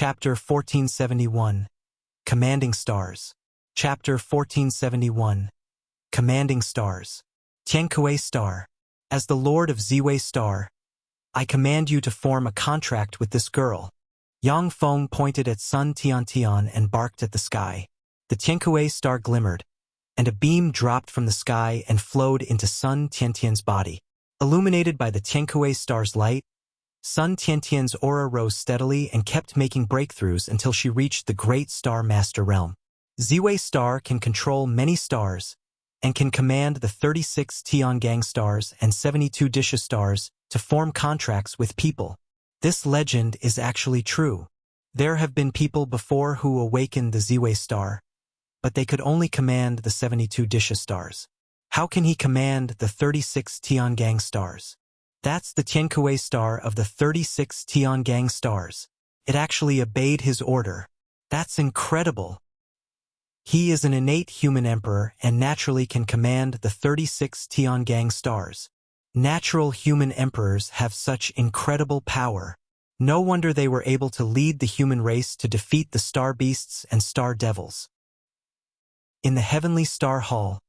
Chapter 1471. Commanding Stars. Chapter 1471. Commanding Stars. Tiankui Star. As the Lord of Ziwei Star, I command you to form a contract with this girl. Yang Feng pointed at Sun Tiantian and barked at the sky. The Tiankui Star glimmered, and a beam dropped from the sky and flowed into Sun Tiantian's body. Illuminated by the Tiankui Star's light, Sun Tiantian's aura rose steadily and kept making breakthroughs until she reached the Great Star Master Realm. Ziwei Star can control many stars and can command the 36 Tiangang Stars and 72 Disha Stars to form contracts with people. This legend is actually true. There have been people before who awakened the Ziwei Star, but they could only command the 72 Disha Stars. How can he command the 36 Tiangang Stars? That's the Tiankui Star of the 36 Tiangang Stars. It actually obeyed his order. That's incredible. He is an innate human emperor and naturally can command the 36 Tiangang Stars. Natural human emperors have such incredible power. No wonder they were able to lead the human race to defeat the star beasts and star devils. In the heavenly star hall,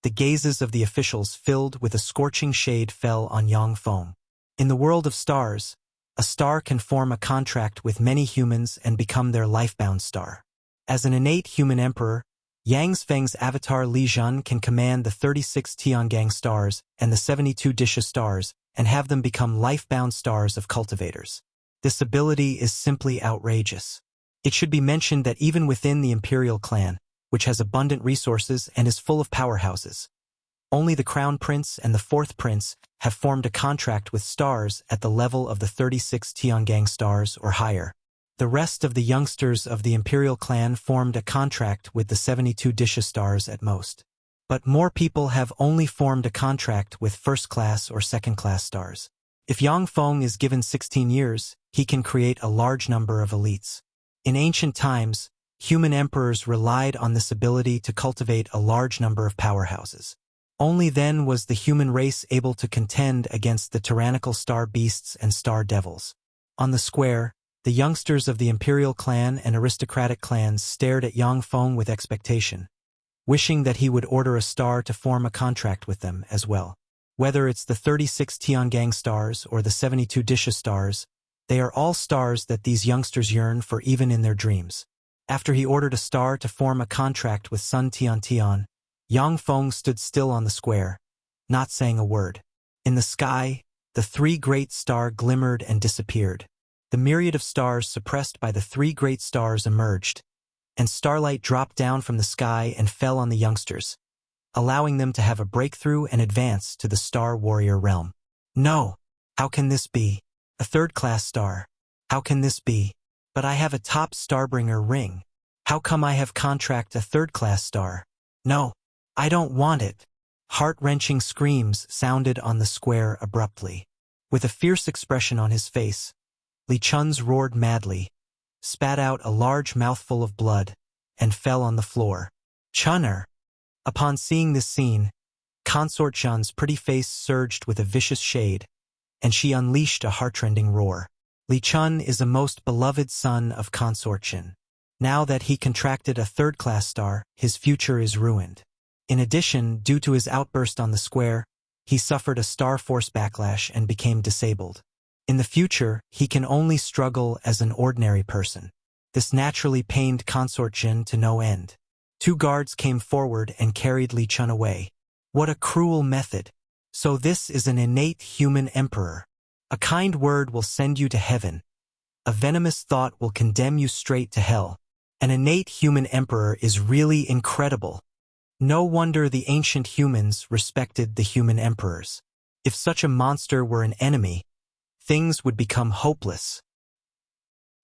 the gazes of the officials filled with a scorching shade fell on Yang Feng. In the world of stars, a star can form a contract with many humans and become their lifebound star. As an innate human emperor, Yang Feng's avatar Li Jun can command the 36 Tiangang Stars and the 72 Disha Stars and have them become lifebound stars of cultivators. This ability is simply outrageous. It should be mentioned that even within the imperial clan, which has abundant resources and is full of powerhouses, only the Crown Prince and the Fourth Prince have formed a contract with stars at the level of the 36 Tiangang Stars or higher. The rest of the youngsters of the imperial clan formed a contract with the 72 Disha Stars at most. But more people have only formed a contract with first-class or second-class stars. If Yang Feng is given 16 years, he can create a large number of elites. In ancient times, human emperors relied on this ability to cultivate a large number of powerhouses. Only then was the human race able to contend against the tyrannical star beasts and star devils. On the square, the youngsters of the imperial clan and aristocratic clans stared at Yang Feng with expectation, wishing that he would order a star to form a contract with them as well. Whether it's the 36 Tiangang Stars or the 72 Disha Stars, they are all stars that these youngsters yearn for even in their dreams. After he ordered a star to form a contract with Sun Tiantian, Yang Feng stood still on the square, not saying a word. In the sky, the three great stars glimmered and disappeared. The myriad of stars suppressed by the three great stars emerged, and starlight dropped down from the sky and fell on the youngsters, allowing them to have a breakthrough and advance to the Star Warrior realm. No! How can this be? A third-class star. How can this be? But I have a top Starbringer ring. How come I have contract a third-class star? No! I don't want it! Heart-wrenching screams sounded on the square abruptly. With a fierce expression on his face, Li Chun's roared madly, spat out a large mouthful of blood, and fell on the floor. Chunner! Upon seeing this scene, Consort Zhan's pretty face surged with a vicious shade, and she unleashed a heartrending roar. Li Chun is a most beloved son of Consort Zhan. Now that he contracted a third-class star, his future is ruined. In addition, due to his outburst on the square, he suffered a star force backlash and became disabled. In the future, he can only struggle as an ordinary person. This naturally pained Consort Zhan to no end. Two guards came forward and carried Li Chun away. What a cruel method. So this is an innate human emperor. A kind word will send you to heaven. A venomous thought will condemn you straight to hell. An innate human emperor is really incredible. No wonder the ancient humans respected the human emperors. If such a monster were an enemy, things would become hopeless.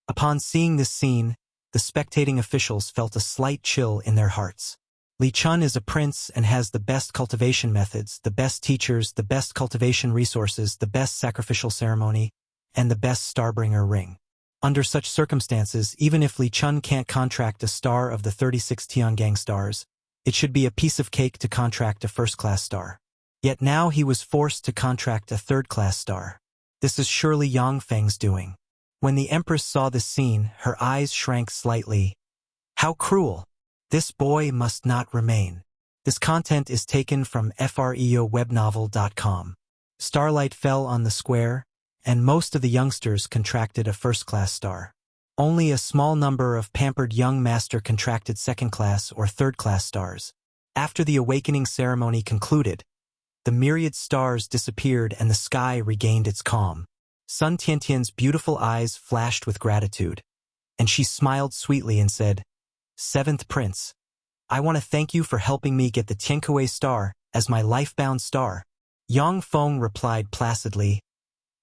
Upon seeing this scene, the spectating officials felt a slight chill in their hearts. Li Chun is a prince and has the best cultivation methods, the best teachers, the best cultivation resources, the best sacrificial ceremony, and the best Starbringer ring. Under such circumstances, even if Li Chun can't contract a star of the 36 Tiangang Stars, it should be a piece of cake to contract a first-class star. Yet now he was forced to contract a third-class star. This is surely Yang Feng's doing. When the Empress saw this scene, her eyes shrank slightly. How cruel! This boy must not remain. This content is taken from freowebnovel.com. Starlight fell on the square, and most of the youngsters contracted a first-class star. Only a small number of pampered young master contracted second-class or third-class stars. After the awakening ceremony concluded, the myriad stars disappeared and the sky regained its calm. Sun Tiantian's beautiful eyes flashed with gratitude, and she smiled sweetly and said, "Seventh Prince, I want to thank you for helping me get the Tiankui Star as my life-bound star." Yang Feng replied placidly,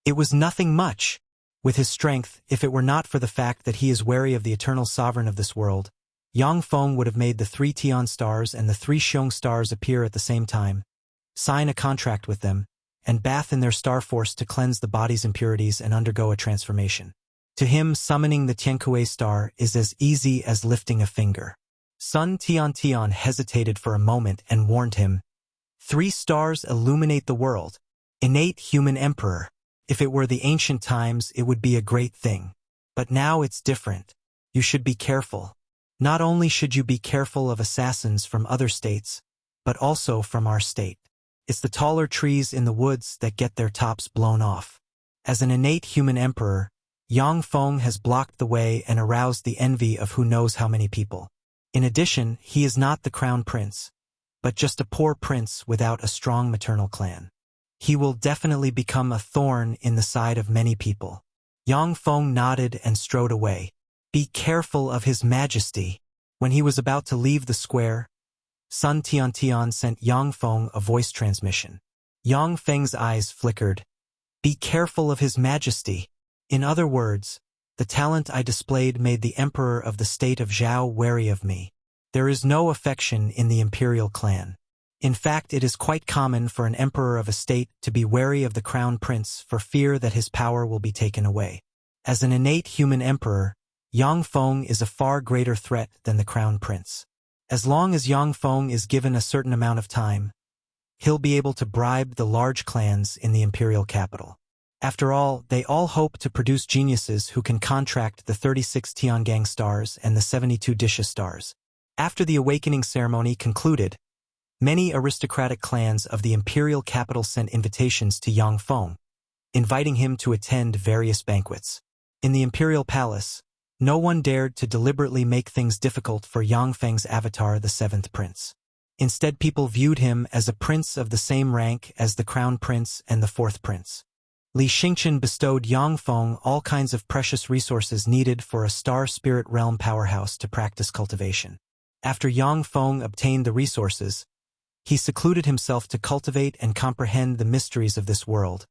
"It was nothing much. With his strength, if it were not for the fact that he is wary of the eternal sovereign of this world, Yang Feng would have made the 3 Tian stars and the 3 Xiong stars appear at the same time, sign a contract with them, and bath in their star force to cleanse the body's impurities and undergo a transformation. To him, summoning the Tiankui Star is as easy as lifting a finger." Sun Tiantian hesitated for a moment and warned him, 3 stars illuminate the world. Innate human emperor. If it were the ancient times, it would be a great thing. But now it's different. You should be careful. Not only should you be careful of assassins from other states, but also from our state. It's the taller trees in the woods that get their tops blown off. As an innate human emperor, Yang Feng has blocked the way and aroused the envy of who knows how many people. In addition, he is not the crown prince, but just a poor prince without a strong maternal clan. He will definitely become a thorn in the side of many people. Yang Feng nodded and strode away. Be careful of His Majesty. When he was about to leave the square, Sun Tiantian sent Yang Feng a voice transmission. Yang Feng's eyes flickered. Be careful of His Majesty. In other words, the talent I displayed made the emperor of the state of Zhao wary of me. There is no affection in the imperial clan. In fact, it is quite common for an emperor of a state to be wary of the crown prince for fear that his power will be taken away. As an innate human emperor, Yang Feng is a far greater threat than the crown prince. As long as Yang Feng is given a certain amount of time, he'll be able to bribe the large clans in the imperial capital. After all, they all hope to produce geniuses who can contract the 36 Tiangang Stars and the 72 Disha Stars. After the awakening ceremony concluded, many aristocratic clans of the imperial capital sent invitations to Yang Feng, inviting him to attend various banquets. In the imperial palace, no one dared to deliberately make things difficult for Yang Feng's avatar, the 7th prince. Instead, people viewed him as a prince of the same rank as the crown prince and the 4th prince. Li Xingqian bestowed Yang Feng all kinds of precious resources needed for a star spirit realm powerhouse to practice cultivation. After Yang Feng obtained the resources, he secluded himself to cultivate and comprehend the mysteries of this world,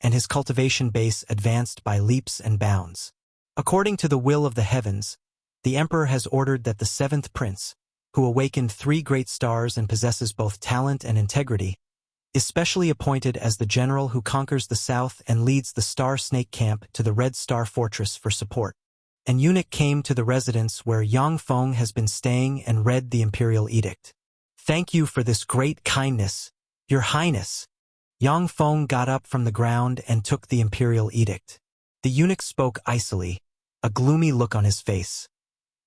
and his cultivation base advanced by leaps and bounds. According to the will of the heavens, the emperor has ordered that the 7th prince, who awakened 3 great stars and possesses both talent and integrity, is specially appointed as the general who conquers the south and leads the Star Snake camp to the Red Star Fortress for support. An eunuch came to the residence where Yang Feng has been staying and read the imperial edict. Thank you for this great kindness, Your Highness. Yang Feng got up from the ground and took the imperial edict. The eunuch spoke icily, a gloomy look on his face.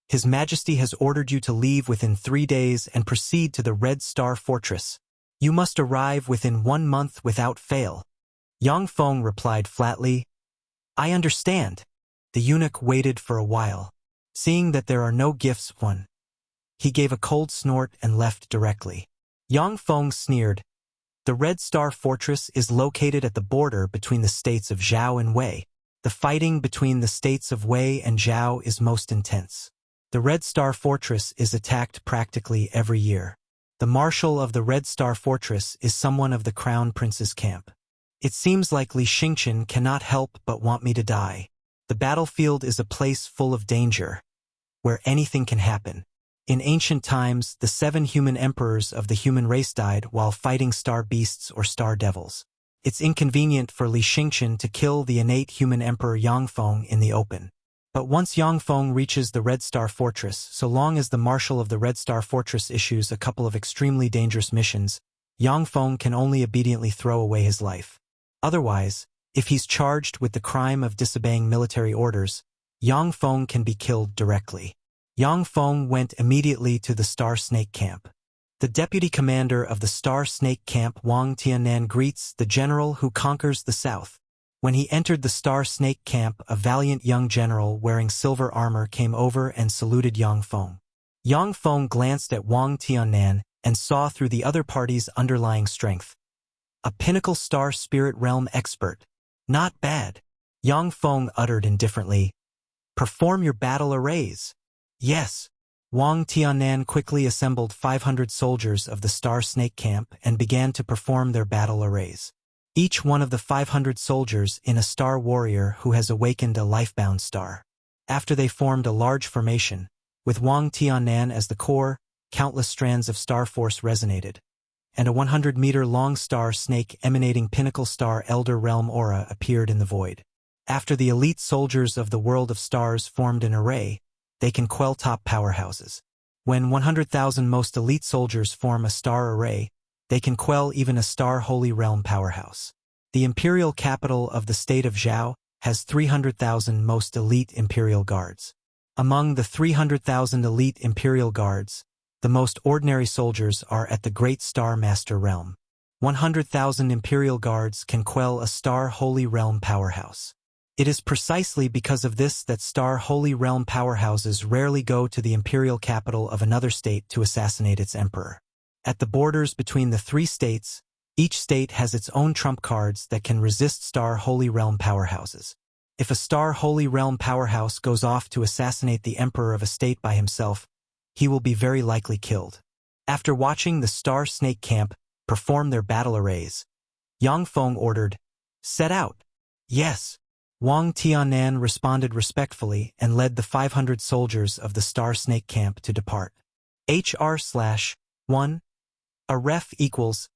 His Majesty has ordered you to leave within 3 days and proceed to the Red Star Fortress. You must arrive within 1 month without fail. Yang Feng replied flatly, I understand. The eunuch waited for a while. Seeing that there are no gifts won, he gave a cold snort and left directly. Yang Feng sneered. The Red Star Fortress is located at the border between the states of Zhao and Wei. The fighting between the states of Wei and Zhao is most intense. The Red Star Fortress is attacked practically every year. The marshal of the Red Star Fortress is someone of the Crown Prince's camp. It seems like Li Xingqian cannot help but want me to die. The battlefield is a place full of danger, where anything can happen. In ancient times, the 7 human emperors of the human race died while fighting star beasts or star devils. It's inconvenient for Li Xingqian to kill the innate human emperor Yang Feng in the open. But once Yang Feng reaches the Red Star Fortress, so long as the marshal of the Red Star Fortress issues a couple of extremely dangerous missions, Yang Feng can only obediently throw away his life. Otherwise, If he's charged with the crime of disobeying military orders, Yang Feng can be killed directly. Yang Feng went immediately to the Star Snake Camp. The deputy commander of the Star Snake Camp, Wang Tiannan, greets the general who conquers the south. When he entered the Star Snake Camp, a valiant young general wearing silver armor came over and saluted Yang Feng. Yang Feng glanced at Wang Tiannan and saw through the other party's underlying strength. A pinnacle star spirit realm expert. Not bad. Yang Feng uttered indifferently. Perform your battle arrays. Yes. Wang Tiannan quickly assembled 500 soldiers of the Star Snake Camp and began to perform their battle arrays. Each one of the 500 soldiers in a star warrior who has awakened a lifebound star. After they formed a large formation, with Wang Tiannan as the core, countless strands of star force resonated, and a 100-meter-long star snake emanating pinnacle star elder realm aura appeared in the void. After the elite soldiers of the world of stars formed an array, they can quell top powerhouses. When 100,000 most elite soldiers form a star array, they can quell even a star holy realm powerhouse. The imperial capital of the state of Zhao has 300,000 most elite imperial guards. Among the 300,000 elite imperial guards, the most ordinary soldiers are at the Great Star Master realm. 100,000 imperial guards can quell a star holy realm powerhouse. It is precisely because of this that star holy realm powerhouses rarely go to the imperial capital of another state to assassinate its emperor. At the borders between the three states, each state has its own trump cards that can resist star holy realm powerhouses. If a star holy realm powerhouse goes off to assassinate the emperor of a state by himself, he will be very likely killed. After watching the Star Snake Camp perform their battle arrays, Yang Feng ordered, "Set out." Yes. Wang Tiannan responded respectfully and led the 500 soldiers of the Star Snake Camp to depart. HR/1 A ref equals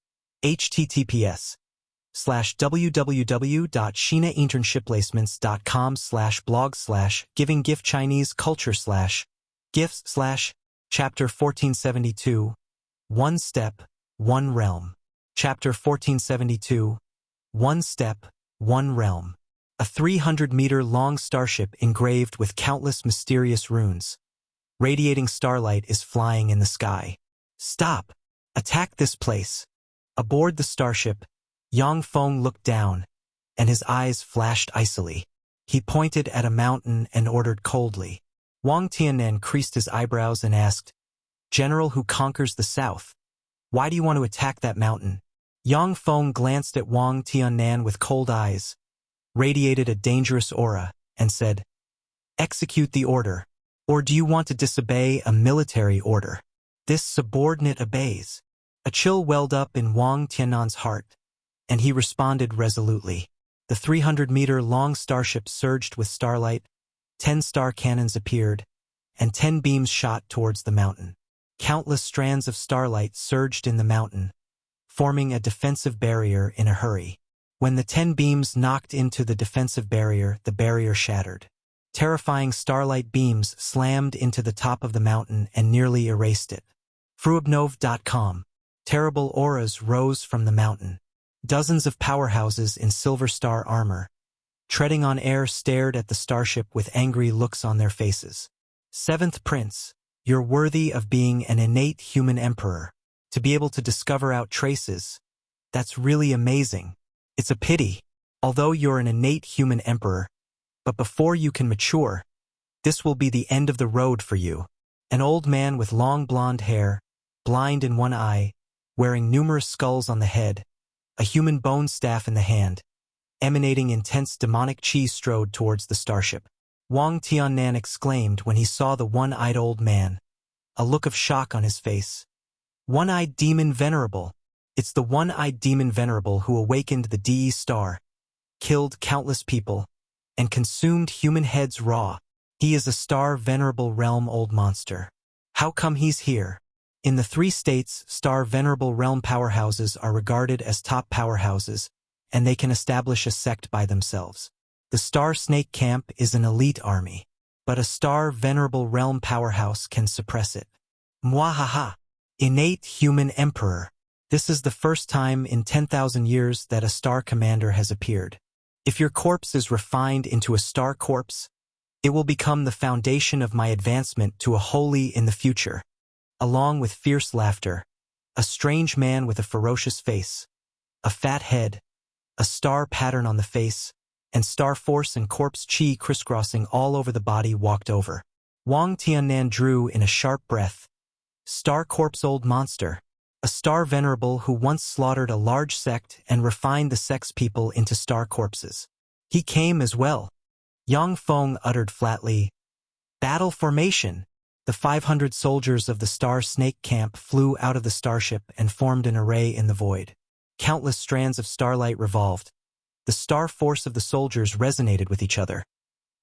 https://www.chinainternshipplacements.com/blog/giving gift Chinese culture/gifts/ Chapter 1472 One Step, One Realm. Chapter 1472 One Step, One Realm. A 300-meter-long starship engraved with countless mysterious runes. Radiating starlight is flying in the sky. Stop! Attack this place! Aboard the starship, Yang Feng looked down, and his eyes flashed icily. He pointed at a mountain and ordered coldly. Wang Tiannan creased his eyebrows and asked, "General who conquers the south, why do you want to attack that mountain?" Yang Feng glanced at Wang Tiannan with cold eyes, radiated a dangerous aura, and said, "Execute the order. Or do you want to disobey a military order?" This subordinate obeys. A chill welled up in Wang Tiannan's heart, and he responded resolutely. The 300-meter-long starship surged with starlight, 10 star cannons appeared, and 10 beams shot towards the mountain. Countless strands of starlight surged in the mountain, forming a defensive barrier in a hurry. When the 10 beams knocked into the defensive barrier, the barrier shattered. Terrifying starlight beams slammed into the top of the mountain and nearly erased it. Fruobnov.com. Terrible auras rose from the mountain. Dozens of powerhouses in silver star armor, treading on air, stared at the starship with angry looks on their faces. Seventh Prince, you're worthy of being an innate human emperor. To be able to discover out traces, that's really amazing. It's a pity, although you're an innate human emperor, but before you can mature, this will be the end of the road for you. An old man with long blonde hair, blind in one eye, wearing numerous skulls on the head, a human bone staff in the hand, emanating intense demonic chi strode towards the starship. Wang Tiannan exclaimed when he saw the one-eyed old man, a look of shock on his face. One-eyed demon venerable. It's the one-eyed demon venerable who awakened the DE star, killed countless people, and consumed human heads raw. He is a star venerable realm old monster. How come he's here? In the three states, star venerable realm powerhouses are regarded as top powerhouses, and they can establish a sect by themselves. The Star Snake Camp is an elite army, but a star venerable realm powerhouse can suppress it. Mwahaha! Innate human emperor. This is the first time in 10,000 years that a star commander has appeared. If your corpse is refined into a star corpse, it will become the foundation of my advancement to a holy in the future. Along with fierce laughter, a strange man with a ferocious face, a fat head, a star pattern on the face, and star force and corpse chi crisscrossing all over the body walked over. Wang Tiannan drew in a sharp breath. Star corpse old monster, a star venerable who once slaughtered a large sect and refined the sect's people into star corpses. He came as well. Yang Feng uttered flatly. Battle formation. The 500 soldiers of the Star Snake Camp flew out of the starship and formed an array in the void. Countless strands of starlight revolved. The star force of the soldiers resonated with each other,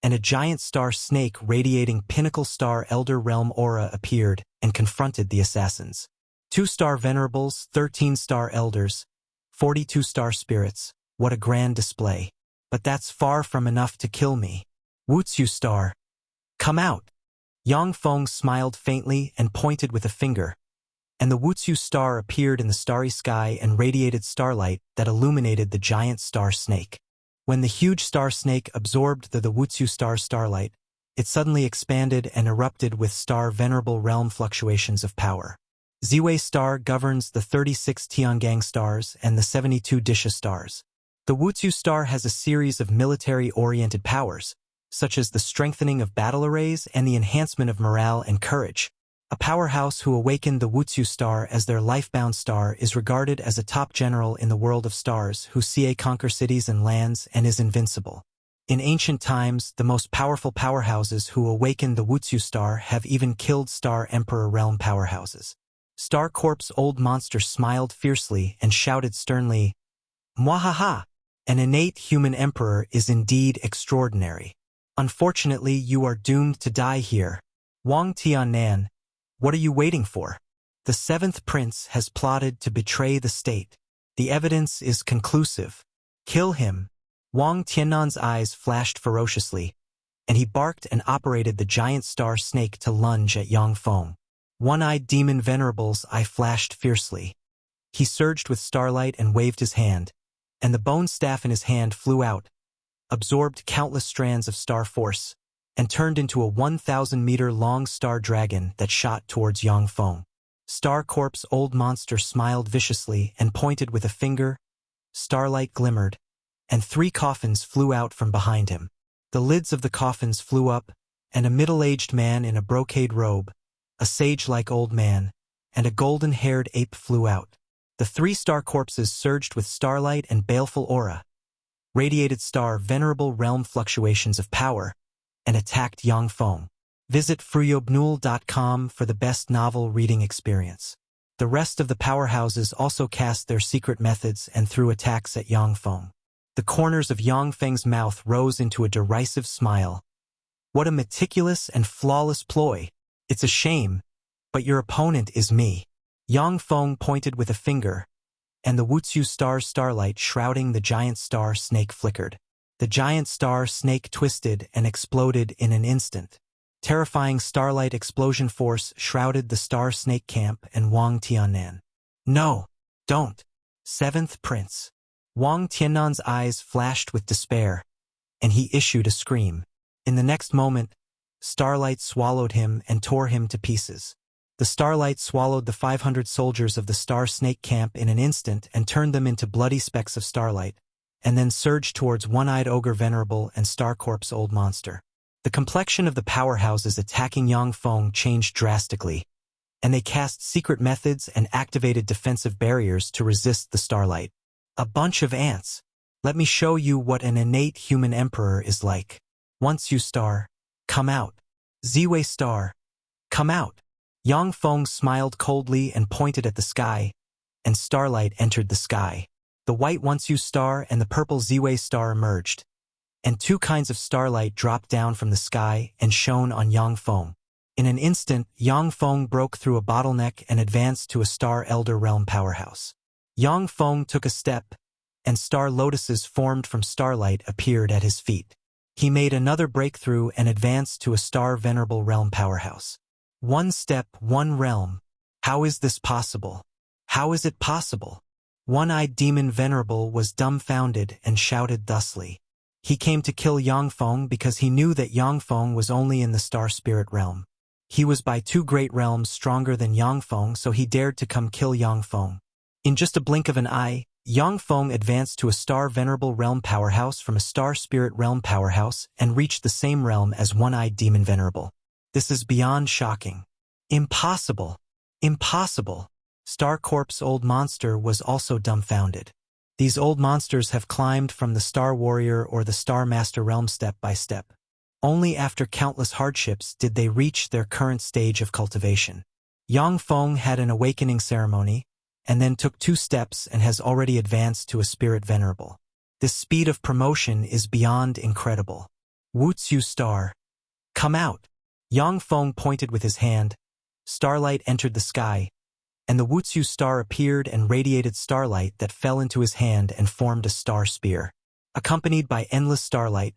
and a giant star snake radiating pinnacle star elder realm aura appeared and confronted the assassins. 2 star venerables, 13 star elders, 42 star spirits. What a grand display. But that's far from enough to kill me. Wutsu star, come out. Yang Feng smiled faintly and pointed with a finger, and the Wutsu star appeared in the starry sky and radiated starlight that illuminated the giant star snake. When the huge star snake absorbed the Wutsu star starlight, it suddenly expanded and erupted with star venerable realm fluctuations of power. Ziwei star governs the 36 Tiangang Stars and the 72 Disha Stars. The Wutsu star has a series of military-oriented powers, such as the strengthening of battle arrays and the enhancement of morale and courage. A powerhouse who awakened the Wutsu star as their lifebound star is regarded as a top general in the world of stars who conquer cities and lands and is invincible. In ancient times, the most powerful powerhouses who awakened the Wutsu star have even killed Star Emperor realm powerhouses. Star Corp's old monster smiled fiercely and shouted sternly, Mwahaha! An innate human emperor is indeed extraordinary. Unfortunately, you are doomed to die here. Wang Tiannan, what are you waiting for? The 7th prince has plotted to betray the state. The evidence is conclusive. Kill him. Wang Tiannan's eyes flashed ferociously, and he barked and operated the giant star snake to lunge at Yang Feng. One-eyed demon venerable's eye flashed fiercely. He surged with starlight and waved his hand, and the bone staff in his hand flew out, absorbed countless strands of star force, and turned into a 1,000-meter-long star dragon that shot towards Yang Feng. Star Corp's old monster smiled viciously and pointed with a finger. Starlight glimmered, and 3 coffins flew out from behind him. The lids of the coffins flew up, and a middle-aged man in a brocade robe, a sage-like old man, and a golden-haired ape flew out. The 3 star corpses surged with starlight and baleful aura, radiated star venerable realm fluctuations of power, and attacked Yang Feng. Visit fruyobnul.com for the best novel reading experience. The rest of the powerhouses also cast their secret methods and threw attacks at Yang Feng. The corners of Yang Feng's mouth rose into a derisive smile. What a meticulous and flawless ploy. It's a shame, but your opponent is me. Yang Feng pointed with a finger, and the Wutsu star's starlight shrouding the giant star snake flickered. The giant star snake twisted and exploded in an instant. Terrifying starlight explosion force shrouded the star snake camp and Wang Tiannan. No, don't. 7th prince. Wang Tiannan's eyes flashed with despair, and he issued a scream. In the next moment, starlight swallowed him and tore him to pieces. The starlight swallowed the 500 soldiers of the star snake camp in an instant and turned them into bloody specks of starlight, and then surged towards one-eyed ogre venerable and Star Corp's old monster. The complexion of the powerhouses attacking Yang Feng changed drastically, and they cast secret methods and activated defensive barriers to resist the starlight. A bunch of ants. Let me show you what an innate human emperor is like. Wutsu star, come out. Ziwei star, come out. Yang Feng smiled coldly and pointed at the sky, and starlight entered the sky. The white Wutsu star and the purple Ziwei star emerged, and 2 kinds of starlight dropped down from the sky and shone on Yang Feng. In an instant, Yang Feng broke through a bottleneck and advanced to a star elder realm powerhouse. Yang Feng took a step, and star lotuses formed from starlight appeared at his feet. He made another breakthrough and advanced to a star venerable realm powerhouse. 1 step, 1 realm. How is this possible? How is it possible? One-eyed demon venerable was dumbfounded and shouted thusly. He came to kill Yang Feng because he knew that Yang Feng was only in the star spirit realm. He was by 2 great realms stronger than Yang Feng, so he dared to come kill Yang Feng. In just a blink of an eye, Yang Feng advanced to a star venerable realm powerhouse from a star spirit realm powerhouse and reached the same realm as one-eyed demon venerable. This is beyond shocking. Impossible! Impossible! Star Corp's old monster was also dumbfounded. These old monsters have climbed from the Star Warrior or the Star Master realm step by step. Only after countless hardships did they reach their current stage of cultivation. Yang Feng had an awakening ceremony, and then took 2 steps and has already advanced to a spirit venerable. This speed of promotion is beyond incredible. Tiankui Star, come out! Yang Feng pointed with his hand. Starlight entered the sky, and the Tiankui Star appeared and radiated starlight that fell into his hand and formed a star spear. Accompanied by endless starlight,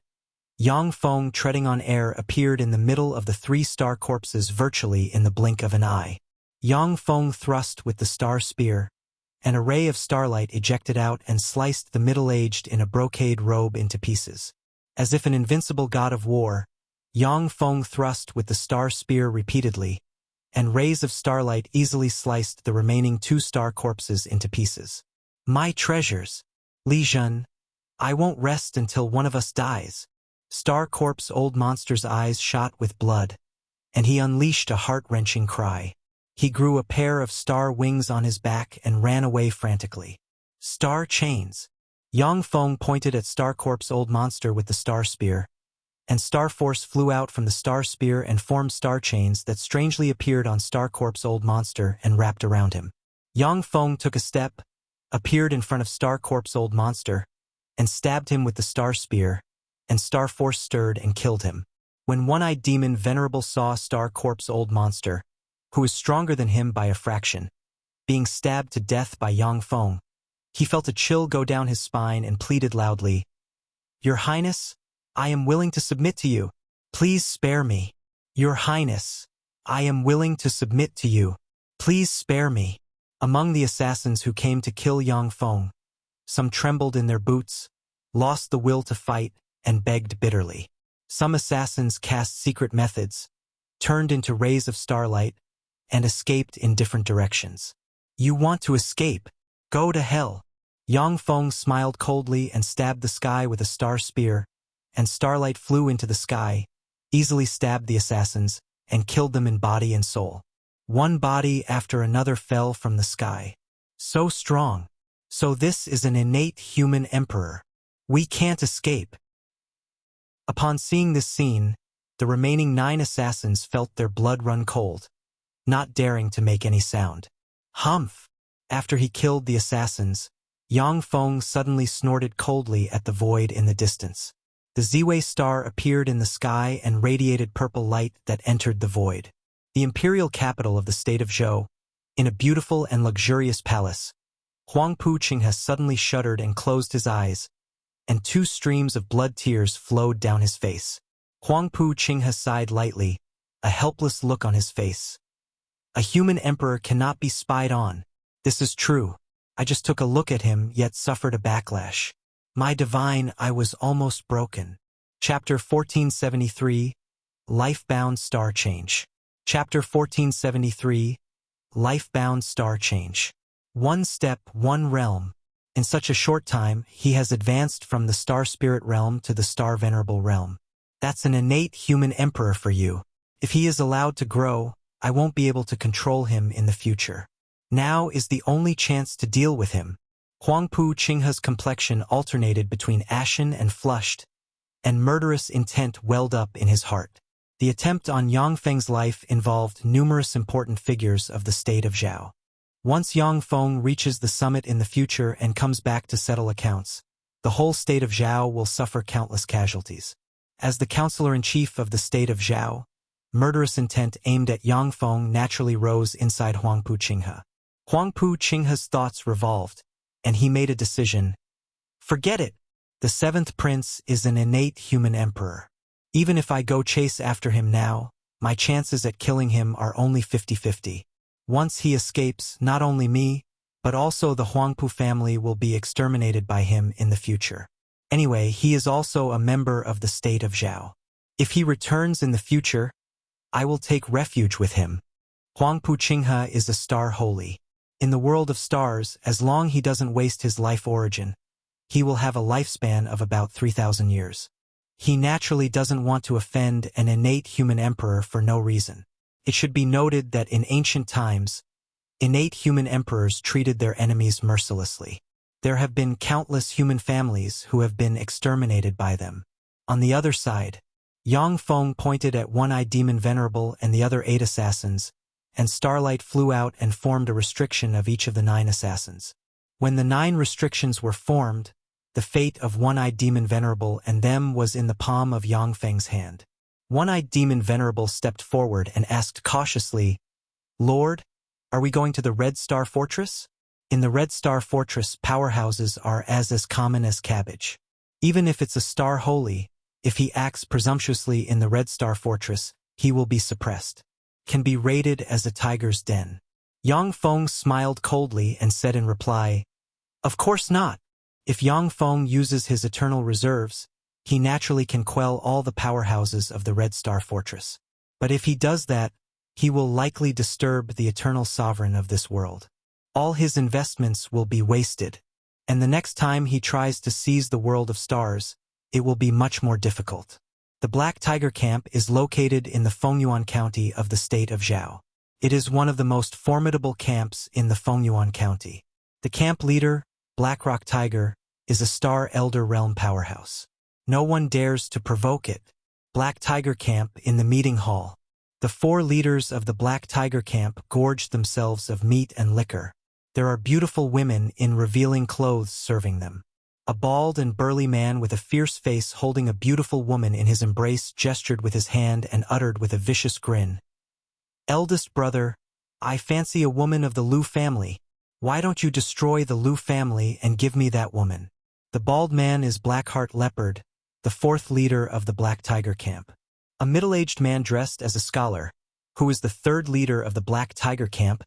Yang Feng, treading on air, appeared in the middle of the 3 star corpses virtually in the blink of an eye. Yang Feng thrust with the star spear. An array of starlight ejected out and sliced the middle-aged in a brocade robe into pieces. As if an invincible god of war, Yang Feng thrust with the star spear repeatedly, and rays of starlight easily sliced the remaining 2 star corpses into pieces. My treasures! Li Zhen, I won't rest until one of us dies. Star Corp's old monster's eyes shot with blood, and he unleashed a heart-wrenching cry. He grew a pair of star wings on his back and ran away frantically. Star chains! Yang Feng pointed at Star Corp's old monster with the star spear, and star force flew out from the star spear and formed star chains that strangely appeared on Star Corp's old monster and wrapped around him. Yang Feng took a step, appeared in front of Star Corp's old monster, and stabbed him with the star spear, and star force stirred and killed him. When one-eyed demon venerable saw Star Corp's old monster, who was stronger than him by a fraction, being stabbed to death by Yang Feng, he felt a chill go down his spine and pleaded loudly, "Your Highness, I am willing to submit to you. Please spare me. Your Highness, I am willing to submit to you. Please spare me." Among the assassins who came to kill Yang Feng, some trembled in their boots, lost the will to fight, and begged bitterly. Some assassins cast secret methods, turned into rays of starlight, and escaped in different directions. You want to escape? Go to hell! Yang Feng smiled coldly and stabbed the sky with a star spear, and starlight flew into the sky, easily stabbed the assassins, and killed them in body and soul. One body after another fell from the sky. So strong. So this is an innate human emperor. We can't escape. Upon seeing this scene, the remaining 9 assassins felt their blood run cold, not daring to make any sound. Humph! After he killed the assassins, Yang Feng suddenly snorted coldly at the void in the distance. The Ziwei star appeared in the sky and radiated purple light that entered the void. The imperial capital of the state of Zhou, in a beautiful and luxurious palace, Huangpu Qinghe suddenly shuddered and closed his eyes, and 2 streams of blood tears flowed down his face. Huangpu Qinghe sighed lightly, a helpless look on his face. A human emperor cannot be spied on. This is true. I just took a look at him, yet suffered a backlash. My divine, I was almost broken. Chapter 1473, Life-Bound Star Change. Chapter 1473, Life-Bound Star Change. One step, one realm. In such a short time, he has advanced from the Star Spirit realm to the Star Venerable realm. That's an innate human emperor for you. If he is allowed to grow, I won't be able to control him in the future. Now is the only chance to deal with him. Huangpu Qinghe's complexion alternated between ashen and flushed, and murderous intent welled up in his heart. The attempt on Yang Feng's life involved numerous important figures of the state of Zhao. Once Yang Feng reaches the summit in the future and comes back to settle accounts, the whole state of Zhao will suffer countless casualties. As the counselor-in-chief of the state of Zhao, murderous intent aimed at Yang Feng naturally rose inside Huangpu Qinghe. Huangpu Qinghe's thoughts revolved, and he made a decision. Forget it! The 7th prince is an innate human emperor. Even if I go chase after him now, my chances at killing him are only 50-50. Once he escapes, not only me, but also the Huangpu family will be exterminated by him in the future. Anyway, he is also a member of the state of Zhao. If he returns in the future, I will take refuge with him. Huangpu Qinghe is a star holy. In the world of stars, as long he doesn't waste his life origin, he will have a lifespan of about 3,000 years. He naturally doesn't want to offend an innate human emperor for no reason. It should be noted that in ancient times, innate human emperors treated their enemies mercilessly. There have been countless human families who have been exterminated by them. On the other side, Yang Feng pointed at one-eyed demon Venerable and the other 8 assassins, and starlight flew out and formed a restriction of each of the 9 assassins. When the 9 restrictions were formed, the fate of one-eyed demon Venerable and them was in the palm of Yang Feng's hand. One-eyed demon Venerable stepped forward and asked cautiously, "Lord, are we going to the Red Star Fortress?" In the Red Star Fortress, powerhouses are as common as cabbage. Even if it's a star holy, if he acts presumptuously in the Red Star Fortress, he will be suppressed. Can be rated as a tiger's den. Yang Feng smiled coldly and said in reply, "Of course not. If Yang Feng uses his eternal reserves, he naturally can quell all the powerhouses of the Red Star Fortress. But if he does that, he will likely disturb the eternal sovereign of this world. All his investments will be wasted, and the next time he tries to seize the world of stars, it will be much more difficult." The Black Tiger Camp is located in the Fengyuan County of the state of Zhao. It is one of the most formidable camps in the Fengyuan County. The camp leader, Blackrock Tiger, is a Star Elder Realm powerhouse. No one dares to provoke it. Black Tiger Camp in the meeting hall. The 4 leaders of the Black Tiger Camp gorged themselves of meat and liquor. There are beautiful women in revealing clothes serving them. A bald and burly man with a fierce face holding a beautiful woman in his embrace gestured with his hand and uttered with a vicious grin, "Eldest brother, I fancy a woman of the Liu family. Why don't you destroy the Liu family and give me that woman?" The bald man is Blackheart Leopard, the 4th leader of the Black Tiger Camp. A middle-aged man dressed as a scholar, who is the 3rd leader of the Black Tiger Camp,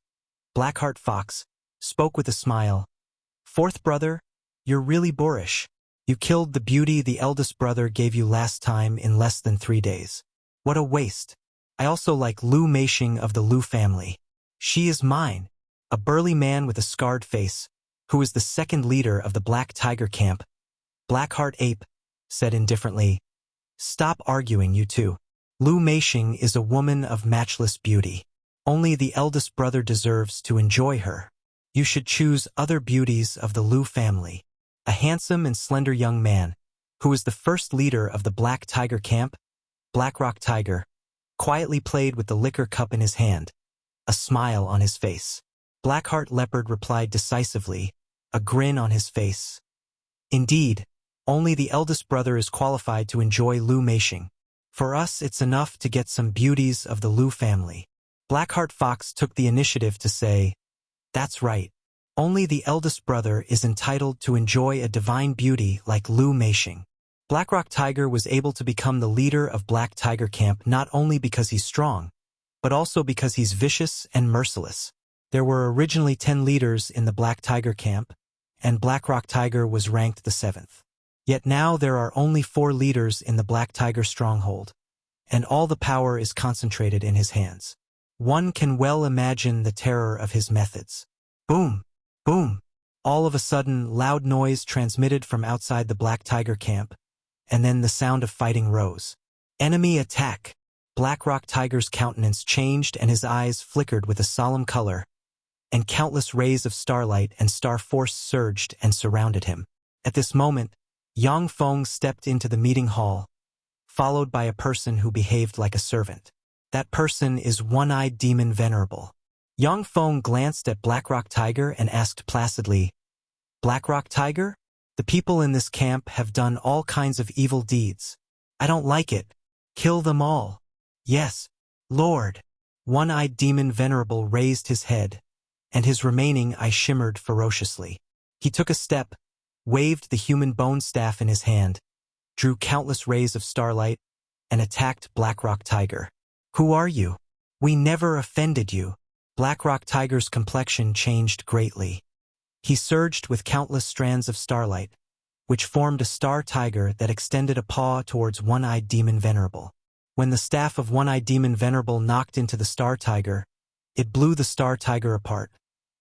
Blackheart Fox, spoke with a smile, "4th brother, you're really boorish. You killed the beauty the eldest brother gave you last time in less than 3 days. What a waste. I also like Liu Meishing of the Liu family. She is mine." A burly man with a scarred face, who is the 2nd leader of the Black Tiger Camp, Blackheart Ape, said indifferently, "Stop arguing, you two. Liu Meishing is a woman of matchless beauty. Only the eldest brother deserves to enjoy her. You should choose other beauties of the Liu family." A handsome and slender young man, who is the 1st leader of the Black Tiger Camp, Blackrock Tiger, quietly played with the liquor cup in his hand, a smile on his face. Blackheart Leopard replied decisively, a grin on his face, "Indeed, only the eldest brother is qualified to enjoy Liu Meishing. For us, it's enough to get some beauties of the Liu family." Blackheart Fox took the initiative to say, "That's right. Only the eldest brother is entitled to enjoy a divine beauty like Liu Meishing." Blackrock Tiger was able to become the leader of Black Tiger Camp not only because he's strong, but also because he's vicious and merciless. There were originally 10 leaders in the Black Tiger Camp, and Blackrock Tiger was ranked the 7th. Yet now there are only 4 leaders in the Black Tiger stronghold, and all the power is concentrated in his hands. One can well imagine the terror of his methods. Boom! Boom! All of a sudden, loud noise transmitted from outside the Black Tiger Camp, and then the sound of fighting rose. "Enemy attack!" Blackrock Tiger's countenance changed and his eyes flickered with a solemn color, and countless rays of starlight and star force surged and surrounded him. At this moment, Yang Feng stepped into the meeting hall, followed by a person who behaved like a servant. That person is One-Eyed Demon Venerable. Yang Feng glanced at Blackrock Tiger and asked placidly, "Blackrock Tiger? The people in this camp have done all kinds of evil deeds. I don't like it. Kill them all." "Yes, Lord." One-Eyed Demon Venerable raised his head, and his remaining eye shimmered ferociously. He took a step, waved the human bone staff in his hand, drew countless rays of starlight, and attacked Blackrock Tiger. "Who are you? We never offended you." Blackrock Tiger's complexion changed greatly. He surged with countless strands of starlight, which formed a star tiger that extended a paw towards One-Eyed Demon Venerable. When the staff of One-Eyed Demon Venerable knocked into the star tiger, it blew the star tiger apart,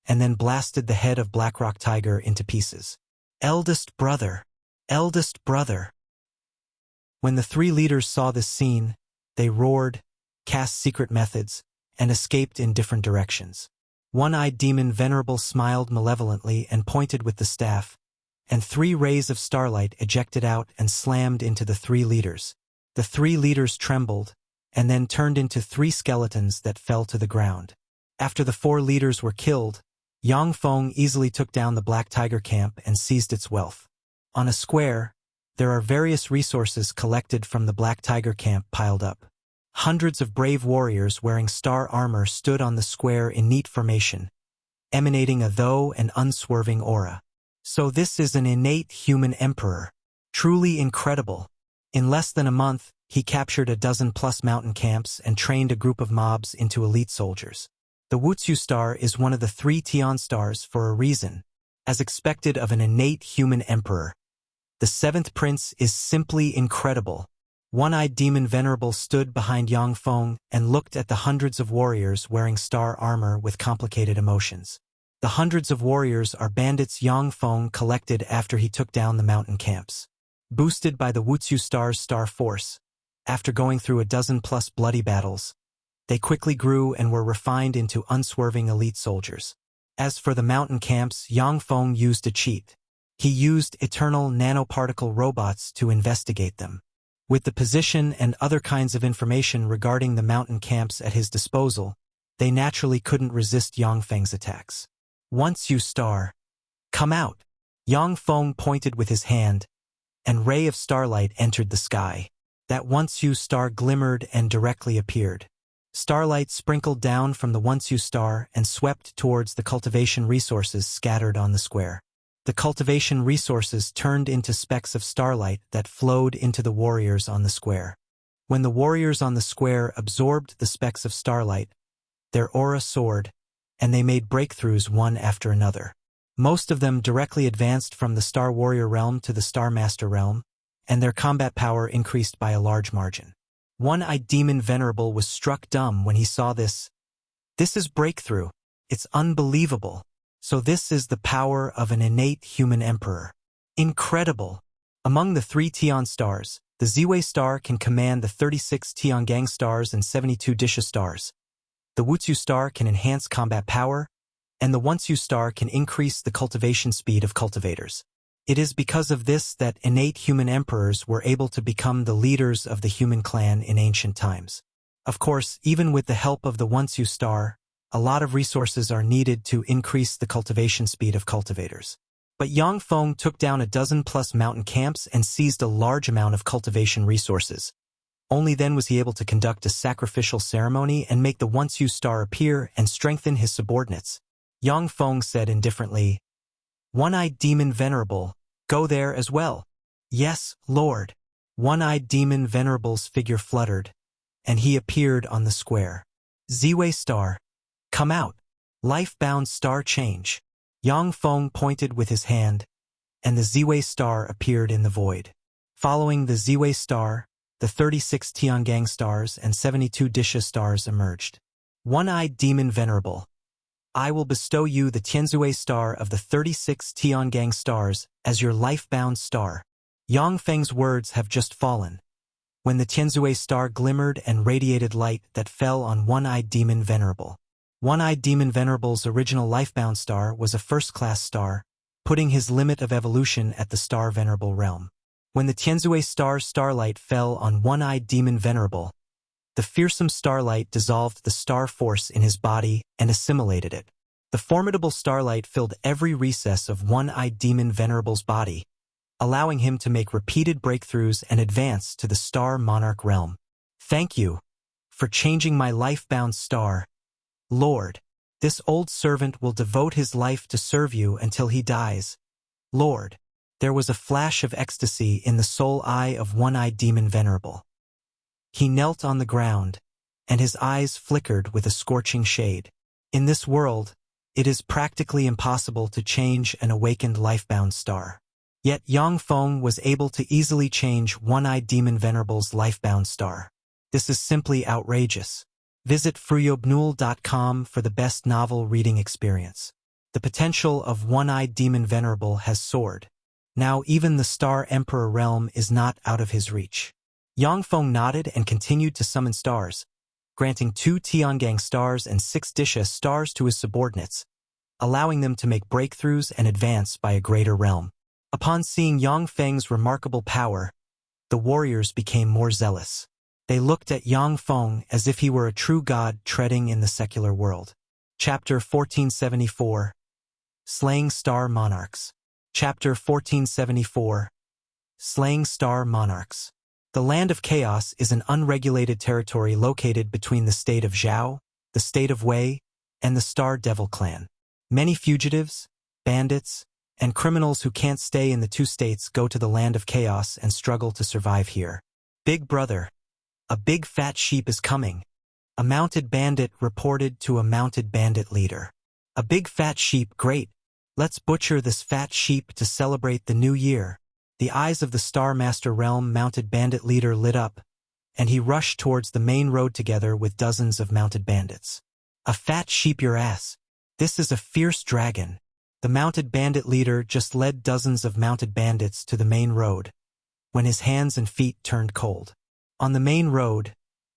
and then blasted the head of Blackrock Tiger into pieces. Eldest brother! Eldest brother! When the three leaders saw this scene, they roared, cast secret methods, and escaped in different directions. One-Eyed Demon Venerable smiled malevolently and pointed with the staff, and 3 rays of starlight ejected out and slammed into the 3 leaders. The 3 leaders trembled, and then turned into 3 skeletons that fell to the ground. After the 4 leaders were killed, Yang Feng easily took down the Black Tiger camp and seized its wealth. On a square, there are various resources collected from the Black Tiger camp piled up. Hundreds of brave warriors wearing star armor stood on the square in neat formation, emanating a though and unswerving aura. So this is an innate human emperor. Truly incredible. In less than a month, he captured a dozen-plus mountain camps and trained a group of mobs into elite soldiers. The Wutsu Star is one of the 3 Tian stars for a reason, as expected of an innate human emperor. The 7th prince is simply incredible. One-Eyed Demon Venerable stood behind Yang Feng and looked at the hundreds of warriors wearing star armor with complicated emotions. The hundreds of warriors are bandits Yang Feng collected after he took down the mountain camps. Boosted by the Wutsu Star's star force, after going through a dozen-plus bloody battles, they quickly grew and were refined into unswerving elite soldiers. As for the mountain camps, Yang Feng used a cheat. He used eternal nanoparticle robots to investigate them. With the position and other kinds of information regarding the mountain camps at his disposal, they naturally couldn't resist Yang Feng's attacks. Once you star, come out! Yang Feng pointed with his hand, and ray of starlight entered the sky. That once you star glimmered and directly appeared. Starlight sprinkled down from the once you star and swept towards the cultivation resources scattered on the square. The cultivation resources turned into specks of starlight that flowed into the warriors on the square. When the warriors on the square absorbed the specks of starlight, their aura soared, and they made breakthroughs one after another. Most of them directly advanced from the Star Warrior realm to the Star Master realm, and their combat power increased by a large margin. One-Eyed Demon Venerable was struck dumb when he saw this. This is breakthrough. It's unbelievable. So this is the power of an innate human emperor. Incredible! Among the 3 Tian stars, the Ziwei Star can command the 36 Tiangang Stars and 72 Disha Stars. The Wutsu Star can enhance combat power, and the Once You Star can increase the cultivation speed of cultivators. It is because of this that innate human emperors were able to become the leaders of the human clan in ancient times. Of course, even with the help of the Once You Star, a lot of resources are needed to increase the cultivation speed of cultivators. But Yang Feng took down a dozen-plus mountain camps and seized a large amount of cultivation resources. Only then was he able to conduct a sacrificial ceremony and make the Once You Star appear and strengthen his subordinates. Yang Feng said indifferently, "One-Eyed Demon Venerable, go there as well." "Yes, Lord." One-Eyed Demon Venerable's figure fluttered, and he appeared on the square. "Ziwei Star, come out. Life-bound star change." Yang Feng pointed with his hand, and the Ziwei Star appeared in the void. Following the Ziwei Star, the 36 Tiangang Stars and 72 Disha Stars emerged. One-Eyed Demon Venerable, I will bestow you the Tianzui Star of the 36 Tiangang Stars as your life-bound star. Yang Feng's words have just fallen, when the Tianzui Star glimmered and radiated light that fell on One-Eyed Demon Venerable. One-Eyed Demon Venerable's original life-bound star was a first-class star, putting his limit of evolution at the Star Venerable realm. When the Tianzui Star's starlight fell on One-Eyed Demon Venerable, the fearsome starlight dissolved the star force in his body and assimilated it. The formidable starlight filled every recess of One-Eyed Demon Venerable's body, allowing him to make repeated breakthroughs and advance to the Star Monarch realm. Thank you for changing my life-bound star, Lord. This old servant will devote his life to serve you until he dies, Lord. There was a flash of ecstasy in the soul eye of One-Eyed Demon Venerable. He knelt on the ground, and his eyes flickered with a scorching shade. In this world, it is practically impossible to change an awakened life-bound star. Yet Yang Feng was able to easily change One-Eyed Demon Venerable's lifebound star. This is simply outrageous. Visit fruyobnul.com for the best novel reading experience. The potential of One-Eyed Demon Venerable has soared. Now even the Star Emperor realm is not out of his reach. Yang Feng nodded and continued to summon stars, granting 2 Tiangang Stars and 6 Disha Stars to his subordinates, allowing them to make breakthroughs and advance by a greater realm. Upon seeing Yang Feng's remarkable power, the warriors became more zealous. They looked at Yang Feng as if he were a true god treading in the secular world. Chapter 1474. Slaying Star Monarchs. Chapter 1474. Slaying Star Monarchs. The Land of Chaos is an unregulated territory located between the state of Zhao, the state of Wei, and the Star Devil clan. Many fugitives, bandits, and criminals who can't stay in the 2 states go to the Land of Chaos and struggle to survive here. Big brother, a big fat sheep is coming. A mounted bandit reported to a mounted bandit leader. A big fat sheep, great. Let's butcher this fat sheep to celebrate the new year. The eyes of the Star Master Realm mounted bandit leader lit up, and he rushed towards the main road together with dozens of mounted bandits. A fat sheep your ass. This is a fierce dragon. The mounted bandit leader just led dozens of mounted bandits to the main road, when his hands and feet turned cold. On the main road,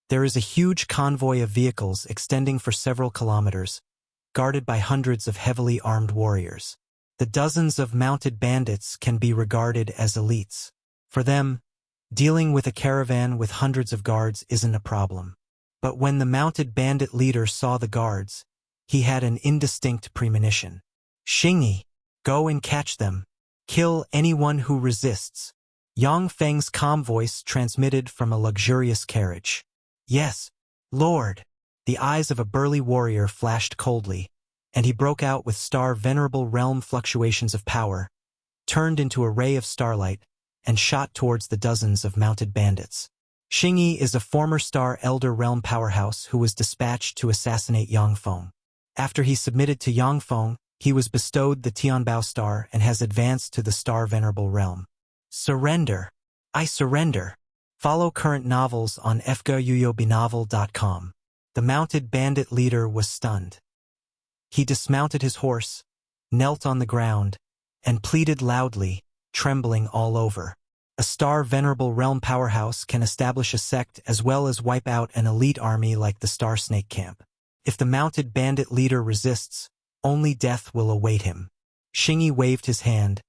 there is a huge convoy of vehicles extending for several kilometers, guarded by hundreds of heavily armed warriors. The dozens of mounted bandits can be regarded as elites. For them, dealing with a caravan with hundreds of guards isn't a problem. But when the mounted bandit leader saw the guards, he had an indistinct premonition. Xingyi, go and catch them. Kill anyone who resists. Yang Feng's calm voice transmitted from a luxurious carriage. Yes, Lord. The eyes of a burly warrior flashed coldly, and he broke out with star venerable realm fluctuations of power, turned into a ray of starlight, and shot towards the dozens of mounted bandits. Xingyi is a former Star Elder Realm powerhouse who was dispatched to assassinate Yang Feng. After he submitted to Yang Feng, he was bestowed the Tianbao Star and has advanced to the Star Venerable Realm. Surrender. I surrender. Follow current novels on fguyuyobinovel.com. The mounted bandit leader was stunned. He dismounted his horse, knelt on the ground, and pleaded loudly, trembling all over. A Star Venerable Realm powerhouse can establish a sect as well as wipe out an elite army like the Star Snake Camp. If the mounted bandit leader resists, only death will await him. Xingyi waved his hand,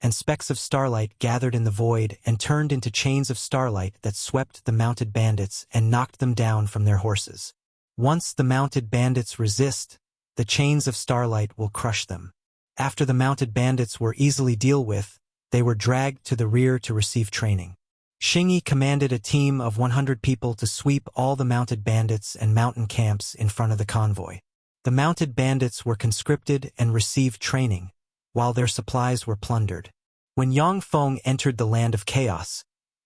and specks of starlight gathered in the void and turned into chains of starlight that swept the mounted bandits and knocked them down from their horses. Once the mounted bandits resist, the chains of starlight will crush them. After the mounted bandits were easily dealt with, they were dragged to the rear to receive training. Xingyi commanded a team of 100 people to sweep all the mounted bandits and mountain camps in front of the convoy. The mounted bandits were conscripted and received training, while their supplies were plundered. When Yang Feng entered the Land of Chaos,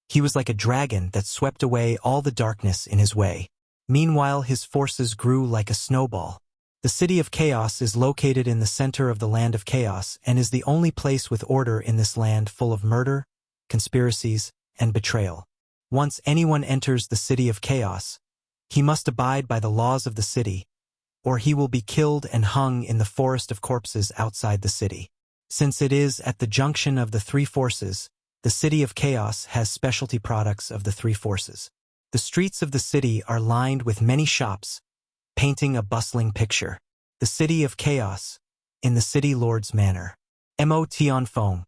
he was like a dragon that swept away all the darkness in his way. Meanwhile, his forces grew like a snowball. The City of Chaos is located in the center of the Land of Chaos and is the only place with order in this land full of murder, conspiracies, and betrayal. Once anyone enters the City of Chaos, he must abide by the laws of the city, or he will be killed and hung in the forest of corpses outside the city. Since it is at the junction of the 3 forces, the City of Chaos has specialty products of the 3 forces. The streets of the city are lined with many shops, painting a bustling picture. The City of Chaos, in the City Lord's manner. Mo Tianfeng,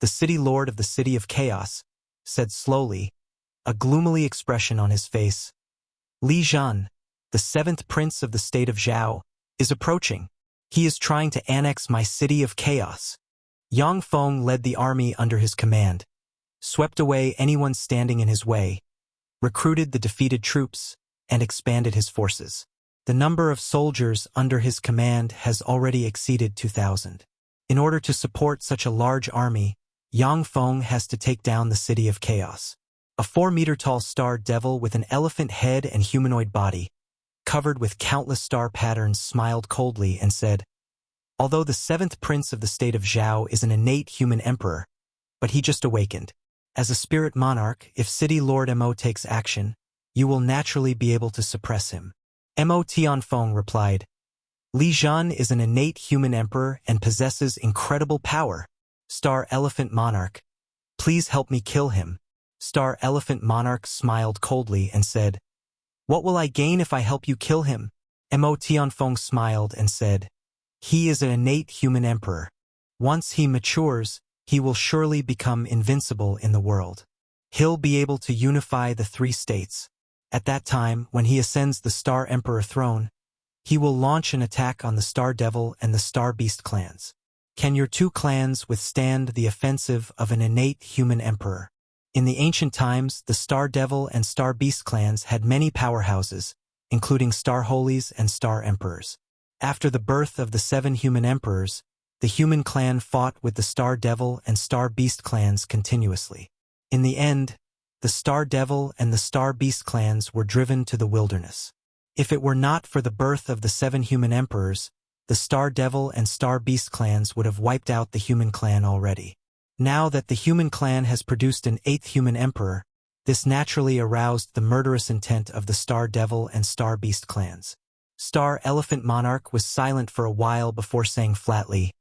the City Lord of the City of Chaos, said slowly, a gloomily expression on his face. Li Zhan, the 7th Prince of the State of Zhao, is approaching. He is trying to annex my City of Chaos. Yang Feng led the army under his command, swept away anyone standing in his way, recruited the defeated troops, and expanded his forces. The number of soldiers under his command has already exceeded 2,000. In order to support such a large army, Yang Feng has to take down the City of Chaos. A 4-meter-tall star devil with an elephant head and humanoid body, covered with countless star patterns, smiled coldly and said, although the 7th Prince of the State of Zhao is an innate human emperor, but he just awakened. As a spirit monarch, if City Lord Mo takes action, you will naturally be able to suppress him. Mo Tianfeng replied, Li Zhan is an innate human emperor and possesses incredible power. Star Elephant Monarch, please help me kill him. Star Elephant Monarch smiled coldly and said, What will I gain if I help you kill him? Mo Tianfeng smiled and said, He is an innate human emperor. Once he matures, he will surely become invincible in the world. He'll be able to unify the three states. At that time, when he ascends the Star Emperor throne, he will launch an attack on the Star Devil and the Star Beast clans. Can your two clans withstand the offensive of an innate human emperor? In the ancient times, the Star Devil and Star Beast clans had many powerhouses, including Star Holies and Star Emperors. After the birth of the 7 human emperors, the human clan fought with the Star Devil and Star Beast clans continuously. In the end, the Star Devil and the Star Beast clans were driven to the wilderness. If it were not for the birth of the 7 human emperors, the Star Devil and Star Beast clans would have wiped out the human clan already. Now that the human clan has produced an 8th human emperor, this naturally aroused the murderous intent of the Star Devil and Star Beast clans. Star Elephant Monarch was silent for a while before saying flatly,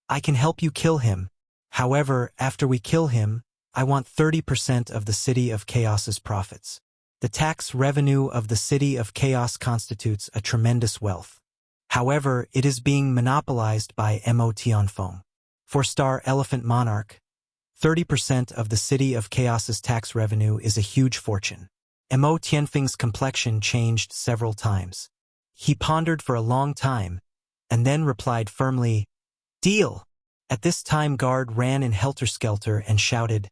I can help you kill him. However, after we kill him, I want 30% of the City of Chaos's profits. The tax revenue of the City of Chaos constitutes a tremendous wealth. However, it is being monopolized by Mo Tianfeng. For Star Elephant Monarch, 30% of the City of Chaos's tax revenue is a huge fortune. Mo Tianfeng's complexion changed several times. He pondered for a long time, and then replied firmly, Deal! At this time guard ran in helter-skelter and shouted,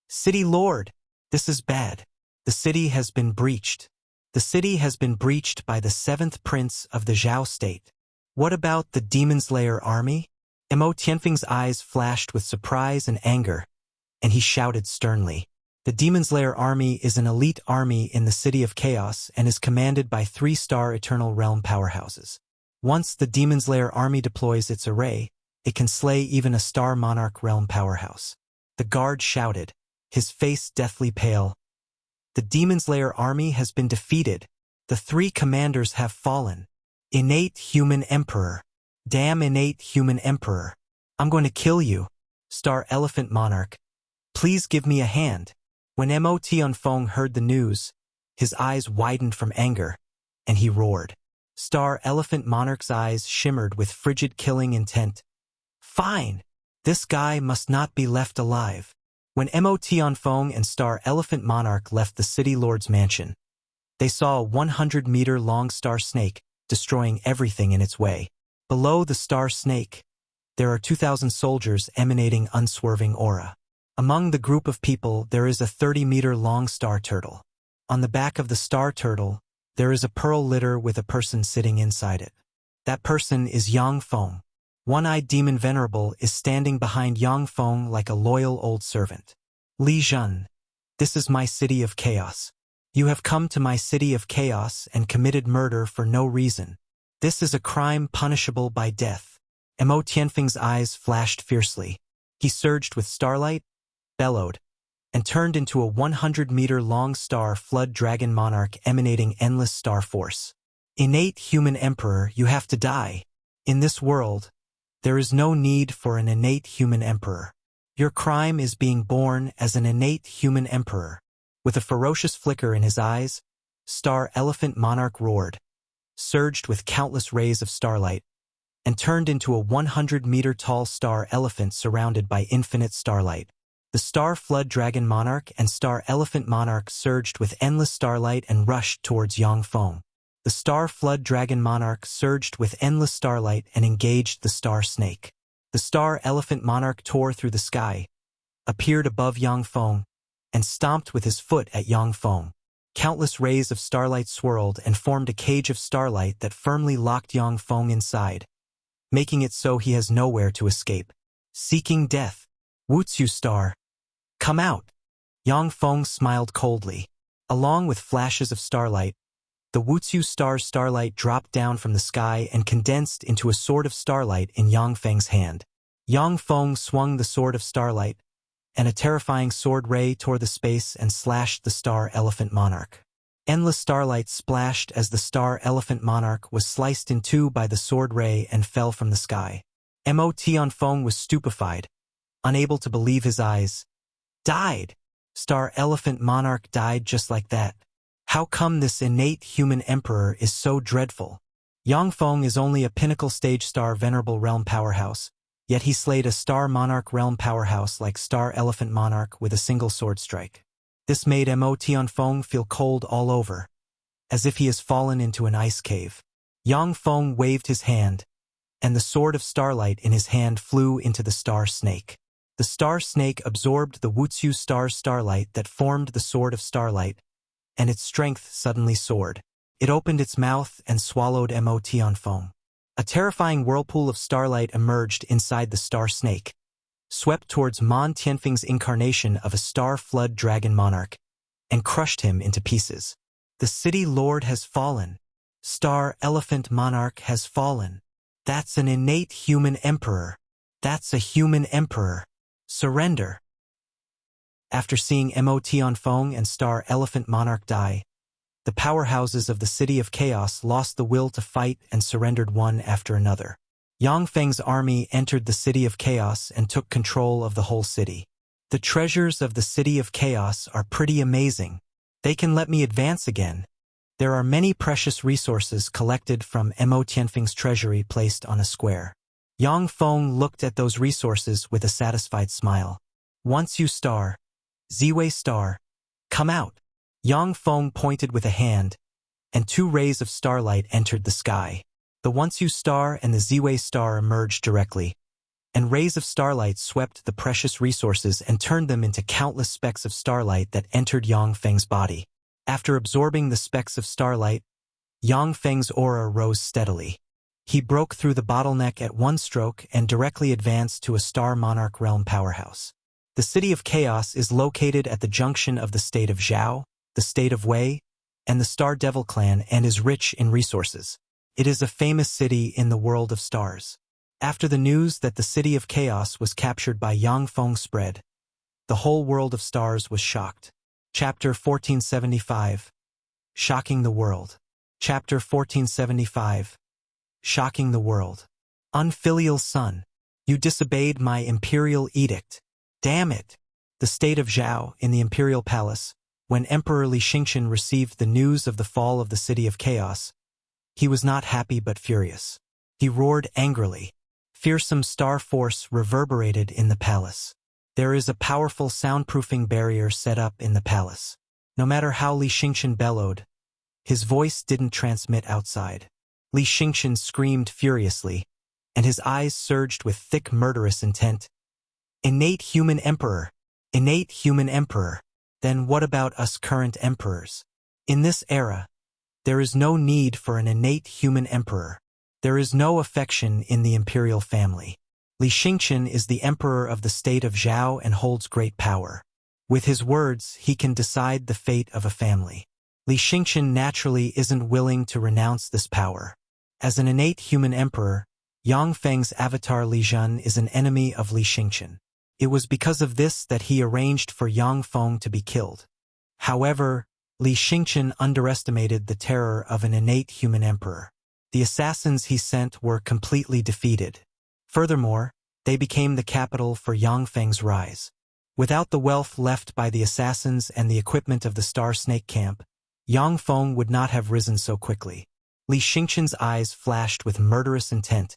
City Lord, this is bad. The city has been breached. The city has been breached by the 7th prince of the Zhao state. What about the Demon Slayer army? Mo Tianfeng's eyes flashed with surprise and anger, and he shouted sternly, The Demon Slayer army is an elite army in the City of Chaos and is commanded by 3-star Eternal Realm powerhouses. Once the Demon Slayer army deploys its array, it can slay even a Star Monarch Realm powerhouse. The guard shouted, his face deathly pale. The Demon Slayer army has been defeated. The 3 commanders have fallen. Innate human emperor. Damn innate human emperor. I'm going to kill you. Star Elephant Monarch, please give me a hand. When Mo Tianfeng heard the news, his eyes widened from anger, and he roared. Star Elephant Monarch's eyes shimmered with frigid killing intent. Fine. This guy must not be left alive. When Mo Tianfeng and Star Elephant Monarch left the City Lord's mansion, they saw a 100-meter-long star snake destroying everything in its way. Below the star snake, there are 2,000 soldiers emanating unswerving aura. Among the group of people, there is a 30-meter-long star turtle. On the back of the star turtle, there is a pearl litter with a person sitting inside it. That person is Yang Feng. One-eyed demon venerable is standing behind Yang Feng like a loyal old servant. Li Zhan, this is my City of Chaos. You have come to my City of Chaos and committed murder for no reason. This is a crime punishable by death. Mo Tianfeng's eyes flashed fiercely. He surged with starlight, bellowed, and turned into a 100-meter-long star flood dragon monarch emanating endless star force. Innate human emperor, you have to die. In this world, there is no need for an innate human emperor. Your crime is being born as an innate human emperor. With a ferocious flicker in his eyes, Star Elephant Monarch roared, surged with countless rays of starlight, and turned into a 100-meter-tall star elephant surrounded by infinite starlight. The Star Flood Dragon Monarch and Star Elephant Monarch surged with endless starlight and rushed towards Yang Feng. The Star Flood Dragon Monarch surged with endless starlight and engaged the Star Snake. The Star Elephant Monarch tore through the sky, appeared above Yang Feng, and stomped with his foot at Yang Feng. Countless rays of starlight swirled and formed a cage of starlight that firmly locked Yang Feng inside, making it so he has nowhere to escape. Seeking death. Wutsu Star, come out. Yang Feng smiled coldly. Along with flashes of starlight, the Wutsu Star's starlight dropped down from the sky and condensed into a sword of starlight in Yang Feng's hand. Yang Feng swung the sword of starlight, and a terrifying sword ray tore the space and slashed the star elephant monarch. Endless starlight splashed as the star elephant monarch was sliced in two by the sword ray and fell from the sky. Yang Feng was stupefied, unable to believe his eyes. Died! Star elephant monarch died just like that. How come this innate human emperor is so dreadful? Yang Feng is only a pinnacle stage star venerable realm powerhouse, yet he slayed a star monarch realm powerhouse like star elephant monarch with a single sword strike. This made Yang Feng feel cold all over, as if he has fallen into an ice cave. Yang Feng waved his hand, and the sword of starlight in his hand flew into the star snake. The star snake absorbed the Wutsu star's starlight that formed the sword of starlight, and its strength suddenly soared. It opened its mouth and swallowed Yang Feng. A terrifying whirlpool of starlight emerged inside the star snake, swept towards Mon Tianfeng's incarnation of a star flood dragon monarch, and crushed him into pieces. The city lord has fallen. Star elephant monarch has fallen. That's an innate human emperor. That's a human emperor. Surrender. After seeing Yang Feng and star elephant monarch die, the powerhouses of the City of Chaos lost the will to fight and surrendered one after another. Yang Feng's army entered the City of Chaos and took control of the whole city. The treasures of the City of Chaos are pretty amazing. They can let me advance again. There are many precious resources collected from Mo Tianfeng's treasury placed on a square. Yang Feng looked at those resources with a satisfied smile. Once you star, Ziwei star, come out. Yang Feng pointed with a hand, and two rays of starlight entered the sky. The Once-You star and the Ziwei star emerged directly, and rays of starlight swept the precious resources and turned them into countless specks of starlight that entered Yang Feng's body. After absorbing the specks of starlight, Yang Feng's aura rose steadily. He broke through the bottleneck at one stroke and directly advanced to a star monarch realm powerhouse. The City of Chaos is located at the junction of the state of Zhao, the state of Wei, and the Star Devil clan and is rich in resources. It is a famous city in the world of stars. After the news that the City of Chaos was captured by Yang Feng spread, the whole world of stars was shocked. Chapter 1475. Shocking the World. Chapter 1475. Shocking the World. Unfilial son, you disobeyed my imperial edict. Damn it! The state of Zhao in the imperial palace. When Emperor Li Xingqian received the news of the fall of the City of Chaos, he was not happy but furious. He roared angrily. Fearsome star force reverberated in the palace. There is a powerful soundproofing barrier set up in the palace. No matter how Li Xingqian bellowed, his voice didn't transmit outside. Li Xingqian screamed furiously, and his eyes surged with thick murderous intent. Innate human emperor! Innate human emperor! Then what about us current emperors? In this era, there is no need for an innate human emperor. There is no affection in the imperial family. Li Xingqian is the emperor of the state of Zhao and holds great power. With his words, he can decide the fate of a family. Li Xingqian naturally isn't willing to renounce this power. As an innate human emperor, Yang Feng's avatar Li Zhen is an enemy of Li Xingqian. It was because of this that he arranged for Yang Feng to be killed. However, Li Xingqian underestimated the terror of an innate human emperor. The assassins he sent were completely defeated. Furthermore, they became the capital for Yang Feng's rise. Without the wealth left by the assassins and the equipment of the Star Snake camp, Yang Feng would not have risen so quickly. Li Xingqian's eyes flashed with murderous intent,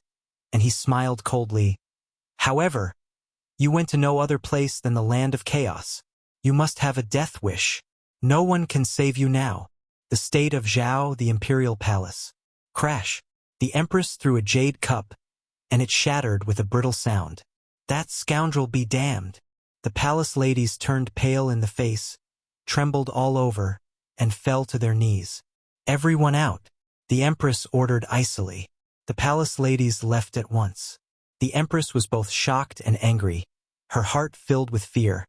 and he smiled coldly. However, you went to no other place than the land of chaos. You must have a death wish. No one can save you now. The state of Zhao, the imperial palace. Crash. The empress threw a jade cup, and it shattered with a brittle sound. That scoundrel be damned. The palace ladies turned pale in the face, trembled all over, and fell to their knees. Everyone out. The empress ordered icily. The palace ladies left at once. The empress was both shocked and angry, her heart filled with fear.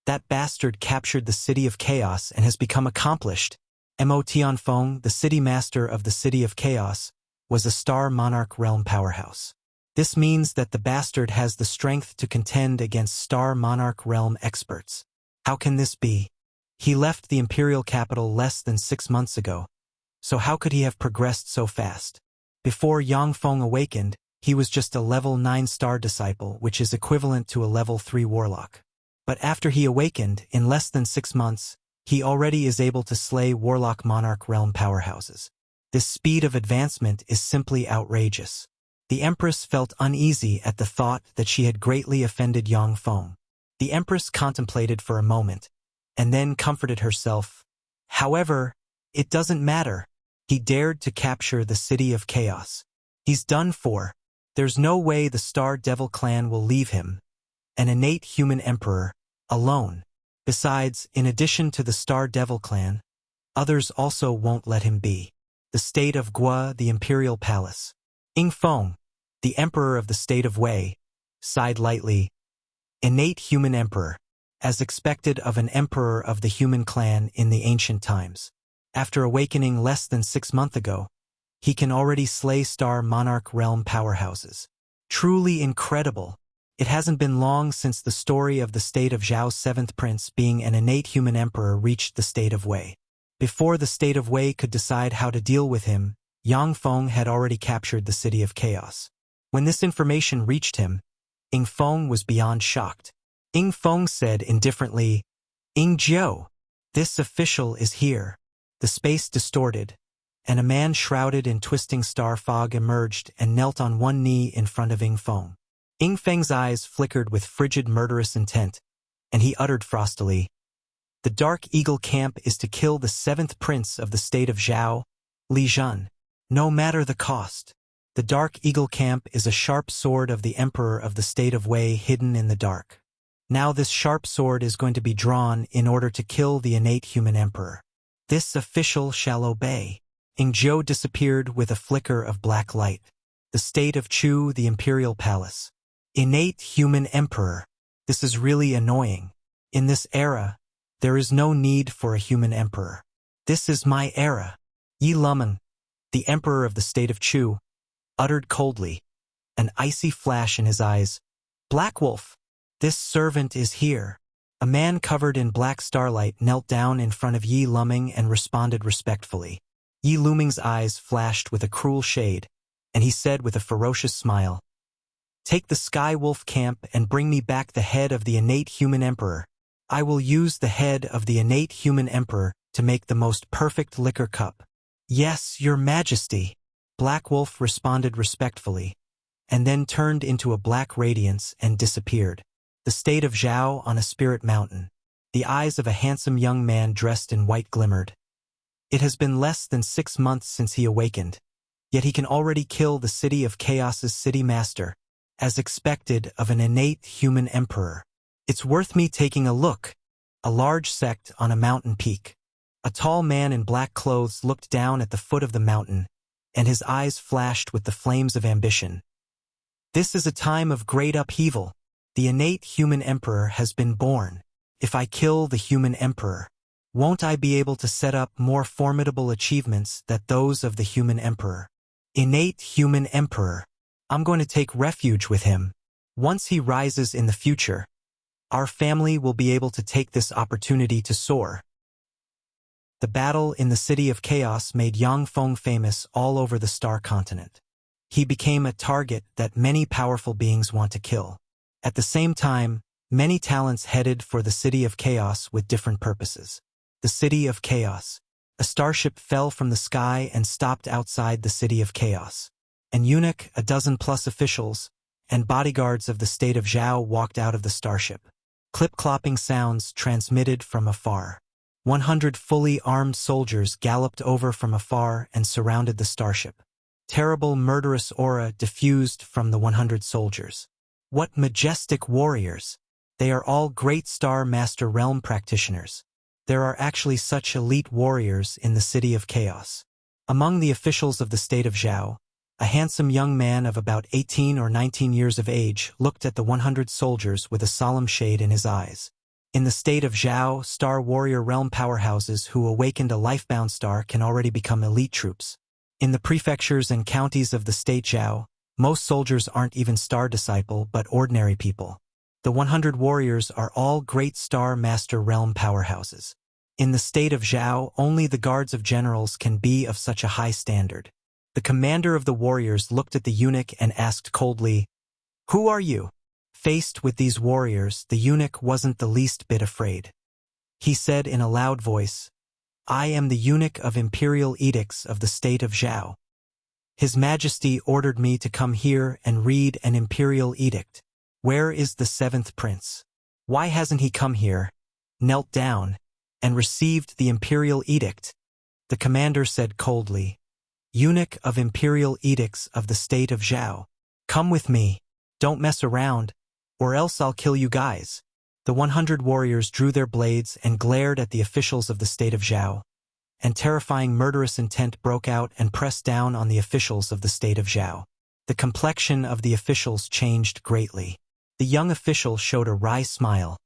That bastard captured the City of Chaos and has become accomplished. Mo Tianfeng, the city master of the City of Chaos, was a star monarch realm powerhouse. This means that the bastard has the strength to contend against Star Monarch Realm experts. How can this be? He left the imperial capital less than 6 months ago, so how could he have progressed so fast? Before Yang Feng awakened, he was just a level 9 star disciple, which is equivalent to a level 3 warlock. But after he awakened, in less than 6 months, he already is able to slay warlock monarch realm powerhouses. This speed of advancement is simply outrageous. The Empress felt uneasy at the thought that she had greatly offended Yang Feng. The Empress contemplated for a moment, and then comforted herself. However, it doesn't matter. He dared to capture the City of Chaos. He's done for. There's no way the Star Devil clan will leave him, an innate human emperor, alone. Besides, in addition to the Star Devil clan, others also won't let him be. The state of Gua, the imperial palace. Yang Feng, the emperor of the state of Wei, sighed lightly. Innate human emperor, as expected of an emperor of the human clan in the ancient times. After awakening less than 6 months ago, he can already slay Star Monarch realm powerhouses. Truly incredible. It hasn't been long since the story of the state of Zhao's 7th prince being an innate human emperor reached the state of Wei. Before the state of Wei could decide how to deal with him, Yang Feng had already captured the City of Chaos. When this information reached him, Yang Feng was beyond shocked. Yang Feng said indifferently, "Ying Jiu, this official is here." The space distorted, and a man shrouded in twisting star fog emerged and knelt on one knee in front of Yang Feng. Yang Feng's eyes flickered with frigid murderous intent, and he uttered frostily, "The Dark Eagle camp is to kill the 7th prince of the state of Zhao, Li Zhen. No matter the cost. The Dark Eagle camp is a sharp sword of the emperor of the state of Wei hidden in the dark. Now this sharp sword is going to be drawn in order to kill the innate human emperor. This official shall obey." Ying Jiu disappeared with a flicker of black light. The state of Chu, the imperial palace. Innate human emperor. This is really annoying. In this era, there is no need for a human emperor. This is my era. Yi Lumen, the emperor of the state of Chu, uttered coldly, an icy flash in his eyes. "Black Wolf, this servant is here." A man covered in black starlight knelt down in front of Yi Luming and responded respectfully. Yi Luming's eyes flashed with a cruel shade, and he said with a ferocious smile, "Take the Sky Wolf camp and bring me back the head of the innate human emperor. I will use the head of the innate human emperor to make the most perfect liquor cup." "Yes, your majesty," Black Wolf responded respectfully, and then turned into a black radiance and disappeared. The state of Zhao on a spirit mountain. The eyes of a handsome young man dressed in white glimmered. It has been less than 6 months since he awakened, yet he can already kill the City of Chaos's city master, as expected of an innate human emperor. It's worth me taking a look. A large sect on a mountain peak. A tall man in black clothes looked down at the foot of the mountain, and his eyes flashed with the flames of ambition. This is a time of great upheaval. The innate human emperor has been born. If I kill the human emperor, won't I be able to set up more formidable achievements than those of the human emperor? Innate human emperor. I'm going to take refuge with him. Once he rises in the future, our family will be able to take this opportunity to soar. The battle in the City of Chaos made Yang Feng famous all over the Star Continent. He became a target that many powerful beings want to kill. At the same time, many talents headed for the City of Chaos with different purposes. The City of Chaos. A starship fell from the sky and stopped outside the City of Chaos. An eunuch, a dozen-plus officials, and bodyguards of the state of Zhao walked out of the starship. Clip-clopping sounds transmitted from afar. 100 fully armed soldiers galloped over from afar and surrounded the starship. Terrible murderous aura diffused from the 100 soldiers. What majestic warriors! They are all great Star Master Realm practitioners. There are actually such elite warriors in the City of Chaos. Among the officials of the state of Zhao, a handsome young man of about 18 or 19 years of age looked at the 100 soldiers with a solemn shade in his eyes. In the state of Zhao, Star Warrior Realm powerhouses who awakened a lifebound star can already become elite troops. In the prefectures and counties of the state Zhao, Most soldiers aren't even star disciple but ordinary people. The 100 warriors are all great Star Master realm powerhouses. In the state of Zhao, only the guards of generals can be of such a high standard. The commander of the warriors looked at the eunuch and asked coldly, "Who are you?" Faced with these warriors, the eunuch wasn't the least bit afraid. He said in a loud voice, "I am the eunuch of imperial edicts of the state of Zhao. His Majesty ordered me to come here and read an imperial edict. Where is the 7th prince? Why hasn't he come here, knelt down, and received the imperial edict?" The commander said coldly, "Eunuch of imperial edicts of the state of Zhao, come with me. Don't mess around, or else I'll kill you guys." The 100 warriors drew their blades and glared at the officials of the state of Zhao, and terrifying murderous intent broke out and pressed down on the officials of the state of Zhao. The complexion of the officials changed greatly. The young official showed a wry smile.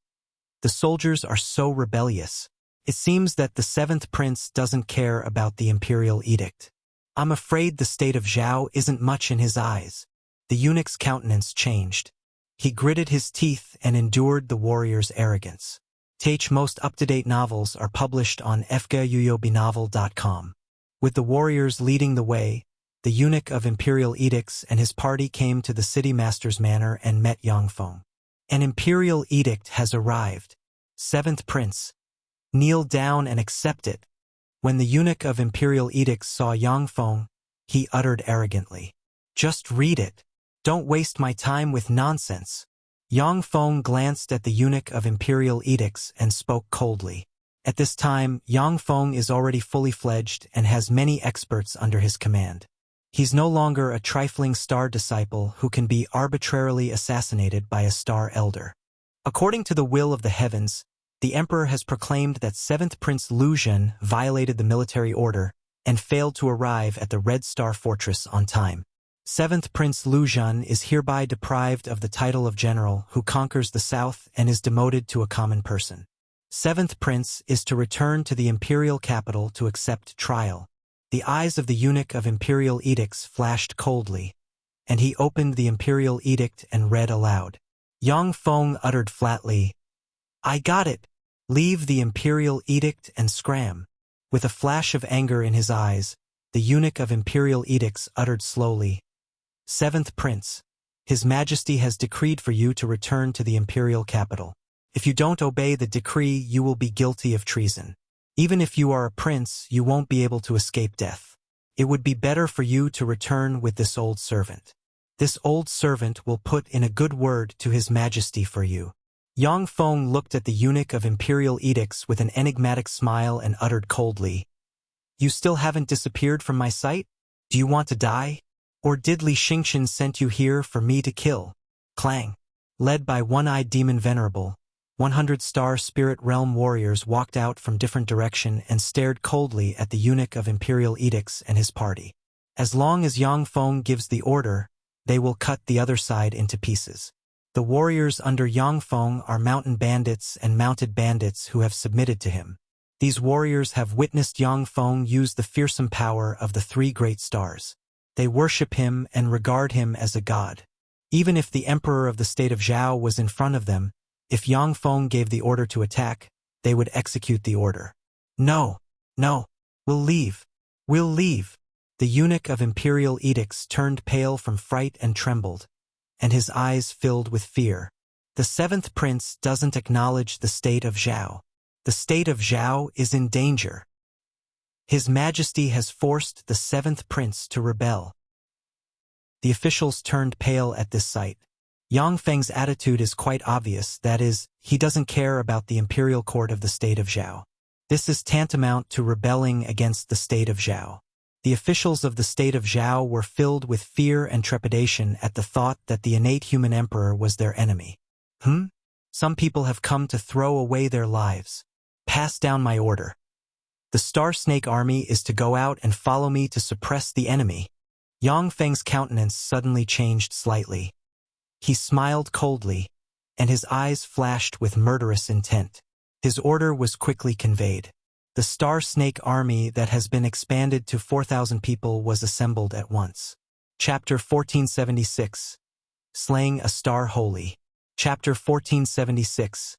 The soldiers are so rebellious. It seems that the 7th prince doesn't care about the imperial edict. I'm afraid the state of Zhao isn't much in his eyes. The eunuch's countenance changed. He gritted his teeth and endured the warrior's arrogance. Most up-to-date novels are published on fguyuyobinovel.com. With the warriors leading the way, the eunuch of imperial edicts and his party came to the city master's manor and met Yang Feng. "An imperial edict has arrived. 7th prince, kneel down and accept it." When the eunuch of imperial edicts saw Yang Feng, he uttered arrogantly, "Just read it. Don't waste my time with nonsense." Yang Feng glanced at the eunuch of imperial edicts and spoke coldly. At this time, Yang Feng is already fully fledged and has many experts under his command. He's no longer a trifling star disciple who can be arbitrarily assassinated by a star elder. According to the will of the heavens, the emperor has proclaimed that 7th Prince Lu Zhen violated the military order and failed to arrive at the Red Star Fortress on time. 7th Prince Lu Zhen is hereby deprived of the title of general who conquers the south and is demoted to a common person. 7th Prince is to return to the imperial capital to accept trial. The eyes of the eunuch of imperial edicts flashed coldly, and he opened the imperial edict and read aloud. Yang Feng uttered flatly, "I got it. Leave the imperial edict and scram." With a flash of anger in his eyes, the eunuch of imperial edicts uttered slowly, "7th Prince, His Majesty has decreed for you to return to the imperial capital. If you don't obey the decree, you will be guilty of treason. Even if you are a prince, you won't be able to escape death. It would be better for you to return with this old servant. This old servant will put in a good word to His Majesty for you." Yang Feng looked at the eunuch of imperial edicts with an enigmatic smile and uttered coldly, "You still haven't disappeared from my sight? Do you want to die? Or did Li Xingqian sent you here for me to kill?" Clang. Led by one-eyed demon venerable, 100-star spirit realm warriors walked out from different direction and stared coldly at the eunuch of imperial edicts and his party. As long as Yang Feng gives the order, they will cut the other side into pieces. The warriors under Yang Feng are mountain bandits and mounted bandits who have submitted to him. These warriors have witnessed Yang Feng use the fearsome power of the 3 great stars. They worship him and regard him as a god. Even if the emperor of the state of Zhao was in front of them, if Yang Feng gave the order to attack, they would execute the order. "No, no, we'll leave. We'll leave." The eunuch of imperial edicts turned pale from fright and trembled, and his eyes filled with fear. The 7th Prince doesn't acknowledge the state of Zhao. The state of Zhao is in danger. His Majesty has forced the 7th Prince to rebel. The officials turned pale at this sight. Yang Feng's attitude is quite obvious, that is, he doesn't care about the imperial court of the state of Zhao. This is tantamount to rebelling against the state of Zhao. The officials of the state of Zhao were filled with fear and trepidation at the thought that the innate human emperor was their enemy. Some people have come to throw away their lives. Pass down my order. The Star Snake Army is to go out and follow me to suppress the enemy. Yang Feng's countenance suddenly changed slightly. He smiled coldly, and his eyes flashed with murderous intent. His order was quickly conveyed. The Star Snake Army that has been expanded to 4,000 people was assembled at once. Chapter 1476. Slaying a Star Holy. Chapter 1476.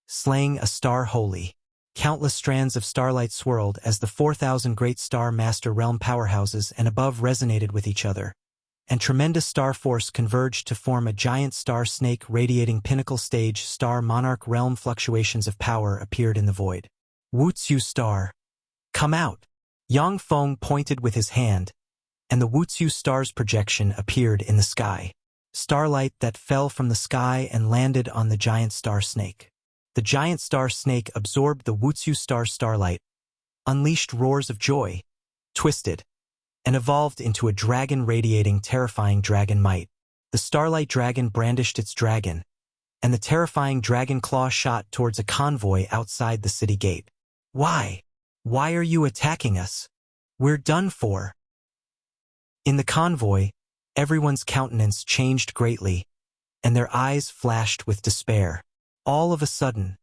Slaying a Star Holy. Countless strands of starlight swirled as the 4,000 great star master realm powerhouses and above resonated with each other, and tremendous star force converged to form a giant star snake radiating pinnacle stage star monarch realm. Fluctuations of power appeared in the void. Wutsu Star. Come out! Yang Feng pointed with his hand, and the Wutsu Star's projection appeared in the sky. Starlight that fell from the sky and landed on the giant star snake. The giant star snake absorbed the Wutsu Star starlight, unleashed roars of joy, twisted, and evolved into a dragon radiating terrifying dragon might. The starlight dragon brandished its dragon, and the terrifying dragon claw shot towards a convoy outside the city gate. Why? Why are you attacking us? We're done for. In the convoy, everyone's countenance changed greatly, and their eyes flashed with despair. All of a sudden,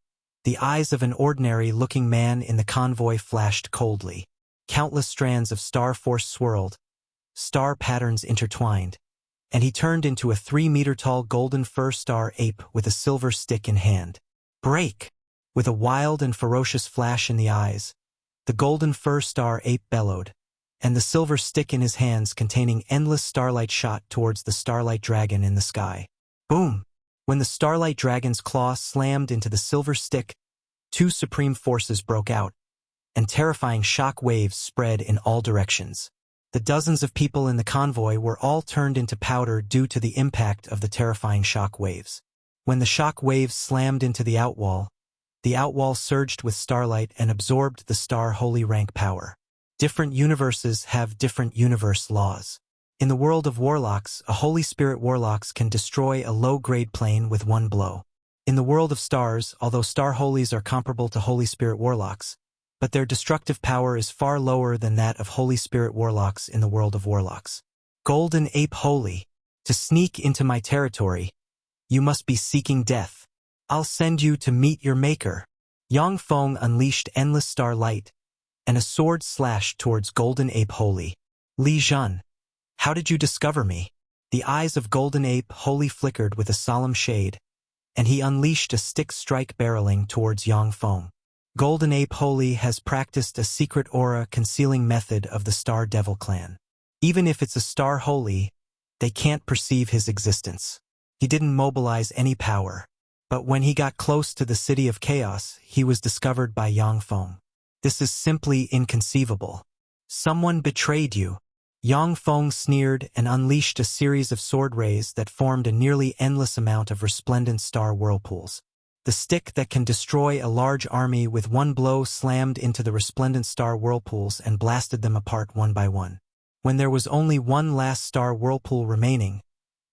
the eyes of an ordinary-looking man in the convoy flashed coldly. Countless strands of star force swirled, star patterns intertwined, and he turned into a 3-meter-tall golden fur star ape with a silver stick in hand. Break! With a wild and ferocious flash in the eyes, the golden fur star ape bellowed, and the silver stick in his hands containing endless starlight shot towards the starlight dragon in the sky. Boom! When the starlight dragon's claw slammed into the silver stick, 2 supreme forces broke out, and terrifying shock waves spread in all directions. The dozens of people in the convoy were all turned into powder due to the impact of the terrifying shock waves. When the shock waves slammed into the outwall surged with starlight and absorbed the star holy rank power. Different universes have different universe laws. In the world of warlocks, a holy spirit warlocks can destroy a low-grade plane with one blow. In the world of stars, although star holies are comparable to holy spirit warlocks, but their destructive power is far lower than that of holy spirit warlocks in the world of warlocks. Golden Ape Holy. To sneak into my territory, you must be seeking death. I'll send you to meet your maker. Yang Feng unleashed endless star light, and a sword slashed towards Golden Ape Holy. Li Zhan. How did you discover me? The eyes of Golden Ape Holy flickered with a solemn shade, and he unleashed a stick strike barreling towards Yang Feng. Golden Ape Holy has practiced a secret aura concealing method of the Star Devil clan. Even if it's a Star Holy, they can't perceive his existence. He didn't mobilize any power, but when he got close to the City of Chaos, he was discovered by Yang Feng. This is simply inconceivable. Someone betrayed you. Yang Feng sneered and unleashed a series of sword rays that formed a nearly endless amount of resplendent star whirlpools. The stick that can destroy a large army with one blow slammed into the resplendent star whirlpools and blasted them apart one by one. When there was only one last star whirlpool remaining,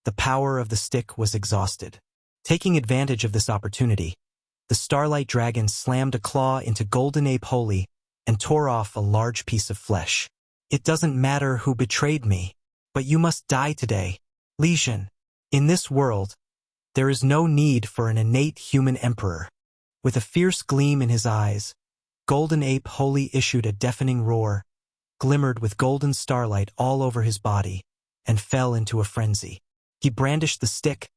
the power of the stick was exhausted. Taking advantage of this opportunity, the Starlight Dragon slammed a claw into Golden Ape Holy and tore off a large piece of flesh. It doesn't matter who betrayed me, but you must die today. Li Zhan. In this world, there is no need for an innate human emperor. With a fierce gleam in his eyes, Golden Ape Holy issued a deafening roar, glimmered with golden starlight all over his body, and fell into a frenzy. He brandished the stick,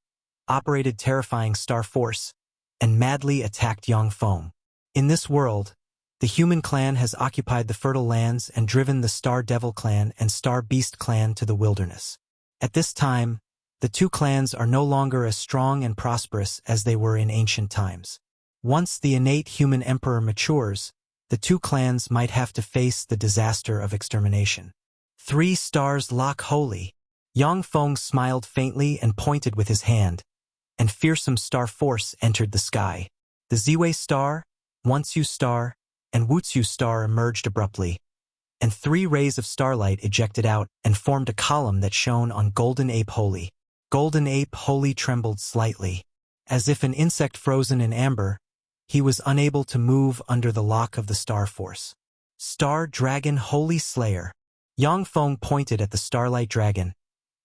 operated terrifying star force, and madly attacked Yang Feng. In this world, the human clan has occupied the fertile lands and driven the Star Devil clan and Star Beast clan to the wilderness. At this time, the two clans are no longer as strong and prosperous as they were in ancient times. Once the innate human emperor matures, the two clans might have to face the disaster of extermination. 3 stars lock holy. Yang Feng smiled faintly and pointed with his hand, and fearsome star force entered the sky. The Ziwei Star, Wutsu Star, and Wutsu Star emerged abruptly, and 3 rays of starlight ejected out and formed a column that shone on Golden Ape Holy. Golden Ape Holy trembled slightly. As if an insect frozen in amber, he was unable to move under the lock of the star force. Star Dragon Holy Slayer. Yang Feng pointed at the Starlight Dragon,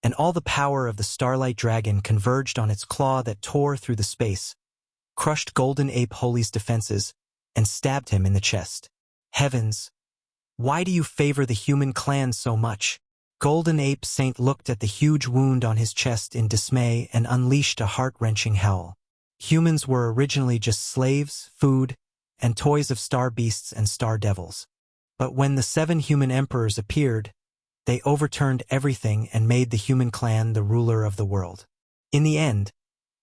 and all the power of the Starlight Dragon converged on its claw that tore through the space, crushed Golden Ape Holy's defenses, and stabbed him in the chest. Heavens! Why do you favor the human clan so much? Golden Ape Saint looked at the huge wound on his chest in dismay and unleashed a heart-wrenching howl. Humans were originally just slaves, food, and toys of star beasts and star devils. But when the 7 human emperors appeared, they overturned everything and made the human clan the ruler of the world. In the end,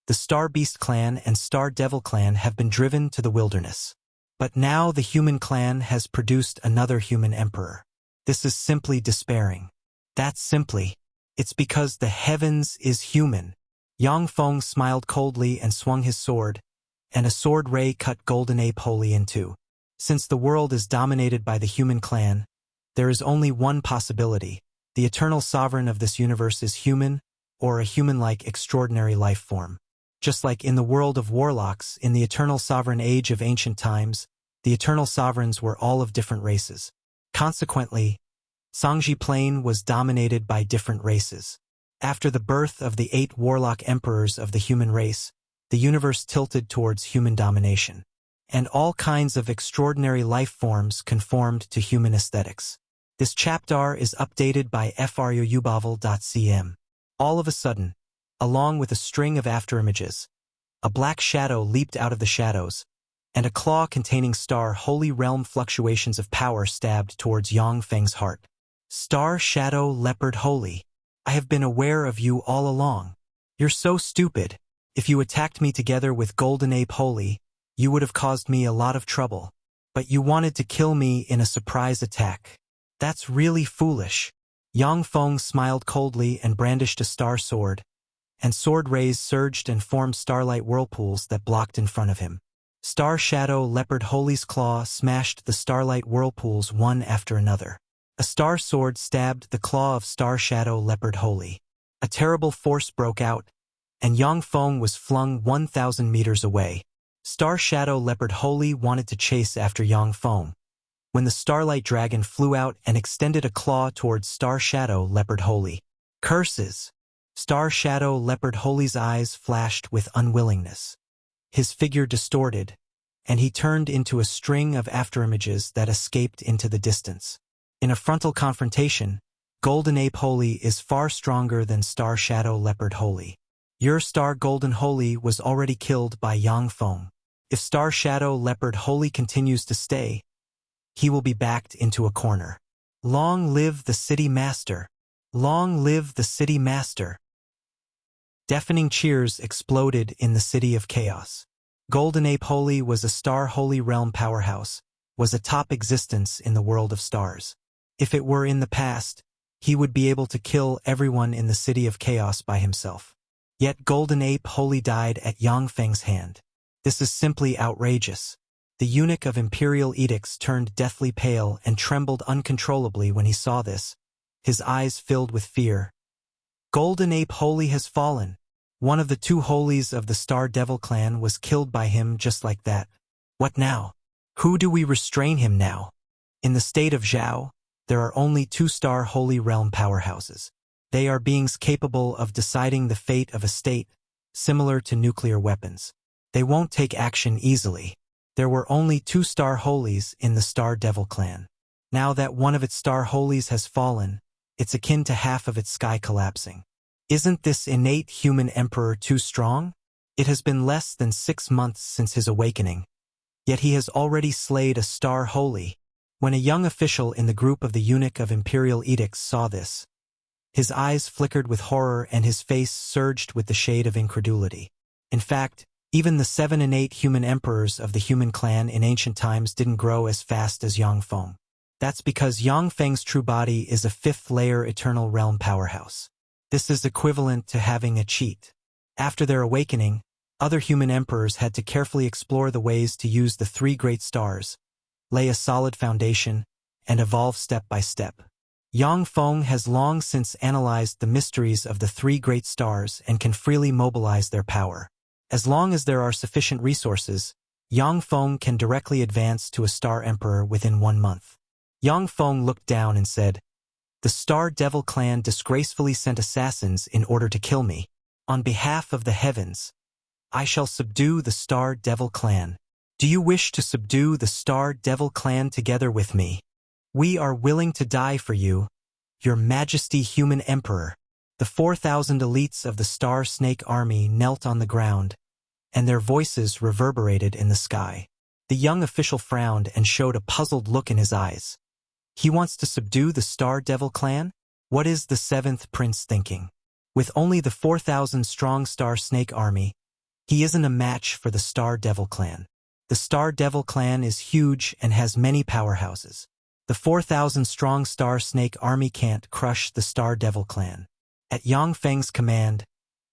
the Star Beast clan and Star Devil clan have been driven to the wilderness. But now the human clan has produced another human emperor. This is simply despairing. That's simply. It's because the heavens is human. Yang Feng smiled coldly and swung his sword, and a sword ray cut Golden Ape wholly in two. Since the world is dominated by the human clan, there is only one possibility. The eternal sovereign of this universe is human, or a human-like extraordinary life form. Just like in the world of warlocks, in the eternal sovereign age of ancient times, the eternal sovereigns were all of different races. Consequently, Sangji Plain was dominated by different races. After the birth of the 8 warlock emperors of the human race, the universe tilted towards human domination. And all kinds of extraordinary life forms conformed to human aesthetics. This chapter is updated by fruubavel.cm. All of a sudden, along with a string of afterimages, a black shadow leaped out of the shadows, and a claw containing star holy realm fluctuations of power stabbed towards Yang Feng's heart. Star Shadow Leopard Holy, I have been aware of you all along. You're so stupid. If you attacked me together with Golden Ape Holy, you would have caused me a lot of trouble. But you wanted to kill me in a surprise attack. That's really foolish. Yang Feng smiled coldly and brandished a star sword, and sword rays surged and formed starlight whirlpools that blocked in front of him. Star Shadow Leopard Holy's claw smashed the starlight whirlpools one after another. A star sword stabbed the claw of Star Shadow Leopard Holy. A terrible force broke out, and Yang Feng was flung 1,000 meters away. Star Shadow Leopard Holy wanted to chase after Yang Feng, when the Starlight Dragon flew out and extended a claw towards Star Shadow Leopard Holy. Curses! Star Shadow Leopard Holy's eyes flashed with unwillingness. His figure distorted, and he turned into a string of afterimages that escaped into the distance. In a frontal confrontation, Golden Ape Holy is far stronger than Star Shadow Leopard Holy. Your Star Golden Holy was already killed by Yang Feng. If Star Shadow Leopard Holy continues to stay, he will be backed into a corner. Long live the City Master! Long live the City Master! Deafening cheers exploded in the City of Chaos. Golden Ape Holy was a Star Holy Realm powerhouse, was a top existence in the world of stars. If it were in the past, he would be able to kill everyone in the City of Chaos by himself. Yet Golden Ape Holy died at Yang Feng's hand. This is simply outrageous. The eunuch of imperial edicts turned deathly pale and trembled uncontrollably when he saw this, his eyes filled with fear. Golden Ape Holy has fallen. One of the 2 holies of the Star Devil clan was killed by him just like that. What now? Who do we restrain him now? In the state of Zhao, there are only 2 Star Holy Realm powerhouses. They are beings capable of deciding the fate of a state, similar to nuclear weapons. They won't take action easily. There were only 2 Star Holies in the Star Devil clan. Now that one of its Star Holies has fallen, it's akin to half of its sky collapsing. Isn't this innate human emperor too strong? It has been less than 6 months since his awakening, yet he has already slayed a Star Holy. When a young official in the group of the eunuch of imperial edicts saw this, his eyes flickered with horror and his face surged with the shade of incredulity. In fact, even the 7 innate human emperors of the human clan in ancient times didn't grow as fast as Yang Feng. That's because Yang Feng's true body is a 5th-layer eternal realm powerhouse. This is equivalent to having a cheat. After their awakening, other human emperors had to carefully explore the ways to use the 3 great stars, lay a solid foundation, and evolve step by step. Yang Feng has long since analyzed the mysteries of the 3 great stars and can freely mobilize their power. As long as there are sufficient resources, Yang Feng can directly advance to a Star Emperor within 1 month. Yang Feng looked down and said, "The Star Devil clan disgracefully sent assassins in order to kill me. On behalf of the heavens, I shall subdue the Star Devil clan. Do you wish to subdue the Star Devil clan together with me? We are willing to die for you, Your Majesty, Human Emperor. The 4,000 elites of the Star Snake Army knelt on the ground, and their voices reverberated in the sky. The young official frowned and showed a puzzled look in his eyes. He wants to subdue the Star Devil clan? What is the 7th prince thinking? With only the 4,000-strong Star Snake Army, he isn't a match for the Star Devil clan. The Star Devil clan is huge and has many powerhouses. The 4,000-strong Star Snake Army can't crush the Star Devil clan. At Yang Feng's command,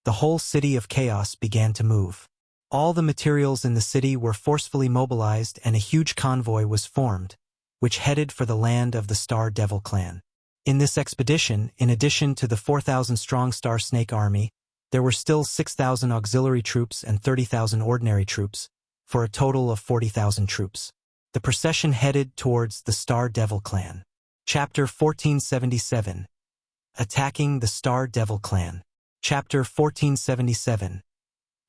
the whole city of Chaos began to move. All the materials in the city were forcefully mobilized and a huge convoy was formed, which headed for the land of the Star Devil clan. In this expedition, in addition to the 4,000-strong Star Snake Army, there were still 6,000 auxiliary troops and 30,000 ordinary troops, for a total of 40,000 troops. The procession headed towards the Star Devil clan. Chapter 1477. Attacking the Star Devil clan. Chapter 1477.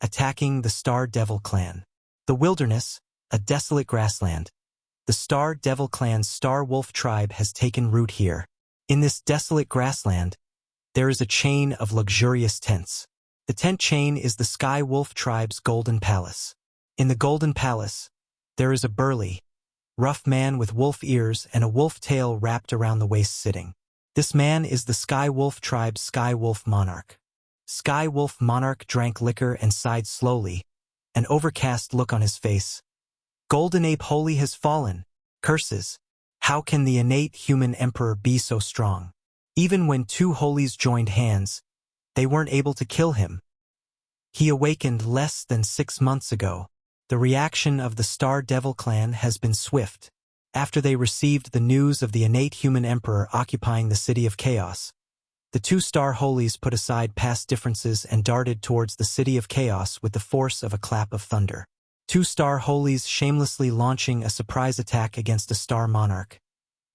Attacking the Star Devil clan. The wilderness, a desolate grassland. The Star Devil clan's Star Wolf tribe has taken root here. In this desolate grassland, there is a chain of luxurious tents. The tent chain is the Sky Wolf tribe's Golden Palace. In the Golden Palace, there is a burly, rough man with wolf ears and a wolf tail wrapped around the waist sitting. This man is the Sky Wolf tribe's Sky Wolf monarch. Sky Wolf monarch drank liquor and sighed slowly, an overcast look on his face. Golden Ape Holy has fallen. Curses. How can the innate human emperor be so strong? Even when two holies joined hands, they weren't able to kill him. He awakened less than 6 months ago. The reaction of the Star Devil clan has been swift. After they received the news of the innate human emperor occupying the city of Chaos, the two Star Holies put aside past differences and darted towards the city of Chaos with the force of a clap of thunder. Two Star Holies shamelessly launching a surprise attack against a Star Monarch.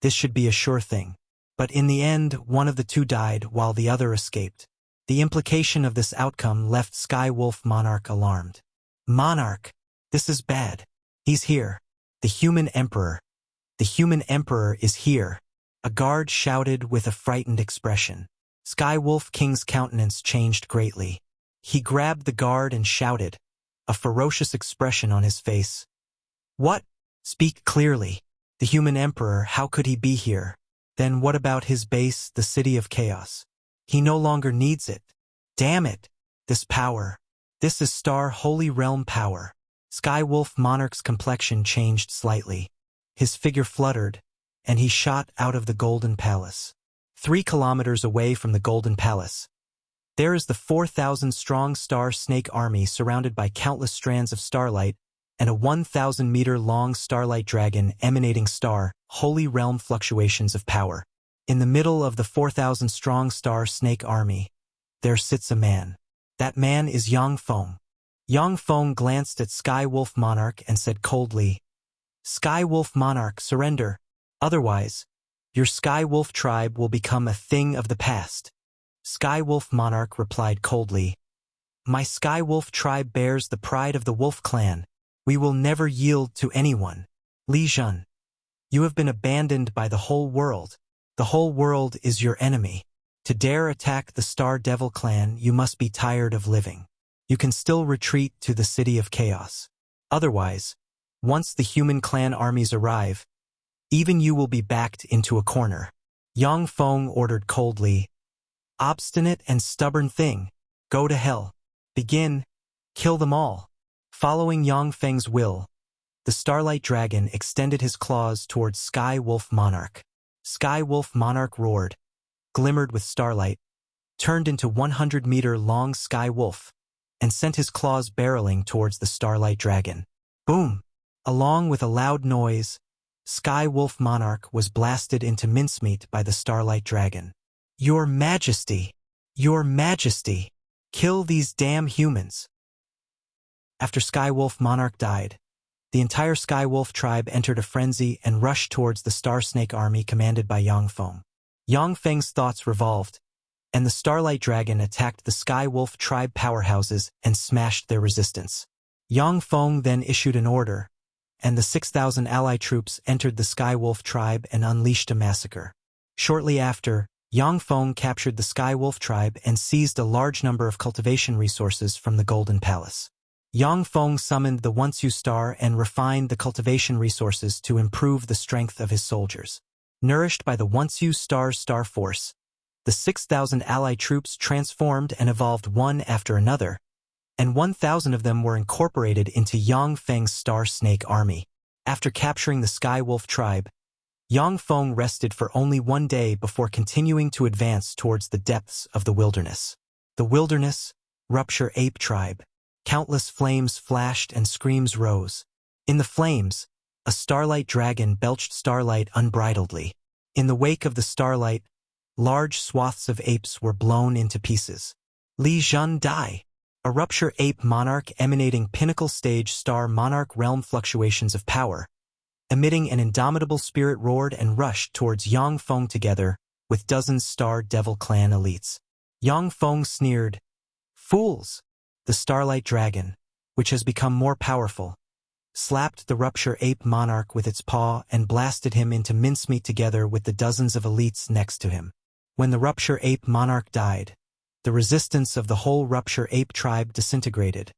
This should be a sure thing. But in the end, one of the two died while the other escaped. The implication of this outcome left Sky Wolf Monarch alarmed. Monarch, this is bad. He's here. The human emperor. The human emperor is here. A guard shouted with a frightened expression. Sky Wolf King's countenance changed greatly. He grabbed the guard and shouted, a ferocious expression on his face. What? Speak clearly. The human emperor, how could he be here? Then what about his base, the city of Chaos? He no longer needs it. Damn it! This power. This is Star Holy Realm power. Sky Wolf Monarch's complexion changed slightly. His figure fluttered, and he shot out of the Golden Palace. 3 kilometers away from the Golden Palace, there is the 4,000-strong Star Snake Army surrounded by countless strands of starlight and a 1,000-meter-long starlight dragon emanating Star Holy Realm fluctuations of power. In the middle of the 4,000-strong Star Snake Army, there sits a man. That man is Yang Feng. Yang Feng glanced at Sky Wolf Monarch and said coldly, Sky Wolf Monarch, surrender. Otherwise, your Sky Wolf tribe will become a thing of the past. Sky Wolf Monarch replied coldly, My Sky Wolf tribe bears the pride of the Wolf clan. We will never yield to anyone. Li Jun, you have been abandoned by the whole world. The whole world is your enemy. To dare attack the Star Devil clan, you must be tired of living. You can still retreat to the city of Chaos. Otherwise, once the human clan armies arrive, even you will be backed into a corner. Yang Feng ordered coldly, Obstinate and stubborn thing, go to hell. Begin, kill them all. Following Yang Feng's will, the Starlight Dragon extended his claws towards Sky Wolf Monarch. Sky Wolf Monarch roared, glimmered with starlight, turned into 100-meter-long Sky Wolf, and sent his claws barreling towards the Starlight Dragon. Boom! Along with a loud noise, Sky Wolf Monarch was blasted into mincemeat by the Starlight Dragon. Your Majesty! Your Majesty! Kill these damn humans! After Sky Wolf Monarch died, the entire Sky Wolf tribe entered a frenzy and rushed towards the Star Snake Army commanded by Yang Feng. Yang Feng's thoughts revolved, and the Starlight Dragon attacked the Sky Wolf tribe powerhouses and smashed their resistance. Yang Feng then issued an order, and the 6,000 ally troops entered the Sky Wolf tribe and unleashed a massacre. Shortly after, Yang Feng captured the Sky Wolf tribe and seized a large number of cultivation resources from the Golden Palace. Yang Feng summoned the Once-You Star and refined the cultivation resources to improve the strength of his soldiers. Nourished by the Once-You Star's star force, the 6,000 ally troops transformed and evolved one after another, and 1,000 of them were incorporated into Yang Feng's Star Snake Army. After capturing the Sky Wolf tribe, Yang Feng rested for only 1 day before continuing to advance towards the depths of the wilderness. The wilderness, Rupture Ape Tribe. Countless flames flashed and screams rose. In the flames, a starlight dragon belched starlight unbridledly. In the wake of the starlight, large swaths of apes were blown into pieces. Li Zhen Dai, a Rupture Ape monarch emanating pinnacle stage star monarch realm fluctuations of power, emitting an indomitable spirit roared and rushed towards Yang Feng together with dozens Star Devil Clan elites. Yang Feng sneered, "Fools!" The Starlight Dragon, which has become more powerful, slapped the Rupture Ape monarch with its paw and blasted him into mincemeat together with the dozens of elites next to him. When the Rupture Ape monarch died, the resistance of the whole Rupture Ape tribe disintegrated,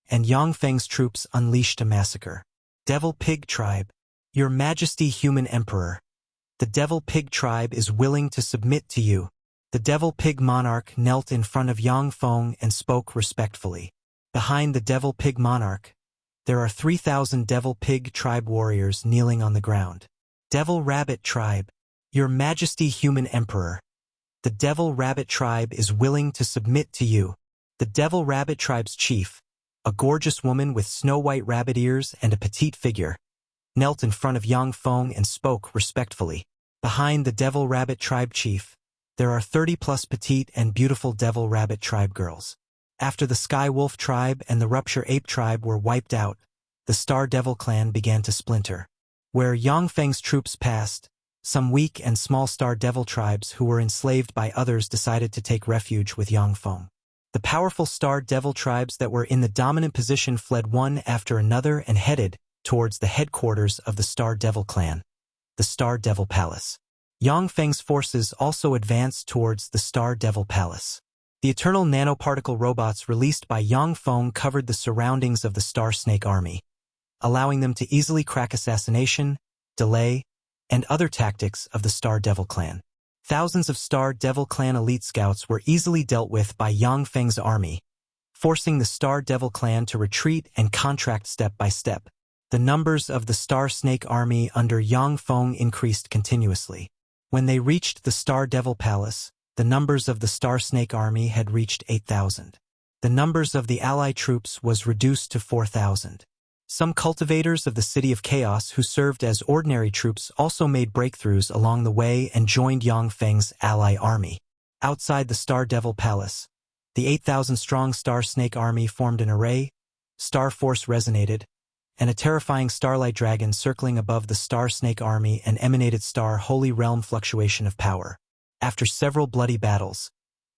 and Yang Feng's troops unleashed a massacre. Devil Pig Tribe. Your Majesty Human Emperor, the Devil Pig Tribe is willing to submit to you. The Devil Pig Monarch knelt in front of Yang Feng and spoke respectfully. Behind the Devil Pig Monarch, there are 3,000 Devil Pig Tribe warriors kneeling on the ground. Devil Rabbit Tribe. Your Majesty Human Emperor, the Devil Rabbit Tribe is willing to submit to you. The Devil Rabbit Tribe's chief, a gorgeous woman with snow-white rabbit ears and a petite figure, knelt in front of Yang Feng and spoke respectfully. Behind the Devil Rabbit Tribe chief, there are 30+ petite and beautiful Devil Rabbit Tribe girls. After the Sky Wolf Tribe and the Rupture Ape Tribe were wiped out, the Star Devil Clan began to splinter. Where Yang Feng's troops passed, some weak and small Star Devil tribes who were enslaved by others decided to take refuge with Yang Feng. The powerful Star Devil tribes that were in the dominant position fled one after another and headed towards the headquarters of the Star Devil Clan, the Star Devil Palace. Yang Feng's forces also advanced towards the Star Devil Palace. The eternal nanoparticle robots released by Yang Feng covered the surroundings of the Star Snake Army, allowing them to easily crack assassination, delay, and other tactics of the Star Devil Clan. Thousands of Star Devil Clan elite scouts were easily dealt with by Yang Feng's army, forcing the Star Devil Clan to retreat and contract step by step. The numbers of the Star Snake Army under Yang Feng increased continuously. When they reached the Star Devil Palace, the numbers of the Star Snake Army had reached 8,000. The numbers of the ally troops was reduced to 4,000. Some cultivators of the City of Chaos who served as ordinary troops also made breakthroughs along the way and joined Yang Feng's ally army. Outside the Star Devil Palace, the 8,000-strong Star Snake Army formed an array, Star Force resonated, and a terrifying starlight dragon circling above the Star Snake Army and emanated Star Holy Realm fluctuation of power. After several bloody battles,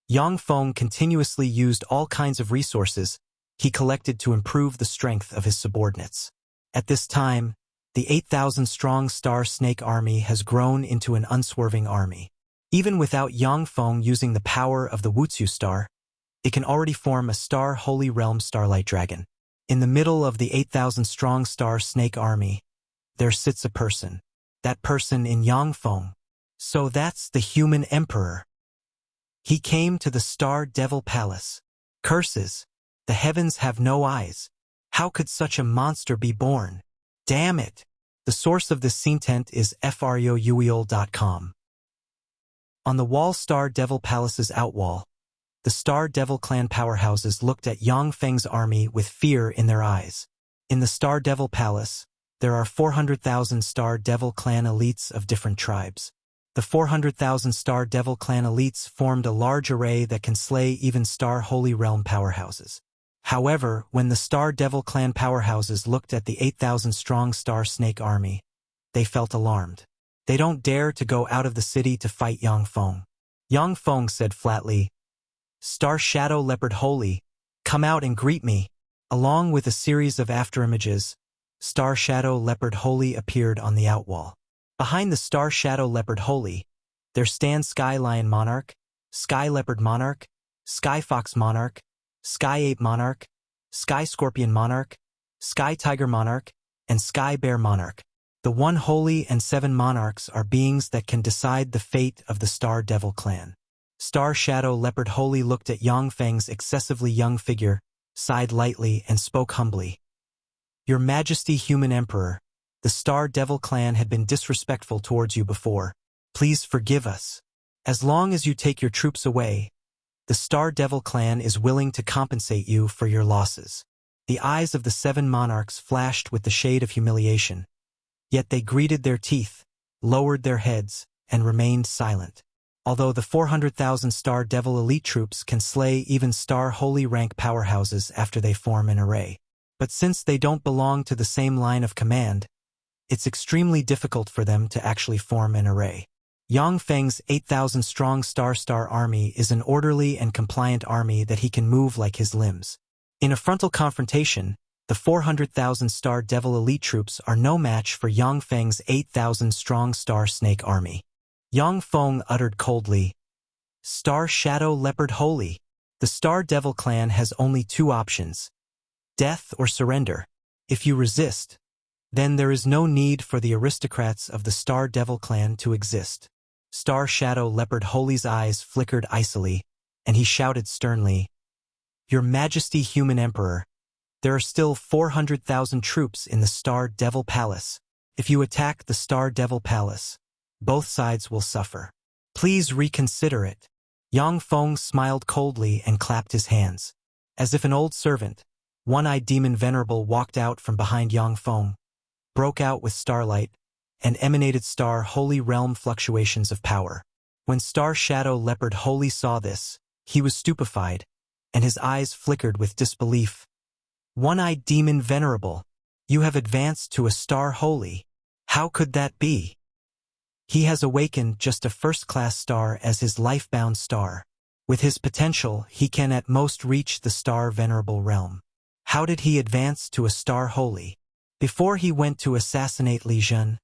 Yang Feng continuously used all kinds of resources he collected to improve the strength of his subordinates. At this time, the 8,000-strong Star Snake Army has grown into an unswerving army. Even without Yang Feng using the power of the Wutsu Star, it can already form a Star Holy Realm Starlight Dragon. In the middle of the 8,000-strong Star Snake Army, there sits a person. That person in Yang Feng. So that's the human emperor. He came to the Star Devil Palace. Curses! The heavens have no eyes. How could such a monster be born? Damn it! The source of this content is froueol.com. On the wall Star Devil Palace's outwall, the Star Devil Clan powerhouses looked at Yang Feng's army with fear in their eyes. In the Star Devil Palace, there are 400,000 Star Devil Clan elites of different tribes. The 400,000 Star Devil Clan elites formed a large array that can slay even Star Holy Realm powerhouses. However, when the Star Devil Clan powerhouses looked at the 8,000-strong Star Snake Army, they felt alarmed. They don't dare to go out of the city to fight Yang Feng. Yang Feng said flatly, "Star Shadow Leopard Holy, come out and greet me." Along with a series of afterimages, Star Shadow Leopard Holy appeared on the outwall. Behind the Star Shadow Leopard Holy, There stand Sky Lion Monarch, Sky Leopard Monarch, Sky Fox Monarch, Sky Ape Monarch, Sky Scorpion Monarch, Sky Tiger Monarch, and Sky Bear Monarch. The One Holy and 7 monarchs are beings that can decide the fate of the Star Devil clan. Star Shadow Leopard Holy looked at Yang Feng's excessively young figure, sighed lightly, and spoke humbly. Your Majesty, Human Emperor, the Star Devil clan had been disrespectful towards you before. Please forgive us. As long as you take your troops away, the Star Devil clan is willing to compensate you for your losses. The eyes of the 7 monarchs flashed with the shade of humiliation. Yet they gritted their teeth, lowered their heads, and remained silent. Although the 400,000 Star Devil elite troops can slay even Star Holy rank powerhouses after they form an array. But since they don't belong to the same line of command, it's extremely difficult for them to actually form an array. Yang Feng's 8,000-strong Star army is an orderly and compliant army that he can move like his limbs. In a frontal confrontation, the 400,000 Star Devil elite troops are no match for Yang Feng's 8,000-strong Star Snake army. Yang Feng uttered coldly, Star Shadow Leopard Holy. The Star Devil clan has only 2 options: death or surrender. If you resist, then there is no need for the aristocrats of the Star Devil clan to exist. Star Shadow Leopard Holy's eyes flickered icily, and he shouted sternly, Your Majesty, Human Emperor, there are still 400,000 troops in the Star Devil Palace. If you attack the Star Devil Palace, both sides will suffer. Please reconsider it. Yang Feng smiled coldly and clapped his hands. As if an old servant, one-eyed demon venerable walked out from behind Yang Feng, broke out with starlight, and emanated Star Holy realm fluctuations of power. When Star Shadow Leopard Holy saw this, he was stupefied, and his eyes flickered with disbelief. One-eyed demon venerable, you have advanced to a Star Holy. How could that be? He has awakened just a first-class star as his life-bound star. With his potential, he can at most reach the Star Venerable realm. How did he advance to a Star Holy? Before he went to assassinate Li Jun,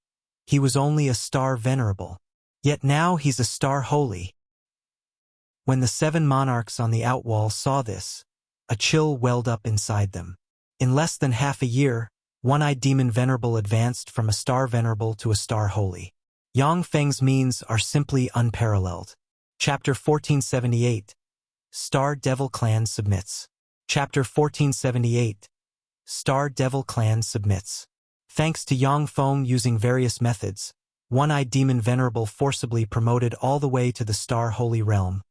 he was only a Star Venerable. Yet now he's a Star Holy. When the 7 monarchs on the outwall saw this, a chill welled up inside them. In less than half a year, One-Eyed Demon Venerable advanced from a Star Venerable to a Star Holy. Yang Feng's means are simply unparalleled. Chapter 1478. Star Devil Clan Submits. Chapter 1478. Star Devil Clan Submits. Thanks to Yang Feng using various methods, One-Eyed Demon Venerable forcibly promoted all the way to the Star Holy realm,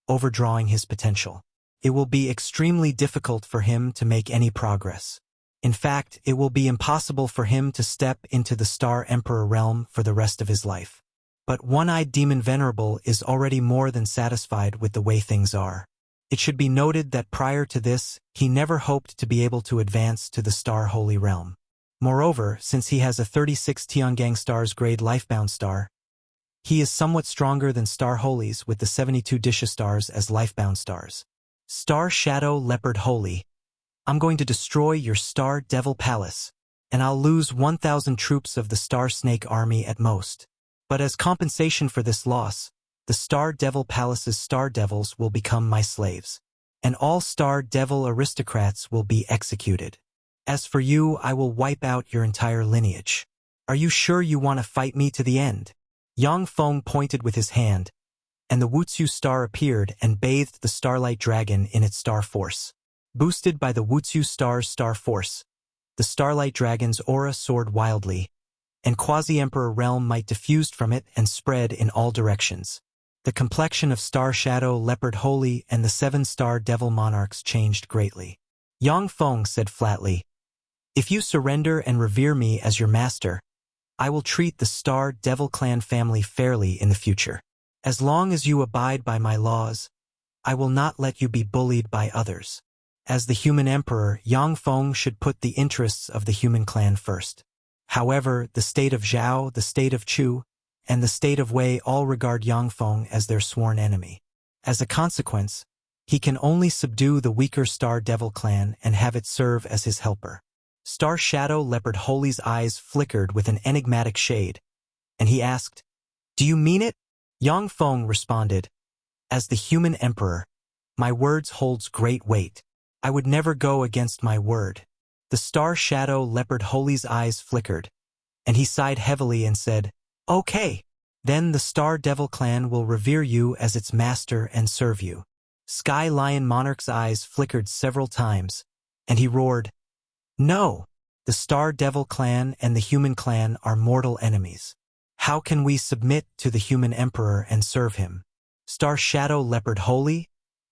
overdrawing his potential. It will be extremely difficult for him to make any progress. In fact, it will be impossible for him to step into the Star Emperor realm for the rest of his life. But One-Eyed Demon Venerable is already more than satisfied with the way things are. It should be noted that prior to this, he never hoped to be able to advance to the Star Holy realm. Moreover, since he has a 36 Tiangang Stars grade lifebound star, he is somewhat stronger than Star Holies with the 72 Disha Stars as lifebound stars. Star Shadow Leopard Holy, I'm going to destroy your Star Devil Palace, and I'll lose 1,000 troops of the Star Snake army at most. But as compensation for this loss, the Star Devil Palace's Star Devils will become my slaves, and all Star Devil aristocrats will be executed. As for you, I will wipe out your entire lineage. Are you sure you want to fight me to the end? Yang Feng pointed with his hand, and the Wutsu star appeared and bathed the Starlight Dragon in its star force. Boosted by the Wutsu star's star force, the Starlight Dragon's aura soared wildly, and Quasi-Emperor realm might diffused from it and spread in all directions. The complexion of Star Shadow Leopard Holy and the 7 Star Devil Monarchs changed greatly. Yang Feng said flatly, If you surrender and revere me as your master, I will treat the Star Devil Clan family fairly in the future. As long as you abide by my laws, I will not let you be bullied by others. As the human emperor, Yang Feng should put the interests of the human clan first. However, the state of Zhao, the state of Chu, and the state of Wei all regard Yang Feng as their sworn enemy. As a consequence, he can only subdue the weaker Star Devil clan and have it serve as his helper. Star Shadow Leopard Holy's eyes flickered with an enigmatic shade, and he asked, Do you mean it? Yang Feng responded, "As the human emperor, my words holds great weight. I would never go against my word." The star shadow leopard Holy's eyes flickered, and he sighed heavily and said, "Okay. Then the Star Devil clan will revere you as its master and serve you." Sky Lion Monarch's eyes flickered several times, and he roared, "No! The Star Devil clan and the human clan are mortal enemies. How can we submit to the human emperor and serve him?" Star Shadow Leopard Holy?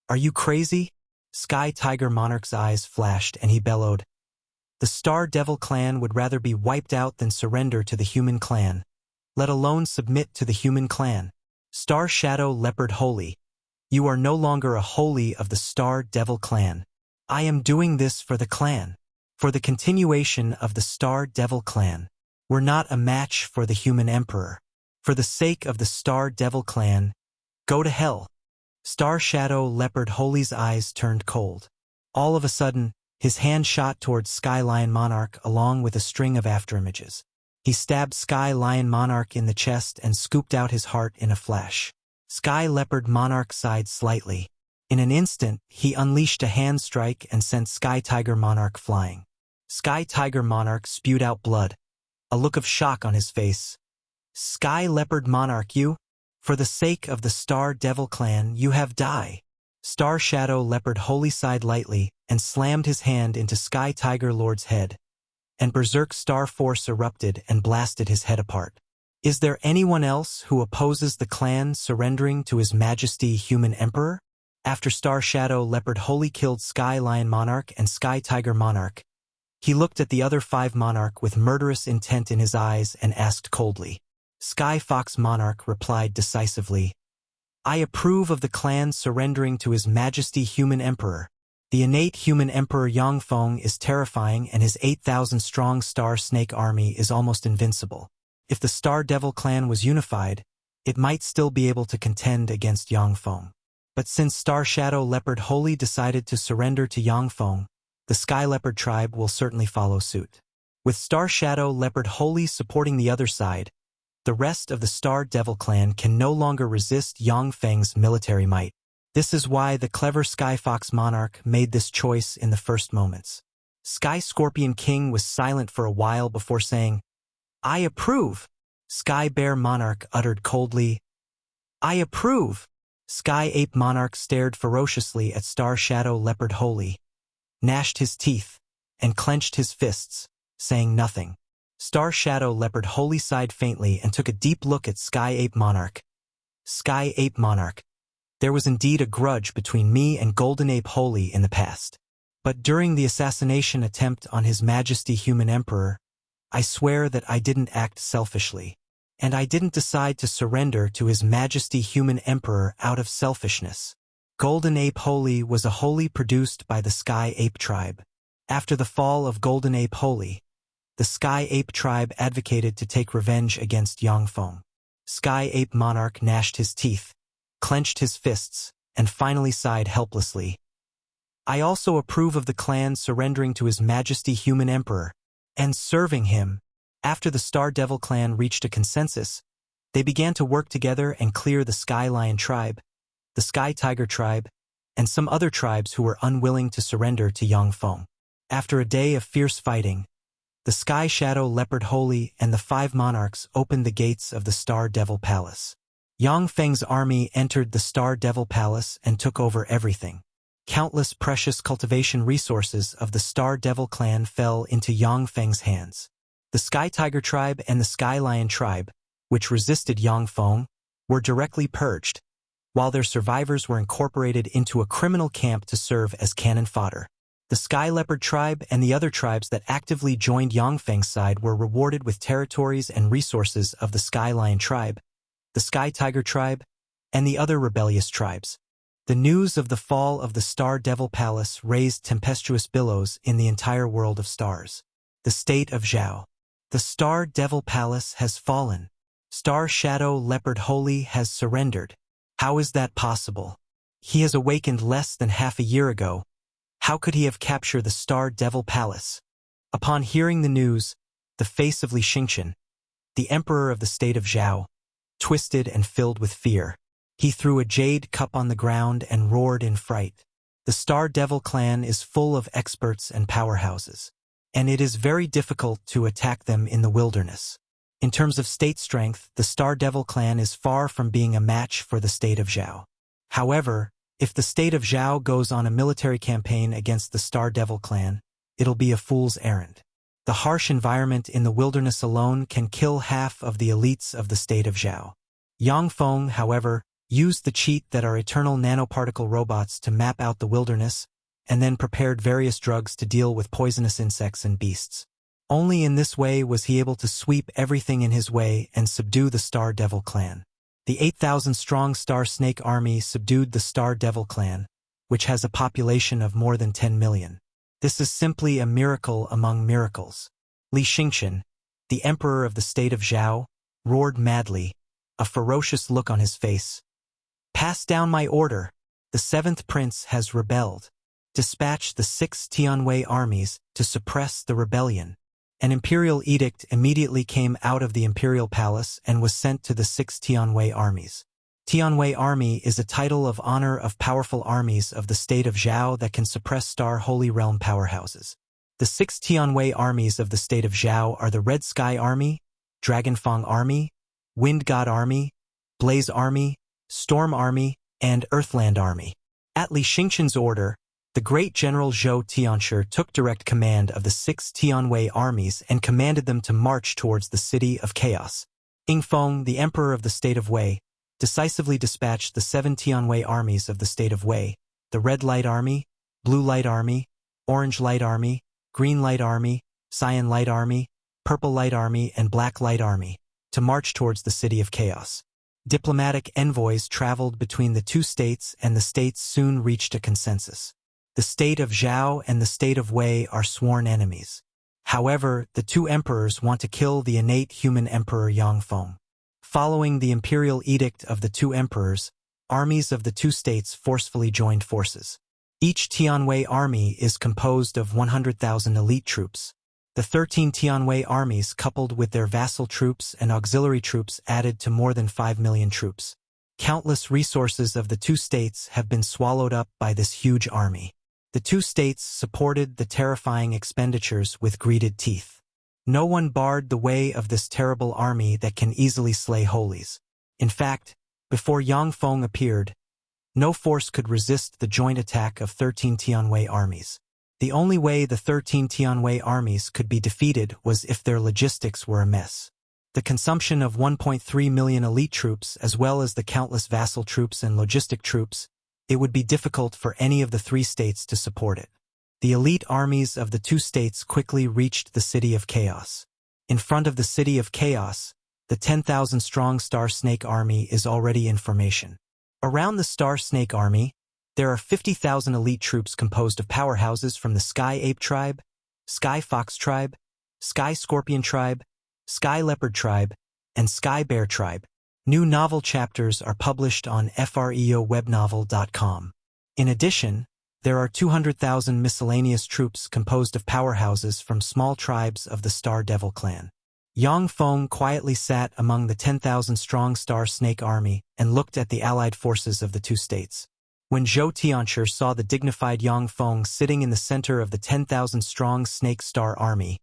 Are you crazy? Sky Tiger Monarch's eyes flashed and he bellowed, "The Star Devil clan would rather be wiped out than surrender to the human clan, let alone submit to the human clan. Star Shadow Leopard Holy, you are no longer a holy of the Star Devil clan. I am doing this for the clan, for the continuation of the Star Devil clan. We're not a match for the human emperor. For the sake of the Star Devil clan, go to hell." Star Shadow Leopard Holy's eyes turned cold. All of a sudden, his hand shot towards Sky Lion Monarch along with a string of afterimages. He stabbed Sky Lion Monarch in the chest and scooped out his heart in a flash. Sky Leopard Monarch sighed slightly. In an instant, he unleashed a hand strike and sent Sky Tiger Monarch flying. Sky Tiger Monarch spewed out blood, a look of shock on his face. "Sky Leopard Monarch, you? For the sake of the Star Devil clan, you have die." Star Shadow Leopard Holy sighed lightly and slammed his hand into Sky Tiger Lord's head, and Berserk Star Force erupted and blasted his head apart. "Is there anyone else who opposes the clan surrendering to His Majesty Human Emperor?" After Star Shadow Leopard Holy killed Sky Lion Monarch and Sky Tiger Monarch, he looked at the other 5 Monarch with murderous intent in his eyes and asked coldly. Sky Fox Monarch replied decisively, "I approve of the clan surrendering to His Majesty Human Emperor. The innate human emperor Yang Feng is terrifying and his 8,000-strong Star Snake army is almost invincible. If the Star Devil clan was unified, it might still be able to contend against Yang Feng. But since Star Shadow Leopard Holy decided to surrender to Yang Feng, the Sky Leopard tribe will certainly follow suit. With Star Shadow Leopard Holy supporting the other side, the rest of the Star Devil clan can no longer resist Yang Feng's military might. This is why the clever Sky Fox Monarch made this choice in the first moments. Sky Scorpion King was silent for a while before saying, "I approve." Sky Bear Monarch uttered coldly, "I approve." Sky Ape Monarch stared ferociously at Star Shadow Leopard Holy, gnashed his teeth, and clenched his fists, saying nothing. Star Shadow Leopard Holy sighed faintly and took a deep look at Sky Ape Monarch. "Sky Ape Monarch, there was indeed a grudge between me and Golden Ape Holy in the past. But during the assassination attempt on His Majesty Human Emperor, I swear that I didn't act selfishly. And I didn't decide to surrender to His Majesty Human Emperor out of selfishness. Golden Ape Holy was a holy produced by the Sky Ape tribe. After the fall of Golden Ape Holy, the Sky Ape tribe advocated to take revenge against Yang Feng. Sky Ape Monarch gnashed his teeth, clenched his fists, and finally sighed helplessly. "I also approve of the clan surrendering to His Majesty Human Emperor and serving him." After the Star Devil clan reached a consensus, they began to work together and clear the Sky Lion tribe, the Sky Tiger tribe, and some other tribes who were unwilling to surrender to Yang Feng. After a day of fierce fighting, the Sky Shadow Leopard Holy and the 5 monarchs opened the gates of the Star Devil Palace. Yang Feng's army entered the Star Devil Palace and took over everything. Countless precious cultivation resources of the Star Devil clan fell into Yang Feng's hands. The Sky Tiger tribe and the Sky Lion tribe, which resisted Yang Feng, were directly purged, while their survivors were incorporated into a criminal camp to serve as cannon fodder. The Sky Leopard tribe and the other tribes that actively joined Yang Feng's side were rewarded with territories and resources of the Sky Lion tribe, the Sky Tiger tribe, and the other rebellious tribes. The news of the fall of the Star Devil Palace raised tempestuous billows in the entire world of stars. The state of Zhao. The Star Devil Palace has fallen. Star Shadow Leopard Holy has surrendered. How is that possible? He has awakened less than half a year ago. How could he have captured the Star Devil Palace? Upon hearing the news, the face of Li Xingqian, the emperor of the state of Zhao, twisted and filled with fear. He threw a jade cup on the ground and roared in fright. The Star Devil clan is full of experts and powerhouses, and it is very difficult to attack them in the wilderness. In terms of state strength, the Star Devil clan is far from being a match for the state of Zhao. However, if the state of Zhao goes on a military campaign against the Star Devil clan, it'll be a fool's errand. The harsh environment in the wilderness alone can kill half of the elites of the state of Zhao. Yang Feng, however, used the cheat that are eternal nanoparticle robots to map out the wilderness, and then prepared various drugs to deal with poisonous insects and beasts. Only in this way was he able to sweep everything in his way and subdue the Star Devil clan. The 8,000-strong Star Snake army subdued the Star Devil clan, which has a population of more than 10 million. This is simply a miracle among miracles. Li Xingqian, the emperor of the state of Zhao, roared madly, a ferocious look on his face. "Pass down my order. The 7th prince has rebelled. Dispatch the 6 Tianwei armies to suppress the rebellion." An imperial edict immediately came out of the imperial palace and was sent to the 6 Tianwei armies. Tianwei Army is a title of honor of powerful armies of the state of Zhao that can suppress Star Holy Realm powerhouses. The 6 Tianwei armies of the state of Zhao are the Red Sky Army, Dragon Feng Army, Wind God Army, Blaze Army, Storm Army, and Earthland Army. At Li Xingqian's order, the great General Zhou Tianshi took direct command of the 6 Tianwei armies and commanded them to march towards the city of chaos. Yang Feng, the emperor of the state of Wei, decisively dispatched the 7 Tianwei armies of the state of Wei, the Red Light Army, Blue Light Army, Orange Light Army, Green Light Army, Cyan Light Army, Purple Light Army, and Black Light Army, to march towards the city of chaos. Diplomatic envoys traveled between the two states, and the states soon reached a consensus. The state of Zhao and the state of Wei are sworn enemies. However, the two emperors want to kill the innate human emperor Yang Feng. Following the imperial edict of the two emperors, armies of the two states forcefully joined forces. Each Tianwei army is composed of 100,000 elite troops. The 13 Tianwei armies coupled with their vassal troops and auxiliary troops added to more than 5 million troops. Countless resources of the two states have been swallowed up by this huge army. The two states supported the terrifying expenditures with greeded teeth. No one barred the way of this terrible army that can easily slay holies. In fact, before Yang Feng appeared, no force could resist the joint attack of 13 Tianwei armies. The only way the 13 Tianwei armies could be defeated was if their logistics were a mess. The consumption of 1.3 million elite troops as well as the countless vassal troops and logistic troops, it would be difficult for any of the three states to support it. The elite armies of the two states quickly reached the city of chaos. In front of the city of chaos, the 10,000-strong Star Snake army is already in formation. Around the Star Snake army, there are 50,000 elite troops composed of powerhouses from the Sky Ape tribe, Sky Fox tribe, Sky Scorpion tribe, Sky Leopard tribe, and Sky Bear tribe. New novel chapters are published on freowebnovel.com. In addition, there are 200,000 miscellaneous troops composed of powerhouses from small tribes of the Star Devil clan. Yang Feng quietly sat among the 10,000-strong Star Snake army and looked at the allied forces of the two states. When Zhou Tianshi saw the dignified Yang Feng sitting in the center of the 10,000-strong Snake Star army,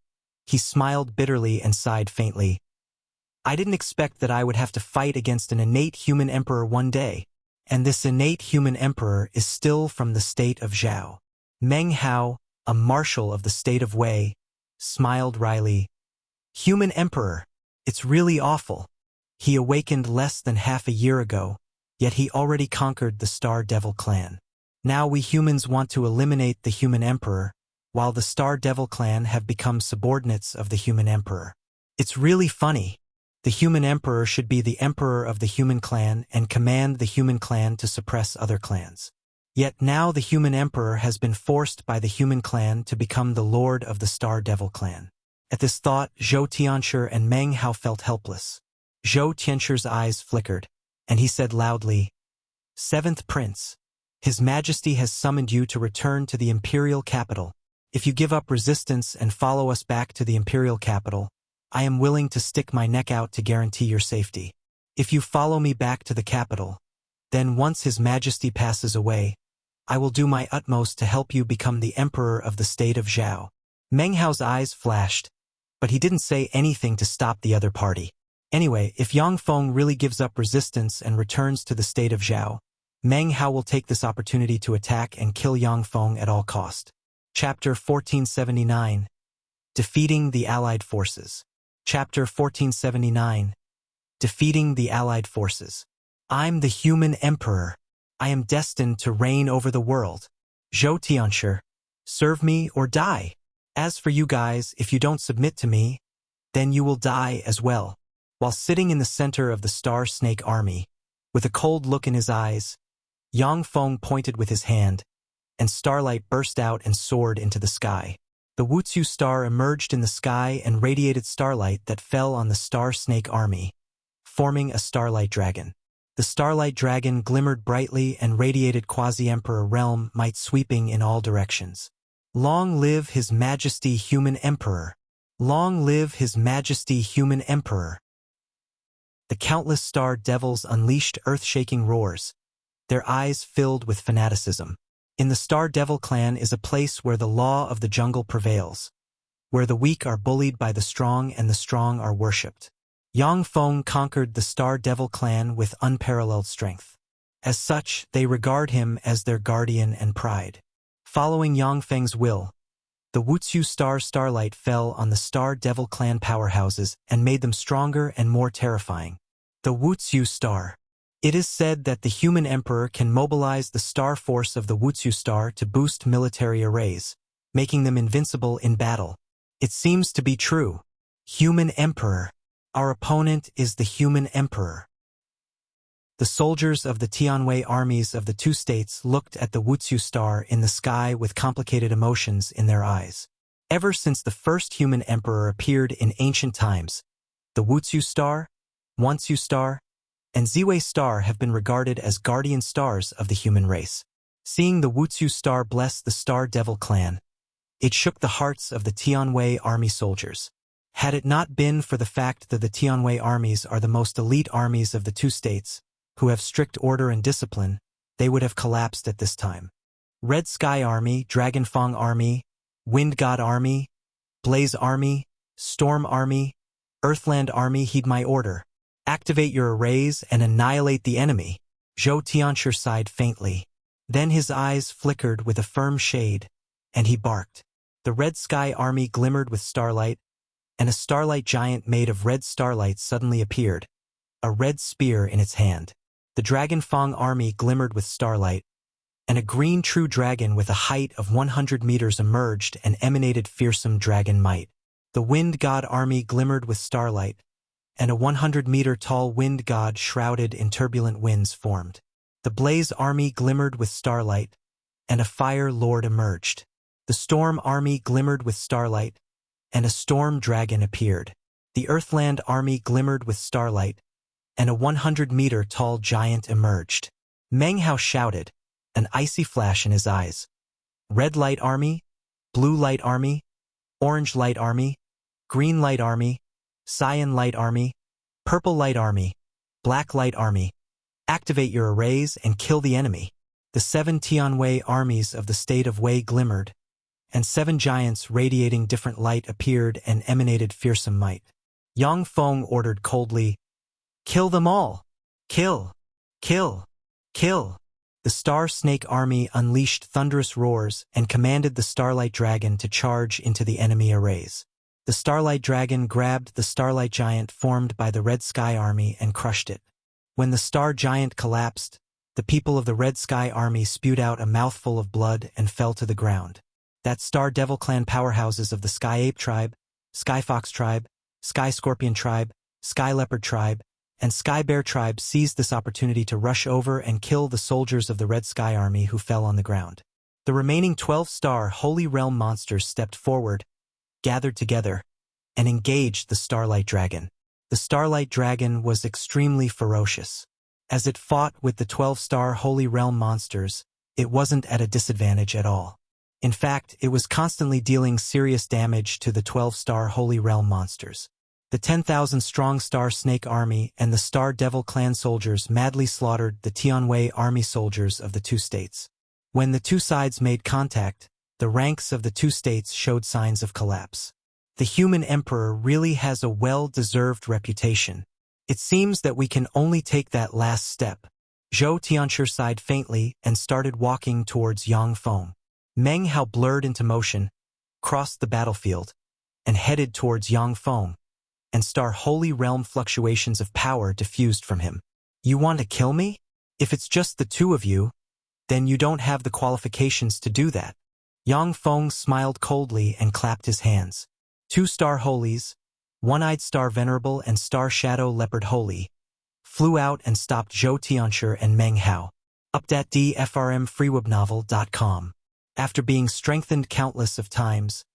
he smiled bitterly and sighed faintly. "I didn't expect that I would have to fight against an innate human emperor one day, and this innate human emperor is still from the state of Zhao." Meng Hao, a marshal of the state of Wei, smiled wryly. "Human emperor, it's really awful. He awakened less than half a year ago, yet he already conquered the Star Devil clan. Now we humans want to eliminate the human emperor, while the Star Devil clan have become subordinates of the human emperor. It's really funny. The human emperor should be the emperor of the human clan and command the human clan to suppress other clans. Yet now the human emperor has been forced by the human clan to become the lord of the Star Devil clan." At this thought, Zhou Tianshi and Meng Hao felt helpless. Zhou Tianshi's eyes flickered, and he said loudly, "Seventh Prince, His Majesty has summoned you to return to the imperial capital. If you give up resistance and follow us back to the imperial capital, I am willing to stick my neck out to guarantee your safety." If you follow me back to the capital, then once His Majesty passes away, I will do my utmost to help you become the emperor of the state of Zhao. Meng Hao's eyes flashed, but he didn't say anything to stop the other party. Anyway, if Yang Feng really gives up resistance and returns to the state of Zhao, Meng Hao will take this opportunity to attack and kill Yang Feng at all cost. Chapter 1479. Defeating the Allied Forces. Chapter 1479. Defeating the Allied Forces. I'm the human emperor. I am destined to reign over the world. Zhou Tianshi, serve me or die. As for you guys, if you don't submit to me, then you will die as well. While sitting in the center of the Star Snake Army, with a cold look in his eyes, Yang Feng pointed with his hand, and starlight burst out and soared into the sky. The Wutsu star emerged in the sky and radiated starlight that fell on the Star Snake Army, forming a starlight dragon. The starlight dragon glimmered brightly and radiated quasi-emperor realm might sweeping in all directions. Long live His Majesty Human Emperor! Long live His Majesty Human Emperor! The countless star devils unleashed earth-shaking roars, their eyes filled with fanaticism. In the Star Devil clan is a place where the law of the jungle prevails, where the weak are bullied by the strong and the strong are worshipped. Yang Feng conquered the Star Devil clan with unparalleled strength. As such, they regard him as their guardian and pride. Following Yang Feng's will, the Wutsu Star starlight fell on the Star Devil clan powerhouses and made them stronger and more terrifying. The Wutsu Star. It is said that the human emperor can mobilize the star force of the Wutsu Star to boost military arrays, making them invincible in battle. It seems to be true. Human emperor. Our opponent is the human emperor. The soldiers of the Tianwei armies of the two states looked at the Wutsu Star in the sky with complicated emotions in their eyes. Ever since the first human emperor appeared in ancient times, the Wutsu Star, Wansu Star, and Ziwei Star have been regarded as guardian stars of the human race. Seeing the Wutsu Star bless the Star Devil clan, it shook the hearts of the Tianwei army soldiers. Had it not been for the fact that the Tianwei armies are the most elite armies of the two states, who have strict order and discipline, they would have collapsed at this time. Red Sky Army, Dragon Feng Army, Wind God Army, Blaze Army, Storm Army, Earthland Army, heed my order. Activate your arrays and annihilate the enemy. Zhou Tianshi sighed faintly. Then his eyes flickered with a firm shade, and he barked. The Red Sky Army glimmered with starlight, and a starlight giant made of red starlight suddenly appeared, a red spear in its hand. The Dragon Feng Army glimmered with starlight, and a green true dragon with a height of 100 meters emerged and emanated fearsome dragon might. The Wind God Army glimmered with starlight, and a 100-meter-tall wind god shrouded in turbulent winds formed. The Blaze Army glimmered with starlight, and a fire lord emerged. The Storm Army glimmered with starlight, and a storm dragon appeared. The Earthland Army glimmered with starlight, and a 100-meter-tall giant emerged. Meng Hao shouted, an icy flash in his eyes. Red Light Army, Blue Light Army, Orange Light Army, Green Light Army, Cyan Light Army, Purple Light Army, Black Light Army. Activate your arrays and kill the enemy. The 7 Tianwei armies of the state of Wei glimmered, and 7 giants radiating different light appeared and emanated fearsome might. Yang Feng ordered coldly, kill them all! Kill! Kill! Kill! The Star Snake Army unleashed thunderous roars and commanded the Starlight Dragon to charge into the enemy arrays. The Starlight Dragon grabbed the Starlight Giant formed by the Red Sky Army and crushed it. When the Star Giant collapsed, the people of the Red Sky Army spewed out a mouthful of blood and fell to the ground. That Star Devil clan powerhouses of the Sky Ape Tribe, Sky Fox Tribe, Sky Scorpion Tribe, Sky Leopard Tribe, and Sky Bear Tribe seized this opportunity to rush over and kill the soldiers of the Red Sky Army who fell on the ground. The remaining 12-star Holy Realm monsters stepped forward, gathered together, and engaged the Starlight Dragon. The Starlight Dragon was extremely ferocious. As it fought with the 12-star Holy Realm monsters, it wasn't at a disadvantage at all. In fact, it was constantly dealing serious damage to the 12-star Holy Realm monsters. The 10,000-strong Star Snake Army and the Star Devil clan soldiers madly slaughtered the Tianwei army soldiers of the two states. When the two sides made contact, the ranks of the two states showed signs of collapse. The human emperor really has a well-deserved reputation. It seems that we can only take that last step. Zhou Tianshi sighed faintly and started walking towards Yang Feng. Meng Hao blurred into motion, crossed the battlefield, and headed towards Yang Feng, and Star Holy Realm fluctuations of power diffused from him. You want to kill me? If it's just the two of you, then you don't have the qualifications to do that. Yang Feng smiled coldly and clapped his hands. Two Star Holies, One-Eyed Star Venerable and Star Shadow Leopard Holy, flew out and stopped Zhou Tianshi and Meng Hao. Up.dfrmfreewebnovel.com. After being strengthened countless of times,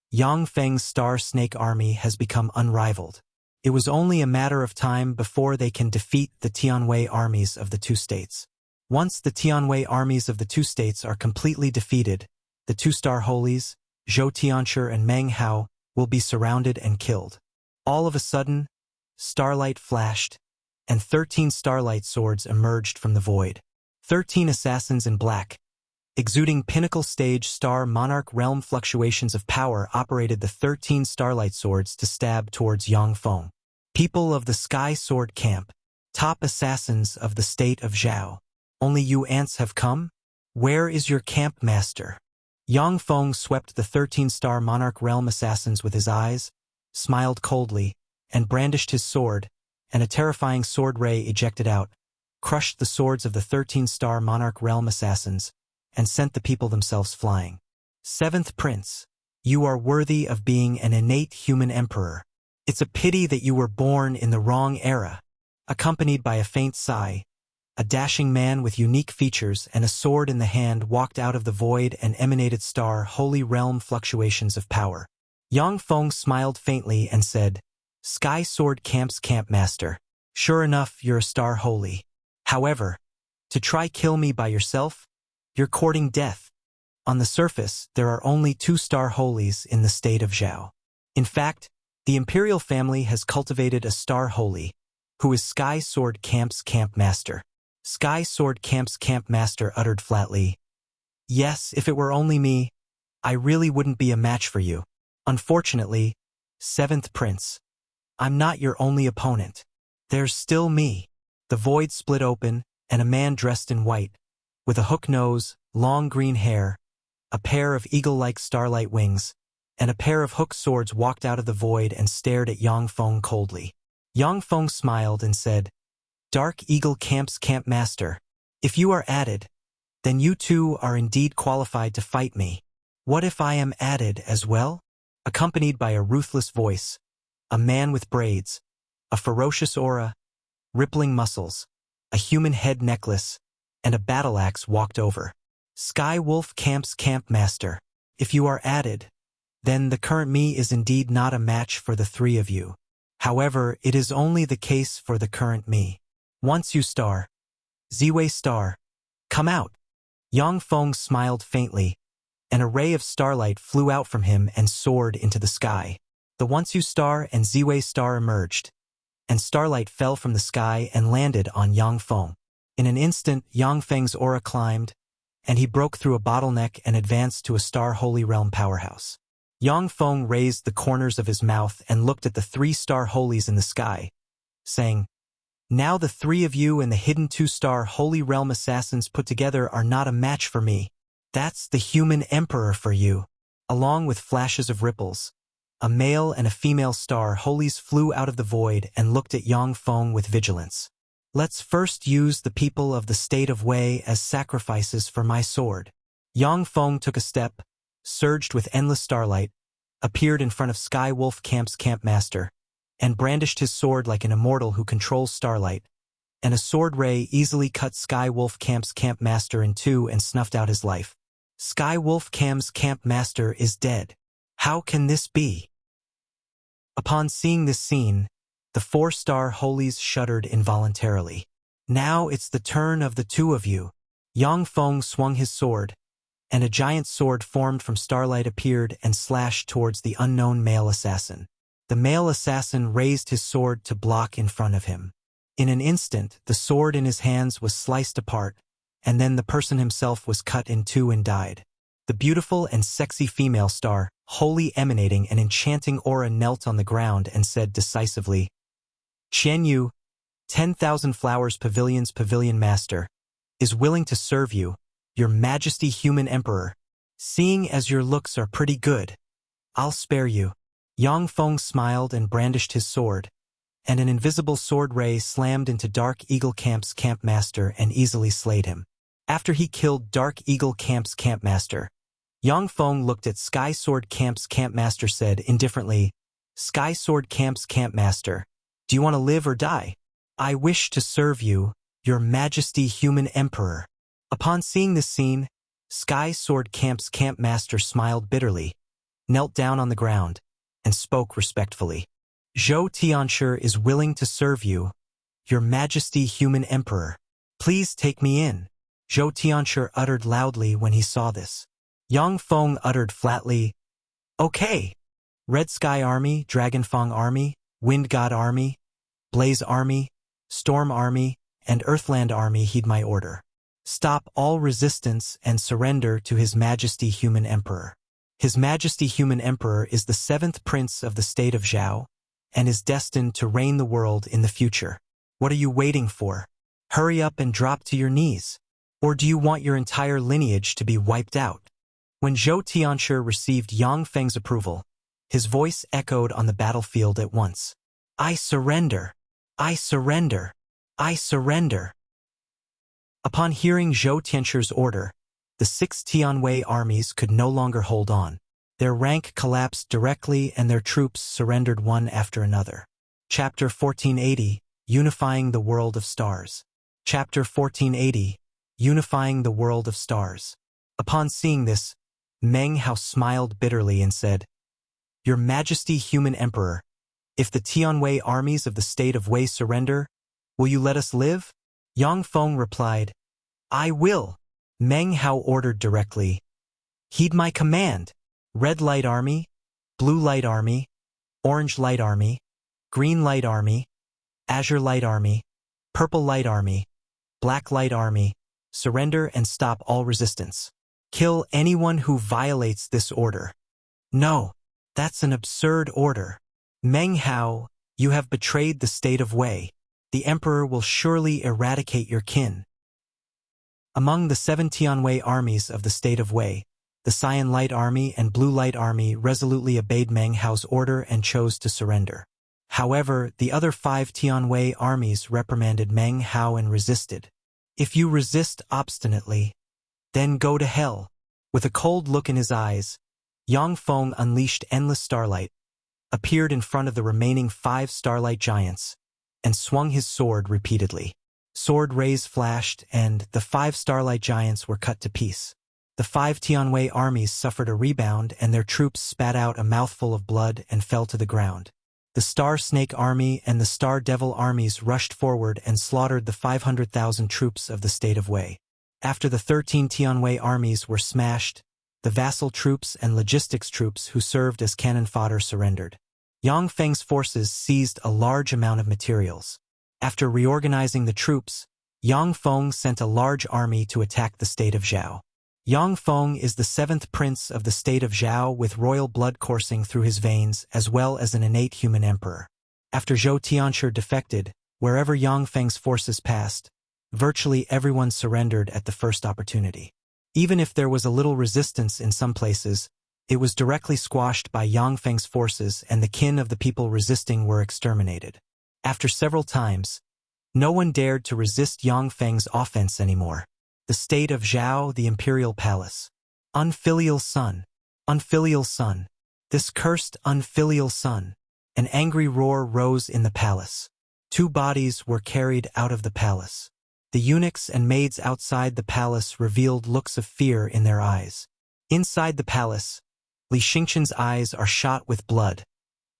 Yang Feng's Star Snake Army has become unrivaled. It was only a matter of time before they can defeat the Tianwei armies of the two states. Once the Tianwei armies of the two states are completely defeated, the two Star Holies, Zhou Tianshi and Meng Hao, will be surrounded and killed. All of a sudden, starlight flashed, and 13 starlight swords emerged from the void. 13 assassins in black, exuding pinnacle stage Star Monarch realm fluctuations of power, operated the 13 starlight swords to stab towards Yang Feng. People of the Sky Sword Camp, top assassins of the state of Zhao. Only you ants have come? Where is your camp master? Yang Feng swept the 13 Star Monarch realm assassins with his eyes, smiled coldly, and brandished his sword, and a terrifying sword ray ejected out, crushed the swords of the 13 Star Monarch realm assassins, and sent the people themselves flying. Seventh Prince, you are worthy of being an innate human emperor. It's a pity that you were born in the wrong era. Accompanied by a faint sigh, a dashing man with unique features and a sword in the hand walked out of the void and emanated Star Holy Realm fluctuations of power. Yang Feng smiled faintly and said, Sky Sword Camp's camp master. Sure enough, you're a Star Holy. However, to try kill me by yourself, you're courting death. On the surface, there are only two Star Holies in the state of Zhao. In fact, the imperial family has cultivated a Star Holy, who is Sky Sword Camp's camp master. Sky Sword Camp's camp master uttered flatly, Yes, if it were only me, I really wouldn't be a match for you. Unfortunately, Seventh Prince, I'm not your only opponent. There's still me. The void split open, and a man dressed in white, with a hook nose, long green hair, a pair of eagle-like starlight wings, and a pair of hooked swords walked out of the void and stared at Yang Feng coldly. Yang Feng smiled and said, Dark Eagle Camp's camp master, if you are added, then you too are indeed qualified to fight me. What if I am added as well? Accompanied by a ruthless voice, a man with braids, a ferocious aura, rippling muscles, a human head necklace, and a battle axe walked over. Sky Wolf Camp's camp master, if you are added, then the current me is indeed not a match for the three of you. However, it is only the case for the current me. Once you Star, Ziwei Star, come out. Yang Feng smiled faintly, and a ray of starlight flew out from him and soared into the sky. The Once You Star and Ziwei Star emerged, and starlight fell from the sky and landed on Yang Feng. In an instant, Yang Feng's aura climbed, and he broke through a bottleneck and advanced to a Star Holy Realm powerhouse. Yang Feng raised the corners of his mouth and looked at the 3 Star Holies in the sky, saying, Now the 3 of you and the hidden 2 Star Holy Realm assassins put together are not a match for me. That's the human emperor for you. Along with flashes of ripples, a male and a female Star Holies flew out of the void and looked at Yang Feng with vigilance. Let's first use the people of the state of Wei as sacrifices for my sword. Yang Feng took a step, surged with endless starlight, appeared in front of Sky Wolf Camp's camp master, and brandished his sword like an immortal who controls starlight, and a sword ray easily cut Sky Wolf Camp's camp master in two and snuffed out his life. Sky Wolf Camp's camp master is dead. How can this be? Upon seeing this scene, the 4 Star Holies shuddered involuntarily. Now it's the turn of the 2 of you. Yang Feng swung his sword, and a giant sword formed from starlight appeared and slashed towards the unknown male assassin. The male assassin raised his sword to block in front of him. In an instant, the sword in his hands was sliced apart, and then the person himself was cut in two and died. The beautiful and sexy female star, wholly emanating an enchanting aura, knelt on the ground and said decisively, "Qian Yu, 10,000 Flowers Pavilion's Pavilion Master, is willing to serve you, your Majesty Human Emperor. Seeing as your looks are pretty good, I'll spare you." Yang Feng smiled and brandished his sword, and an invisible sword ray slammed into Dark Eagle Camp's campmaster and easily slayed him. After he killed Dark Eagle Camp's campmaster, Yang Feng looked at Sky Sword Camp's campmaster, said indifferently, "Sky Sword Camp's campmaster, do you want to live or die?" "I wish to serve you, your Majesty Human Emperor." Upon seeing this scene, Sky Sword Camp's campmaster smiled bitterly, knelt down on the ground, and spoke respectfully. "Zhou Tianshi is willing to serve you, your Majesty Human Emperor. Please take me in." Zhou Tianshi uttered loudly when he saw this. Yang Feng uttered flatly, "Okay. Red Sky Army, Dragonfang Army, Wind God Army, Blaze Army, Storm Army, and Earthland Army heed my order. Stop all resistance and surrender to His Majesty Human Emperor. His Majesty Human Emperor is the 7th Prince of the state of Zhao, and is destined to reign the world in the future. What are you waiting for? Hurry up and drop to your knees. Or do you want your entire lineage to be wiped out?" When Zhou Tianshi received Yang Feng's approval, his voice echoed on the battlefield at once. "I surrender! I surrender! I surrender!" Upon hearing Zhou Tianshi's order, the 6 Tianwei armies could no longer hold on. Their rank collapsed directly and their troops surrendered one after another. Chapter 1480, Unifying the World of Stars. Chapter 1480, Unifying the World of Stars. Upon seeing this, Meng Hao smiled bitterly and said, "Your Majesty Human Emperor, if the Tianwei armies of the state of Wei surrender, will you let us live?" Yang Feng replied, "I will." Meng Hao ordered directly, "Heed my command. Red Light Army, Blue Light Army, Orange Light Army, Green Light Army, Azure Light Army, Purple Light Army, Black Light Army, surrender and stop all resistance. Kill anyone who violates this order." "No, that's an absurd order. Meng Hao, you have betrayed the state of Wei. The Emperor will surely eradicate your kin." Among the 7 Tianwei armies of the state of Wei, the Cyan Light Army and Blue Light Army resolutely obeyed Meng Hao's order and chose to surrender. However, the other 5 Tianwei armies reprimanded Meng Hao and resisted. "If you resist obstinately, then go to hell." With a cold look in his eyes, Yang Feng unleashed endless starlight, appeared in front of the remaining 5 starlight giants, and swung his sword repeatedly. Sword rays flashed, and the 5 starlight giants were cut to piece. The 5 Tianwei armies suffered a rebound, and their troops spat out a mouthful of blood and fell to the ground. The Star Snake Army and the Star Devil armies rushed forward and slaughtered the 500,000 troops of the state of Wei. After the 13 Tianwei armies were smashed, the vassal troops and logistics troops who served as cannon fodder surrendered. Yang Feng's forces seized a large amount of materials. After reorganizing the troops, Yang Feng sent a large army to attack the state of Zhao. Yang Feng is the 7th prince of the state of Zhao with royal blood coursing through his veins as well as an innate human emperor. After Zhou Tianshi defected, wherever Yang Feng's forces passed, virtually everyone surrendered at the first opportunity. Even if there was a little resistance in some places, it was directly squashed by Yang Feng's forces and the kin of the people resisting were exterminated. After several times, no one dared to resist Yang Feng's offense anymore. The state of Zhao, the imperial palace. Unfilial son, unfilial son, this cursed unfilial son. An angry roar rose in the palace. 2 bodies were carried out of the palace. The eunuchs and maids outside the palace revealed looks of fear in their eyes. Inside the palace, Li Xingqian's eyes are shot with blood,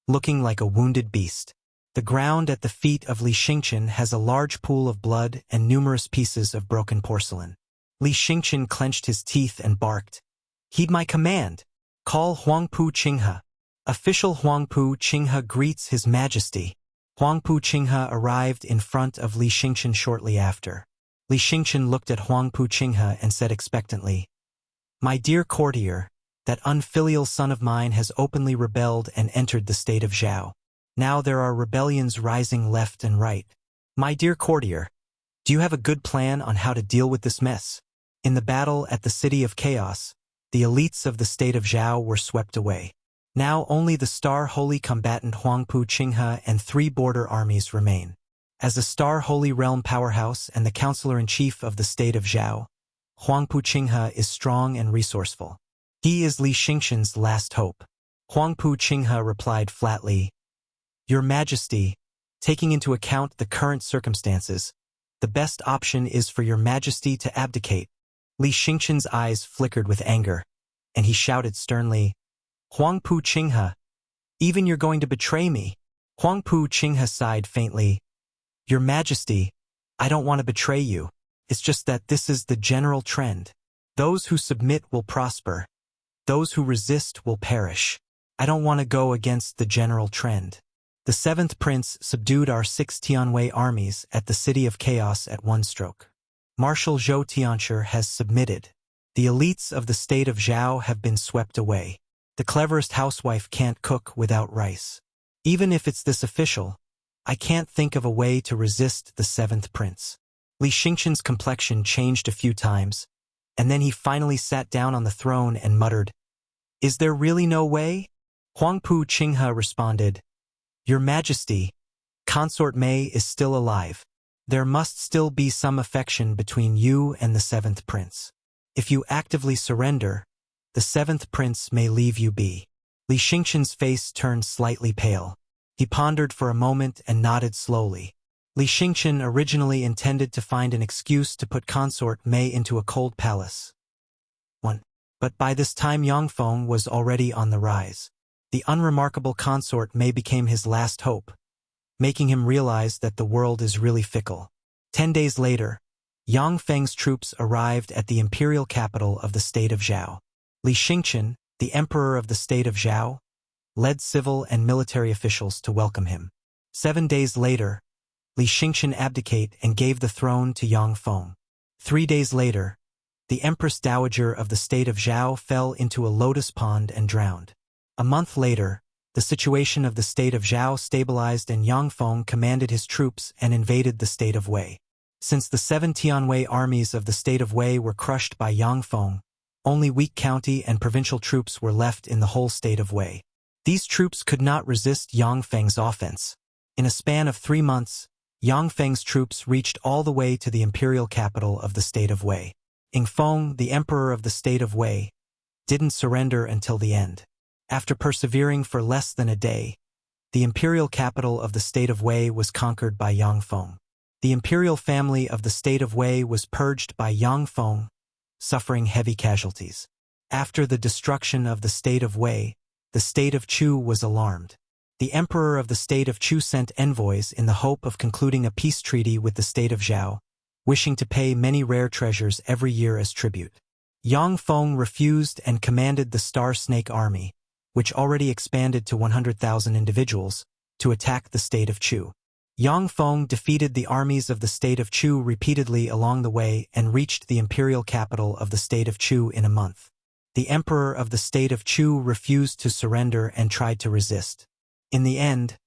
looking like a wounded beast. The ground at the feet of Li Xingqian has a large pool of blood and numerous pieces of broken porcelain. Li Xingqian clenched his teeth and barked, "Heed my command! Call Huangpu Qinghe." Official Huangpu Qinghe greets His Majesty. Huangpu Qinghe arrived in front of Li Xingchen shortly after. Li Xingchen looked at Huangpu Qinghe and said expectantly, "My dear courtier, that unfilial son of mine has openly rebelled and entered the state of Zhao. Now there are rebellions rising left and right. My dear courtier, do you have a good plan on how to deal with this mess?" In the battle at the City of Chaos, the elites of the state of Zhao were swept away. Now only the Star Holy Combatant Huangpu Qinghe and 3 border armies remain. As a Star Holy Realm powerhouse and the counselor-in-chief of the state of Zhao, Huangpu Qinghe is strong and resourceful. He is Li Xingchen's last hope. Huangpu Qinghe replied flatly, "Your Majesty, taking into account the current circumstances, the best option is for your Majesty to abdicate." Li Xingchen's eyes flickered with anger, and he shouted sternly, "Huangpu Qinghe, even you're going to betray me?" Huangpu Qinghe sighed faintly, "Your Majesty, I don't want to betray you. It's just that this is the general trend. Those who submit will prosper. Those who resist will perish. I don't want to go against the general trend. The 7th Prince subdued our 6 Tianwei armies at the City of Chaos at one stroke. Marshal Zhou Tianshi has submitted. The elites of the state of Zhao have been swept away. The cleverest housewife can't cook without rice. Even if it's this official, I can't think of a way to resist the 7th Prince." Li Xingchen's complexion changed a few times, and then he finally sat down on the throne and muttered, "Is there really no way?" Huangpu Qinghe responded, "Your Majesty, Consort Mei is still alive. There must still be some affection between you and the 7th Prince. If you actively surrender, the 7th Prince may leave you be." Li Xingchen's face turned slightly pale. He pondered for a moment and nodded slowly. Li Xingchen originally intended to find an excuse to put Consort Mei into a cold palace. But by this time Yang Feng was already on the rise. The unremarkable Consort Mei became his last hope, making him realize that the world is really fickle. 10 days later, Yang Feng's troops arrived at the imperial capital of the state of Zhao. Li Xingchen, the emperor of the state of Zhao, led civil and military officials to welcome him. 7 days later, Li Xingchen abdicated and gave the throne to Yang Feng. 3 days later, the Empress Dowager of the state of Zhao fell into a lotus pond and drowned. A month later, the situation of the state of Zhao stabilized and Yang Feng commanded his troops and invaded the state of Wei. Since the 7 Tianwei armies of the state of Wei were crushed by Yang Feng, only weak county and provincial troops were left in the whole state of Wei. These troops could not resist Yang Feng's offense. In a span of 3 months, Yang Feng's troops reached all the way to the imperial capital of the state of Wei. Yang Feng, the emperor of the state of Wei, didn't surrender until the end. After persevering for less than a day, the imperial capital of the state of Wei was conquered by Yang Feng. The imperial family of the state of Wei was purged by Yang Feng, suffering heavy casualties. After the destruction of the state of Wei, the state of Chu was alarmed. The emperor of the state of Chu sent envoys in the hope of concluding a peace treaty with the state of Zhao, wishing to pay many rare treasures every year as tribute. Yang Feng refused and commanded the Star Snake Army, which already expanded to 100,000 individuals, to attack the state of Chu. Yang Feng defeated the armies of the state of Chu repeatedly along the way and reached the imperial capital of the state of Chu in a month. The emperor of the state of Chu refused to surrender and tried to resist. In the end,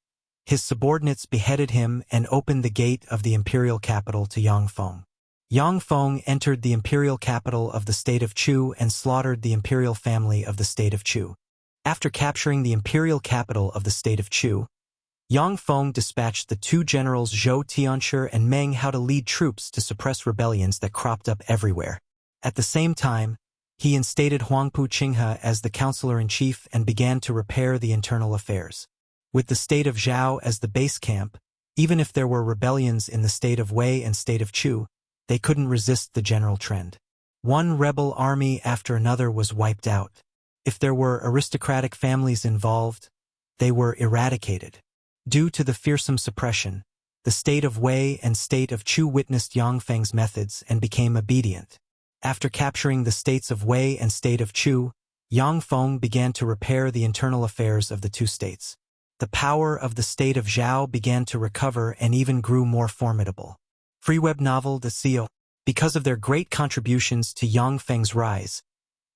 his subordinates beheaded him and opened the gate of the imperial capital to Yang Feng. Yang Feng entered the imperial capital of the state of Chu and slaughtered the imperial family of the state of Chu. After capturing the imperial capital of the state of Chu, Yang Feng dispatched the 2 generals Zhou Tianshi and Meng how to lead troops to suppress rebellions that cropped up everywhere. At the same time, he instated Huangpu Qinghe as the counselor-in-chief and began to repair the internal affairs. With the state of Zhao as the base camp, even if there were rebellions in the state of Wei and state of Chu, they couldn't resist the general trend. One rebel army after another was wiped out. If there were aristocratic families involved, they were eradicated. Due to the fearsome suppression, the state of Wei and state of Chu witnessed Yang Feng's methods and became obedient. After capturing the states of Wei and state of Chu, Yang Feng began to repair the internal affairs of the two states. The power of the state of Zhao began to recover and even grew more formidable. Free web novel .co. Because of their great contributions to Yang Feng's rise,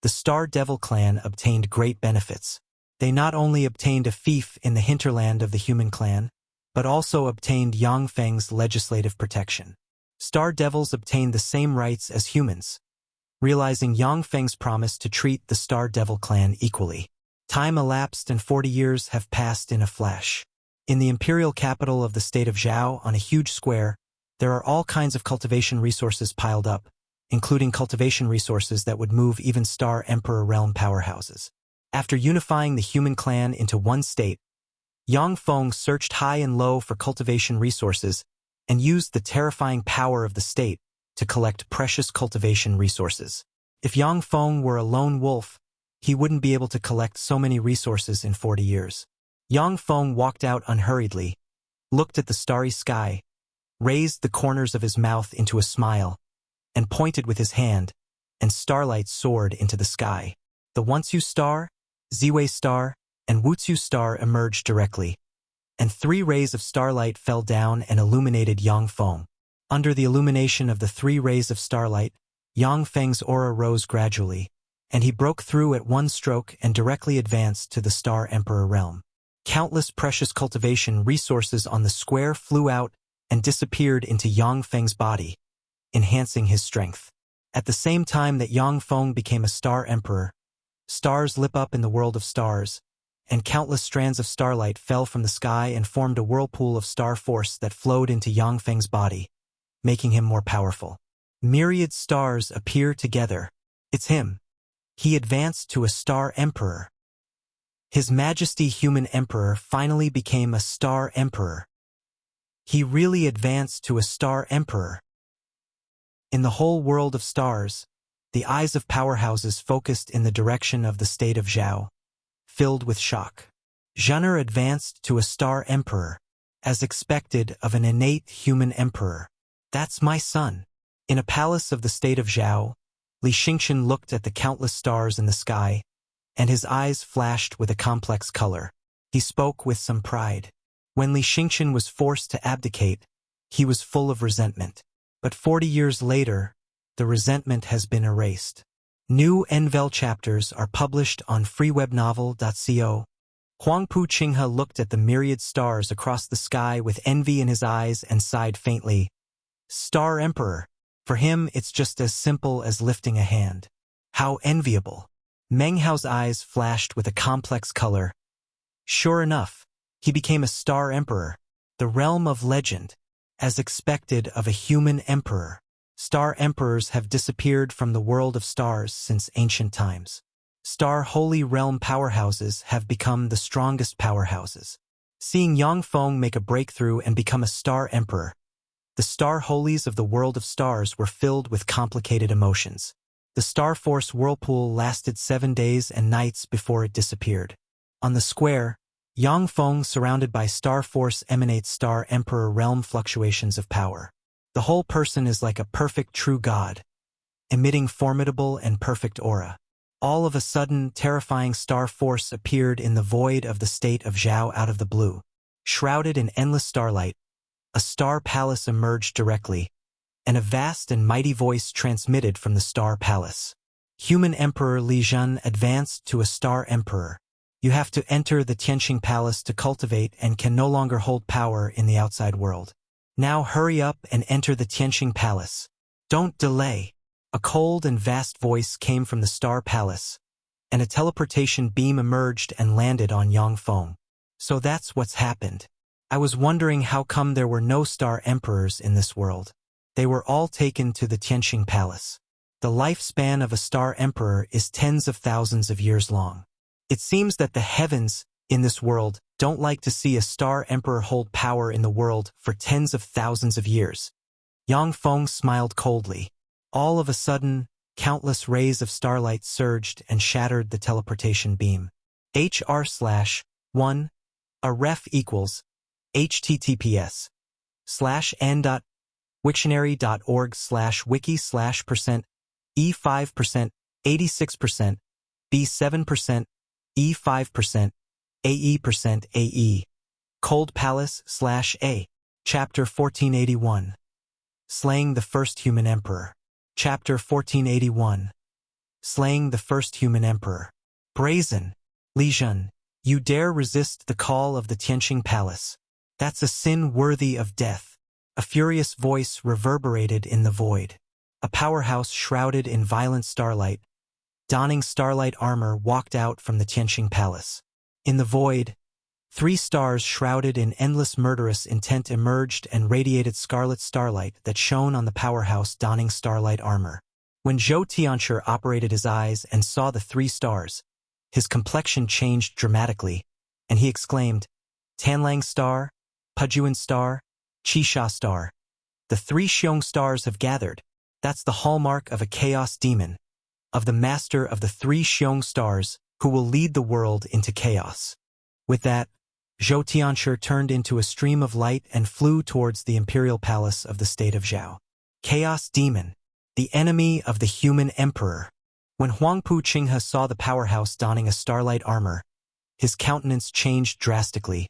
the Star Devil clan obtained great benefits. They not only obtained a fief in the hinterland of the human clan, but also obtained Yang Feng's legislative protection. Star Devils obtained the same rights as humans, realizing Yang Feng's promise to treat the Star Devil clan equally. Time elapsed and 40 years have passed in a flash. In the imperial capital of the state of Zhao, on a huge square, there are all kinds of cultivation resources piled up, including cultivation resources that would move even Star Emperor realm powerhouses. After unifying the human clan into one state, Yang Feng searched high and low for cultivation resources and used the terrifying power of the state to collect precious cultivation resources. If Yang Feng were a lone wolf, he wouldn't be able to collect so many resources in 40 years. Yang Feng walked out unhurriedly, looked at the starry sky, raised the corners of his mouth into a smile, and pointed with his hand, and starlight soared into the sky. The Once-You Star, Ziwei Star, and Wutsu Star emerged directly, and 3 rays of starlight fell down and illuminated Yang Feng. Under the illumination of the 3 rays of starlight, Yang Feng's aura rose gradually, and he broke through at one stroke and directly advanced to the Star Emperor realm. Countless precious cultivation resources on the square flew out and disappeared into Yang Feng's body, enhancing his strength. At the same time that Yang Feng became a Star Emperor, stars lit up in the world of stars, and countless strands of starlight fell from the sky and formed a whirlpool of star force that flowed into Yang Feng's body, making him more powerful. Myriad stars appear together. It's him. He advanced to a Star Emperor. His Majesty Human Emperor finally became a Star Emperor. He really advanced to a Star Emperor. In the whole world of stars, the eyes of powerhouses focused in the direction of the state of Zhao, filled with shock. Zhen'er advanced to a Star Emperor, as expected of an innate human emperor. That's my son. In a palace of the state of Zhao, Li Xingqian looked at the countless stars in the sky, and his eyes flashed with a complex color. He spoke with some pride. When Li Xingqian was forced to abdicate, he was full of resentment. But 40 years later, the resentment has been erased. New novel chapters are published on freewebnovel.co. Huangpu Qinghe looked at the myriad stars across the sky with envy in his eyes and sighed faintly. Star Emperor. For him, it's just as simple as lifting a hand. How enviable. Meng Hao's eyes flashed with a complex color. Sure enough, he became a Star Emperor, the realm of legend, as expected of a human emperor. Star Emperors have disappeared from the world of stars since ancient times. Star Holy Realm powerhouses have become the strongest powerhouses. Seeing Yang Feng make a breakthrough and become a Star Emperor, the Star Holies of the world of stars were filled with complicated emotions. The Star Force whirlpool lasted 7 days and nights before it disappeared. On the square, Yang Feng, surrounded by Star Force, emanates Star Emperor realm fluctuations of power. The whole person is like a perfect true god, emitting formidable and perfect aura. All of a sudden, terrifying Star Force appeared in the void of the state of Zhao out of the blue. Shrouded in endless starlight, a star palace emerged directly, and a vast and mighty voice transmitted from the star palace. Human Emperor Li Zhen advanced to a Star Emperor. You have to enter the Tianqing Palace to cultivate and can no longer hold power in the outside world. Now hurry up and enter the Tianqing Palace. Don't delay. A cold and vast voice came from the Star Palace, and a teleportation beam emerged and landed on Yang Feng. So that's what's happened. I was wondering how come there were no Star Emperors in this world. They were all taken to the Tianqing Palace. The lifespan of a Star Emperor is tens of thousands of years long. It seems that the heavens, in this world, don't like to see a Star Emperor hold power in the world for tens of thousands of years. Yang Feng smiled coldly. All of a sudden, countless rays of starlight surged and shattered the teleportation beam. hr/1 a ref equals https:/n.wiktionary.org/wiki/%e5%, 86%, B 7%, E 5%, AE% AE. Cold Palace/A. Chapter 1481. Slaying the First Human Emperor. Chapter 1481. Slaying the First Human Emperor. Brazen. Li Jun, you dare resist the call of the Tianqing Palace. That's a sin worthy of death. A furious voice reverberated in the void. A powerhouse shrouded in violent starlight, donning starlight armor, walked out from the Tianqing Palace. In the void, 3 stars shrouded in endless murderous intent emerged and radiated scarlet starlight that shone on the powerhouse donning starlight armor. When Zhou Tianshi operated his eyes and saw the 3 stars, his complexion changed dramatically, and he exclaimed, Tanlang Star, Pujuan Star, Qisha Star. The 3 Xiong stars have gathered. That's the hallmark of a chaos demon, of the master of the 3 Xiong stars who will lead the world into chaos. With that, Zhou Tianshi turned into a stream of light and flew towards the imperial palace of the state of Zhao. Chaos demon, the enemy of the human emperor. When Huangpu Qinghe saw the powerhouse donning a starlight armor, his countenance changed drastically,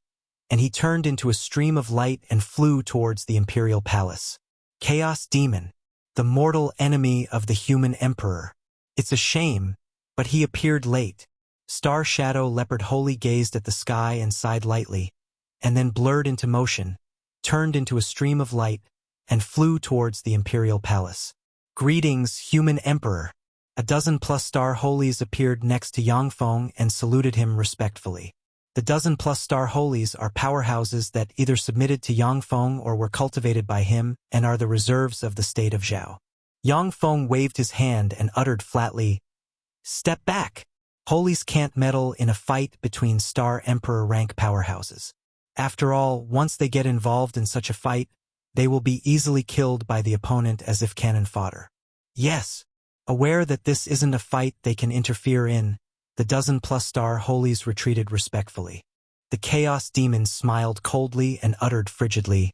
and he turned into a stream of light and flew towards the imperial palace. Chaos demon, the mortal enemy of the human emperor. It's a shame, but he appeared late. Star Shadow Leopard wholly gazed at the sky and sighed lightly, and then blurred into motion, turned into a stream of light, and flew towards the imperial palace. Greetings, human emperor. A dozen-plus star holies appeared next to Yang Feng and saluted him respectfully. The dozen-plus star holies are powerhouses that either submitted to Yang Feng or were cultivated by him and are the reserves of the state of Zhao. Yang Feng waved his hand and uttered flatly, Step back! Holies can't meddle in a fight between star emperor rank powerhouses. After all, once they get involved in such a fight, they will be easily killed by the opponent as if cannon fodder. Yes, aware that this isn't a fight they can interfere in, the dozen-plus star holies retreated respectfully. The chaos demon smiled coldly and uttered frigidly,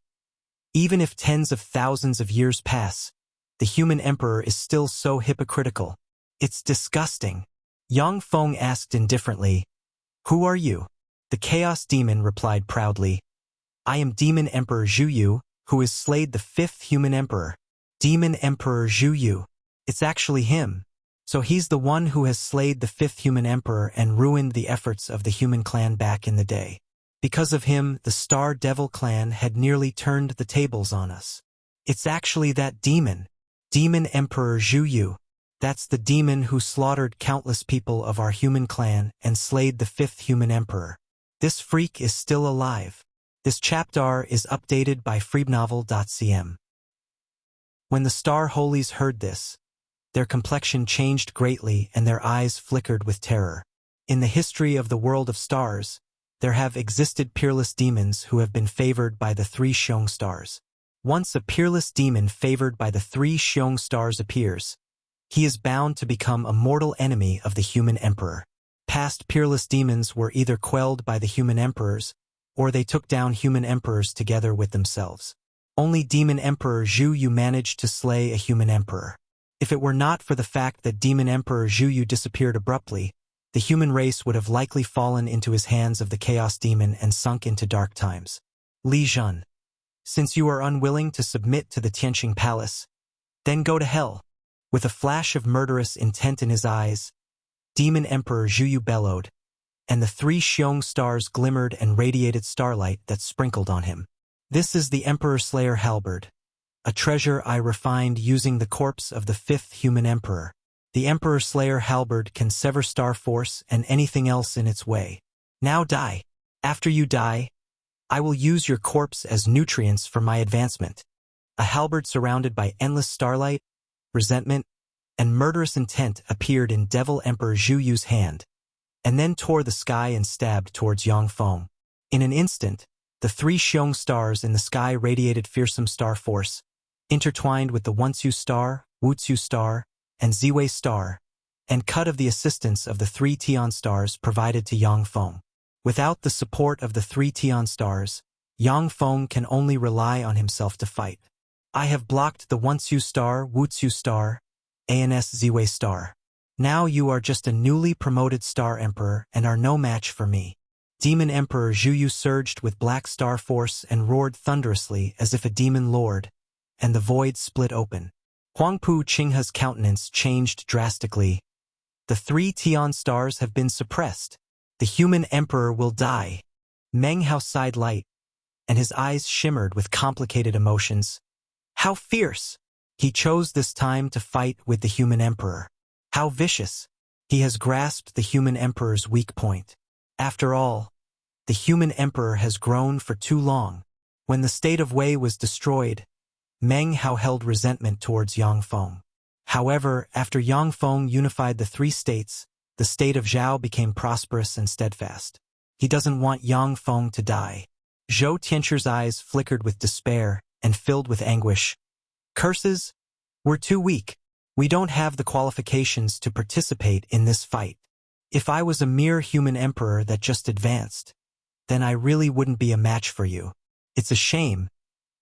Even if tens of thousands of years pass, the human emperor is still so hypocritical. It's disgusting. Yang Feng asked indifferently, Who are you? The chaos demon replied proudly, I am Demon Emperor Zhu Yu, who has slayed the 5th human emperor. Demon Emperor Zhu Yu. It's actually him. So he's the one who has slayed the 5th human emperor and ruined the efforts of the human clan back in the day. Because of him, the Star Devil clan had nearly turned the tables on us. It's actually that demon, Demon Emperor Zhu Yu. That's the demon who slaughtered countless people of our human clan and slayed the 5th human emperor. This freak is still alive. This chapter is updated by freebnovel.cm. When the Star Holies heard this, their complexion changed greatly and their eyes flickered with terror. In the history of the world of stars, there have existed peerless demons who have been favored by the 3 Xiong stars. Once a peerless demon favored by the 3 Xiong stars appears, he is bound to become a mortal enemy of the human emperor. Past peerless demons were either quelled by the human emperors, or they took down human emperors together with themselves. Only Demon Emperor Zhu Yu managed to slay a human emperor. If it were not for the fact that Demon Emperor Zhu Yu disappeared abruptly, the human race would have likely fallen into his hands of the Chaos Demon and sunk into dark times. Li Jun, since you are unwilling to submit to the Tianqing Palace, then go to hell. With a flash of murderous intent in his eyes, Demon Emperor Zhu Yu bellowed, and the 3 Xiong stars glimmered and radiated starlight that sprinkled on him. This is the Emperor Slayer halberd, a treasure I refined using the corpse of the 5th human emperor. The Emperor Slayer halberd can sever star force and anything else in its way. Now die. After you die, I will use your corpse as nutrients for my advancement. A halberd surrounded by endless starlight, resentment, and murderous intent appeared in Devil Emperor Zhu Yu's hand, and then tore the sky and stabbed towards Yang Feng. In an instant, the 3 Xiong stars in the sky radiated fearsome star force, intertwined with the Wensu star, Wutsu star, and Ziwei star, and cut of the assistance of the 3 Tian stars provided to Yang Feng. Without the support of the 3 Tian stars, Yang Feng can only rely on himself to fight. I have blocked the Wensu star, Wutsu star, ANS Ziwei star. Now you are just a newly promoted Star Emperor and are no match for me. Demon Emperor Zhuyu surged with black star force and roared thunderously as if a demon lord, and the void split open. Huangpu Qinghe's countenance changed drastically. The 3 Tian stars have been suppressed. The human emperor will die. Meng Hao sighed light, and his eyes shimmered with complicated emotions. How fierce! He chose this time to fight with the human emperor. How vicious! He has grasped the human emperor's weak point. After all, the human emperor has grown for too long. When the state of Wei was destroyed, Meng Hao held resentment towards Yang Feng. However, after Yang Feng unified the 3 states, the state of Zhao became prosperous and steadfast. He doesn't want Yang Feng to die. Zhou Tianchu's eyes flickered with despair and filled with anguish. Curses? We're too weak. We don't have the qualifications to participate in this fight. If I was a mere human emperor that just advanced, then I really wouldn't be a match for you. It's a shame,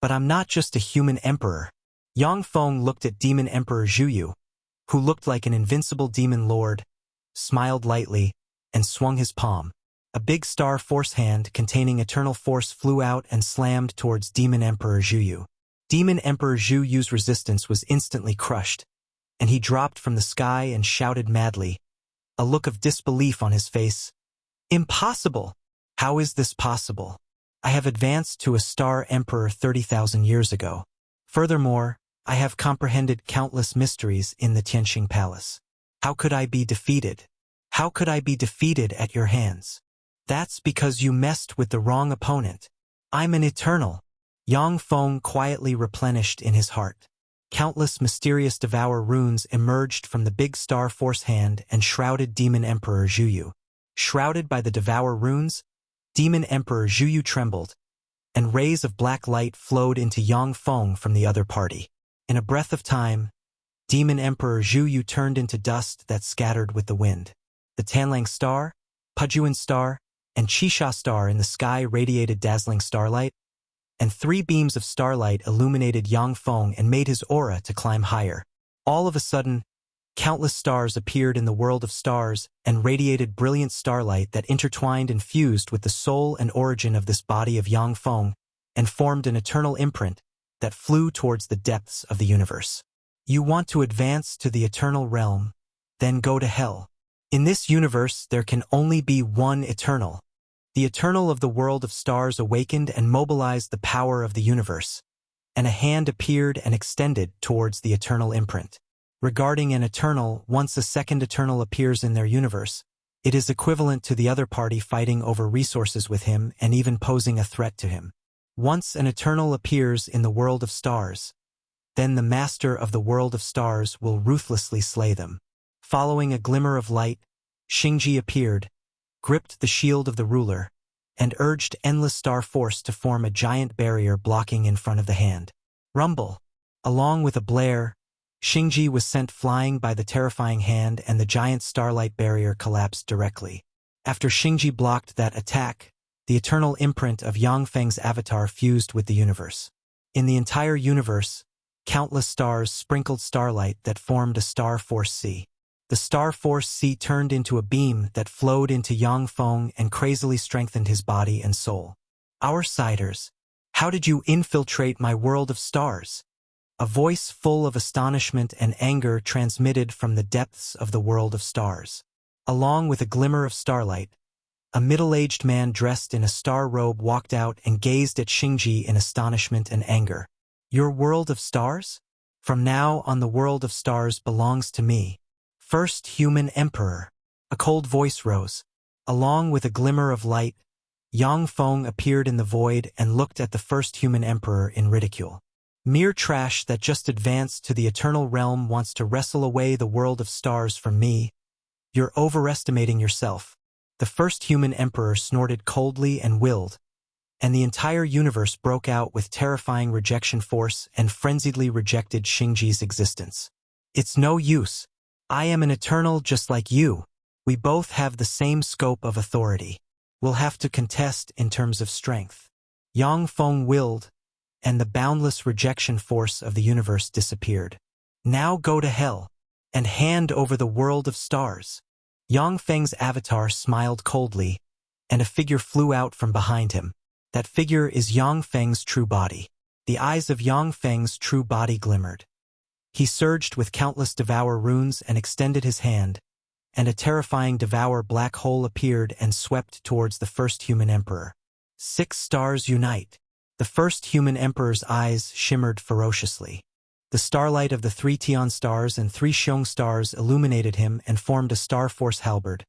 but I'm not just a human emperor. Yang Feng looked at Demon Emperor Zhuyu, who looked like an invincible demon lord, smiled lightly, and swung his palm. A big star force hand containing eternal force flew out and slammed towards Demon Emperor Zhuyu. Demon Emperor Zhuyu's resistance was instantly crushed, and he dropped from the sky and shouted madly, a look of disbelief on his face. Impossible! How is this possible? I have advanced to a Star Emperor 30,000 years ago. Furthermore, I have comprehended countless mysteries in the Tianqing Palace. How could I be defeated? How could I be defeated at your hands? That's because you messed with the wrong opponent. I'm an eternal. Yang Feng quietly replenished in his heart. Countless mysterious devour runes emerged from the big star force hand and shrouded Demon Emperor Zhuyu. Shrouded by the devour runes, Demon Emperor Zhuyu trembled, and rays of black light flowed into Yang Feng from the other party. In a breath of time, Demon Emperor Zhuyu turned into dust that scattered with the wind. The Tianlang Star, Pujuan Star, and Qisha Star in the sky radiated dazzling starlight, and 3 beams of starlight illuminated Yang Feng and made his aura to climb higher. All of a sudden, countless stars appeared in the world of stars and radiated brilliant starlight that intertwined and fused with the soul and origin of this body of Yang Feng and formed an eternal imprint that flew towards the depths of the universe. You want to advance to the eternal realm, then go to hell. In this universe, there can only be one eternal. The eternal of the world of stars awakened and mobilized the power of the universe, and a hand appeared and extended towards the eternal imprint. Regarding an eternal, once a second eternal appears in their universe, it is equivalent to the other party fighting over resources with him and even posing a threat to him. Once an eternal appears in the world of stars, then the master of the world of stars will ruthlessly slay them. Following a glimmer of light, Xingji appeared, gripped the shield of the ruler, and urged endless star force to form a giant barrier blocking in front of the hand. Rumble! Along with a blare, Xingji was sent flying by the terrifying hand and the giant starlight barrier collapsed directly. After Xingji blocked that attack, the eternal imprint of Yang Feng's avatar fused with the universe. In the entire universe, countless stars sprinkled starlight that formed a star force sea. The star force sea turned into a beam that flowed into Yang Feng and crazily strengthened his body and soul. Outsiders, how did you infiltrate my world of stars? A voice full of astonishment and anger transmitted from the depths of the world of stars. Along with a glimmer of starlight, a middle-aged man dressed in a star robe walked out and gazed at Xingji in astonishment and anger. Your world of stars? From now on the world of stars belongs to me. First human emperor. A cold voice rose. Along with a glimmer of light, Yang Feng appeared in the void and looked at the first human emperor in ridicule. Mere trash that just advanced to the eternal realm wants to wrestle away the world of stars from me. You're overestimating yourself. The first human emperor snorted coldly and willed, and the entire universe broke out with terrifying rejection force and frenziedly rejected Xingji's existence. It's no use. I am an eternal just like you. We both have the same scope of authority. We'll have to contest in terms of strength. Yang Feng willed, and the boundless rejection force of the universe disappeared. Now go to hell. and hand over the world of stars. Yang Feng's avatar smiled coldly, and a figure flew out from behind him. That figure is Yang Feng's true body. The eyes of Yang Feng's true body glimmered. He surged with countless devour runes and extended his hand, and a terrifying devour black hole appeared and swept towards the first human emperor. 6 stars unite. The first human emperor's eyes shimmered ferociously. The starlight of the 3 Tian stars and 3 Xiong stars illuminated him and formed a Star Force halberd,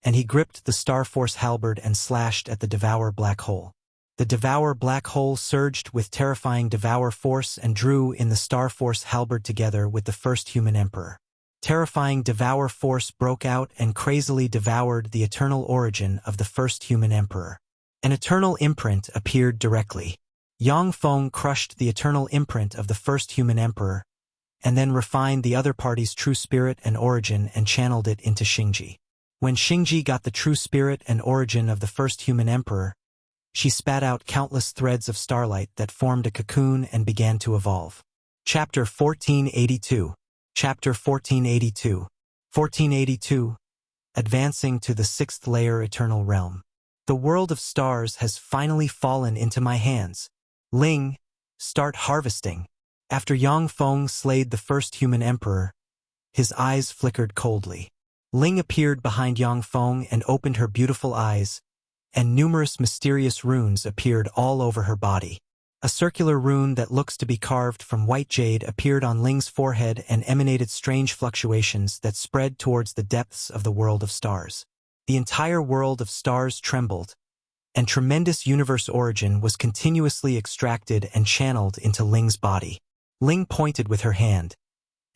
and he gripped the Star Force halberd and slashed at the devour black hole. The devour black hole surged with terrifying devour force and drew in the Star Force halberd together with the first human emperor. Terrifying devour force broke out and crazily devoured the eternal origin of the first human emperor. An eternal imprint appeared directly. Yang Feng crushed the eternal imprint of the first human emperor, and then refined the other party's true spirit and origin and channeled it into Xingji. When Xingji got the true spirit and origin of the first human emperor, she spat out countless threads of starlight that formed a cocoon and began to evolve. Chapter 1482. Chapter 1482. 1482. Advancing to the 6th layer eternal realm. The world of stars has finally fallen into my hands. Ling, start harvesting. After Yang Feng slayed the first human emperor, his eyes flickered coldly. Ling appeared behind Yang Feng and opened her beautiful eyes, and numerous mysterious runes appeared all over her body. A circular rune that looks to be carved from white jade appeared on Ling's forehead and emanated strange fluctuations that spread towards the depths of the world of stars. The entire world of stars trembled, and tremendous universe origin was continuously extracted and channeled into Ling's body. Ling pointed with her hand,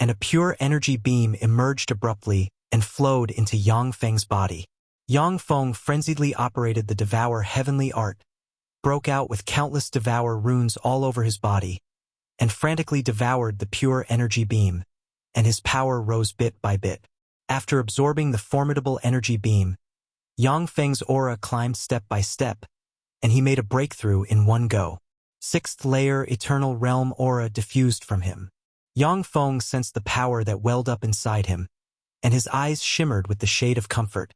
and a pure energy beam emerged abruptly and flowed into Yang Feng's body. Yang Feng frenziedly operated the Devour Heavenly Art, broke out with countless Devour runes all over his body, and frantically devoured the pure energy beam, and his power rose bit by bit. After absorbing the formidable energy beam, Yang Feng's aura climbed step by step, and he made a breakthrough in one go. 6th layer eternal realm aura diffused from him. Yang Feng sensed the power that welled up inside him, and his eyes shimmered with the shade of comfort.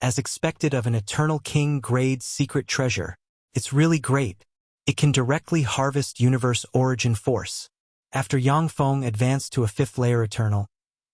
As expected of an eternal king-grade secret treasure, it's really great. It can directly harvest universe origin force. After Yang Feng advanced to a 5th layer eternal,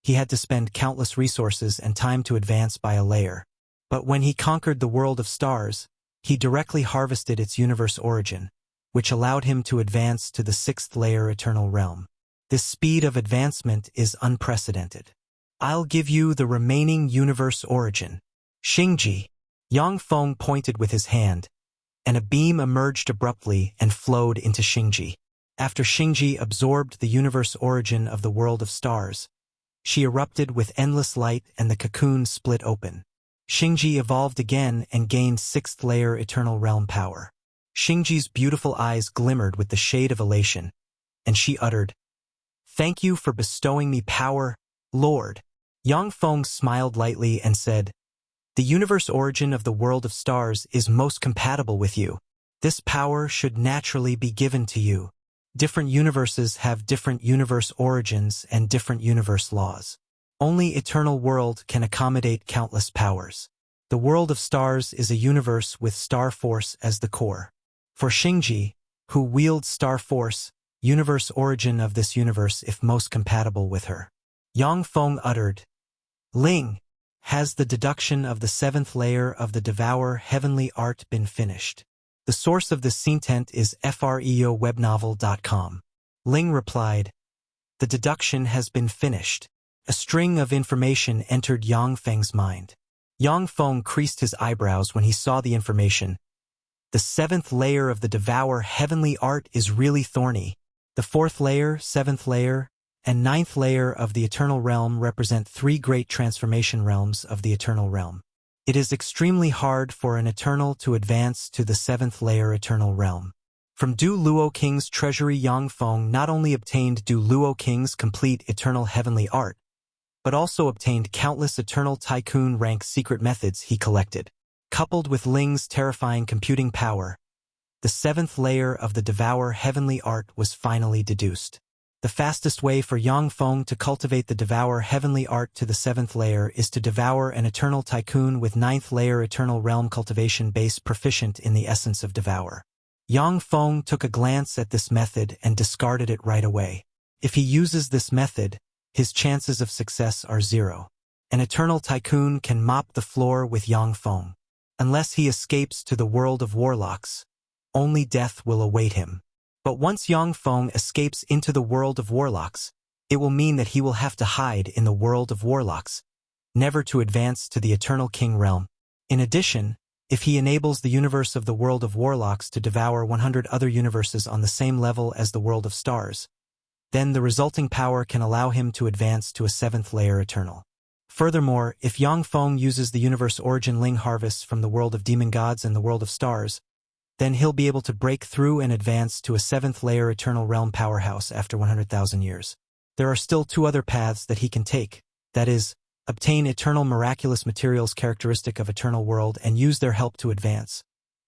he had to spend countless resources and time to advance by a layer. But when he conquered the world of stars, he directly harvested its universe origin, which allowed him to advance to the 6th layer eternal realm. This speed of advancement is unprecedented. I'll give you the remaining universe origin. Xingji. Yang Feng pointed with his hand, and a beam emerged abruptly and flowed into Xingji. After Xingji absorbed the universe origin of the world of stars, she erupted with endless light and the cocoon split open. Xingji evolved again and gained 6th layer eternal realm power. Xingji's beautiful eyes glimmered with the shade of elation, and she uttered, "Thank you for bestowing me power, Lord." Yang Feng smiled lightly and said, "The universe origin of the world of stars is most compatible with you. This power should naturally be given to you. Different universes have different universe origins and different universe laws. Only eternal world can accommodate countless powers. The world of stars is a universe with Star Force as the core. For Xingji, who wields Star Force, universe origin of this universe if most compatible with her." Yang Feng uttered, "Ling, has the deduction of the 7th layer of the Devour Heavenly Art been finished? The source of this content is freowebnovel.com. Ling replied, "The deduction has been finished." A string of information entered Yang Feng's mind. Yang Feng creased his eyebrows when he saw the information. The 7th layer of the Devour Heavenly Art is really thorny. The 4th layer, 7th layer, and 9th layer of the Eternal Realm represent 3 great transformation realms of the Eternal Realm. It is extremely hard for an Eternal to advance to the 7th layer Eternal Realm. From Du Luo King's treasury, Yang Feng not only obtained Du Luo King's complete Eternal Heavenly Art, but also obtained countless Eternal Tycoon rank secret methods he collected. Coupled with Ling's terrifying computing power, the 7th layer of the Devour Heavenly Art was finally deduced. The fastest way for Yang Feng to cultivate the Devour Heavenly Art to the 7th layer is to devour an Eternal Tycoon with 9th layer Eternal Realm cultivation base proficient in the essence of Devour. Yang Feng took a glance at this method and discarded it right away. If he uses this method, his chances of success are 0. An Eternal Tycoon can mop the floor with Yang Feng. Unless he escapes to the world of warlocks, only death will await him. But once Yang Feng escapes into the world of warlocks, it will mean that he will have to hide in the world of warlocks, never to advance to the Eternal King realm. In addition, if he enables the universe of the world of warlocks to devour 100 other universes on the same level as the world of stars, then the resulting power can allow him to advance to a 7th layer Eternal. Furthermore, if Yang Feng uses the universe origin Ling harvests from the world of demon gods and the world of stars, then he'll be able to break through and advance to a 7th layer Eternal Realm powerhouse after 100,000 years. There are still 2 other paths that he can take, that is, obtain eternal miraculous materials characteristic of Eternal World and use their help to advance,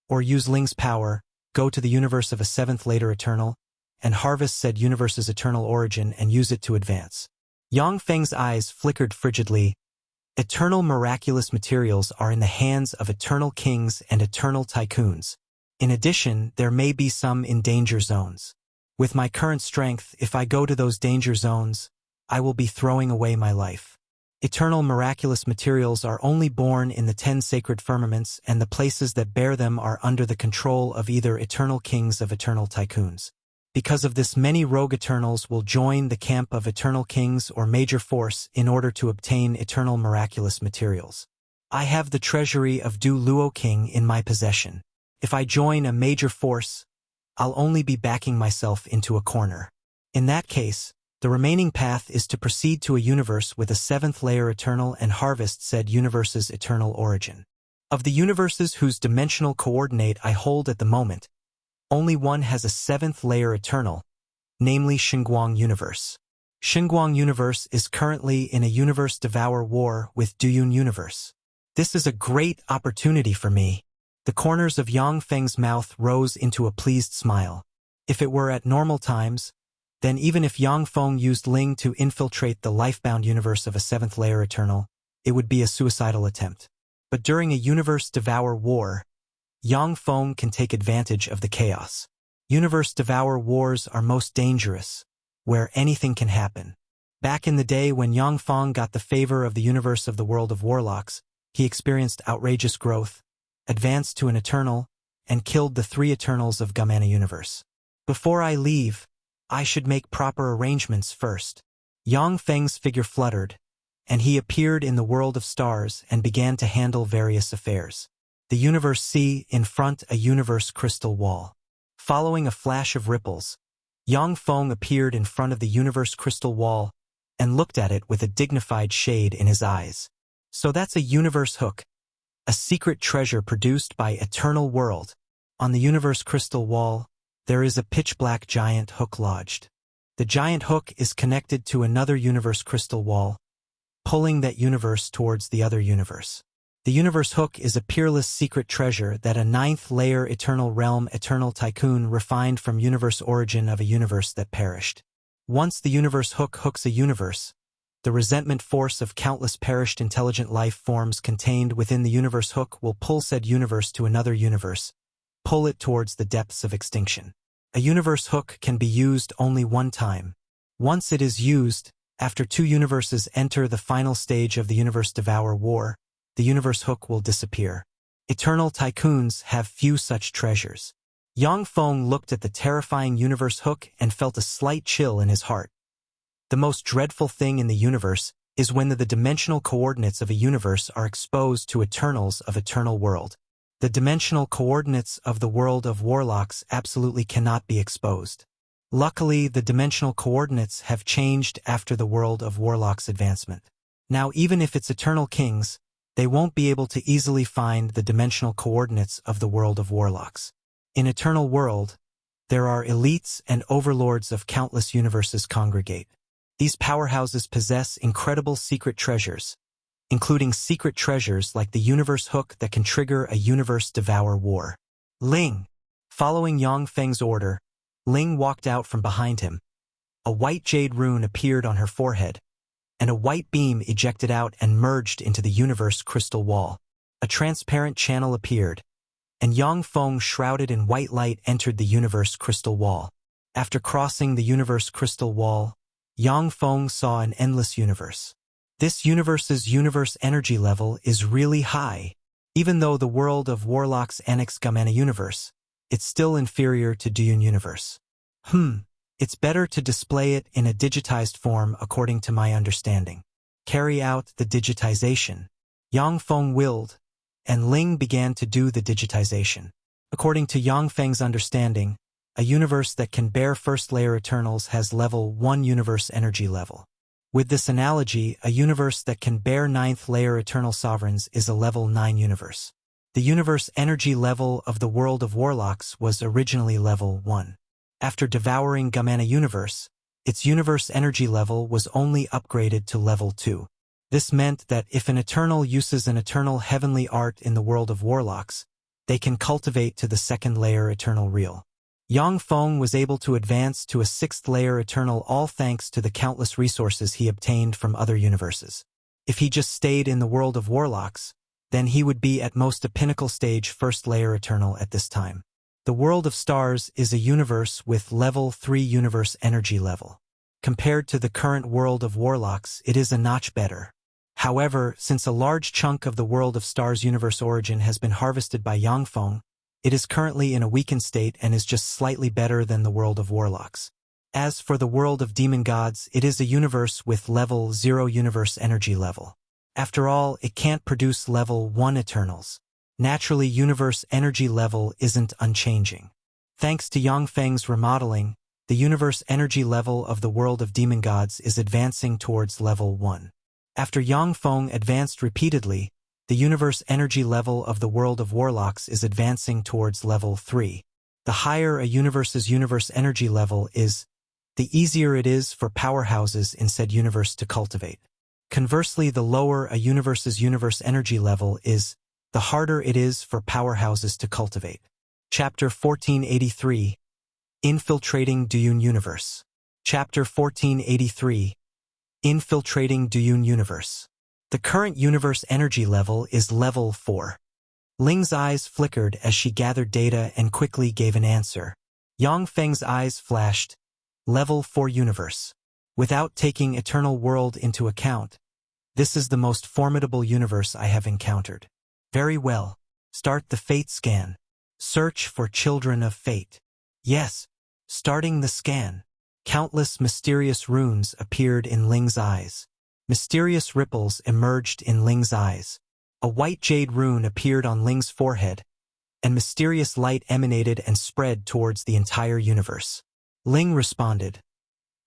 or use Ling's power, go to the universe of a 7th layer Eternal, and harvest said universe's eternal origin and use it to advance. Yang Feng's eyes flickered frigidly. Eternal miraculous materials are in the hands of Eternal Kings and Eternal Tycoons. In addition, there may be some in danger zones. With my current strength, if I go to those danger zones, I will be throwing away my life. Eternal miraculous materials are only born in the 10 sacred firmaments, and the places that bear them are under the control of either Eternal Kings of Eternal Tycoons. Because of this, many rogue Eternals will join the camp of Eternal Kings or Major Force in order to obtain eternal miraculous materials. I have the treasury of Du Luo King in my possession. If I join a major force, I'll only be backing myself into a corner. In that case, the remaining path is to proceed to a universe with a 7th layer Eternal and harvest said universe's eternal origin. Of the universes whose dimensional coordinate I hold at the moment, only one has a 7th layer Eternal, namely Xuanhuan Universe. Xuanhuan Universe is currently in a universe devour war with Duyun Universe. This is a great opportunity for me. The corners of Yang Feng's mouth rose into a pleased smile. If it were at normal times, then even if Yang Feng used Ling to infiltrate the lifebound universe of a 7th layer Eternal, it would be a suicidal attempt. But during a universe devour war, Yang Feng can take advantage of the chaos. Universe devour wars are most dangerous, where anything can happen. Back in the day when Yang Feng got the favor of the universe of the world of warlocks, he experienced outrageous growth, advanced to an Eternal, and killed the 3 Eternals of Gamana Universe. Before I leave, I should make proper arrangements first. Yang Feng's figure fluttered, and he appeared in the world of stars and began to handle various affairs. The universe C in front a universe crystal wall. Following a flash of ripples, Yang Feng appeared in front of the universe crystal wall and looked at it with a dignified shade in his eyes. So that's a universe hook, a secret treasure produced by Eternal World. On the universe crystal wall, there is a pitch-black giant hook lodged. The giant hook is connected to another universe crystal wall, pulling that universe towards the other universe. The universe hook is a peerless secret treasure that a 9th layer Eternal Realm Eternal Tycoon refined from universe origin of a universe that perished. Once the universe hook hooks a universe, the resentment force of countless perished intelligent life forms contained within the universe hook will pull said universe to another universe, pull it towards the depths of extinction. A universe hook can be used only one time. Once it is used, after 2 universes enter the final stage of the universe devour war, the universe hook will disappear. Eternal Tycoons have few such treasures. Yang Feng looked at the terrifying universe hook and felt a slight chill in his heart. The most dreadful thing in the universe is when the dimensional coordinates of a universe are exposed to Eternals of Eternal World. The dimensional coordinates of the world of warlocks absolutely cannot be exposed. Luckily, the dimensional coordinates have changed after the world of warlocks' advancement. Now, even if it's Eternal Kings, they won't be able to easily find the dimensional coordinates of the world of warlocks. In Eternal World, there are elites and overlords of countless universes congregate. These powerhouses possess incredible secret treasures, including secret treasures like the universe hook that can trigger a universe devour war. Ling. Following Yang Feng's order, Ling walked out from behind him, A white jade rune appeared on her forehead, and a white beam ejected out and merged into the universe crystal wall. A transparent channel appeared, and Yang Feng, shrouded in white light, entered the universe crystal wall. After crossing the universe crystal wall, Yang Feng saw an endless universe. This universe's universe energy level is really high. Even though the world of Warlock's Annex Gamana universe, it's still inferior to Duyun universe. It's better to display it in a digitized form according to my understanding. Carry out the digitization. Yang Feng willed, and Ling began to do the digitization. According to Yang Feng's understanding, a universe that can bear first-layer Eternals has level 1 universe energy level. With this analogy, a universe that can bear 9th-layer Eternal Sovereigns is a level 9 universe. The universe energy level of the world of Warlocks was originally level 1. After devouring Gamana universe, its universe energy level was only upgraded to level 2. This meant that if an Eternal uses an Eternal heavenly art in the world of Warlocks, they can cultivate to the 2nd-layer Eternal Real. Yang Feng was able to advance to a 6th-layer Eternal, all thanks to the countless resources he obtained from other universes. If he just stayed in the world of Warlocks, then he would be at most a pinnacle stage 1st-layer Eternal at this time. The world of stars is a universe with level 3 universe energy level. Compared to the current world of Warlocks, it is a notch better. However, since a large chunk of the world of stars universe origin has been harvested by Yang Feng, it is currently in a weakened state and is just slightly better than the world of Warlocks. As for the world of demon gods, it is a universe with level 0 universe energy level. After all, it can't produce level 1 Eternals. Naturally, universe energy level isn't unchanging. Thanks to Yang Feng's remodeling, the universe energy level of the world of demon gods is advancing towards level 1. After Yang Feng advanced repeatedly, the universe energy level of the world of Warlocks is advancing towards level 3. The higher a universe's universe energy level is, the easier it is for powerhouses in said universe to cultivate. Conversely, the lower a universe's universe energy level is, the harder it is for powerhouses to cultivate. Chapter 1483. Infiltrating Duyun Universe. Chapter 1483. Infiltrating Duyun Universe. The current universe energy level is level 4. Ling's eyes flickered as she gathered data and quickly gave an answer. Yang Feng's eyes flashed. Level 4 universe. Without taking Eternal World into account, this is the most formidable universe I have encountered. Very well. Start the fate scan. Search for children of fate. Yes. Starting the scan. Countless mysterious runes appeared in Ling's eyes. Mysterious ripples emerged in Ling's eyes. A white jade rune appeared on Ling's forehead, and mysterious light emanated and spread towards the entire universe. Ling responded.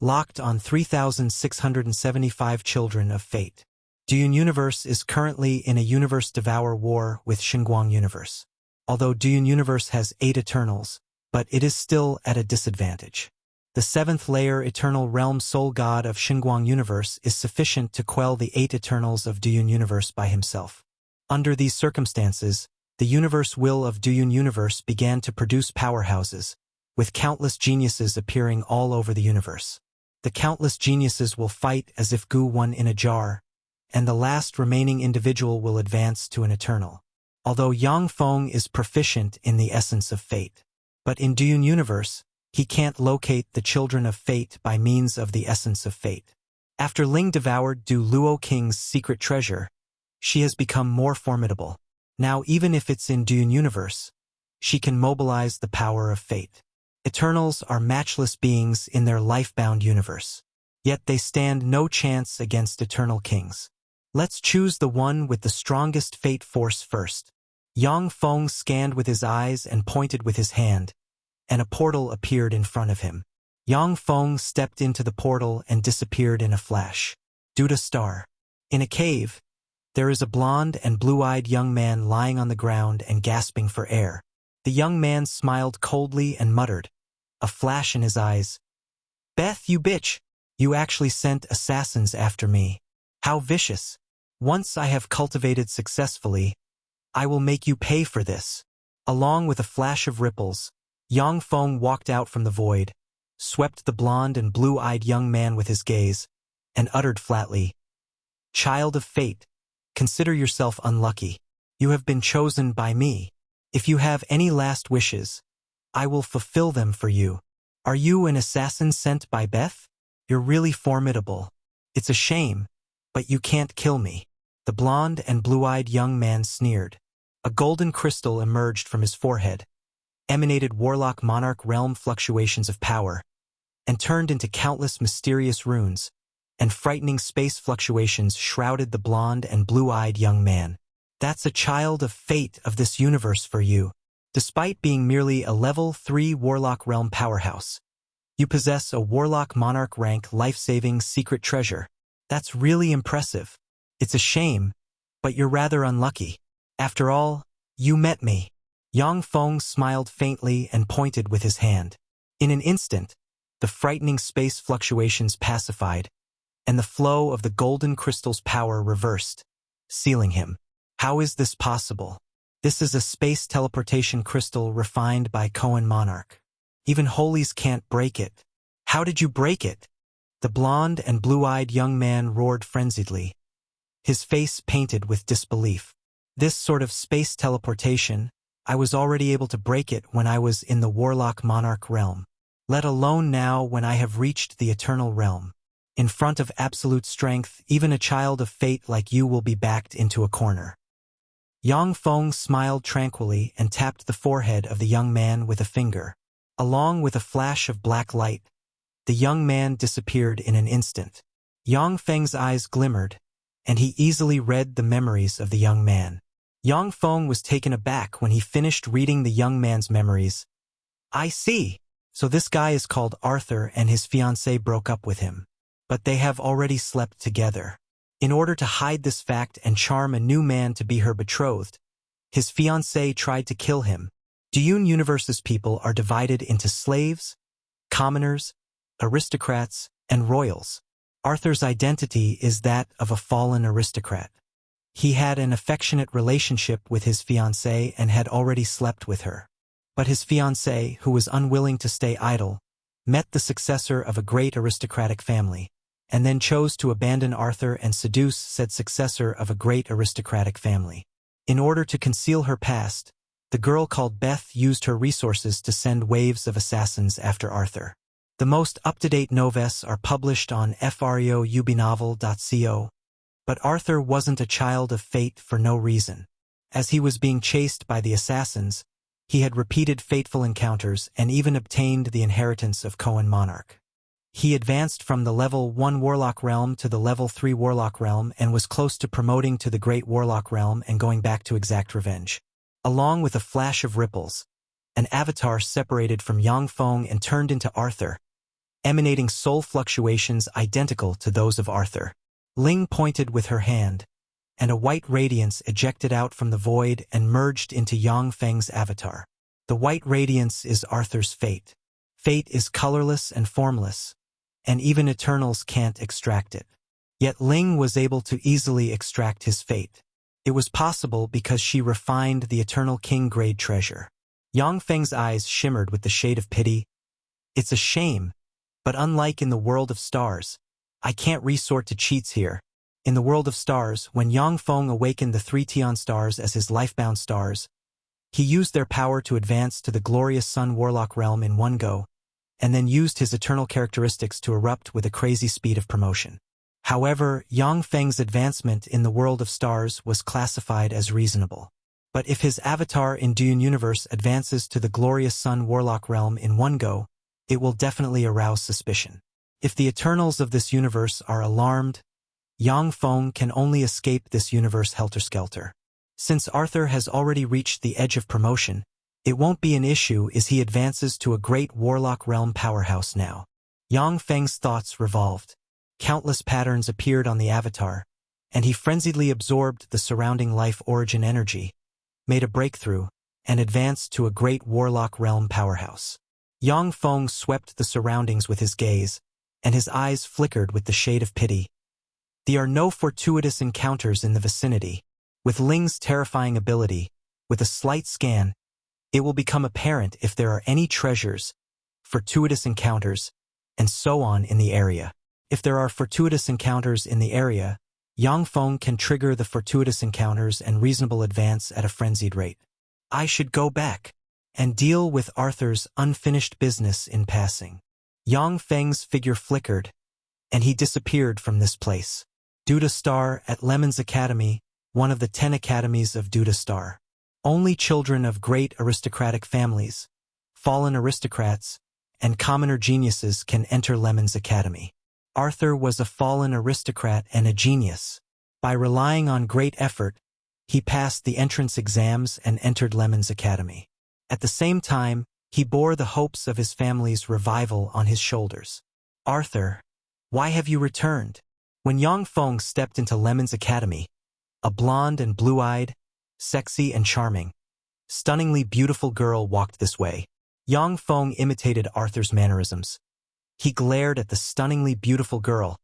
Locked on 3,675 children of fate. Duyun Universe is currently in a universe devour war with Xuanhuan Universe. Although Duyun Universe has 8 Eternals, but it is still at a disadvantage. The 7th-layer Eternal Realm Soul God of Xuanhuan Universe is sufficient to quell the 8 Eternals of Duyun Universe by himself. Under these circumstances, the universe will of Duyun Universe began to produce powerhouses, with countless geniuses appearing all over the universe. The countless geniuses will fight as if goo won in a jar, and the last remaining individual will advance to an Eternal. Although Yang Feng is proficient in the essence of fate, but in Duyun Universe, he can't locate the children of fate by means of the essence of fate. After Ling devoured Du Luo King's secret treasure, she has become more formidable. Now even if it's in Duyun Universe, she can mobilize the power of fate. Eternals are matchless beings in their life-bound universe. Yet they stand no chance against Eternal Kings. Let's choose the one with the strongest fate force first. Yang Feng scanned with his eyes and pointed with his hand, and a portal appeared in front of him. Yang Feng stepped into the portal and disappeared in a flash. Disha Star. In a cave, there is a blonde and blue-eyed young man lying on the ground and gasping for air. The young man smiled coldly and muttered, a flash in his eyes. Beth, you bitch! You actually sent assassins after me. How vicious! Once I have cultivated successfully, I will make you pay for this. Along with a flash of ripples, Yang Feng walked out from the void, swept the blonde and blue-eyed young man with his gaze, and uttered flatly, "Child of fate, consider yourself unlucky. You have been chosen by me. If you have any last wishes, I will fulfill them for you. Are you an assassin sent by Beth? You're really formidable. It's a shame, but you can't kill me." The blonde and blue-eyed young man sneered. A golden crystal emerged from his forehead, emanated warlock monarch realm fluctuations of power, and turned into countless mysterious runes, and frightening space fluctuations shrouded the blonde and blue-eyed young man. That's a child of fate of this universe for you. Despite being merely a level 3 warlock realm powerhouse, you possess a warlock monarch rank life-saving secret treasure. That's really impressive. It's a shame, but you're rather unlucky. After all, you met me. Yang Feng smiled faintly and pointed with his hand. In an instant, the frightening space fluctuations pacified, and the flow of the golden crystal's power reversed, sealing him. How is this possible? This is a space teleportation crystal refined by Koan Monarch. Even holies can't break it. How did you break it? The blonde and blue-eyed young man roared frenziedly, his face painted with disbelief. This sort of space teleportation, I was already able to break it when I was in the warlock monarch realm. Let alone now when I have reached the eternal realm. In front of absolute strength, even a child of fate like you will be backed into a corner. Yang Feng smiled tranquilly and tapped the forehead of the young man with a finger. Along with a flash of black light, the young man disappeared in an instant. Yang Feng's eyes glimmered, and he easily read the memories of the young man. Yang Feng was taken aback when he finished reading the young man's memories. I see. So this guy is called Arthur and his fiancée broke up with him. But they have already slept together. In order to hide this fact and charm a new man to be her betrothed, his fiancée tried to kill him. Dune Universe's people are divided into slaves, commoners, aristocrats, and royals. Arthur's identity is that of a fallen aristocrat. He had an affectionate relationship with his fiancée and had already slept with her. But his fiancée, who was unwilling to stay idle, met the successor of a great aristocratic family, and then chose to abandon Arthur and seduce said successor of a great aristocratic family. In order to conceal her past, the girl called Beth used her resources to send waves of assassins after Arthur. The most up-to-date novellas are published on freoubinovel.co. But Arthur wasn't a child of fate for no reason. As he was being chased by the assassins, he had repeated fateful encounters and even obtained the inheritance of Koan Monarch. He advanced from the level 1 Warlock realm to the level 3 Warlock realm and was close to promoting to the Great Warlock realm and going back to exact revenge. Along with a flash of ripples, an avatar separated from Yang Feng and turned into Arthur, emanating soul fluctuations identical to those of Arthur. Ling pointed with her hand, and a white radiance ejected out from the void and merged into Yang Feng's avatar. The white radiance is Arthur's fate. Fate is colorless and formless, and even Eternals can't extract it. Yet Ling was able to easily extract his fate. It was possible because she refined the Eternal King grade treasure. Yang Feng's eyes shimmered with the shade of pity. It's a shame, but unlike in the world of stars, I can't resort to cheats here. In the world of stars, when Yang Feng awakened the 3 Tian stars as his lifebound stars, he used their power to advance to the glorious Sun Warlock realm in one go, and then used his eternal characteristics to erupt with a crazy speed of promotion. However, Yang Feng's advancement in the world of stars was classified as reasonable. But if his avatar in Dune Universe advances to the glorious Sun Warlock realm in one go, it will definitely arouse suspicion. If the Eternals of this universe are alarmed, Yang Feng can only escape this universe helter-skelter. Since Arthur has already reached the edge of promotion, it won't be an issue as he advances to a great Warlock realm powerhouse now. Yang Feng's thoughts revolved. Countless patterns appeared on the avatar, and he frenziedly absorbed the surrounding life origin energy, made a breakthrough, and advanced to a great Warlock realm powerhouse. Yang Feng swept the surroundings with his gaze, and his eyes flickered with the shade of pity. There are no fortuitous encounters in the vicinity. With Ling's terrifying ability, with a slight scan, it will become apparent if there are any treasures, fortuitous encounters, and so on in the area. If there are fortuitous encounters in the area, Yang Feng can trigger the fortuitous encounters and reasonable advance at a frenzied rate. I should go back and deal with Arthur's unfinished business in passing. Yang Feng's figure flickered, and he disappeared from this place. Disha Star at Lemon's Academy, one of the 10 academies of Disha Star. Only children of great aristocratic families, fallen aristocrats, and commoner geniuses can enter Lemon's Academy. Arthur was a fallen aristocrat and a genius. By relying on great effort, he passed the entrance exams and entered Lemon's Academy. At the same time, he bore the hopes of his family's revival on his shoulders. Arthur, why have you returned? When Yang Feng stepped into Lemon's Academy, a blonde and blue-eyed, sexy and charming, stunningly beautiful girl walked this way. Yang Feng imitated Arthur's mannerisms. He glared at the stunningly beautiful girl,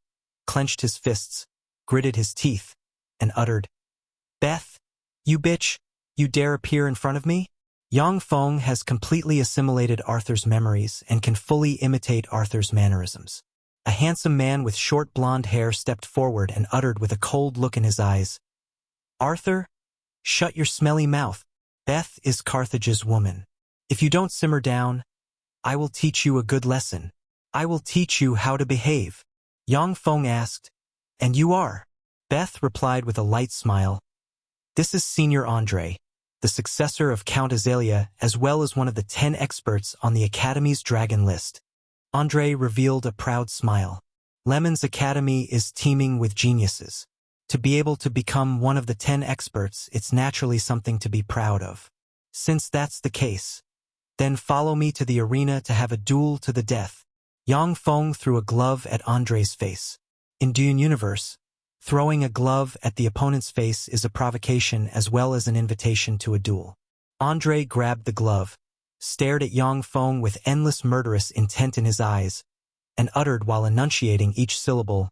clenched his fists, gritted his teeth, and uttered, "Beth, you bitch, you dare appear in front of me?" Yang Feng has completely assimilated Arthur's memories and can fully imitate Arthur's mannerisms. A handsome man with short blonde hair stepped forward and uttered with a cold look in his eyes, "Arthur, shut your smelly mouth. Beth is Carthage's woman. If you don't simmer down, I will teach you a good lesson. I will teach you how to behave." Yang Feng asked, "And you are?" Beth replied with a light smile, "This is Senior Andre, the successor of Count Azalea, as well as one of the 10 experts on the Academy's dragon list." Andre revealed a proud smile. Lemon's Academy is teeming with geniuses. To be able to become one of the 10 experts, it's naturally something to be proud of. Since that's the case, then follow me to the arena to have a duel to the death. Yang Feng threw a glove at Andre's face. In Dune Universe, throwing a glove at the opponent's face is a provocation as well as an invitation to a duel. Andre grabbed the glove, stared at Yang Feng with endless murderous intent in his eyes, and uttered while enunciating each syllable,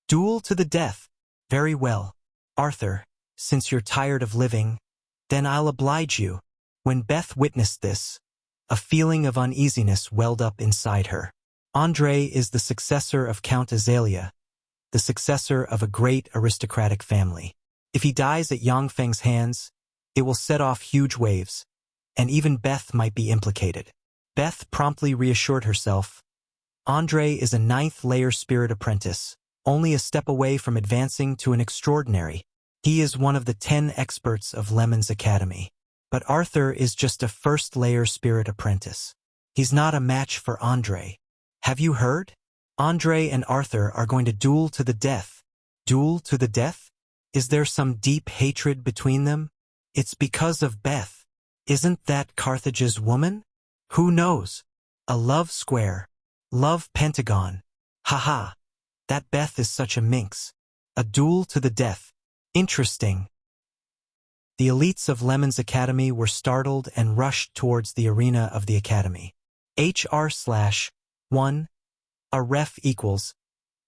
"Duel to the death. Very well. Arthur, since you're tired of living, then I'll oblige you." When Beth witnessed this, a feeling of uneasiness welled up inside her. Andre is the successor of Count Azalea, the successor of a great aristocratic family. If he dies at Yang Feng's hands, it will set off huge waves, and even Beth might be implicated. Beth promptly reassured herself. Andre is a 9th-layer spirit apprentice, only a step away from advancing to an extraordinary. He is one of the 10 experts of Lemon's Academy. But Arthur is just a 1st-layer spirit apprentice. He's not a match for Andre. Have you heard? Andre and Arthur are going to duel to the death. Duel to the death? Is there some deep hatred between them? It's because of Beth. Isn't that Carthage's woman? Who knows? A love square. Love pentagon. Haha. That Beth is such a minx. A duel to the death. Interesting. The elites of Lemon's Academy were startled and rushed towards the arena of the Academy. HR/1 a ref equals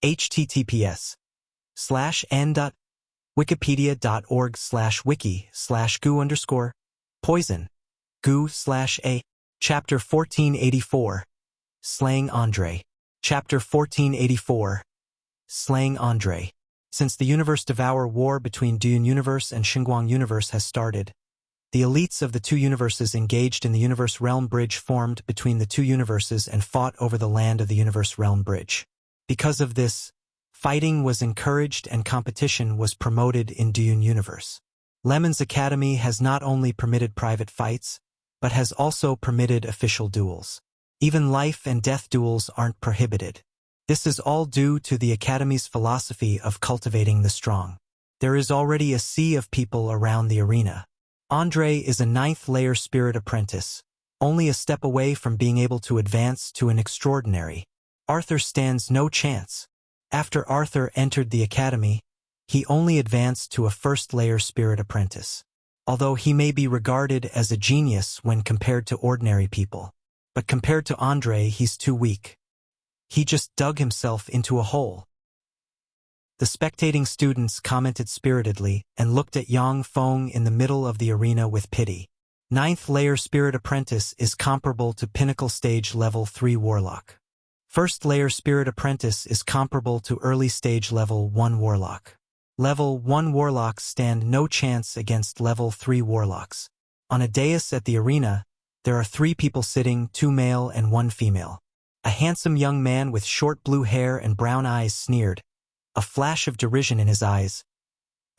https:/n.wikipedia.org/wiki/goo_poison goo/a. Chapter 1484 Slaying Andre. Chapter 1484 Slaying Andre. Since the Universe Devour War between Dune Universe and Xuanhuan Universe has started, the elites of the two universes engaged in the Universe Realm Bridge formed between the two universes and fought over the land of the Universe Realm Bridge. Because of this, fighting was encouraged and competition was promoted in Dune Universe. Lemon's Academy has not only permitted private fights, but has also permitted official duels. Even life and death duels aren't prohibited. This is all due to the Academy's philosophy of cultivating the strong. There is already a sea of people around the arena. Andre is a 9th-layer spirit apprentice, only a step away from being able to advance to an extraordinary. Arthur stands no chance. After Arthur entered the Academy, he only advanced to a 1st-layer spirit apprentice. Although he may be regarded as a genius when compared to ordinary people, but compared to Andre, he's too weak. He just dug himself into a hole. The spectating students commented spiritedly and looked at Yang Feng in the middle of the arena with pity. Ninth layer Spirit Apprentice is comparable to Pinnacle Stage Level 3 Warlock. First layer Spirit Apprentice is comparable to early stage Level 1 Warlock. Level 1 Warlocks stand no chance against Level 3 Warlocks. On a dais at the arena, there are 3 people sitting, 2 male and 1 female. A handsome young man with short blue hair and brown eyes sneered, a flash of derision in his eyes.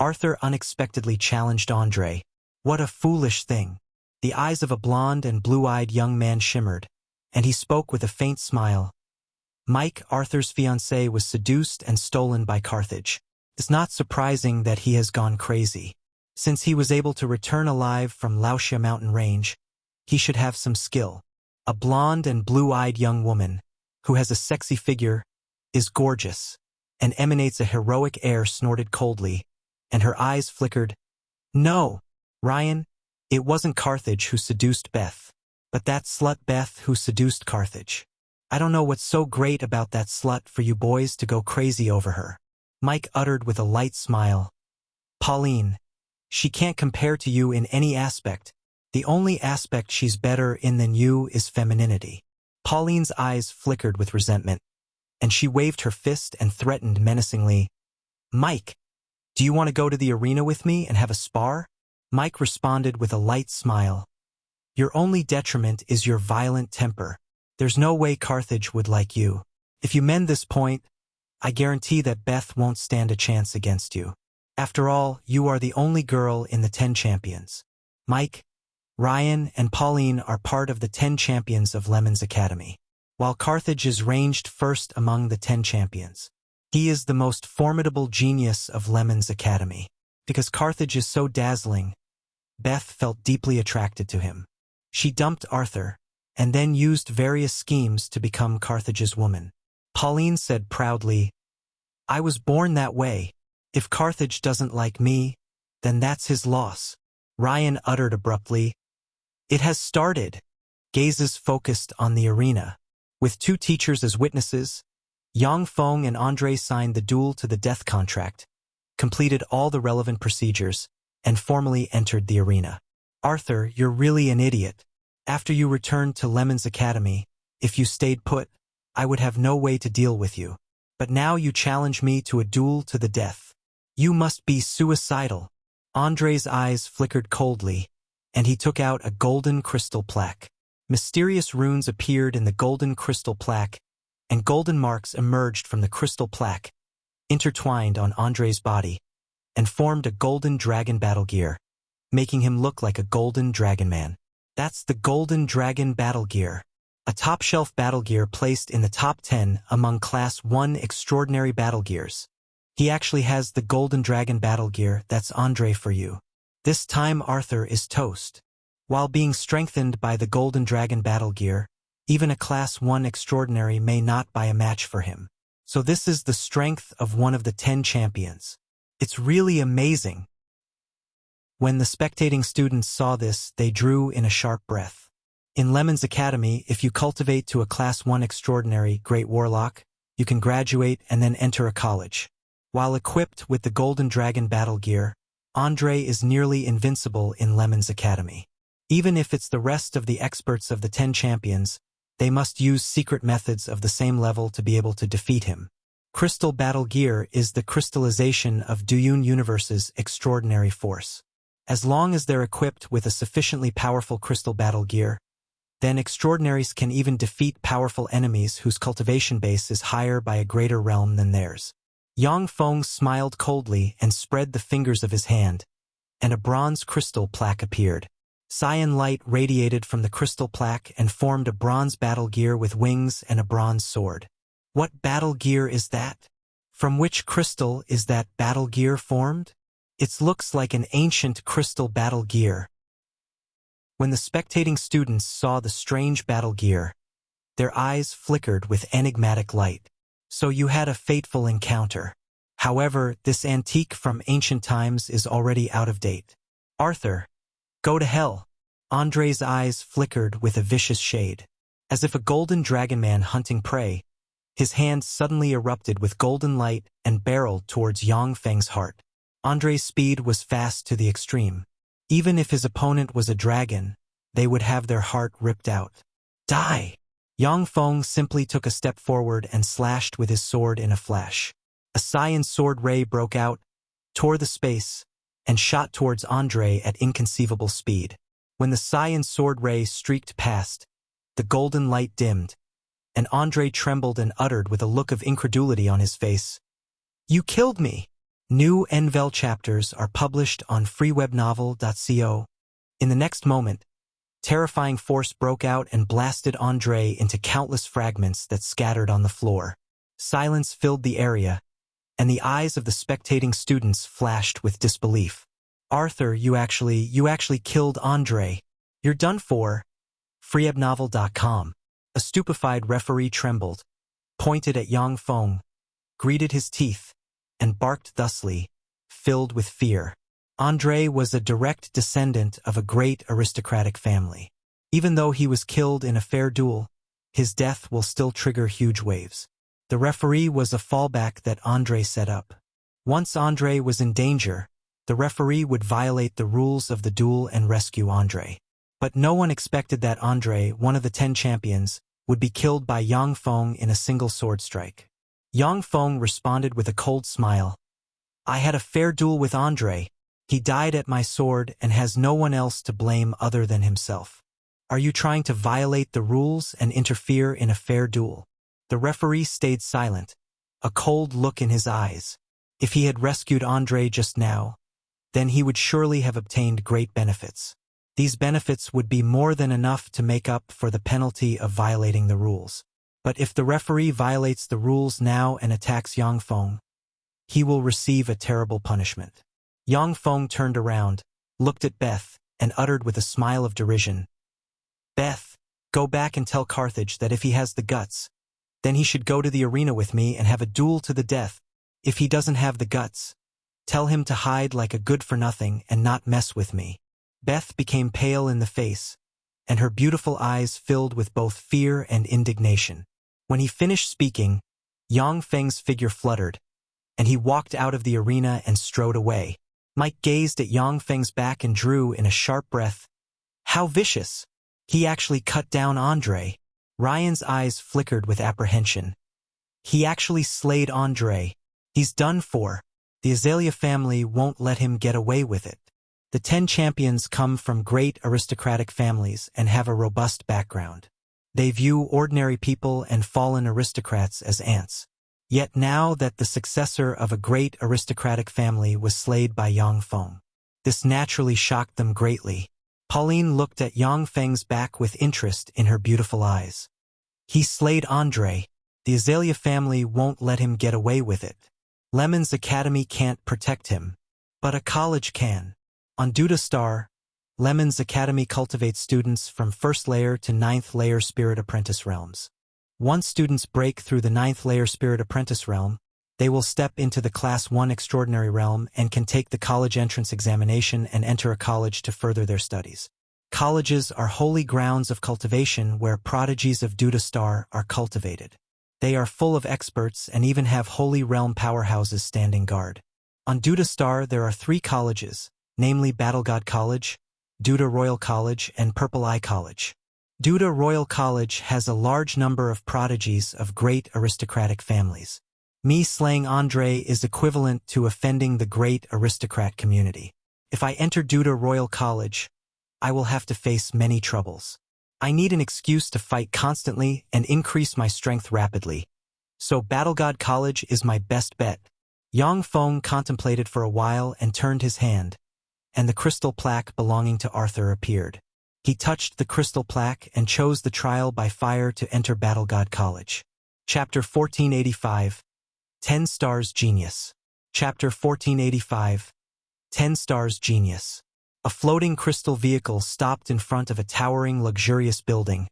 Arthur unexpectedly challenged Andre. What a foolish thing. The eyes of a blonde and blue-eyed young man shimmered, and he spoke with a faint smile. Mike, Arthur's fiancé, was seduced and stolen by Carthage. It's not surprising that he has gone crazy. Since he was able to return alive from Laotia mountain range, he should have some skill. A blonde and blue-eyed young woman, who has a sexy figure, is gorgeous, and emanates a heroic air, snorted coldly, and her eyes flickered. No, Ryan, it wasn't Carthage who seduced Beth, but that slut Beth who seduced Carthage. I don't know what's so great about that slut for you boys to go crazy over her. Mike uttered with a light smile. Pauline, she can't compare to you in any aspect. The only aspect she's better in than you is femininity. Pauline's eyes flickered with resentment, and she waved her fist and threatened menacingly. Mike, do you want to go to the arena with me and have a spar? Mike responded with a light smile. Your only detriment is your violent temper. There's no way Carthage would like you. If you mend this point, I guarantee that Beth won't stand a chance against you. After all, you are the only girl in the 10 champions. Mike, Ryan, and Pauline are part of the 10 champions of Lemon's Academy. While Carthage is ranged first among the 10 champions, he is the most formidable genius of Lemon's Academy. Because Carthage is so dazzling, Beth felt deeply attracted to him. She dumped Arthur, and then used various schemes to become Carthage's woman. Pauline said proudly, I was born that way. If Carthage doesn't like me, then that's his loss. Ryan uttered abruptly, It has started. Gazes focused on the arena. With 2 teachers as witnesses, Yang Feng and Andre signed the duel to the death contract, completed all the relevant procedures, and formally entered the arena. Arthur, you're really an idiot. After you returned to Lemon's Academy, if you stayed put, I would have no way to deal with you. But now you challenge me to a duel to the death. You must be suicidal. Andre's eyes flickered coldly, and he took out a golden crystal plaque. Mysterious runes appeared in the golden crystal plaque, and golden marks emerged from the crystal plaque, intertwined on Andre's body, and formed a golden dragon battle gear, making him look like a golden dragon man. That's the golden dragon battle gear, a top-shelf battle gear placed in the top 10 among Class 1 extraordinary battle gears. He actually has the golden dragon battle gear. That's Andre for you. This time Arthur is toast. While being strengthened by the golden dragon battle gear, even a Class 1 extraordinary may not buy a match for him. So this is the strength of one of the 10 champions. It's really amazing. When the spectating students saw this, they drew in a sharp breath. In Lemon's Academy, if you cultivate to a Class 1 extraordinary great warlock, you can graduate and then enter a college. While equipped with the golden dragon battle gear, Andre is nearly invincible in Lemon's Academy. Even if it's the rest of the experts of the 10 champions, they must use secret methods of the same level to be able to defeat him. Crystal Battle Gear is the crystallization of Duyun Universe's extraordinary force. As long as they're equipped with a sufficiently powerful Crystal Battle Gear, then extraordinaries can even defeat powerful enemies whose cultivation base is higher by a greater realm than theirs. Yang Feng smiled coldly and spread the fingers of his hand, and a bronze crystal plaque appeared. Cyan light radiated from the crystal plaque and formed a bronze battle gear with wings and a bronze sword. What battle gear is that? From which crystal is that battle gear formed? It looks like an ancient crystal battle gear. When the spectating students saw the strange battle gear, their eyes flickered with enigmatic light. So you had a fateful encounter. However, this antique from ancient times is already out of date. Arthur, go to hell. Andre's eyes flickered with a vicious shade. As if a golden dragon man hunting prey, his hand suddenly erupted with golden light and barreled towards Yang Feng's heart. Andre's speed was fast to the extreme. Even if his opponent was a dragon, they would have their heart ripped out. Die! Yang Feng simply took a step forward and slashed with his sword in a flash. A cyan sword ray broke out, tore the space, and shot towards Andre at inconceivable speed. When the cyan sword ray streaked past, the golden light dimmed, and Andre trembled and uttered with a look of incredulity on his face, "You killed me!" New NVEL chapters are published on freewebnovel.co. In the next moment, terrifying force broke out and blasted Andre into countless fragments that scattered on the floor. Silence filled the area, and the eyes of the spectating students flashed with disbelief. "Arthur, you actually killed Andre. You're done for." freewebnovel.com. A stupefied referee trembled, pointed at Yang Feng, gritted his teeth, and barked thusly, filled with fear. Andre was a direct descendant of a great aristocratic family. Even though he was killed in a fair duel, his death will still trigger huge waves. The referee was a fallback that Andre set up. Once Andre was in danger, the referee would violate the rules of the duel and rescue Andre. But no one expected that Andre, one of the 10 champions, would be killed by Yang Feng in a single sword strike. Yang Feng responded with a cold smile. "I had a fair duel with Andre. He died at my sword and has no one else to blame other than himself. Are you trying to violate the rules and interfere in a fair duel?" The referee stayed silent, a cold look in his eyes. If he had rescued Andre just now, then he would surely have obtained great benefits. These benefits would be more than enough to make up for the penalty of violating the rules. But if the referee violates the rules now and attacks Yang Feng, he will receive a terrible punishment. Yang Feng turned around, looked at Beth, and uttered with a smile of derision, "Beth, go back and tell Carthage that if he has the guts, then he should go to the arena with me and have a duel to the death. If he doesn't have the guts, tell him to hide like a good-for-nothing and not mess with me." Beth became pale in the face, and her beautiful eyes filled with both fear and indignation. When he finished speaking, Yang Feng's figure fluttered, and he walked out of the arena and strode away. Mike gazed at Yang Feng's back and drew in a sharp breath. "How vicious! He actually cut down Andre." Ryan's eyes flickered with apprehension. "He actually slayed Andre. He's done for. The Azalea family won't let him get away with it." The 10 champions come from great aristocratic families and have a robust background. They view ordinary people and fallen aristocrats as ants. Yet now that the successor of a great aristocratic family was slayed by Yang Feng, this naturally shocked them greatly. Pauline looked at Yang Feng's back with interest in her beautiful eyes. "He slayed Andre. The Azalea family won't let him get away with it. Lemon's Academy can't protect him, but a college can. On Duda Star, Lemon's Academy cultivates students from 1st layer to 9th layer Spirit Apprentice realms. Once students break through the 9th layer Spirit Apprentice realm, they will step into the Class 1 Extraordinary realm and can take the college entrance examination and enter a college to further their studies. Colleges are holy grounds of cultivation where prodigies of Duda Star are cultivated. They are full of experts and even have holy realm powerhouses standing guard. On Duda Star there are 3 colleges, namely Battle God College, Duda Royal College, and Purple Eye College. Duda Royal College has a large number of prodigies of great aristocratic families. Me slaying Andre is equivalent to offending the great aristocrat community. If I enter Duda Royal College, I will have to face many troubles. I need an excuse to fight constantly and increase my strength rapidly. So Battle God College is my best bet." Yang Feng contemplated for a while and turned his hand, and the crystal plaque belonging to Arthur appeared. He touched the crystal plaque and chose the trial by fire to enter Battle God College. Chapter 1485, 10 Stars Genius. Chapter 1485, 10 Stars Genius. A floating crystal vehicle stopped in front of a towering, luxurious building,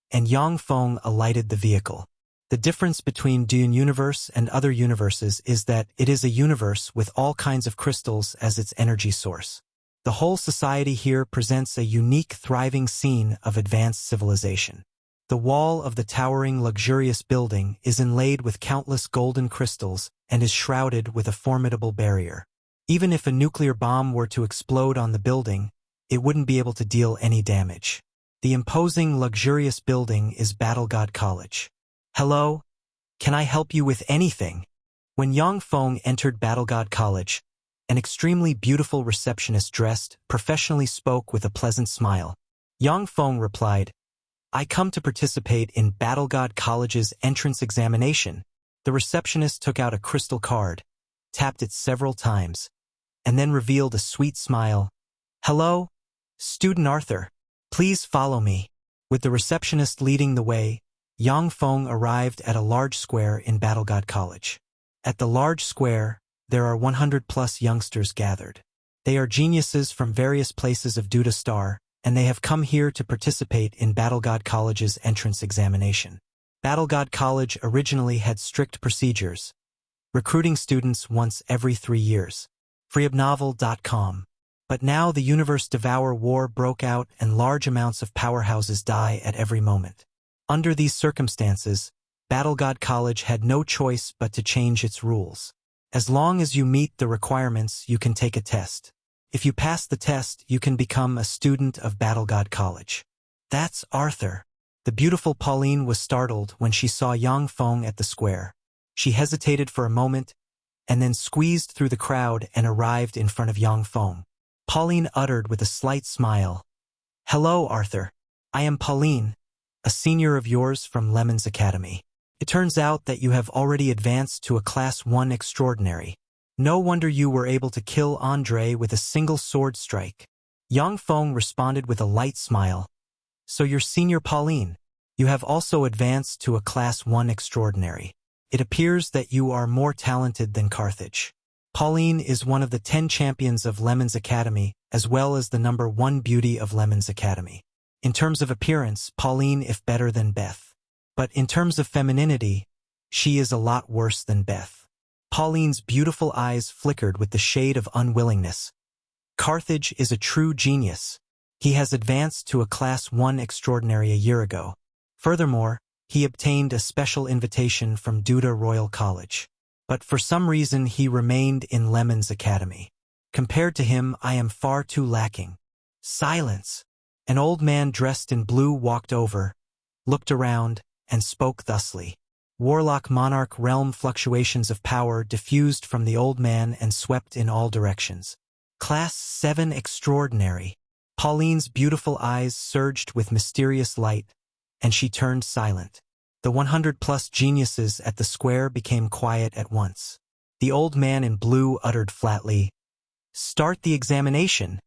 and Yang Feng alighted the vehicle. The difference between Dune Universe and other universes is that it is a universe with all kinds of crystals as its energy source. The whole society here presents a unique, thriving scene of advanced civilization. The wall of the towering, luxurious building is inlaid with countless golden crystals and is shrouded with a formidable barrier. Even if a nuclear bomb were to explode on the building, it wouldn't be able to deal any damage. The imposing, luxurious building is Battle God College. Hello? Can I help you with anything? When Yang Feng entered Battle God College, an extremely beautiful receptionist dressed professionally spoke with a pleasant smile. Yang Feng replied, I come to participate in Battle God College's entrance examination. The receptionist took out a crystal card, tapped it several times, and then revealed a sweet smile. Hello, student Arthur. Please follow me. With the receptionist leading the way, Yang Feng arrived at a large square in Battle God College. At the large square, there are 100+ youngsters gathered. They are geniuses from various places of Disha Star, and they have come here to participate in Battle God College's entrance examination. Battle God College originally had strict procedures, recruiting students once every 3 years. Freeobnovel.com. But now the Universe Devour War broke out and large amounts of powerhouses die at every moment. Under these circumstances, Battle God College had no choice but to change its rules. As long as you meet the requirements, you can take a test. If you pass the test, you can become a student of Battle God College. That's Arthur. The beautiful Pauline was startled when she saw Yang Feng at the square. She hesitated for a moment, and then squeezed through the crowd and arrived in front of Yang Feng. Pauline uttered with a slight smile, Hello, Arthur. I am Pauline, a senior of yours from Lemon's Academy. It turns out that you have already advanced to a Class 1 Extraordinary. No wonder you were able to kill Andre with a single sword strike. Yang Feng responded with a light smile. So you're Senior Pauline. You have also advanced to a Class 1 Extraordinary. It appears that you are more talented than Carthage. Pauline is one of the 10 champions of Lemon's Academy, as well as the #1 beauty of Lemon's Academy. In terms of appearance, Pauline is better than Beth. But in terms of femininity, she is a lot worse than Beth. Pauline's beautiful eyes flickered with the shade of unwillingness. Carthage is a true genius. He has advanced to a Class 1 Extraordinary a year ago. Furthermore, he obtained a special invitation from Disha Royal College. But for some reason he remained in Lemon's Academy. Compared to him, I am far too lacking. Silence. An old man dressed in blue walked over, looked around, and spoke thusly. Warlock Monarch realm fluctuations of power diffused from the old man and swept in all directions. Class 7 Extraordinary. Pauline's beautiful eyes surged with mysterious light, and she turned silent. The 100+ geniuses at the square became quiet at once. The old man in blue uttered flatly, Start the examination.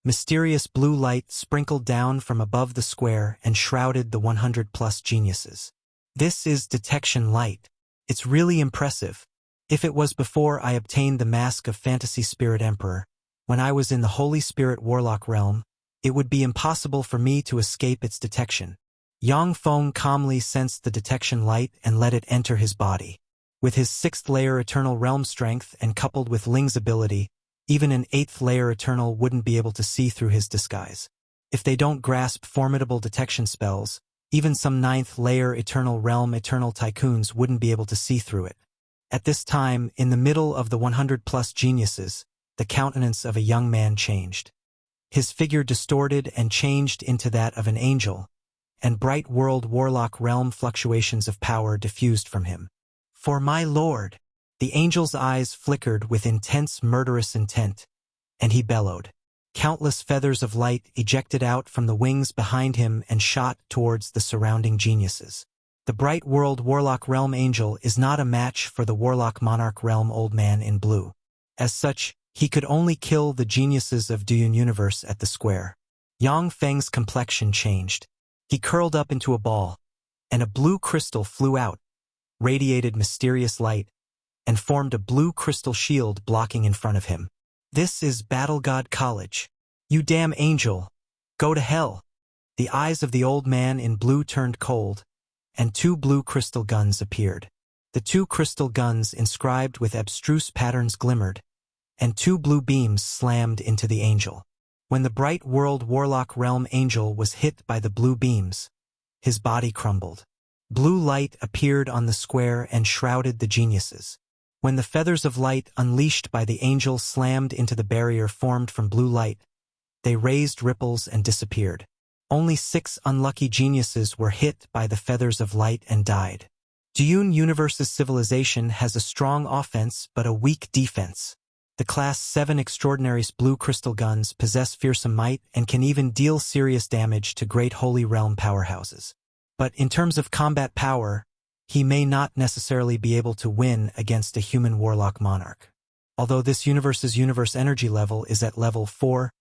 Mysterious blue light sprinkled down from above the square and shrouded the 100+ geniuses. This is detection light. It's really impressive. If it was before I obtained the mask of Fantasy Spirit Emperor, when I was in the Holy Spirit Warlock realm, it would be impossible for me to escape its detection. Yang Feng calmly sensed the detection light and let it enter his body. With his 6th layer Eternal Realm strength and coupled with Ling's ability, even an 8th layer Eternal wouldn't be able to see through his disguise. If they don't grasp formidable detection spells, even some 9th layer Eternal Realm Eternal Tycoons wouldn't be able to see through it. At this time, in the middle of the 100+ geniuses, the countenance of a young man changed. His figure distorted and changed into that of an angel, and bright world warlock realm fluctuations of power diffused from him. For my lord! The angel's eyes flickered with intense murderous intent, and he bellowed. Countless feathers of light ejected out from the wings behind him and shot towards the surrounding geniuses. The bright world warlock realm angel is not a match for the warlock monarch realm old man in blue. As such, he could only kill the geniuses of Dune Universe at the square. Yang Feng's complexion changed. He curled up into a ball, and a blue crystal flew out, radiated mysterious light, and formed a blue crystal shield blocking in front of him. This is Battle God College. You damn angel! Go to hell! The eyes of the old man in blue turned cold, and 2 blue crystal guns appeared. The 2 crystal guns inscribed with abstruse patterns glimmered, and 2 blue beams slammed into the angel. When the bright world warlock realm angel was hit by the blue beams, his body crumbled. Blue light appeared on the square and shrouded the geniuses. When the feathers of light unleashed by the angel slammed into the barrier formed from blue light, they raised ripples and disappeared. Only 6 unlucky geniuses were hit by the feathers of light and died. Dune Universe's civilization has a strong offense but a weak defense. The Class 7 Extraordinary's blue crystal guns possess fearsome might and can even deal serious damage to great Holy Realm powerhouses. But in terms of combat power, he may not necessarily be able to win against a human warlock monarch. Although this universe's universe energy level is at level 4,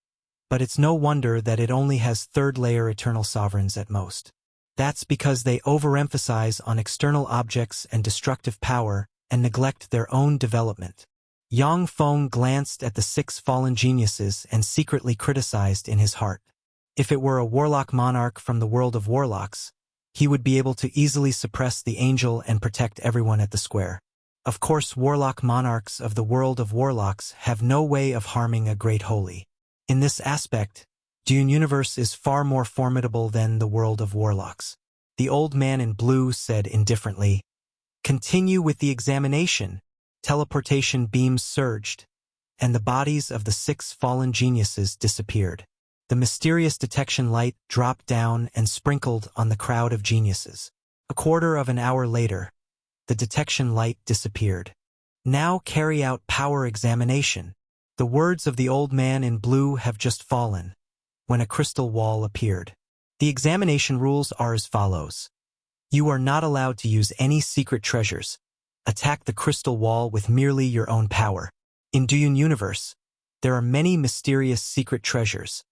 but it's no wonder that it only has 3rd-layer eternal sovereigns at most. That's because they overemphasize on external objects and destructive power and neglect their own development. Yang Feng glanced at the 6 fallen geniuses and secretly criticized in his heart. If it were a warlock monarch from the world of warlocks, he would be able to easily suppress the angel and protect everyone at the square. Of course, warlock monarchs of the world of warlocks have no way of harming a great holy. In this aspect, Dune Universe is far more formidable than the world of warlocks. The old man in blue said indifferently, "Continue with the examination." Teleportation beams surged, and the bodies of the 6 fallen geniuses disappeared. The mysterious detection light dropped down and sprinkled on the crowd of geniuses. A quarter of an hour later, the detection light disappeared. "Now carry out power examination." The words of the old man in blue have just fallen, when a crystal wall appeared. The examination rules are as follows. You are not allowed to use any secret treasures. Attack the crystal wall with merely your own power. In Dune Universe, there are many mysterious secret treasures,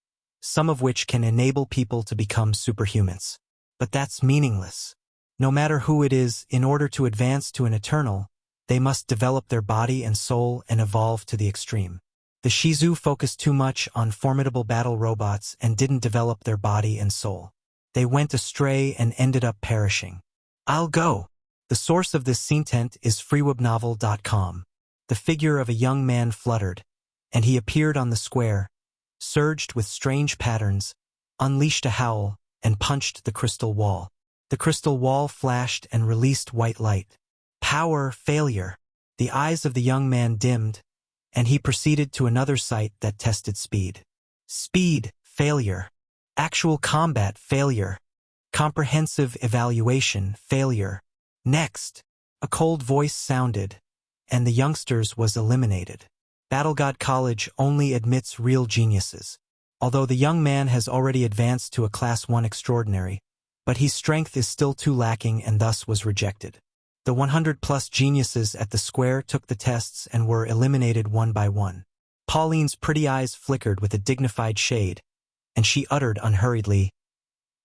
some of which can enable people to become superhumans. But that's meaningless. No matter who it is, in order to advance to an eternal, they must develop their body and soul and evolve to the extreme. The Shizu focused too much on formidable battle robots and didn't develop their body and soul. They went astray and ended up perishing. I'll go. The source of this scentent is freewebnovel.com. The figure of a young man fluttered, and he appeared on the square, surged with strange patterns, unleashed a howl, and punched the crystal wall. The crystal wall flashed and released white light. Power failure. The eyes of the young man dimmed, and he proceeded to another site that tested speed. Speed failure. Actual combat failure. Comprehensive evaluation failure. Next, a cold voice sounded, and the youngsters was eliminated. BattleGod College only admits real geniuses. Although the young man has already advanced to a Class 1 Extraordinary, but his strength is still too lacking and thus was rejected. The 100-plus geniuses at the square took the tests and were eliminated one by one. Pauline's pretty eyes flickered with a dignified shade, and she uttered unhurriedly,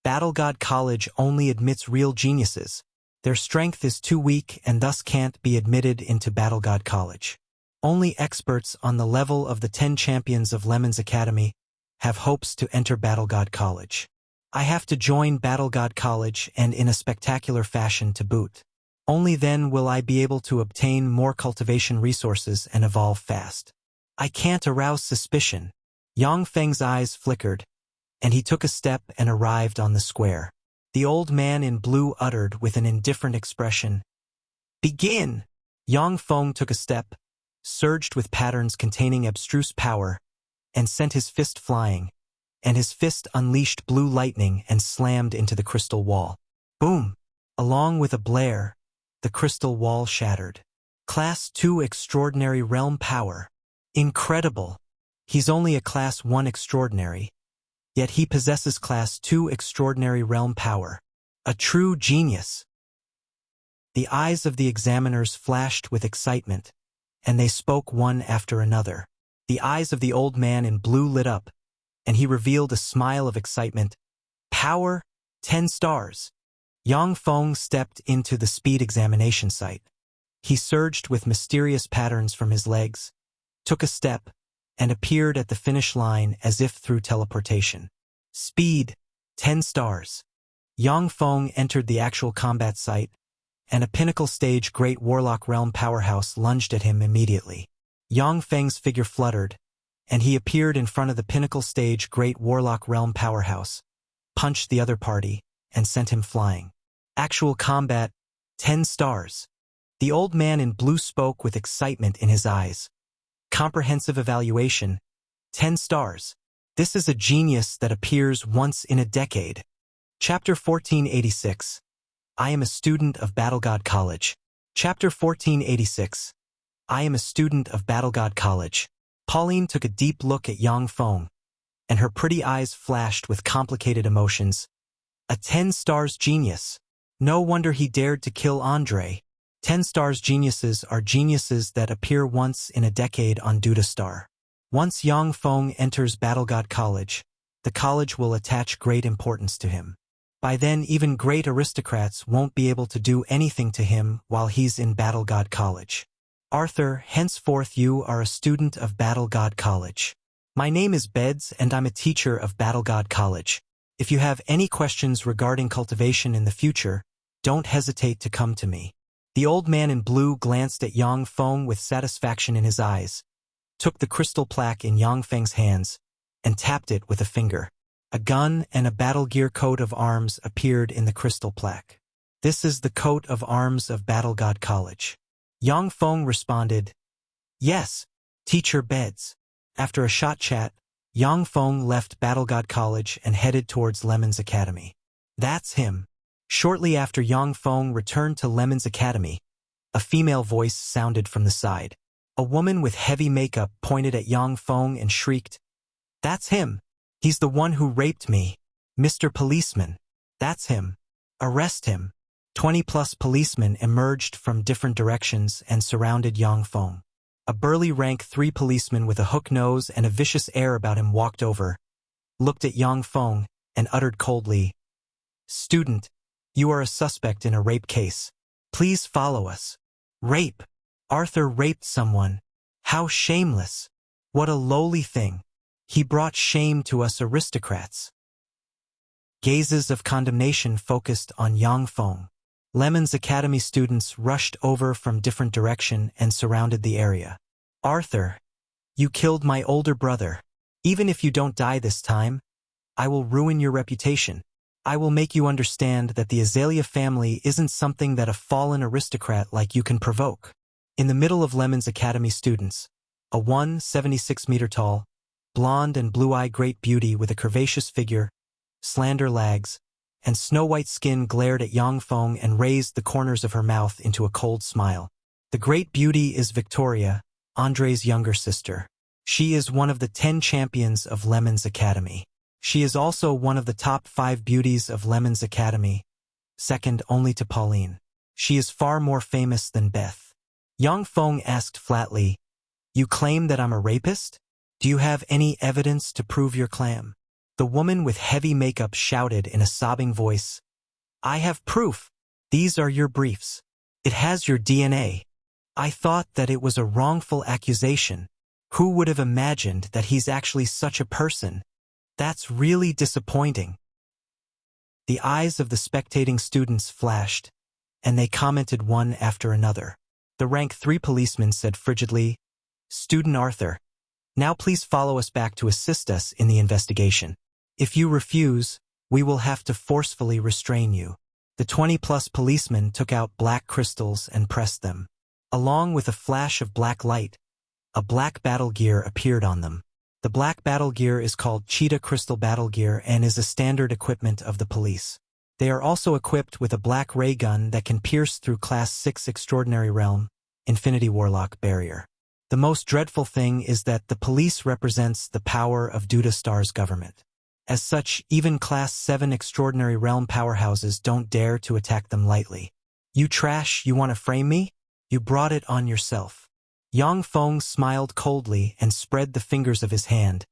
"BattleGod College only admits real geniuses. Their strength is too weak and thus can't be admitted into BattleGod College. Only experts on the level of the 10 champions of Lemon's Academy have hopes to enter BattleGod College. I have to join BattleGod College, and in a spectacular fashion to boot. Only then will I be able to obtain more cultivation resources and evolve fast. I can't arouse suspicion." Yang Feng's eyes flickered, and he took a step and arrived on the square. The old man in blue uttered with an indifferent expression, "Begin!" Yang Feng took a step, surged with patterns containing abstruse power, and sent his fist flying, and his fist unleashed blue lightning and slammed into the crystal wall. Boom! Along with a blare, the crystal wall shattered. Class 2 Extraordinary Realm Power. Incredible! He's only a Class 1 Extraordinary, yet he possesses Class 2 Extraordinary Realm Power. A true genius. The eyes of the examiners flashed with excitement, and they spoke one after another. The eyes of the old man in blue lit up, and he revealed a smile of excitement. Power, 10 stars. Yang Feng stepped into the speed examination site. He surged with mysterious patterns from his legs, took a step, and appeared at the finish line as if through teleportation. Speed, 10 stars. Yang Feng entered the actual combat site, and a pinnacle stage Great Warlock Realm powerhouse lunged at him immediately. Yang Feng's figure fluttered, and he appeared in front of the pinnacle stage Great Warlock Realm powerhouse, punched the other party, and sent him flying. Actual combat, 10 stars. The old man in blue spoke with excitement in his eyes. Comprehensive evaluation, 10 stars. This is a genius that appears once in a decade. Chapter 1486. I am a student of Battle God College. Chapter 1486. I am a student of Battle God College. Pauline took a deep look at Yang Feng, and her pretty eyes flashed with complicated emotions. A 10 stars genius. No wonder he dared to kill Andre. 10 stars geniuses are geniuses that appear once in a decade on Disha Star. Once Yang Feng enters Battle God College, the college will attach great importance to him. By then, even great aristocrats won't be able to do anything to him while he's in Battle God College. Arthur, henceforth you are a student of Battle God College. My name is Beds and I'm a teacher of Battle God College. If you have any questions regarding cultivation in the future, don't hesitate to come to me. The old man in blue glanced at Yang Feng with satisfaction in his eyes, took the crystal plaque in Yang Feng's hands, and tapped it with a finger. A gun and a battle gear coat of arms appeared in the crystal plaque. This is the coat of arms of Battle God College. Yang Feng responded, Yes, Teacher Beds. After a short chat, Yang Feng left Battle God College and headed towards Lemon's Academy. That's him. Shortly after Yang Feng returned to Lemon's Academy, a female voice sounded from the side. A woman with heavy makeup pointed at Yang Feng and shrieked, That's him. He's the one who raped me. Mr. Policeman. That's him. Arrest him. 20+ policemen emerged from different directions and surrounded Yang Feng. A burly rank 3 policeman with a hook nose and a vicious air about him walked over, looked at Yang Feng, and uttered coldly, Student, you are a suspect in a rape case. Please follow us. Rape. Arthur raped someone. How shameless. What a lowly thing. He brought shame to us aristocrats. Gazes of condemnation focused on Yang Feng. Lemon's Academy students rushed over from different direction and surrounded the area. Arthur, you killed my older brother. Even if you don't die this time, I will ruin your reputation. I will make you understand that the Azalea family isn't something that a fallen aristocrat like you can provoke. In the middle of Lemon's Academy students, a 176-meter tall, blonde and blue-eyed great beauty with a curvaceous figure, slender legs, and snow-white skin glared at Yang Feng and raised the corners of her mouth into a cold smile. The great beauty is Victoria, Andre's younger sister. She is one of the 10 champions of Lemon's Academy. She is also one of the top 5 beauties of Lemon's Academy, second only to Pauline. She is far more famous than Beth. Yang Feng asked flatly, You claim that I'm a rapist? Do you have any evidence to prove your claim? The woman with heavy makeup shouted in a sobbing voice, I have proof. These are your briefs. It has your DNA. I thought that it was a wrongful accusation. Who would have imagined that he's actually such a person? That's really disappointing. The eyes of the spectating students flashed, and they commented one after another. The rank 3 policeman said frigidly, Student Arthur, now please follow us back to assist us in the investigation. If you refuse, we will have to forcefully restrain you. The 20+ policemen took out black crystals and pressed them. Along with a flash of black light, a black battle gear appeared on them. The black battle gear is called Cheetah Crystal Battle Gear and is a standard equipment of the police. They are also equipped with a black ray gun that can pierce through Class 6 Extraordinary Realm, Infinity Warlock Barrier. The most dreadful thing is that the police represents the power of Disha Star's government. As such, even Class 7 Extraordinary Realm powerhouses don't dare to attack them lightly. You trash, you want to frame me? You brought it on yourself. Yang Feng smiled coldly and spread the fingers of his hand,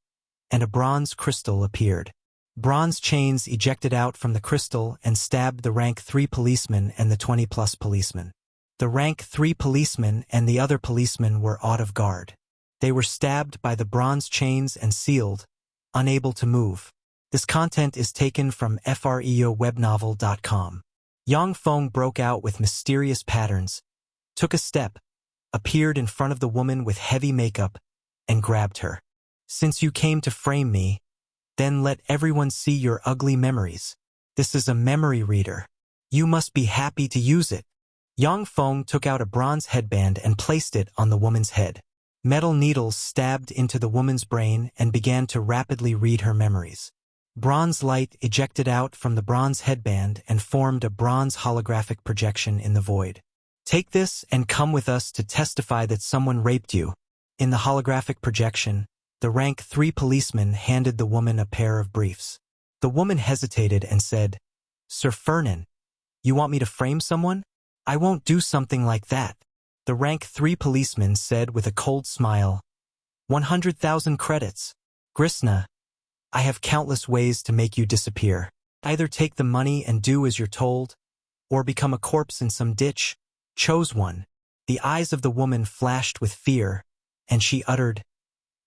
and a bronze crystal appeared. Bronze chains ejected out from the crystal and stabbed the rank 3 policeman and the 20+ policemen. The rank 3 policemen and the other policemen were out of guard. They were stabbed by the bronze chains and sealed, unable to move. This content is taken from freowebnovel.com. Yang Feng broke out with mysterious patterns, took a step, appeared in front of the woman with heavy makeup, and grabbed her. Since you came to frame me, then let everyone see your ugly memories. This is a memory reader. You must be happy to use it. Yang Feng took out a bronze headband and placed it on the woman's head. Metal needles stabbed into the woman's brain and began to rapidly read her memories. Bronze light ejected out from the bronze headband and formed a bronze holographic projection in the void. Take this and come with us to testify that someone raped you. In the holographic projection, the rank 3 policeman handed the woman a pair of briefs. The woman hesitated and said, "Sir Fernan, you want me to frame someone? I won't do something like that." The rank 3 policeman said with a cold smile, 100,000 credits. Grisna, I have countless ways to make you disappear. Either take the money and do as you're told, or become a corpse in some ditch. Choose one. The eyes of the woman flashed with fear, and she uttered,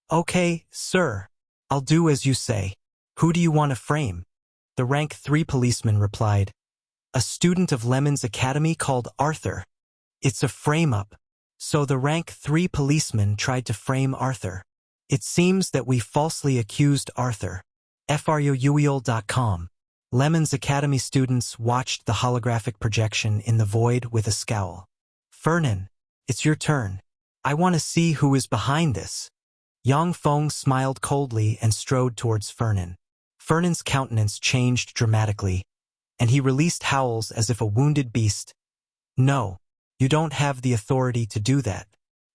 "Okay, sir. I'll do as you say. Who do you want to frame?" The rank 3 policeman replied, "A student of Lemon's Academy called Arthur. It's a frame-up." So the rank 3 policeman tried to frame Arthur. It seems that we falsely accused Arthur. FRUUEL.com. Lemon's Academy students watched the holographic projection in the void with a scowl. Fernan, it's your turn. I want to see who is behind this. Yang Feng smiled coldly and strode towards Fernan. Fernan's countenance changed dramatically, and he released howls as if a wounded beast. "No, you don't have the authority to do that.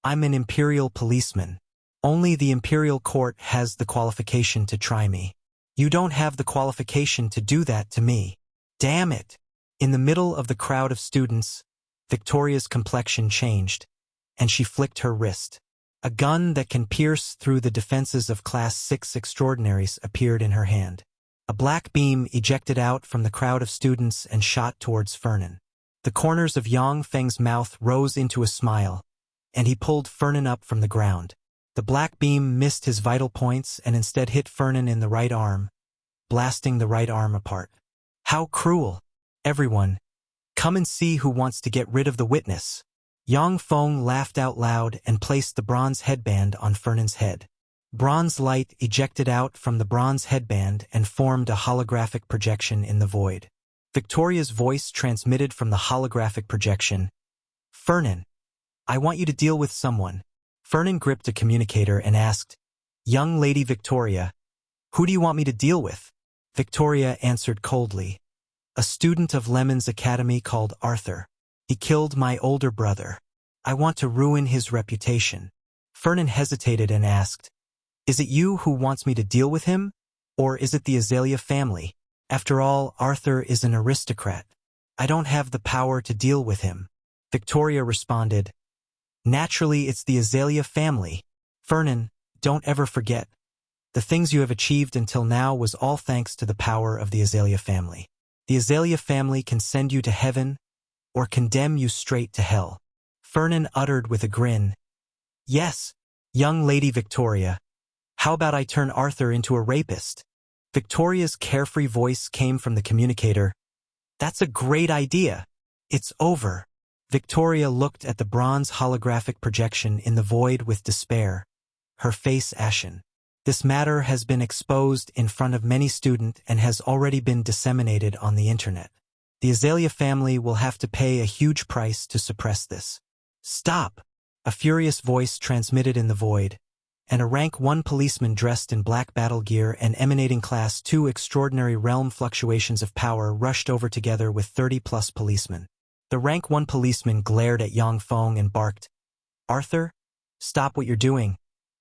I'm an imperial policeman. Only the imperial court has the qualification to try me. You don't have the qualification to do that to me. Damn it!" In the middle of the crowd of students, Victoria's complexion changed, and she flicked her wrist. A gun that can pierce through the defenses of Class 6 extraordinaries appeared in her hand. A black beam ejected out from the crowd of students and shot towards Fernan. The corners of Yang Feng's mouth rose into a smile, and he pulled Fernan up from the ground. The black beam missed his vital points and instead hit Fernan in the right arm, blasting the right arm apart. How cruel! Everyone, come and see who wants to get rid of the witness. Yang Feng laughed out loud and placed the bronze headband on Fernan's head. Bronze light ejected out from the bronze headband and formed a holographic projection in the void. Victoria's voice transmitted from the holographic projection. "Fernan, I want you to deal with someone." Fernan gripped a communicator and asked, "Young Lady Victoria, who do you want me to deal with?" Victoria answered coldly, "A student of Lemon's Academy called Arthur. He killed my older brother. I want to ruin his reputation." Fernan hesitated and asked, "Is it you who wants me to deal with him, or is it the Azalea family? After all, Arthur is an aristocrat. I don't have the power to deal with him." Victoria responded, "Naturally, it's the Azalea family. Fernan, don't ever forget. The things you have achieved until now was all thanks to the power of the Azalea family. The Azalea family can send you to heaven or condemn you straight to hell." Fernan uttered with a grin, "Yes, young Lady Victoria. How about I turn Arthur into a rapist?" Victoria's carefree voice came from the communicator. "That's a great idea. It's over." Victoria looked at the bronze holographic projection in the void with despair, her face ashen. This matter has been exposed in front of many students and has already been disseminated on the internet. The Azalea family will have to pay a huge price to suppress this. "Stop!" A furious voice transmitted in the void, and a rank 1 policeman dressed in black battle gear and emanating Class 2 extraordinary realm fluctuations of power rushed over together with 30+ policemen. The rank 1 policeman glared at Yang Feng and barked, "Arthur, stop what you're doing,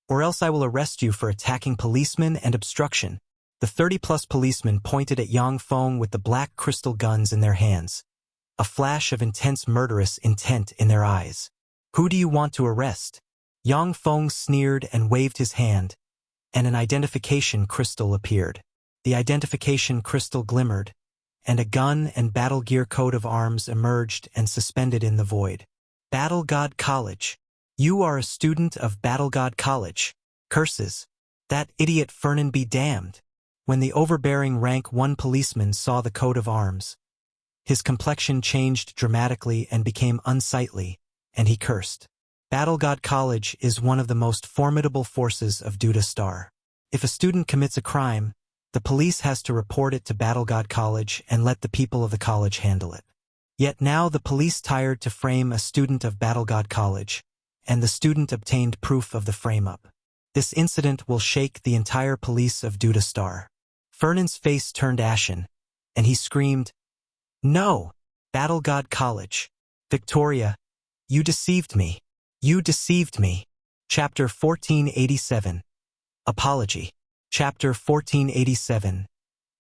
or else I will arrest you for attacking policemen and obstruction." The 30+ policemen pointed at Yang Feng with the black crystal guns in their hands, a flash of intense murderous intent in their eyes. "Who do you want to arrest?" Yang Feng sneered and waved his hand, and an identification crystal appeared. The identification crystal glimmered, and a gun and battle gear coat of arms emerged and suspended in the void. "Battle God College. You are a student of Battle God College. Curses. That idiot Fernan be damned." When the overbearing rank 1 policeman saw the coat of arms, his complexion changed dramatically and became unsightly, and he cursed. Battle God College is one of the most formidable forces of Disha Star. If a student commits a crime, the police has to report it to Battle God College and let the people of the college handle it. Yet now the police tired to frame a student of Battle God College, and the student obtained proof of the frame-up. This incident will shake the entire police of Duda Star. Fernan's face turned ashen, and he screamed, "No! Battle God College! Victoria, you deceived me! You deceived me!" Chapter 1487. Apology. Chapter 1487.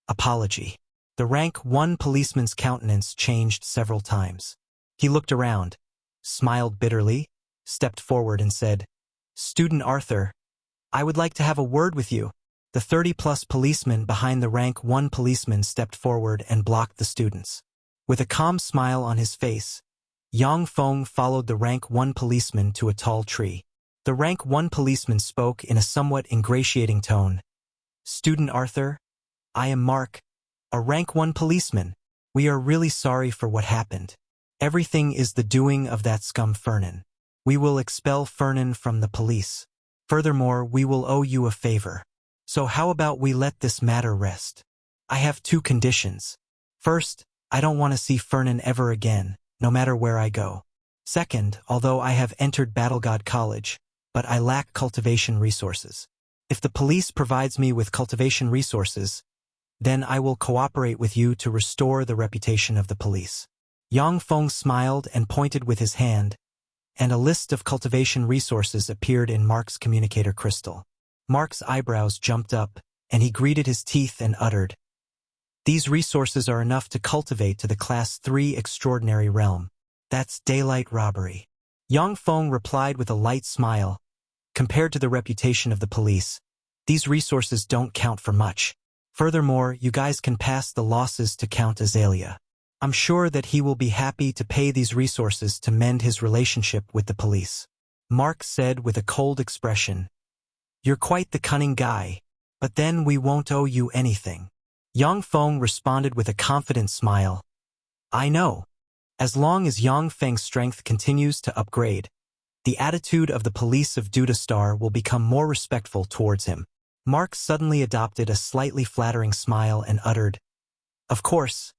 Apology. The rank 1 policeman's countenance changed several times. He looked around, smiled bitterly, stepped forward and said, "Student Arthur, I would like to have a word with you." The 30-plus policeman behind the rank 1 policeman stepped forward and blocked the students. With a calm smile on his face, Yang Feng followed the rank 1 policeman to a tall tree. The rank 1 policeman spoke in a somewhat ingratiating tone. "Student Arthur, I am Mark, a rank 1 policeman. We are really sorry for what happened. Everything is the doing of that scum Fernan. We will expel Fernan from the police. Furthermore, we will owe you a favor. So how about we let this matter rest? I have 2 conditions. First, I don't want to see Fernan ever again, no matter where I go. Second, although I have entered Battle God College, but I lack cultivation resources. If the police provides me with cultivation resources, then I will cooperate with you to restore the reputation of the police." Yang Feng smiled and pointed with his hand, and a list of cultivation resources appeared in Mark's communicator crystal. Mark's eyebrows jumped up, and he gritted his teeth and uttered, "These resources are enough to cultivate to the Class 3 extraordinary realm. That's daylight robbery." Yang Feng replied with a light smile, "Compared to the reputation of the police, these resources don't count for much. Furthermore, you guys can pass the losses to Count Azalea. I'm sure that he will be happy to pay these resources to mend his relationship with the police." Mark said with a cold expression, "You're quite the cunning guy, but then we won't owe you anything." Yang Feng responded with a confident smile, "I know. As long as Yang Feng's strength continues to upgrade, the attitude of the police of Duda Star will become more respectful towards him." Mark suddenly adopted a slightly flattering smile and uttered, "Of course,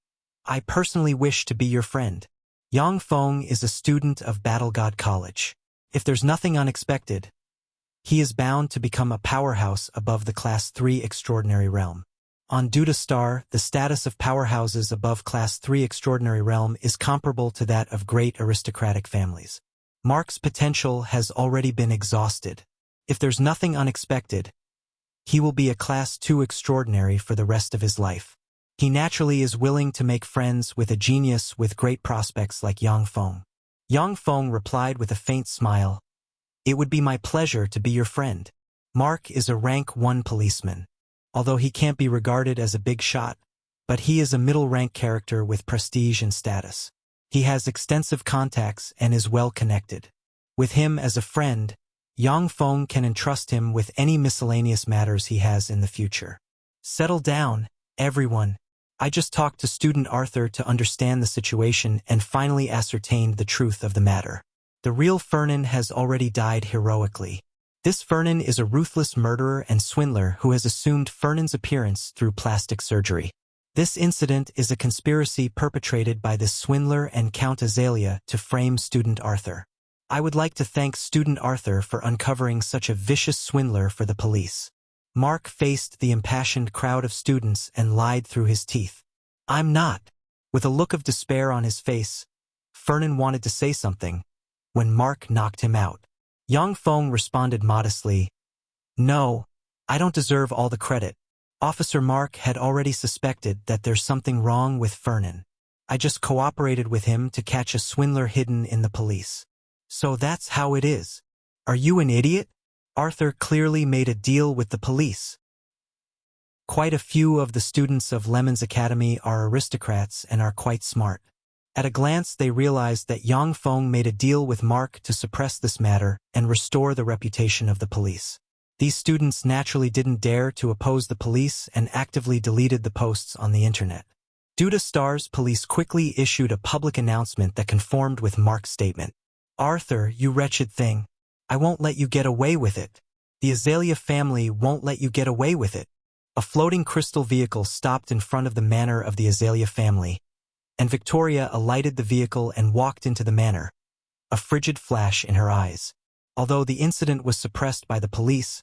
I personally wish to be your friend. Yang Feng is a student of Battle God College. If there's nothing unexpected, he is bound to become a powerhouse above the Class 3 extraordinary realm. On Duda Star, the status of powerhouses above Class 3 extraordinary realm is comparable to that of great aristocratic families. Mark's potential has already been exhausted. If there's nothing unexpected, he will be a Class 2 extraordinary for the rest of his life. He naturally is willing to make friends with a genius with great prospects like Yang Feng." Yang Feng replied with a faint smile, "It would be my pleasure to be your friend." Mark is a rank 1 policeman. Although he can't be regarded as a big shot, but he is a middle-rank character with prestige and status. He has extensive contacts and is well connected. With him as a friend, Yang Feng can entrust him with any miscellaneous matters he has in the future. "Settle down, everyone. I just talked to Student Arthur to understand the situation and finally ascertained the truth of the matter. The real Fernan has already died heroically. This Fernan is a ruthless murderer and swindler who has assumed Fernan's appearance through plastic surgery. This incident is a conspiracy perpetrated by this swindler and Count Azalea to frame Student Arthur. I would like to thank Student Arthur for uncovering such a vicious swindler for the police." Mark faced the impassioned crowd of students and lied through his teeth. "I'm not." With a look of despair on his face, Fernan wanted to say something, when Mark knocked him out. Yang Feng responded modestly, "No, I don't deserve all the credit. Officer Mark had already suspected that there's something wrong with Fernan. I just cooperated with him to catch a swindler hidden in the police. So that's how it is. Are you an idiot? Arthur clearly made a deal with the police." Quite a few of the students of Lemon's Academy are aristocrats and are quite smart. At a glance they realized that Yang Feng made a deal with Mark to suppress this matter and restore the reputation of the police. These students naturally didn't dare to oppose the police and actively deleted the posts on the internet. Duda Star's police quickly issued a public announcement that conformed with Mark's statement. "Arthur, you wretched thing. I won't let you get away with it. The Azalea family won't let you get away with it." A floating crystal vehicle stopped in front of the manor of the Azalea family, and Victoria alighted the vehicle and walked into the manor, a frigid flash in her eyes. although the incident was suppressed by the police,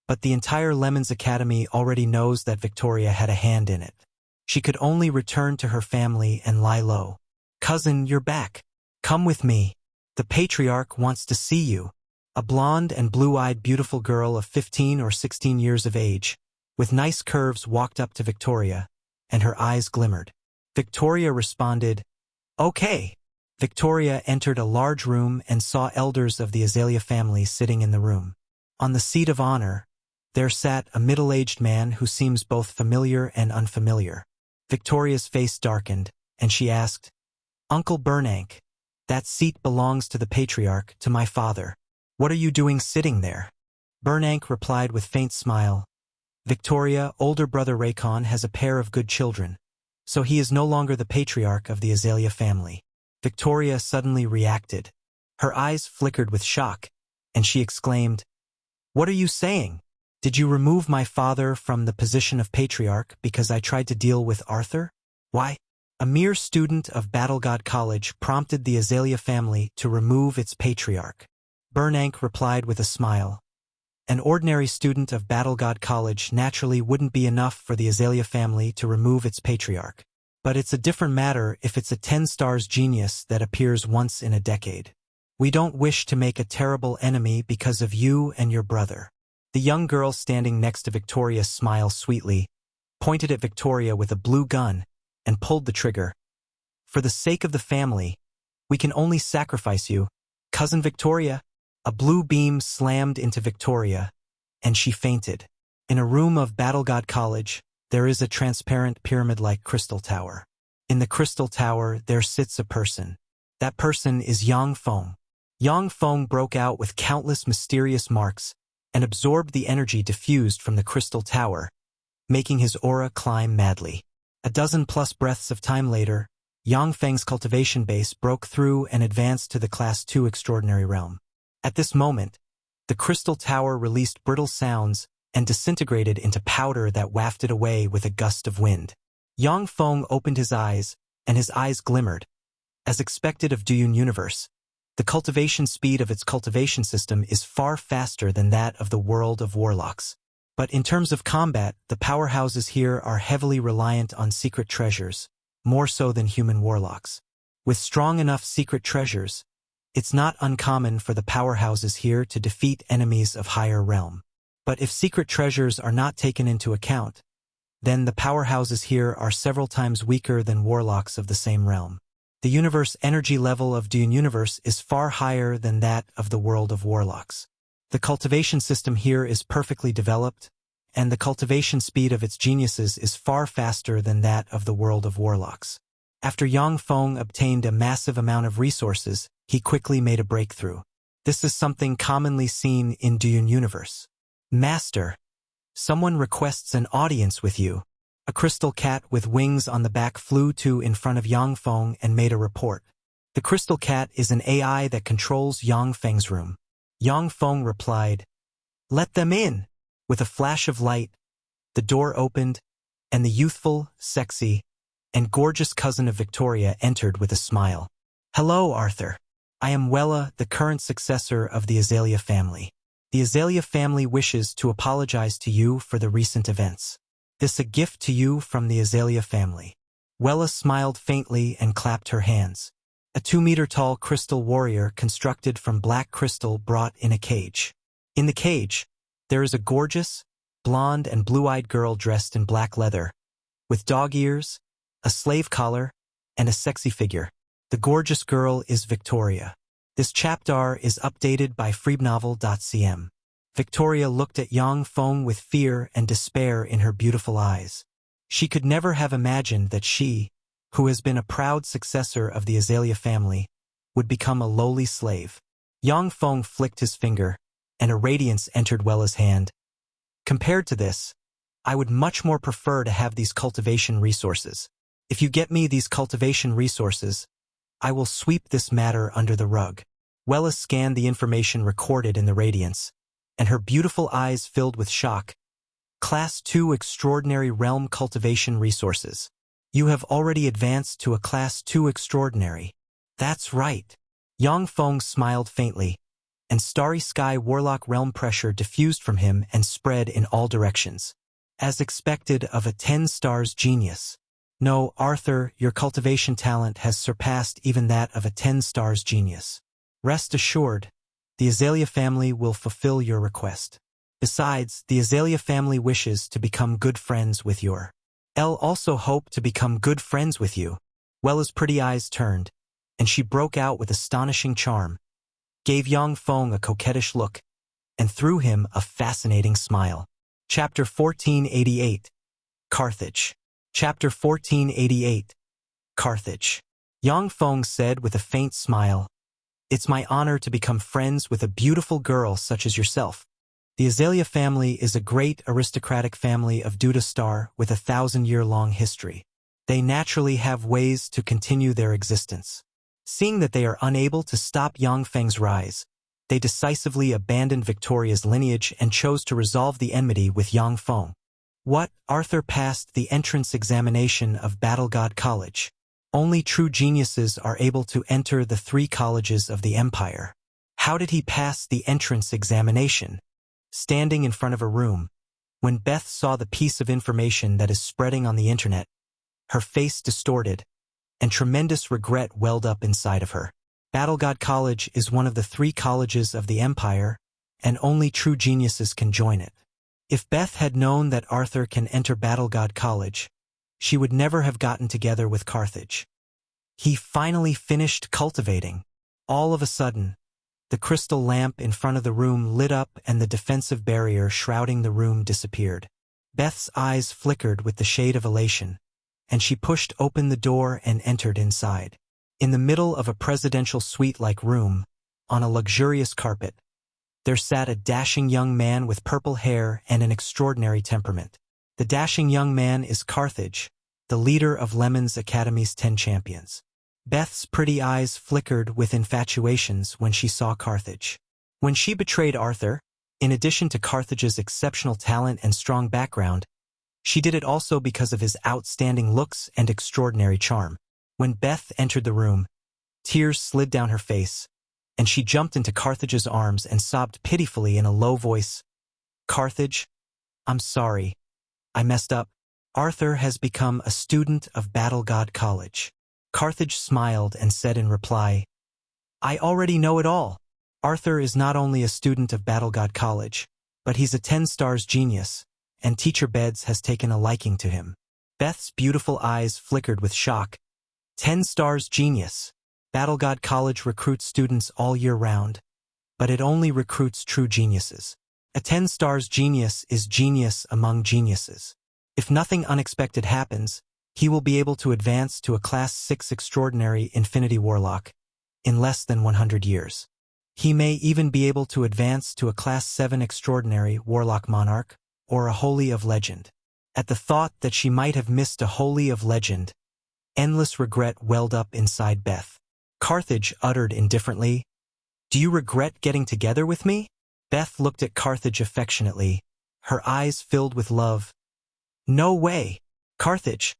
but the entire Lemons Academy already knows that Victoria had a hand in it. She could only return to her family and lie low. "Cousin, you're back. Come with me. The patriarch wants to see you." A blonde and blue-eyed beautiful girl of 15 or 16 years of age, with nice curves, walked up to Victoria, and her eyes glimmered. Victoria responded, "Okay." Victoria entered a large room and saw elders of the Azalea family sitting in the room. On the seat of honor, there sat a middle-aged man who seems both familiar and unfamiliar. Victoria's face darkened, and she asked, "Uncle Bernanke, that seat belongs to the patriarch, to my father. What are you doing sitting there?" Bernanke replied with faint smile, "Victoria, older brother Raycon has a pair of good children, so he is no longer the patriarch of the Azalea family." Victoria suddenly reacted. Her eyes flickered with shock, and she exclaimed, "What are you saying? Did you remove my father from the position of patriarch because I tried to deal with Arthur? Why?" A mere student of Battlegod College prompted the Azalea family to remove its patriarch. Bernanke replied with a smile. An ordinary student of Battlegod College naturally wouldn't be enough for the Azalea family to remove its patriarch. But it's a different matter if it's a 10 stars genius that appears once in a decade. "We don't wish to make a terrible enemy because of you and your brother." The young girl standing next to Victoria smiled sweetly, pointed at Victoria with a blue gun, and pulled the trigger. "For the sake of the family, we can only sacrifice you, Cousin Victoria." A blue beam slammed into Victoria, and she fainted. In a room of Battlegod College, there is a transparent pyramid-like crystal tower. In the crystal tower, there sits a person. That person is Yang Feng. Yang Feng broke out with countless mysterious marks and absorbed the energy diffused from the crystal tower, making his aura climb madly. A dozen-plus breaths of time later, Yang Feng's cultivation base broke through and advanced to the Class 2 Extraordinary Realm. At this moment, the crystal tower released brittle sounds and disintegrated into powder that wafted away with a gust of wind. Yang Feng opened his eyes, and his eyes glimmered. As expected of Duyun Universe, the cultivation speed of its cultivation system is far faster than that of the world of warlocks. But in terms of combat, the powerhouses here are heavily reliant on secret treasures, more so than human warlocks. With strong enough secret treasures, it's not uncommon for the powerhouses here to defeat enemies of higher realm. But if secret treasures are not taken into account, then the powerhouses here are several times weaker than warlocks of the same realm. The universe energy level of Dune Universe is far higher than that of the world of warlocks. The cultivation system here is perfectly developed, and the cultivation speed of its geniuses is far faster than that of the world of warlocks. After Yang Feng obtained a massive amount of resources, he quickly made a breakthrough. This is something commonly seen in Dune Universe. "Master, someone requests an audience with you." A crystal cat with wings on the back flew to in front of Yang Feng and made a report. The crystal cat is an AI that controls Yang Feng's room. Yang Feng replied, "Let them in." With a flash of light, the door opened, and the youthful, sexy, and gorgeous cousin of Victoria entered with a smile. "Hello, Arthur. I am Wella, the current successor of the Azalea family. The Azalea family wishes to apologize to you for the recent events. This a gift to you from the Azalea family." Wella smiled faintly and clapped her hands. A 2-meter-tall crystal warrior constructed from black crystal brought in a cage. In the cage, there is a gorgeous, blonde and blue-eyed girl dressed in black leather, with dog ears, a slave collar, and a sexy figure. The gorgeous girl is Victoria. This chapter is updated by freebnovel.cm. Victoria looked at Yang Feng with fear and despair in her beautiful eyes. She could never have imagined that she, who has been a proud successor of the Azalea family, would become a lowly slave. Yang Feng flicked his finger, and a radiance entered Wella's hand. "Compared to this, I would much more prefer to have these cultivation resources. If you get me these cultivation resources, I will sweep this matter under the rug." Wella scanned the information recorded in the radiance, and her beautiful eyes filled with shock. "Class 2 Extraordinary Realm Cultivation Resources. You have already advanced to a Class 2 Extraordinary." "That's right." Yang Feng smiled faintly, and starry sky warlock realm pressure diffused from him and spread in all directions. As expected of a 10 stars genius. No, Arthur, your cultivation talent has surpassed even that of a 10 stars genius. Rest assured, the Azalea family will fulfill your request. Besides, the Azalea family wishes to become good friends with your. Elle also hope to become good friends with you. Wella's pretty eyes turned, and she broke out with astonishing charm, gave Yang Feng a coquettish look, and threw him a fascinating smile. Chapter 1488. Carthage. Chapter 1488. Carthage. Yang Feng said with a faint smile, "It's my honor to become friends with a beautiful girl such as yourself. The Azalea family is a great aristocratic family of Disha Star with a 1,000-year-long history. They naturally have ways to continue their existence. Seeing that they are unable to stop Yang Feng's rise, they decisively abandoned Victoria's lineage and chose to resolve the enmity with Yang Feng. What? Arthur passed the entrance examination of Battle God College. Only true geniuses are able to enter the 3 colleges of the Empire. How did he pass the entrance examination? Standing in front of a room, when Beth saw the piece of information that is spreading on the internet, her face distorted, and tremendous regret welled up inside of her. Battle God College is one of the 3 colleges of the Empire, and only true geniuses can join it. If Beth had known that Arthur can enter Battle God College, she would never have gotten together with Carthage. He finally finished cultivating. All of a sudden, the crystal lamp in front of the room lit up and the defensive barrier shrouding the room disappeared. Beth's eyes flickered with the shade of elation, and she pushed open the door and entered inside. In the middle of a presidential suite-like room, on a luxurious carpet, there sat a dashing young man with purple hair and an extraordinary temperament. The dashing young man is Carthage, the leader of Lemon's Academy's 10 champions. Beth's pretty eyes flickered with infatuations when she saw Carthage. When she betrayed Arthur, in addition to Carthage's exceptional talent and strong background, she did it also because of his outstanding looks and extraordinary charm. When Beth entered the room, tears slid down her face, and she jumped into Carthage's arms and sobbed pitifully in a low voice. "Carthage, I'm sorry. I messed up. Arthur has become a student of Battle God College." Carthage smiled and said in reply, "I already know it all. Arthur is not only a student of Battle God College, but he's a 10 stars genius, and Teacher Beds has taken a liking to him." Beth's beautiful eyes flickered with shock. 10 stars genius. Battle God College recruits students all year round, but it only recruits true geniuses. A 10 stars genius is genius among geniuses. If nothing unexpected happens, he will be able to advance to a Class 6 Extraordinary Infinity Warlock in less than 100 years. He may even be able to advance to a Class 7 Extraordinary Warlock Monarch or a Holy of Legend. At the thought that she might have missed a Holy of Legend, endless regret welled up inside Beth. Carthage uttered indifferently, "Do you regret getting together with me?" Beth looked at Carthage affectionately, her eyes filled with love. "No way, Carthage.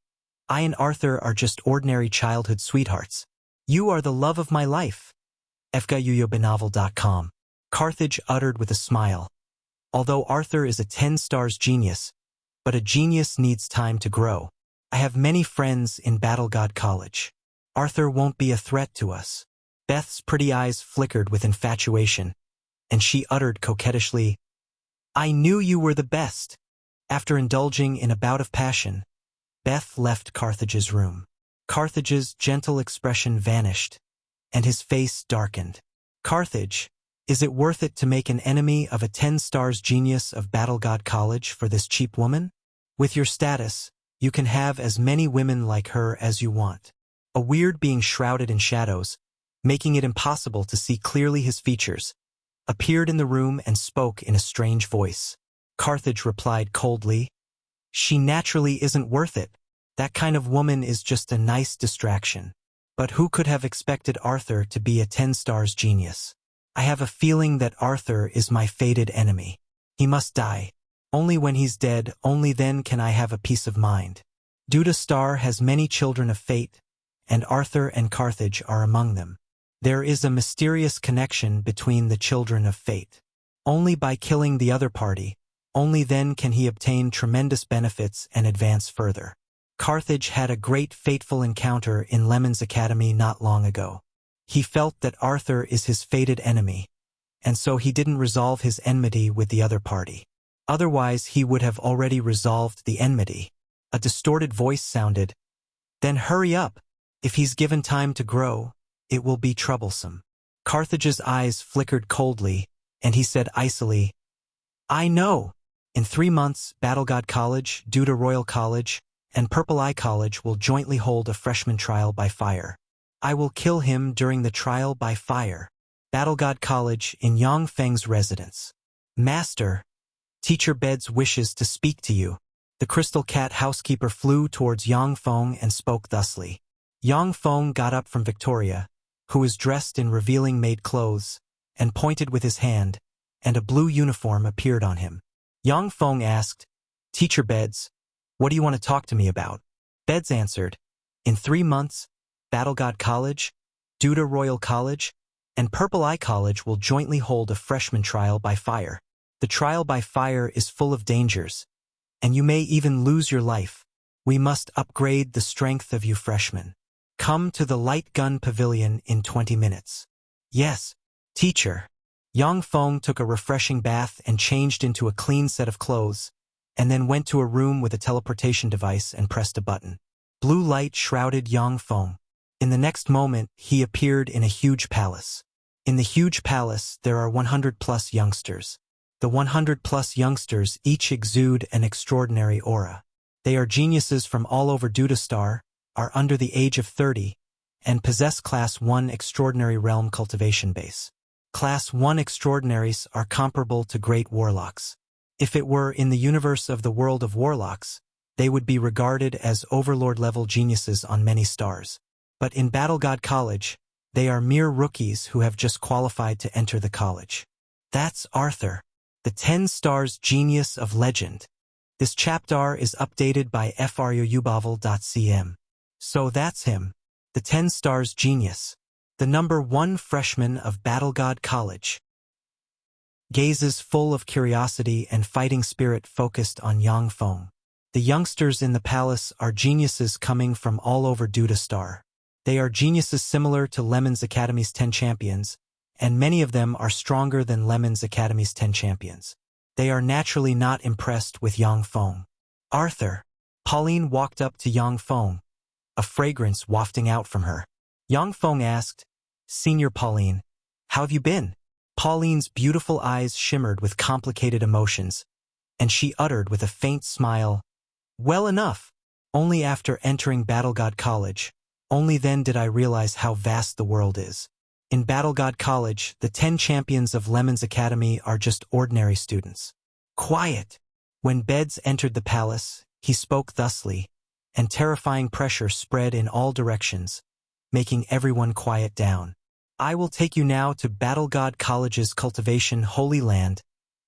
I and Arthur are just ordinary childhood sweethearts. You are the love of my life." fguyuyobinovel.com. Carthage uttered with a smile. "Although Arthur is a 10 stars genius, but a genius needs time to grow. I have many friends in Battle God College. Arthur won't be a threat to us." Beth's pretty eyes flickered with infatuation, and she uttered coquettishly, "I knew you were the best." After indulging in a bout of passion, Beth left Carthage's room. Carthage's gentle expression vanished, and his face darkened. "Carthage, is it worth it to make an enemy of a 10 stars genius of Battle God College for this cheap woman? With your status, you can have as many women like her as you want." A weird being shrouded in shadows, making it impossible to see clearly his features, appeared in the room and spoke in a strange voice. Carthage replied coldly, "She naturally isn't worth it. That kind of woman is just a nice distraction. But who could have expected Arthur to be a 10 stars genius? I have a feeling that Arthur is my fated enemy. He must die. Only when he's dead, only then can I have a peace of mind. Disha Star has many children of fate, and Arthur and Carthage are among them. There is a mysterious connection between the children of fate. Only by killing the other party, only then can he obtain tremendous benefits and advance further. Carthage had a great fateful encounter in Lemon's Academy not long ago. He felt that Arthur is his fated enemy, and so he didn't resolve his enmity with the other party. Otherwise he would have already resolved the enmity. A distorted voice sounded, "Then hurry up. If he's given time to grow, it will be troublesome." Carthage's eyes flickered coldly, and he said icily, "I know. In 3 months, Battlegod College, Duda Royal College, and Purple Eye College will jointly hold a freshman trial by fire. I will kill him during the trial by fire. Battlegod College in Yang Feng's residence. Master, Teacher Beds wishes to speak to you." The crystal cat housekeeper flew towards Yang Feng and spoke thusly. Yang Feng got up from Victoria, who was dressed in revealing maid clothes, and pointed with his hand, and a blue uniform appeared on him. Yang Feng asked, "Teacher Beds, what do you want to talk to me about?" Beds answered, "In 3 months, Battlegod College, Duda Royal College, and Purple Eye College will jointly hold a freshman trial by fire. The trial by fire is full of dangers, and you may even lose your life. We must upgrade the strength of you freshmen. Come to the light gun pavilion in 20 minutes. "Yes, teacher." Yang Feng took a refreshing bath and changed into a clean set of clothes, and then went to a room with a teleportation device and pressed a button. Blue light shrouded Yang Feng. In the next moment, he appeared in a huge palace. In the huge palace, there are 100+ youngsters. The 100+ youngsters each exude an extraordinary aura. They are geniuses from all over Duda Star, are under the age of 30, and possess Class 1 Extraordinary Realm Cultivation Base. Class 1 Extraordinaries are comparable to great warlocks. If it were in the universe of the world of warlocks, they would be regarded as overlord-level geniuses on many stars. But in Battlegod College, they are mere rookies who have just qualified to enter the college. That's Arthur, the 10 stars genius of legend. This chapter is updated by fryoubavl.cm. So that's him, the 10 stars genius, the number 1 freshman of Battlegod College. Gazes full of curiosity and fighting spirit focused on Yang Feng. The youngsters in the palace are geniuses coming from all over Duda Star. They are geniuses similar to Lemon's Academy's 10 champions, and many of them are stronger than Lemon's Academy's 10 champions. They are naturally not impressed with Yang Feng. "Arthur." Pauline walked up to Yang Feng, a fragrance wafting out from her. Yang Feng asked, "Senior Pauline, how have you been?" Pauline's beautiful eyes shimmered with complicated emotions, and she uttered with a faint smile, "Well enough. Only after entering Battlegod College, only then did I realize how vast the world is. In Battlegod College, the 10 champions of Lemon's Academy are just ordinary students." "Quiet." When Beds entered the palace, he spoke thusly, and terrifying pressure spread in all directions, making everyone quiet down. "I will take you now to Battlegod College's cultivation Holy Land,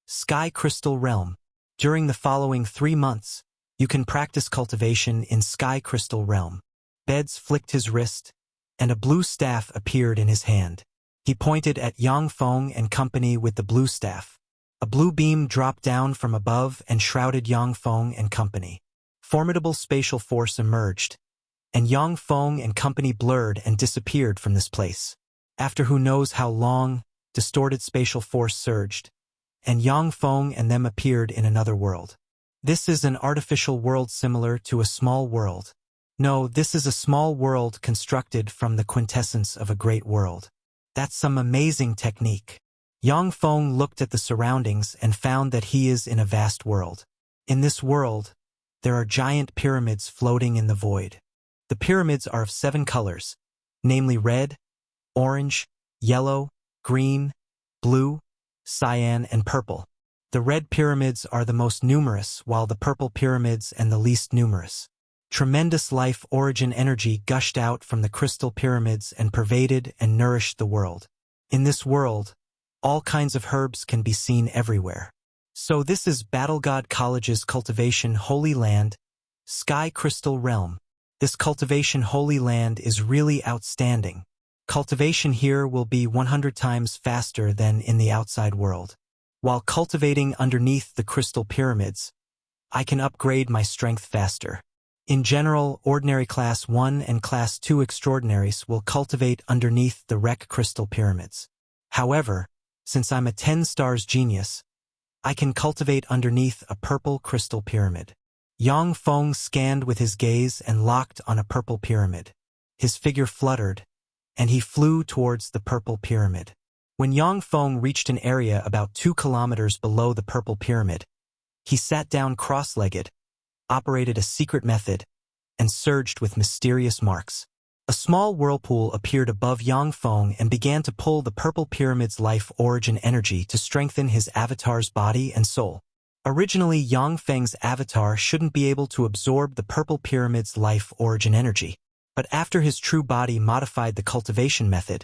Sky Crystal Realm. During the following 3 months, you can practice cultivation in Sky Crystal Realm." Beds flicked his wrist, and a blue staff appeared in his hand. He pointed at Yang Feng and company with the blue staff. A blue beam dropped down from above and shrouded Yang Feng and company. Formidable spatial force emerged, and Yang Feng and company blurred and disappeared from this place. After who knows how long, distorted spatial force surged, and Yang Feng and them appeared in another world. This is an artificial world similar to a small world. No, this is a small world constructed from the quintessence of a great world. That's some amazing technique. Yang Feng looked at the surroundings and found that he is in a vast world. In this world, there are giant pyramids floating in the void. The pyramids are of 7 colors, namely red, orange, yellow, green, blue, cyan, and purple. The red pyramids are the most numerous, while the purple pyramids and the least numerous. Tremendous life origin energy gushed out from the crystal pyramids and pervaded and nourished the world. In this world, all kinds of herbs can be seen everywhere. So this is Battlegod College's cultivation Holy Land, Sky Crystal Realm. This cultivation Holy Land is really outstanding. Cultivation here will be 100 times faster than in the outside world. While cultivating underneath the crystal pyramids, I can upgrade my strength faster. In general, ordinary class 1 and class 2 extraordinaries will cultivate underneath the wreck crystal pyramids. However, since I'm a 10 stars genius, I can cultivate underneath a purple crystal pyramid. Yang Feng scanned with his gaze and locked on a purple pyramid. His figure fluttered, and he flew towards the purple pyramid. When Yang Feng reached an area about 2 kilometers below the purple pyramid, he sat down cross-legged, operated a secret method, and surged with mysterious marks. A small whirlpool appeared above Yang Feng and began to pull the purple pyramid's life origin energy to strengthen his avatar's body and soul. Originally, Yang Feng's avatar shouldn't be able to absorb the purple pyramid's life origin energy, but after his true body modified the cultivation method,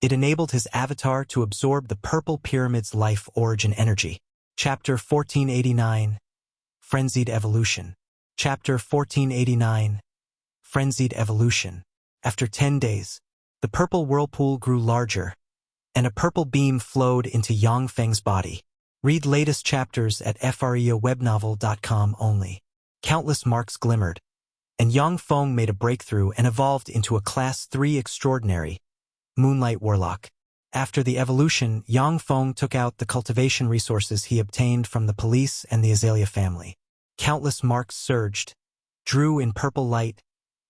it enabled his avatar to absorb the purple pyramid's life origin energy. Chapter 1489, Frenzied Evolution. Chapter 1489, Frenzied Evolution. After 10 days, the purple whirlpool grew larger, and a purple beam flowed into Yang Feng's body. Read latest chapters at freewebnovel.com only. Countless marks glimmered, and Yang Feng made a breakthrough and evolved into a Class 3 extraordinary, Moonlight Warlock. After the evolution, Yang Feng took out the cultivation resources he obtained from the police and the Azalea family. Countless marks surged, drew in purple light,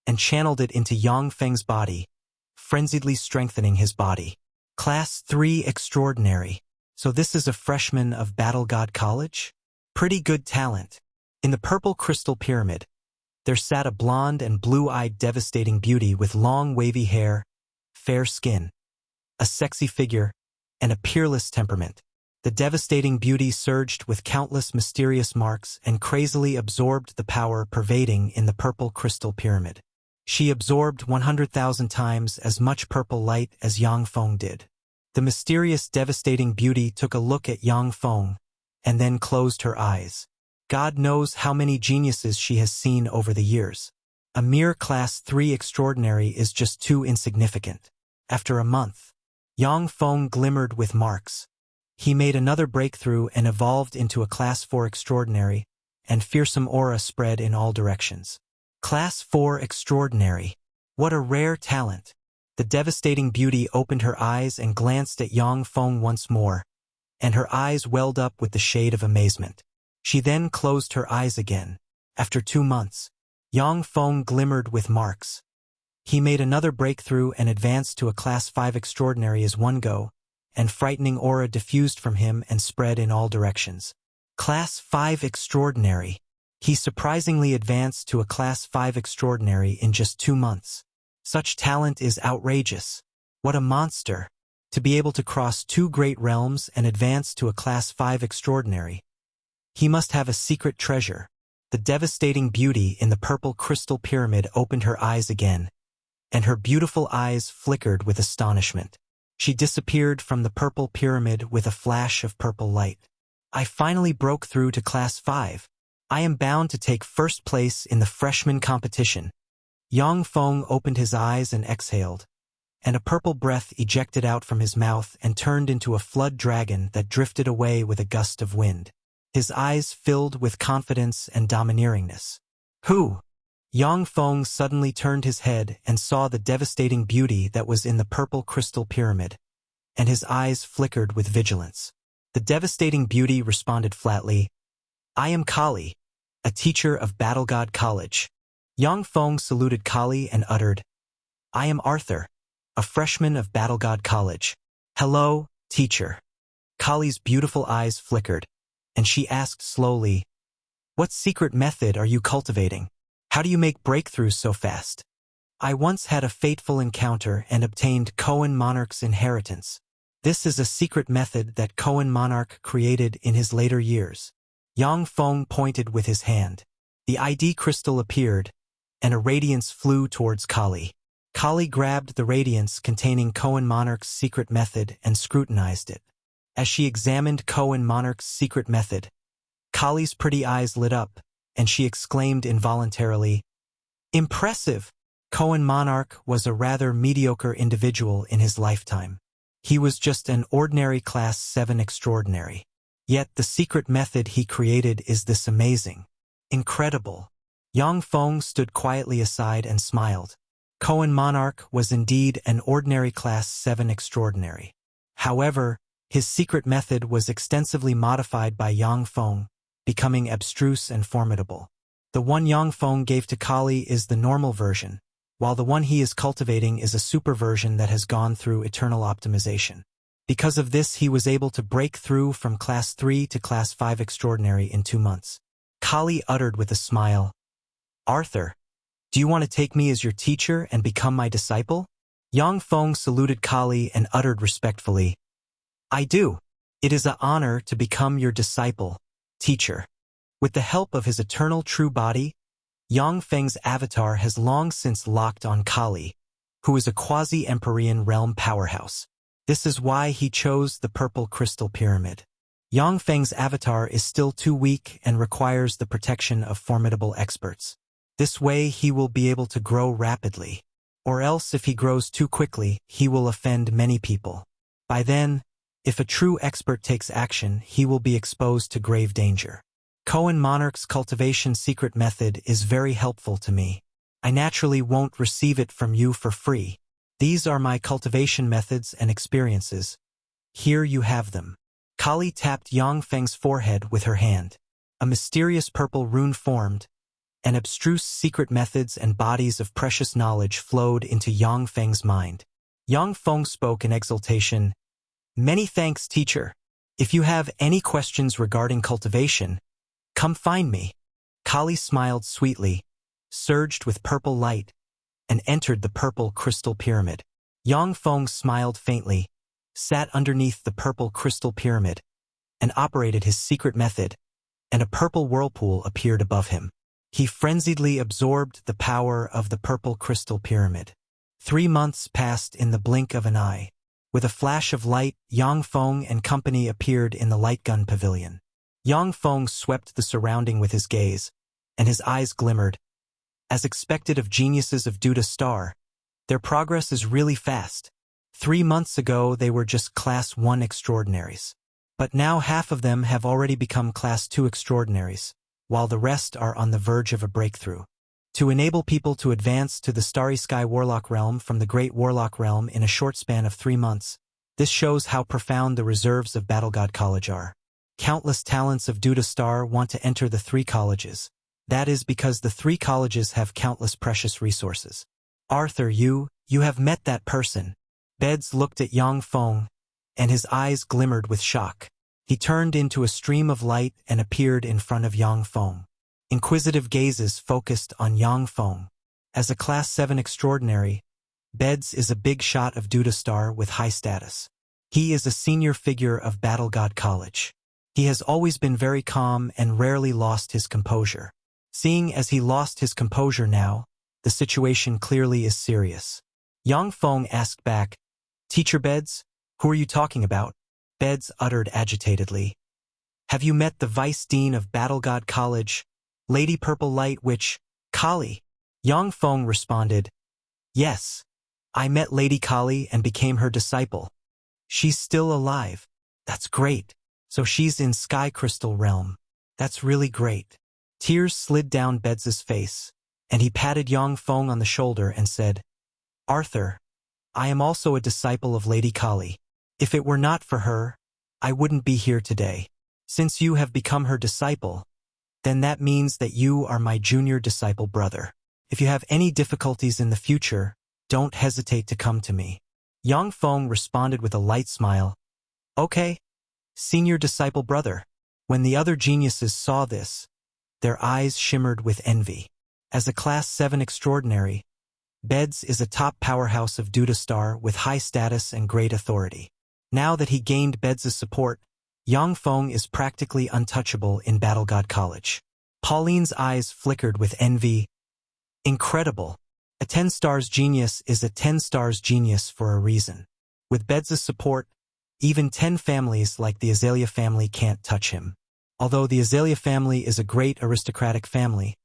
and channeled it into Yang Feng's body, frenziedly strengthening his body. Class 3 Extraordinary. So this is a freshman of Battle God College? Pretty good talent. In the purple crystal pyramid, there sat a blonde and blue-eyed devastating beauty with long wavy hair, fair skin, a sexy figure, and a peerless temperament. The devastating beauty surged with countless mysterious marks and crazily absorbed the power pervading in the purple crystal pyramid. She absorbed 100,000 times as much purple light as Yang Feng did. The mysterious devastating beauty took a look at Yang Feng, and then closed her eyes. God knows how many geniuses she has seen over the years. A mere Class 3 extraordinary is just too insignificant. After a month, Yang Feng glimmered with marks. He made another breakthrough and evolved into a Class 4 extraordinary, and fearsome aura spread in all directions. Class 4 extraordinary. What a rare talent. The devastating beauty opened her eyes and glanced at Yang Feng once more, and her eyes welled up with the shade of amazement. She then closed her eyes again. After 2 months, Yang Feng glimmered with marks. He made another breakthrough and advanced to a Class 5 extraordinary as one go, and frightening aura diffused from him and spread in all directions. Class 5 extraordinary. He surprisingly advanced to a Class 5 extraordinary in just 2 months. Such talent is outrageous. What a monster! To be able to cross 2 great realms and advance to a Class 5 extraordinary. He must have a secret treasure. The devastating beauty in the purple crystal pyramid opened her eyes again, and her beautiful eyes flickered with astonishment. She disappeared from the purple pyramid with a flash of purple light. I finally broke through to Class 5. I am bound to take first place in the freshman competition. Yang Feng opened his eyes and exhaled, and a purple breath ejected out from his mouth and turned into a flood dragon that drifted away with a gust of wind. His eyes filled with confidence and domineeringness. Who? Yang Feng suddenly turned his head and saw the devastating beauty that was in the purple crystal pyramid, and his eyes flickered with vigilance. The devastating beauty responded flatly, I am Kali, a teacher of Battle God College. Yang Feng saluted Kali and uttered, I am Arthur, a freshman of Battle God College. Hello, teacher. Kali's beautiful eyes flickered, and she asked slowly, what secret method are you cultivating? How do you make breakthroughs so fast? I once had a fateful encounter and obtained Koan Monarch's inheritance. This is a secret method that Koan Monarch created in his later years. Yang Feng pointed with his hand. The ID crystal appeared, and a radiance flew towards Kali. Kali grabbed the radiance containing Koan Monarch's secret method and scrutinized it. As she examined Koan Monarch's secret method, Kali's pretty eyes lit up, and she exclaimed involuntarily, Impressive! Cohen Monarch was a rather mediocre individual in his lifetime. He was just an ordinary Class 7 extraordinary. Yet the secret method he created is this amazing. Incredible. Yang Feng stood quietly aside and smiled. Cohen Monarch was indeed an ordinary Class 7 extraordinary. However, his secret method was extensively modified by Yang Feng, becoming abstruse and formidable. The one Yang Feng gave to Kali is the normal version, while the one he is cultivating is a super version that has gone through eternal optimization. Because of this, he was able to break through from Class 3 to Class 5 extraordinary in 2 months. Kali uttered with a smile, "Arthur, do you want to take me as your teacher and become my disciple?" Yang Feng saluted Kali and uttered respectfully, "I do. It is an honor to become your disciple, teacher." With the help of his eternal true body, Yang Feng's avatar has long since locked on Kali, who is a quasi-Empyrean realm powerhouse. This is why he chose the purple crystal pyramid. Yang Feng's avatar is still too weak and requires the protection of formidable experts. This way he will be able to grow rapidly. Or else if he grows too quickly, he will offend many people. By then, if a true expert takes action, he will be exposed to grave danger. Cohen Monarch's cultivation secret method is very helpful to me. I naturally won't receive it from you for free. These are my cultivation methods and experiences. Here you have them. Kali tapped Yang Feng's forehead with her hand. A mysterious purple rune formed, and abstruse secret methods and bodies of precious knowledge flowed into Yang Feng's mind. Yang Feng spoke in exultation, "Many thanks, teacher. If you have any questions regarding cultivation, come find me." Kali smiled sweetly, surged with purple light, and entered the purple crystal pyramid. Yang Feng smiled faintly, sat underneath the purple crystal pyramid, and operated his secret method, and a purple whirlpool appeared above him. He frenziedly absorbed the power of the purple crystal pyramid. 3 months passed in the blink of an eye. With a flash of light, Yang Feng and company appeared in the light gun pavilion. Yang Feng swept the surrounding with his gaze, and his eyes glimmered. As expected of geniuses of Disha Star, their progress is really fast. 3 months ago they were just Class 1 extraordinaries. But now half of them have already become Class 2 extraordinaries, while the rest are on the verge of a breakthrough. To enable people to advance to the Starry Sky Warlock realm from the Great Warlock realm in a short span of 3 months, this shows how profound the reserves of Battle God College are. Countless talents of Disha Star want to enter the 3 colleges. That is because the 3 colleges have countless precious resources. Arthur, you have met that person. Beds looked at Yang Feng, and his eyes glimmered with shock. He turned into a stream of light and appeared in front of Yang Feng. Inquisitive gazes focused on Yang Feng. As a Class 7 extraordinary, Beds is a big shot of Disha Star with high status. He is a senior figure of Battle God College. He has always been very calm and rarely lost his composure. Seeing as he lost his composure now, the situation clearly is serious. Yang Feng asked back, "Teacher Beds, who are you talking about?" Beds uttered agitatedly, "Have you met the Vice Dean of Battle God College, Lady Purple Light Witch, Kali?" Yang Feng responded, "Yes, I met Lady Kali and became her disciple. She's still alive. That's great. So she's in Sky Crystal Realm. That's really great." Tears slid down Beds' face, and he patted Yang Feng on the shoulder and said, "Arthur, I am also a disciple of Lady Kali. If it were not for her, I wouldn't be here today. Since you have become her disciple, then that means that you are my junior disciple brother. If you have any difficulties in the future, don't hesitate to come to me." Yang Feng responded with a light smile, "Okay, senior disciple brother." When the other geniuses saw this, their eyes shimmered with envy. As a Class 7 extraordinary, Beds is a top powerhouse of Disha Star with high status and great authority. Now that he gained Beds' support, Yang Feng is practically untouchable in Battle God College. Pauline's eyes flickered with envy. Incredible. A 10 stars genius is a 10 stars genius for a reason. With Beds' support, even 10 families like the Azalea family can't touch him. Although the Azalea family is a great aristocratic family,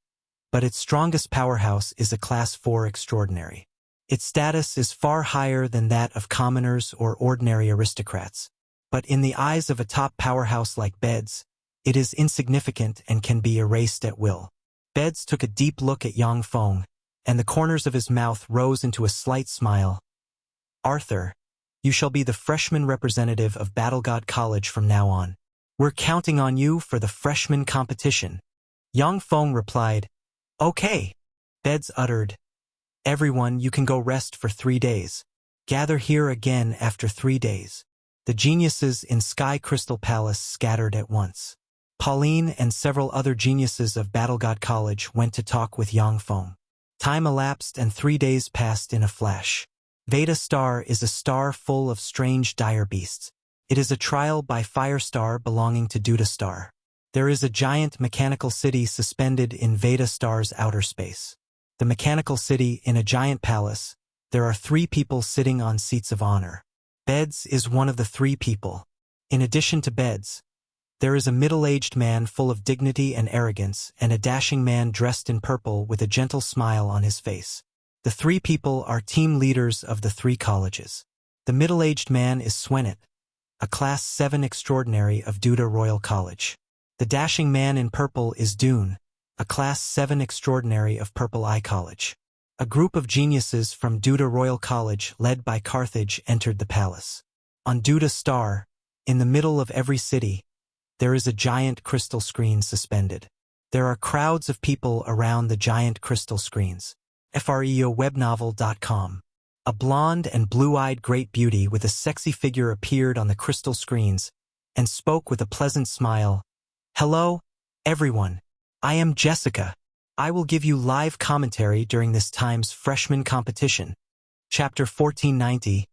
but its strongest powerhouse is a Class 4 extraordinary. Its status is far higher than that of commoners or ordinary aristocrats. But in the eyes of a top powerhouse like Beds, it is insignificant and can be erased at will. Beds took a deep look at Yang Feng, and the corners of his mouth rose into a slight smile. Arthur, you shall be the freshman representative of Battle God College from now on. We're counting on you for the freshman competition. Yang Feng replied, Okay. Beds uttered, Everyone, you can go rest for 3 days. Gather here again after 3 days. The geniuses in Sky Crystal Palace scattered at once. Pauline and several other geniuses of Battle God College went to talk with Yang Feng. Time elapsed and 3 days passed in a flash. Veda Star is a star full of strange dire beasts. It is a trial by fire star belonging to Duda Star. There is a giant mechanical city suspended in Veda Star's outer space. The mechanical city in a giant palace. There are 3 people sitting on seats of honor. Beds is one of the 3 people. In addition to Beds, there is a middle-aged man full of dignity and arrogance and a dashing man dressed in purple with a gentle smile on his face. The 3 people are team leaders of the 3 colleges. The middle-aged man is Xuanhuan, a Class 7 extraordinary of Duda Royal College. The dashing man in purple is Dune, a Class 7 extraordinary of Purple Eye College. A group of geniuses from Duda Royal College led by Carthage entered the palace. On Duda Star, in the middle of every city, there is a giant crystal screen suspended. There are crowds of people around the giant crystal screens. freowebnovel.com. A blonde and blue-eyed great beauty with a sexy figure appeared on the crystal screens and spoke with a pleasant smile. Hello, everyone. I am Jessica. I will give you live commentary during this time's freshman competition. Chapter 1490,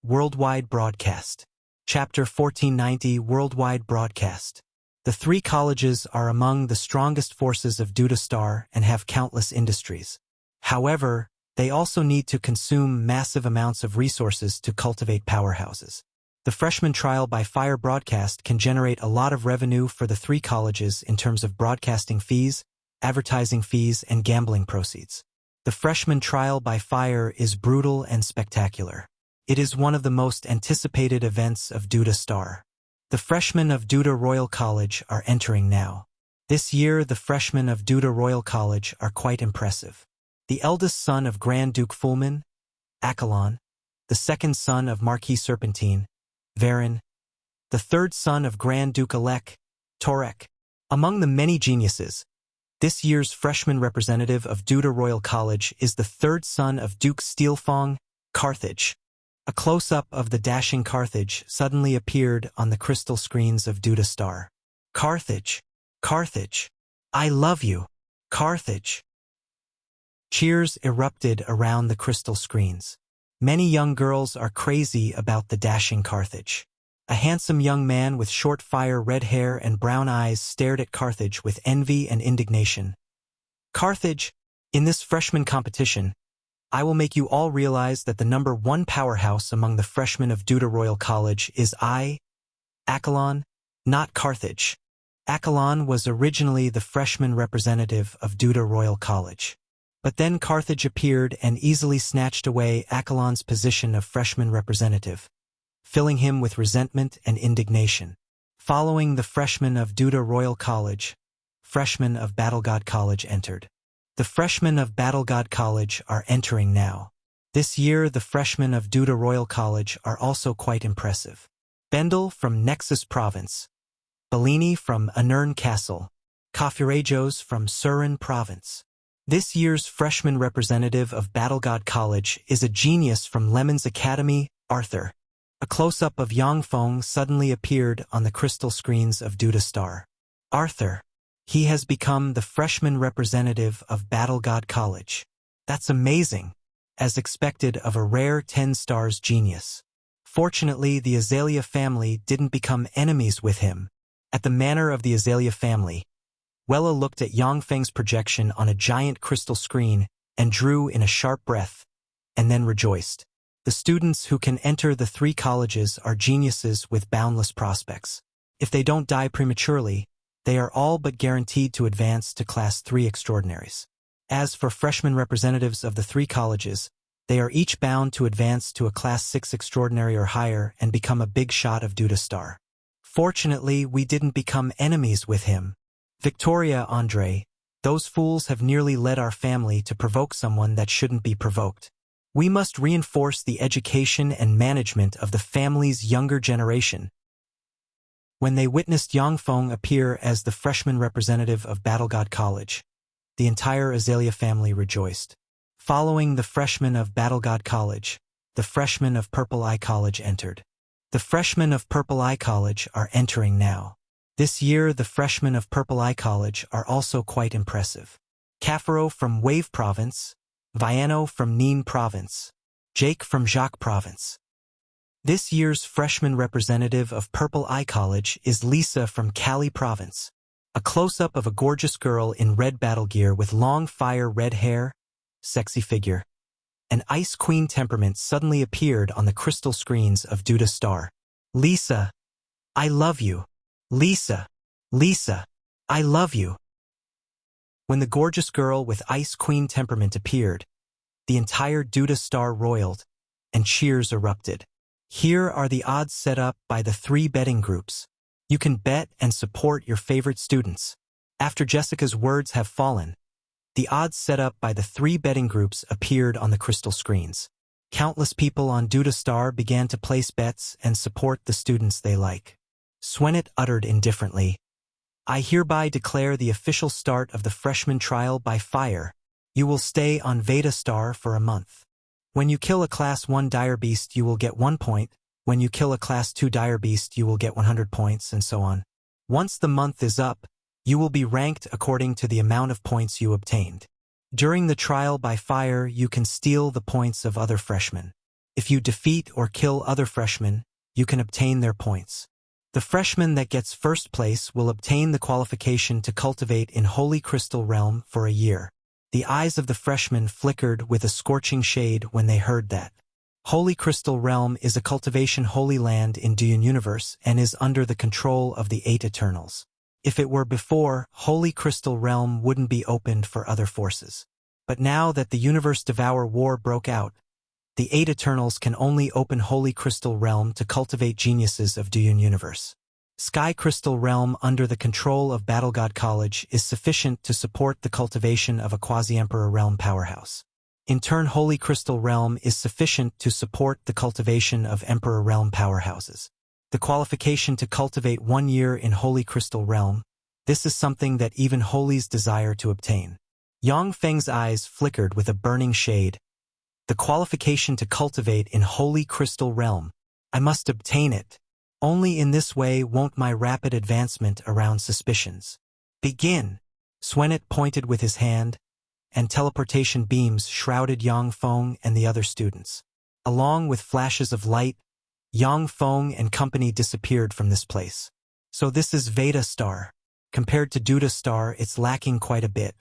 Worldwide Broadcast. Chapter 1490, Worldwide Broadcast. The 3 colleges are among the strongest forces of Duda Star and have countless industries. However, they also need to consume massive amounts of resources to cultivate powerhouses. The freshman trial by fire broadcast can generate a lot of revenue for the 3 colleges in terms of broadcasting fees, advertising fees, and gambling proceeds. The freshman trial by fire is brutal and spectacular. It is one of the most anticipated events of Duda Star. The freshmen of Duda Royal College are entering now. This year, the freshmen of Duda Royal College are quite impressive. The eldest son of Grand Duke Fulman, Achelon, the second son of Marquis Serpentine, Varen, the third son of Grand Duke Alec, Torek. Among the many geniuses, this year's freshman representative of Duda Royal College is the third son of Duke Steelfong, Carthage. A close-up of the dashing Carthage suddenly appeared on the crystal screens of Duda Star. Carthage! Carthage! I love you! Carthage! Cheers erupted around the crystal screens. Many young girls are crazy about the dashing Carthage. A handsome young man with short fire red hair and brown eyes stared at Carthage with envy and indignation. Carthage, in this freshman competition, I will make you all realize that the number 1 powerhouse among the freshmen of Duda Royal College is I, Achelon, not Carthage. Achelon was originally the freshman representative of Duda Royal College. But then Carthage appeared and easily snatched away Achelon's position of freshman representative, filling him with resentment and indignation. Following the freshmen of Duda Royal College, freshmen of Battle God College entered. The freshmen of Battle God College are entering now. This year, the freshmen of Duda Royal College are also quite impressive. Bendel from Nexus Province, Bellini from Anern Castle, Kafurejos from Surin Province. This year's freshman representative of Battle God College is a genius from Lemon's Academy, Arthur. A close-up of Yang Feng suddenly appeared on the crystal screens of Duda Star. Arthur. He has become the freshman representative of Battle God College. That's amazing, as expected of a rare 10 stars genius. Fortunately, the Azalea family didn't become enemies with him. At the manor of the Azalea family, Wella looked at Yang Feng's projection on a giant crystal screen and drew in a sharp breath, and then rejoiced. The students who can enter the 3 colleges are geniuses with boundless prospects. If they don't die prematurely, they are all but guaranteed to advance to Class 3 extraordinaries. As for freshman representatives of the 3 colleges, they are each bound to advance to a Class 6 Extraordinary or higher and become a big shot of Disha Star. Fortunately, we didn't become enemies with him. Victoria, Andre, those fools have nearly led our family to provoke someone that shouldn't be provoked. We must reinforce the education and management of the family's younger generation. When they witnessed Yang Feng appear as the freshman representative of Battle God College, the entire Azalea family rejoiced. Following the freshmen of Battle God College, the freshmen of Purple Eye College entered. The freshmen of Purple Eye College are entering now. This year, the freshmen of Purple Eye College are also quite impressive. Cafaro from Wave Province, Viano from Neen Province, Jake from Jacques Province. This year's freshman representative of Purple Eye College is Lisa from Cali Province. A close-up of a gorgeous girl in red battle gear with long fire red hair, sexy figure. An Ice Queen temperament suddenly appeared on the crystal screens of Disha Star. Lisa, I love you. Lisa, Lisa, I love you. When the gorgeous girl with Ice Queen temperament appeared, the entire Disha Star roiled, and cheers erupted. Here are the odds set up by the 3 betting groups. You can bet and support your favorite students. After Jessica's words have fallen, the odds set up by the 3 betting groups appeared on the crystal screens. Countless people on Disha Star began to place bets and support the students they like. Xuanhuan uttered indifferently, I hereby declare the official start of the freshman trial by fire. You will stay on Veda Star for a month. When you kill a Class 1 Dire Beast, you will get 1 point. When you kill a Class 2 Dire Beast, you will get 100 points, and so on. Once the month is up, you will be ranked according to the amount of points you obtained. During the trial by fire, you can steal the points of other freshmen. If you defeat or kill other freshmen, you can obtain their points. The freshman that gets first place will obtain the qualification to cultivate in Holy Crystal Realm for a year. The eyes of the freshmen flickered with a scorching shade when they heard that. Holy Crystal Realm is a cultivation holy land in Disha Universe and is under the control of the 8 Eternals. If it were before, Holy Crystal Realm wouldn't be opened for other forces. But now that the Universe Devour War broke out, the 8 Eternals can only open Holy Crystal Realm to cultivate geniuses of Disha Universe. Sky Crystal Realm under the control of Battle God College is sufficient to support the cultivation of a Quasi-Emperor Realm powerhouse. In turn, Holy Crystal Realm is sufficient to support the cultivation of Emperor Realm powerhouses. The qualification to cultivate 1 year in Holy Crystal Realm, this is something that even Holies desire to obtain. Yang Feng's eyes flickered with a burning shade. The qualification to cultivate in Holy Crystal Realm. I must obtain it. Only in this way won't my rapid advancement around suspicions. Begin. Xuanhuan pointed with his hand, and teleportation beams shrouded Yang Feng and the other students. Along with flashes of light, Yang Feng and company disappeared from this place. So this is Veda Star. Compared to Disha Star, it's lacking quite a bit.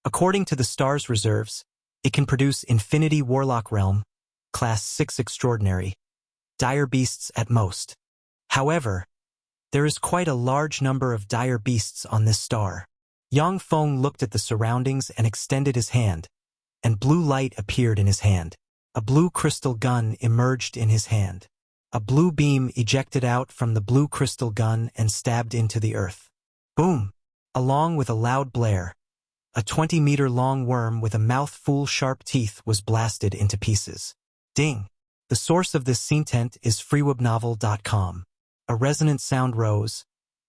According to the star's reserves, it can produce Infinity Warlock Realm, Class 6 Extraordinary, Dire Beasts at most. However, there is quite a large number of dire beasts on this star. Yang Feng looked at the surroundings and extended his hand, and blue light appeared in his hand. A blue crystal gun emerged in his hand. A blue beam ejected out from the blue crystal gun and stabbed into the earth. Boom! Along with a loud blare, a 20-meter-long worm with a mouth full sharp teeth was blasted into pieces. Ding! The source of this content is freewebnovel.com. A resonant sound rose,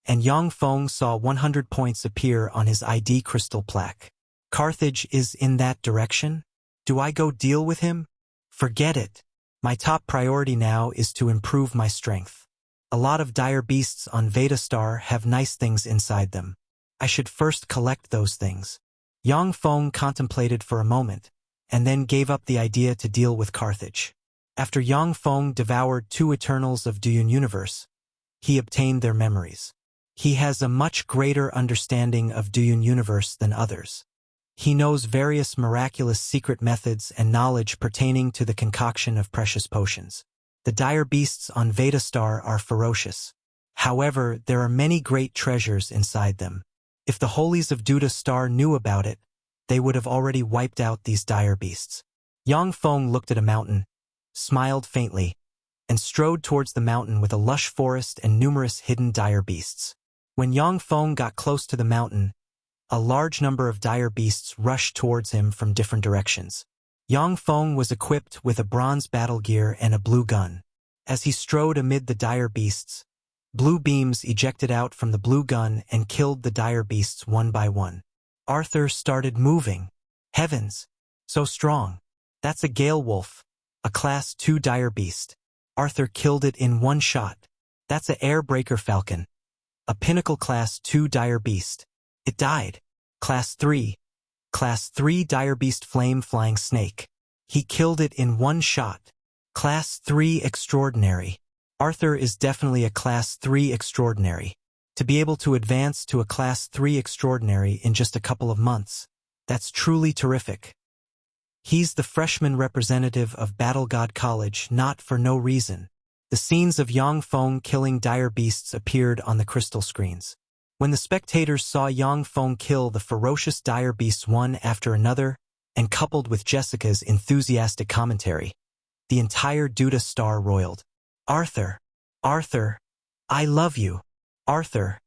and Yang Feng saw 100 points appear on his ID crystal plaque. Carthage is in that direction? Do I go deal with him? Forget it. My top priority now is to improve my strength. A lot of dire beasts on Veda Star have nice things inside them. I should first collect those things. Yang Feng contemplated for a moment, and then gave up the idea to deal with Carthage. After Yang Feng devoured 2 Eternals of Disha Universe, he obtained their memories. He has a much greater understanding of Disha Universe than others. He knows various miraculous secret methods and knowledge pertaining to the concoction of precious potions. The dire beasts on Veda Star are ferocious. However, there are many great treasures inside them. If the holies of Disha Star knew about it, they would have already wiped out these dire beasts. Yang Feng looked at a mountain, smiled faintly, and strode towards the mountain with a lush forest and numerous hidden dire beasts. When Yang Feng got close to the mountain, a large number of dire beasts rushed towards him from different directions. Yang Feng was equipped with a bronze battle gear and a blue gun. As he strode amid the dire beasts, blue beams ejected out from the blue gun and killed the dire beasts one by one. Arthur started moving. Heavens! So strong. That's a Gale Wolf, a Class 2 dire beast. Arthur killed it in one shot. That's a Airbreaker Falcon, a Pinnacle Class 2 dire beast. It died. Class 3 dire beast Flame Flying Snake. He killed it in one shot. Class 3 extraordinary. Arthur is definitely a Class 3 extraordinary. To be able to advance to a Class 3 extraordinary in just a couple of months, that's truly terrific. He's the freshman representative of Battle God College, not for no reason. The scenes of Yang Feng killing dire beasts appeared on the crystal screens. When the spectators saw Yang Feng kill the ferocious dire beasts one after another, and coupled with Jessica's enthusiastic commentary, the entire Disha Star roiled. Arthur, I love you. Arthur,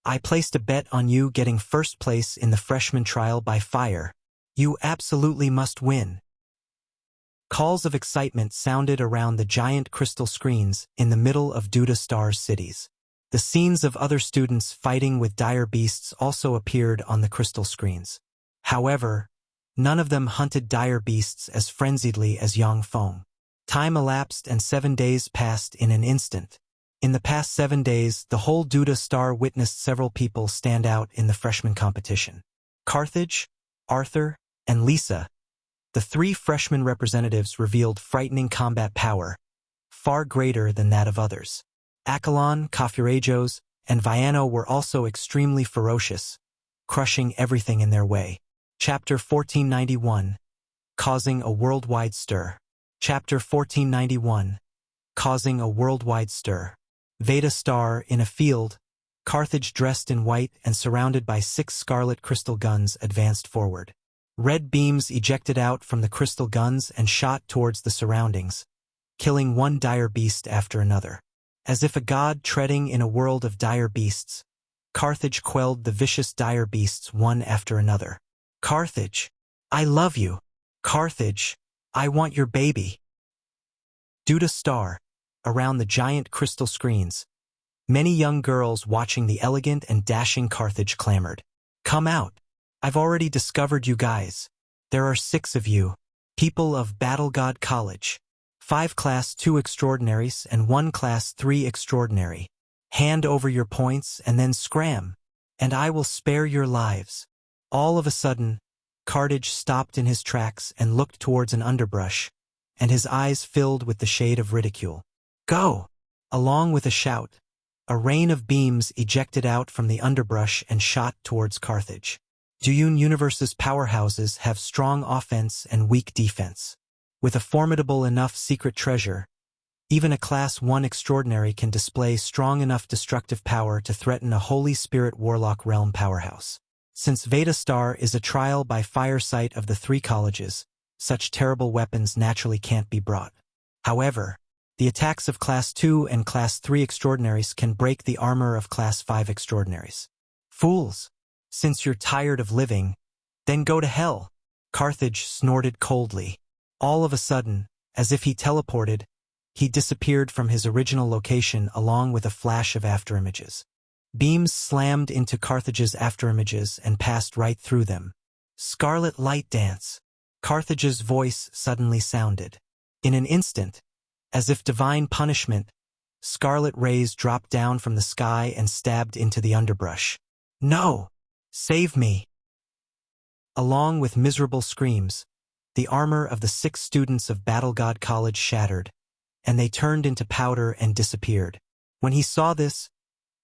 I placed a bet on you getting first place in the freshman trial by fire. You absolutely must win. Calls of excitement sounded around the giant crystal screens in the middle of Disha Star's cities. The scenes of other students fighting with dire beasts also appeared on the crystal screens. However, none of them hunted dire beasts as frenziedly as Yang Feng. Time elapsed and 7 days passed in an instant. In the past 7 days, the whole Disha Star witnessed several people stand out in the freshman competition. Carthage, Arthur, and Lisa, the 3 freshman representatives, revealed frightening combat power, far greater than that of others. Accolon, Kafurajos, and Viano were also extremely ferocious, crushing everything in their way. Chapter 1491, Causing a Worldwide Stir. Chapter 1491, Causing a Worldwide Stir. Veda Star in a field, Carthage dressed in white and surrounded by 6 scarlet crystal guns advanced forward. Red beams ejected out from the crystal guns and shot towards the surroundings, killing one dire beast after another. As if a god treading in a world of dire beasts, Carthage quelled the vicious dire beasts one after another. Carthage, I love you. Carthage, I want your baby. Disha Star, around the giant crystal screens, many young girls watching the elegant and dashing Carthage clamored. Come out. I've already discovered you guys. There are 6 of you, people of Battle God College. 5 Class 2 extraordinaries and 1 Class 3 extraordinary. Hand over your points and then scram, and I will spare your lives. All of a sudden, Carthage stopped in his tracks and looked towards an underbrush, and his eyes filled with the shade of ridicule. Go! Along with a shout, a rain of beams ejected out from the underbrush and shot towards Carthage. Dune Universe's powerhouses have strong offense and weak defense. With a formidable enough secret treasure, even a Class 1 extraordinary can display strong enough destructive power to threaten a Holy Spirit Warlock realm powerhouse. Since Veda Star is a trial by fire site of the 3 colleges, such terrible weapons naturally can't be brought. However, the attacks of Class 2 and Class 3 extraordinaries can break the armor of Class 5 extraordinaries. Fools! Since you're tired of living, then go to hell. Carthage snorted coldly. All of a sudden, as if he teleported, he disappeared from his original location along with a flash of afterimages. Beams slammed into Carthage's afterimages and passed right through them. Scarlet Light Dance. Carthage's voice suddenly sounded. In an instant, as if divine punishment, scarlet rays dropped down from the sky and stabbed into the underbrush. No! Save me! Along with miserable screams, the armor of the 6 students of Battle God College shattered, and they turned into powder and disappeared. When he saw this,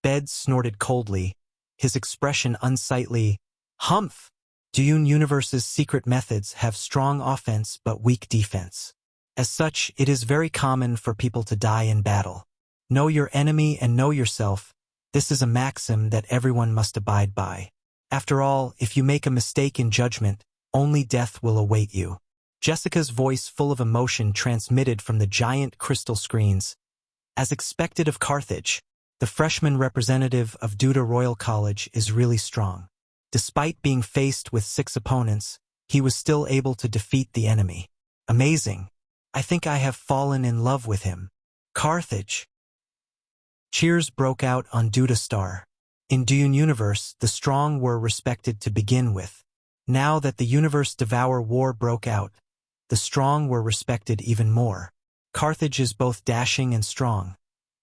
Bed snorted coldly, his expression unsightly. Humph! Dune Universe's secret methods have strong offense but weak defense. As such, it is very common for people to die in battle. Know your enemy and know yourself. This is a maxim that everyone must abide by. After all, if you make a mistake in judgment, Only death will await you. Jessica's voice full of emotion transmitted from the giant crystal screens. As expected of Carthage, the freshman representative of Duda Royal College is really strong. Despite being faced with 6 opponents, he was still able to defeat the enemy. Amazing. I think I have fallen in love with him. Carthage. Cheers broke out on Duda Star. In Dune Universe, the strong were respected to begin with. Now that the Universe Devour War broke out, the strong were respected even more. Carthage is both dashing and strong,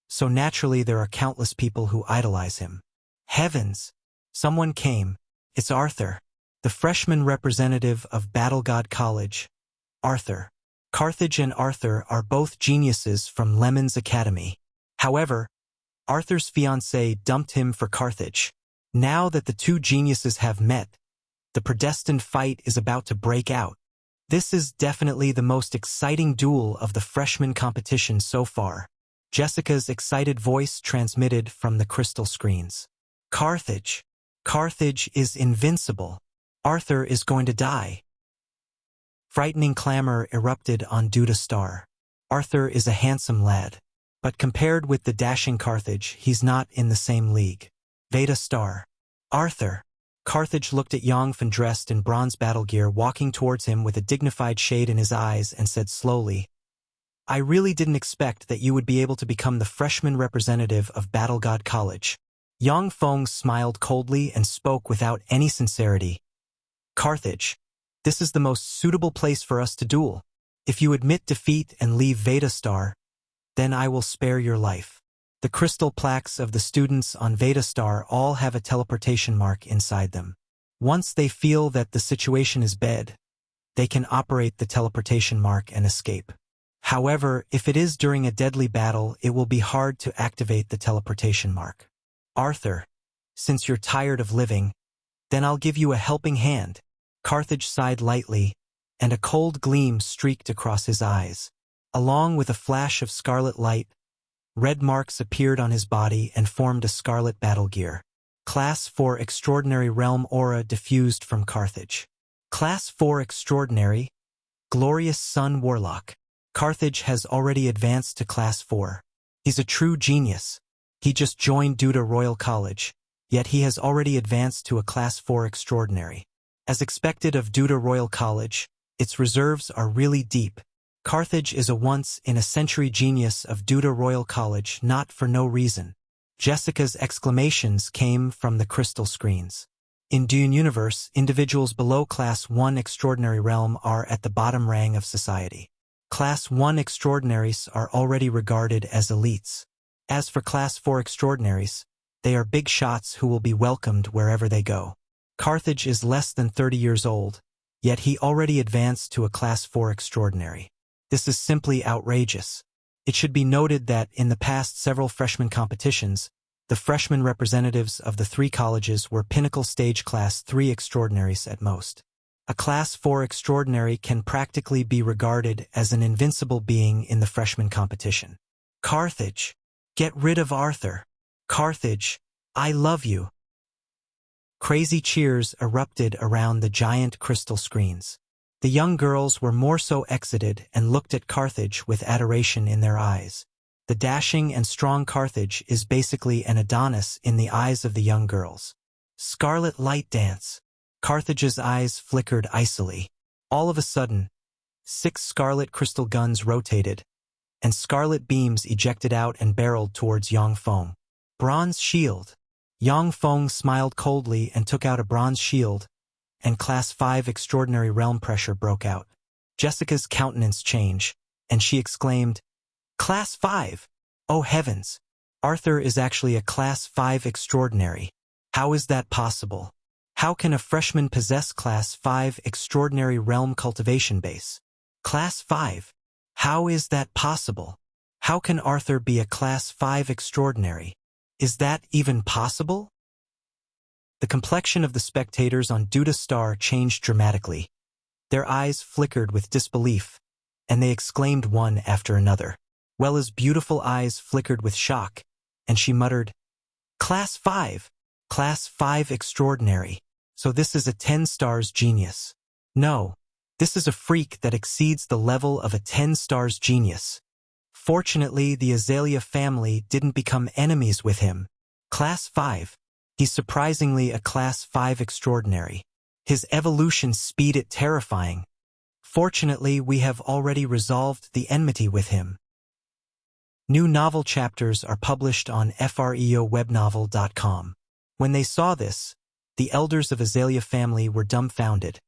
so naturally there are countless people who idolize him. Heavens! Someone came. It's Arthur, the freshman representative of Battle God College. Arthur. Carthage and Arthur are both geniuses from Lemon's Academy. However, Arthur's fiancée dumped him for Carthage. Now that the two geniuses have met, the predestined fight is about to break out. This is definitely the most exciting duel of the freshman competition so far. Jessica's excited voice transmitted from the crystal screens. Carthage. Carthage is invincible. Arthur is going to die. Frightening clamor erupted on Duda Star. Arthur is a handsome lad, but compared with the dashing Carthage, he's not in the same league. Veda Star. Arthur. Carthage looked at Yang Feng dressed in bronze battle gear walking towards him with a dignified shade in his eyes and said slowly, I really didn't expect that you would be able to become the freshman representative of Battle God College. Yang Feng smiled coldly and spoke without any sincerity. Carthage, this is the most suitable place for us to duel. If you admit defeat and leave Veda Star, then I will spare your life. The crystal plaques of the students on Veda Star all have a teleportation mark inside them. Once they feel that the situation is bad, they can operate the teleportation mark and escape. However, if it is during a deadly battle, it will be hard to activate the teleportation mark. Arthur, since you're tired of living, then I'll give you a helping hand. Carthage sighed lightly, and a cold gleam streaked across his eyes. Along with a flash of scarlet light, red marks appeared on his body and formed a scarlet battle gear. Class 4 Extraordinary Realm Aura diffused from Carthage. Class 4 Extraordinary, Glorious Sun Warlock. Carthage has already advanced to Class 4. He's a true genius. He just joined Duda Royal College, yet he has already advanced to a Class 4 Extraordinary. As expected of Duda Royal College, its reserves are really deep. Carthage is a once-in-a-century genius of Duda Royal College, not for no reason. Jessica's exclamations came from the crystal screens. In Dune Universe, individuals below Class 1 Extraordinary Realm are at the bottom rang of society. Class 1 Extraordinaries are already regarded as elites. As for Class 4 Extraordinaries, they are big shots who will be welcomed wherever they go. Carthage is less than 30 years old, yet he already advanced to a Class 4 Extraordinary. This is simply outrageous. It should be noted that in the past several freshman competitions, the freshman representatives of the 3 colleges were pinnacle stage Class 3 Extraordinaries at most. A Class 4 Extraordinary can practically be regarded as an invincible being in the freshman competition. Carthage. Get rid of Arthur. Carthage, I love you. Crazy cheers erupted around the giant crystal screens. The young girls were more so excited and looked at Carthage with adoration in their eyes. The dashing and strong Carthage is basically an Adonis in the eyes of the young girls. Scarlet light dance. Carthage's eyes flickered icily. All of a sudden, 6 scarlet crystal guns rotated, and scarlet beams ejected out and barreled towards Yang Feng. Bronze shield. Yang Feng smiled coldly and took out a bronze shield, and Class 5 Extraordinary Realm pressure broke out. Jessica's countenance changed, and she exclaimed, Class 5! Oh heavens! Arthur is actually a Class 5 Extraordinary. How is that possible? How can a freshman possess Class 5 Extraordinary Realm cultivation base? Class 5? How is that possible? How can Arthur be a Class 5 Extraordinary? Is that even possible? The complexion of the spectators on Duda Star changed dramatically. Their eyes flickered with disbelief, and they exclaimed one after another. Wella's beautiful eyes flickered with shock, and she muttered, Class 5! Class 5 Extraordinary. So this is a 10 stars genius. No, this is a freak that exceeds the level of a 10 stars genius. Fortunately, the Azalea family didn't become enemies with him. Class 5. He's surprisingly a Class 5 extraordinary. His evolution speed it terrifying. Fortunately, we have already resolved the enmity with him. New novel chapters are published on freowebnovel.com. When they saw this, the elders of Azalea family were dumbfounded,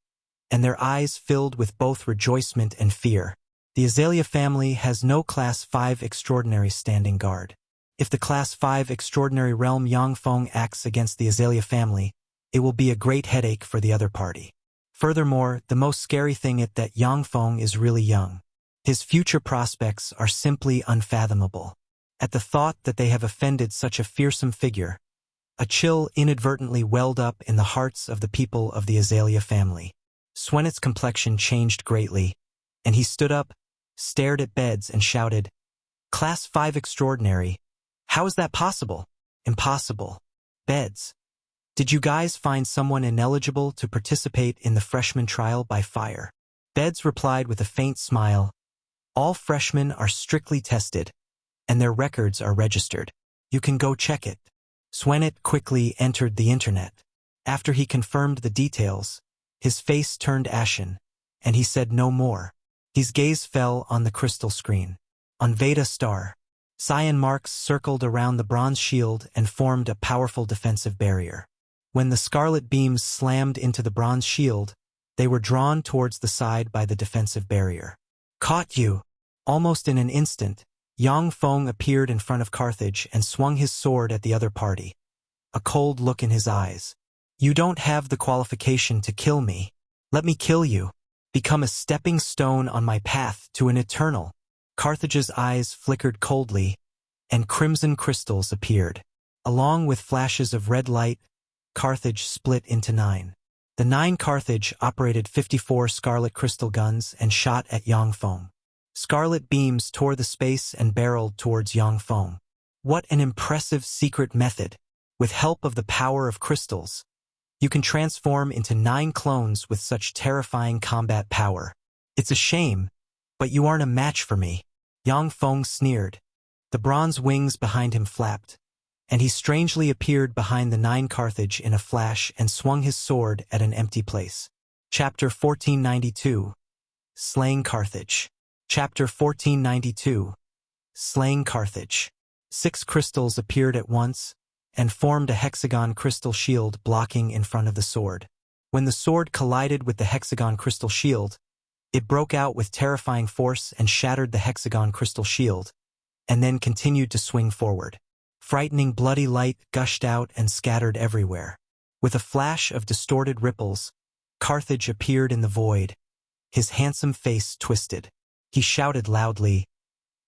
and their eyes filled with both rejoicement and fear. The Azalea family has no Class 5 extraordinary standing guard. If the Class 5 extraordinary realm Yang Feng acts against the Azalea family, it will be a great headache for the other party. Furthermore, the most scary thing is that Yang Feng is really young. His future prospects are simply unfathomable. At the thought that they have offended such a fearsome figure, a chill inadvertently welled up in the hearts of the people of the Azalea family. Xuanhuan's complexion changed greatly, and he stood up, stared at beds and shouted, "Class 5 extraordinary. How is that possible?" "Impossible. Beds. Did you guys find someone ineligible to participate in the freshman trial by fire?" Beds replied with a faint smile, "All freshmen are strictly tested, and their records are registered. You can go check it." Xuanhuan quickly entered the internet. After he confirmed the details, his face turned ashen, and he said no more. His gaze fell on the crystal screen. On Veda Star, cyan marks circled around the bronze shield and formed a powerful defensive barrier. When the scarlet beams slammed into the bronze shield, they were drawn towards the side by the defensive barrier. "Caught you!" Almost in an instant, Yang Feng appeared in front of Carthage and swung his sword at the other party, a cold look in his eyes. "You don't have the qualification to kill me. Let me kill you. Become a stepping stone on my path to an eternal." Carthage's eyes flickered coldly, and crimson crystals appeared. Along with flashes of red light, Carthage split into 9. The 9 Carthage operated 54 scarlet crystal guns and shot at Yang Feng. Scarlet beams tore the space and barreled towards Yang Feng. What an impressive secret method! With help of the power of crystals, you can transform into 9 clones with such terrifying combat power. It's a shame, but you aren't a match for me. Yang Feng sneered. The bronze wings behind him flapped, and he strangely appeared behind the 9 Carthage in a flash and swung his sword at an empty place. Chapter 1492. Slaying Carthage. Chapter 1492. Slaying Carthage. 6 crystals appeared at once, and formed a hexagon crystal shield blocking in front of the sword. When the sword collided with the hexagon crystal shield, it broke out with terrifying force and shattered the hexagon crystal shield, and then continued to swing forward. Frightening bloody light gushed out and scattered everywhere. With a flash of distorted ripples, Carthage appeared in the void, his handsome face twisted. He shouted loudly,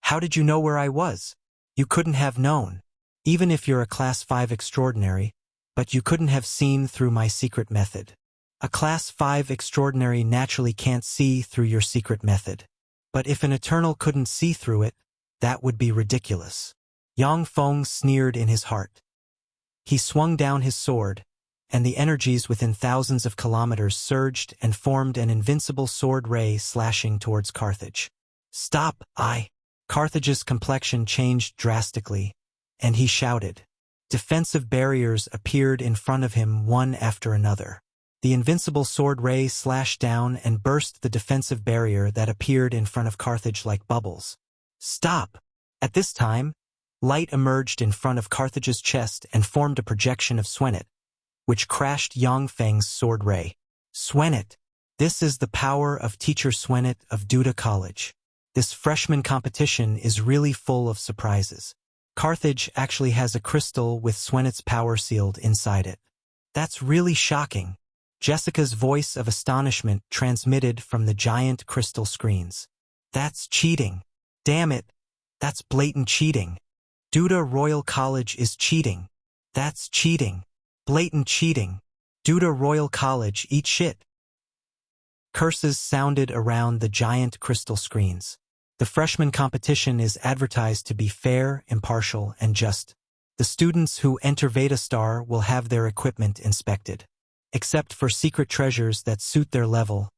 "How did you know where I was? You couldn't have known. Even if you're a Class 5 extraordinary, but you couldn't have seen through my secret method. A Class 5 extraordinary naturally can't see through your secret method. But if an Eternal couldn't see through it, that would be ridiculous." Yang Feng sneered in his heart. He swung down his sword, and the energies within thousands of kilometers surged and formed an invincible sword ray slashing towards Carthage. "Stop, Carthage's complexion changed drastically, and he shouted. Defensive barriers appeared in front of him one after another. The invincible sword ray slashed down and burst the defensive barrier that appeared in front of Carthage like bubbles. "Stop!" At this time, light emerged in front of Carthage's chest and formed a projection of Xuanhuan, which crashed Yang Feng's sword ray. "Xuanhuan! This is the power of teacher Xuanhuan of Duda College. This freshman competition is really full of surprises. Carthage actually has a crystal with Xuanhuan's power sealed inside it. That's really shocking." Jessica's voice of astonishment transmitted from the giant crystal screens. "That's cheating. Damn it. That's blatant cheating. Duda Royal College is cheating. That's cheating. Blatant cheating. Duda Royal College, eat shit." Curses sounded around the giant crystal screens. The freshman competition is advertised to be fair, impartial, and just. The students who enter Veda Star will have their equipment inspected. Except for secret treasures that suit their level,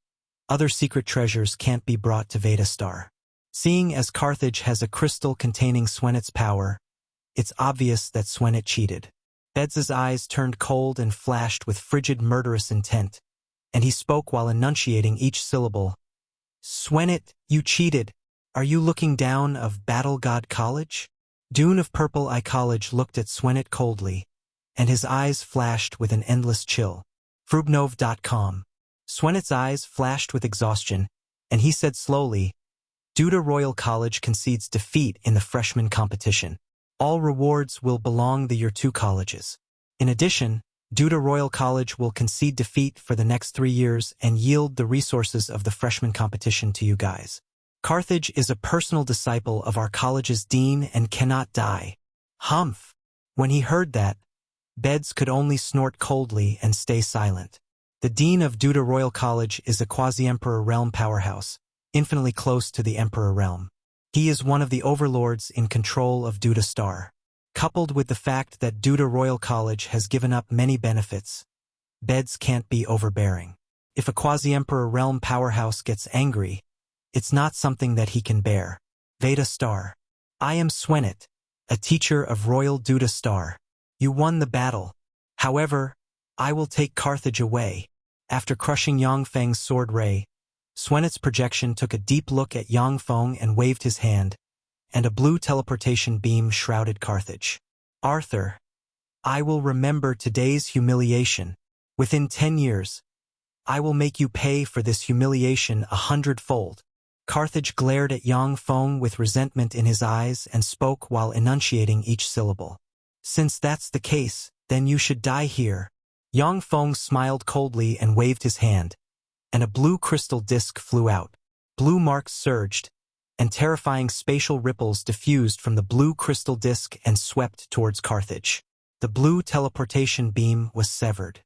Other secret treasures can't be brought to Veda Star. Seeing as Carthage has a crystal containing Xuanhuan's power, it's obvious that Xuanhuan cheated. Bed's eyes turned cold and flashed with frigid murderous intent, and he spoke while enunciating each syllable. Xuanhuan, you cheated. Are you looking down of Battle God College? Dune of Purple Eye College looked at Xuanhuan coldly, and his eyes flashed with an endless chill. Frubnov.com. Xuanhuan's eyes flashed with exhaustion, and he said slowly, Duda Royal College concedes defeat in the freshman competition. All rewards will belong the Year 2 colleges. In addition, Duda Royal College will concede defeat for the next 3 years and yield the resources of the freshman competition to you guys. Carthage is a personal disciple of our college's dean and cannot die. Humph! When he heard that, Beds could only snort coldly and stay silent. The dean of Duda Royal College is a quasi-emperor realm powerhouse, infinitely close to the emperor realm. He is one of the overlords in control of Duda Star. Coupled with the fact that Duda Royal College has given up many benefits, Beds can't be overbearing. If a quasi-emperor realm powerhouse gets angry, it's not something that he can bear. Veda Star. I am Xuanhuan, a teacher of Royal Duda Star. You won the battle. However, I will take Carthage away. After crushing Yang Feng's sword ray, Xuanhuan's projection took a deep look at Yang Feng and waved his hand, and a blue teleportation beam shrouded Carthage. Arthur, I will remember today's humiliation. Within 10 years, I will make you pay for this humiliation 100-fold. Carthage glared at Yang Feng with resentment in his eyes and spoke while enunciating each syllable. Since that's the case, then you should die here. Yang Feng smiled coldly and waved his hand, and a blue crystal disc flew out. Blue marks surged, and terrifying spatial ripples diffused from the blue crystal disc and swept towards Carthage. The blue teleportation beam was severed.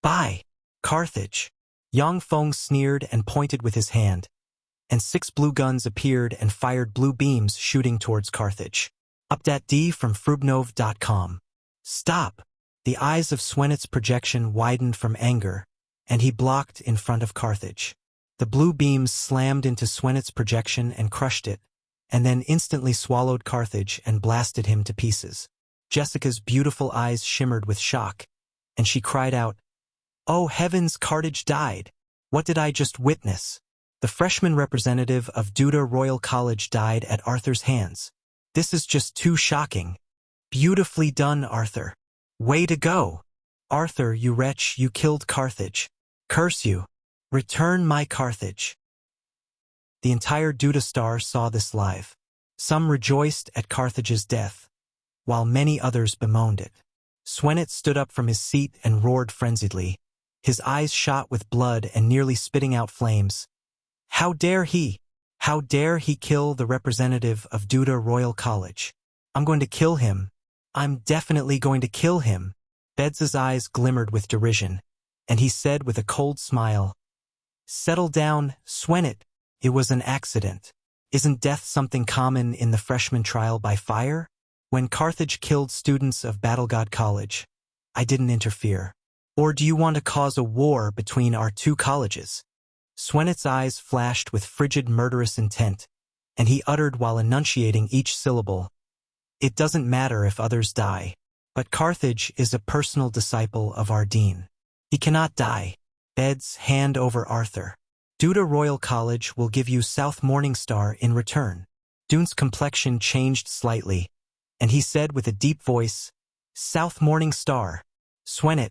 Bye, Carthage! Yang Feng sneered and pointed with his hand, and 6 blue guns appeared and fired blue beams shooting towards Carthage. Update D from Frubnov.com. Stop! The eyes of Xuanhuan's projection widened from anger, and he blocked in front of Carthage. The blue beams slammed into Xuanhuan's projection and crushed it, and then instantly swallowed Carthage and blasted him to pieces. Jessica's beautiful eyes shimmered with shock, and she cried out, Oh heavens, Carthage died! What did I just witness? The freshman representative of Duda Royal College died at Arthur's hands. This is just too shocking. Beautifully done, Arthur. Way to go! Arthur, you wretch, you killed Carthage. Curse you. Return my Carthage. The entire Duda Star saw this live. Some rejoiced at Carthage's death, while many others bemoaned it. Xuanhuan stood up from his seat and roared frenziedly, his eyes shot with blood and nearly spitting out flames. How dare he? How dare he kill the representative of Duda Royal College? I'm going to kill him. I'm definitely going to kill him. Bed's eyes glimmered with derision, and he said with a cold smile, Settle down, Xuanhuan. It was an accident. Isn't death something common in the freshman trial by fire? When Carthage killed students of Battle God College, I didn't interfere. Or do you want to cause a war between our 2 colleges? Xuanhuan's eyes flashed with frigid murderous intent, and he uttered while enunciating each syllable, It doesn't matter if others die, but Carthage is a personal disciple of our dean. He cannot die. Bed's hand over Arthur. Duda Royal College will give you South Morningstar in return. Dune's complexion changed slightly, and he said with a deep voice, South Morningstar. Xuanhuan,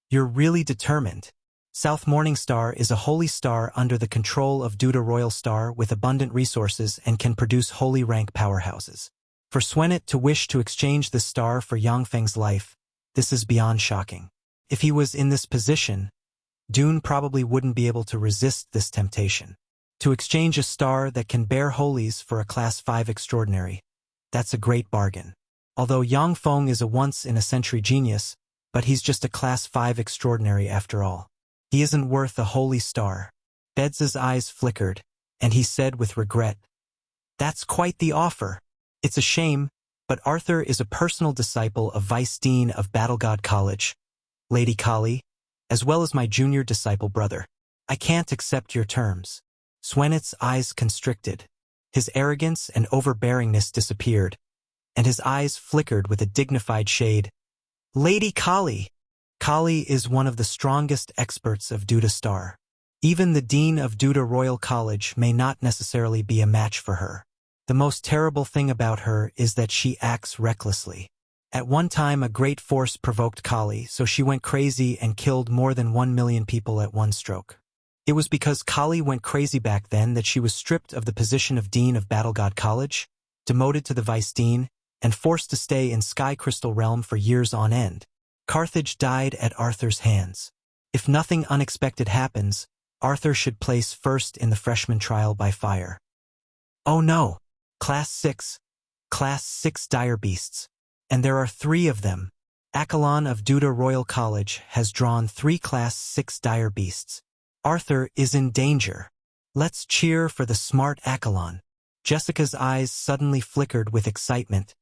you're really determined. South Morningstar is a holy star under the control of Duda Royal Star with abundant resources and can produce holy rank powerhouses. For Xuanhuan to wish to exchange this star for Yang Feng's life, this is beyond shocking. If he was in this position, Dune probably wouldn't be able to resist this temptation. To exchange a star that can bear holies for a Class 5 extraordinary, that's a great bargain. Although Yang Feng is a once-in-a-century genius, but he's just a Class 5 extraordinary after all. He isn't worth a holy star. Bed's eyes flickered, and he said with regret, That's quite the offer. It's a shame, but Arthur is a personal disciple of Vice Dean of Battle God College, Lady Kali, as well as my junior disciple brother. I can't accept your terms. Xuanhuan's eyes constricted. His arrogance and overbearingness disappeared, and his eyes flickered with a dignified shade. Lady Kali! Kali is one of the strongest experts of Disha Star. Even the dean of Disha Royal College may not necessarily be a match for her. The most terrible thing about her is that she acts recklessly. At one time, a great force provoked Kali, so she went crazy and killed more than 1 million people at one stroke. It was because Kali went crazy back then that she was stripped of the position of Dean of Battle God College, demoted to the Vice Dean, and forced to stay in Sky Crystal Realm for years on end. Carthage died at Arthur's hands. If nothing unexpected happens, Arthur should place first in the freshman trial by fire. Oh no! Class 6 dire beasts. And there are 3 of them. Achelon of Disha Royal College has drawn 3 Class 6 dire beasts. Arthur is in danger. Let's cheer for the smart Achelon. Jessica's eyes suddenly flickered with excitement,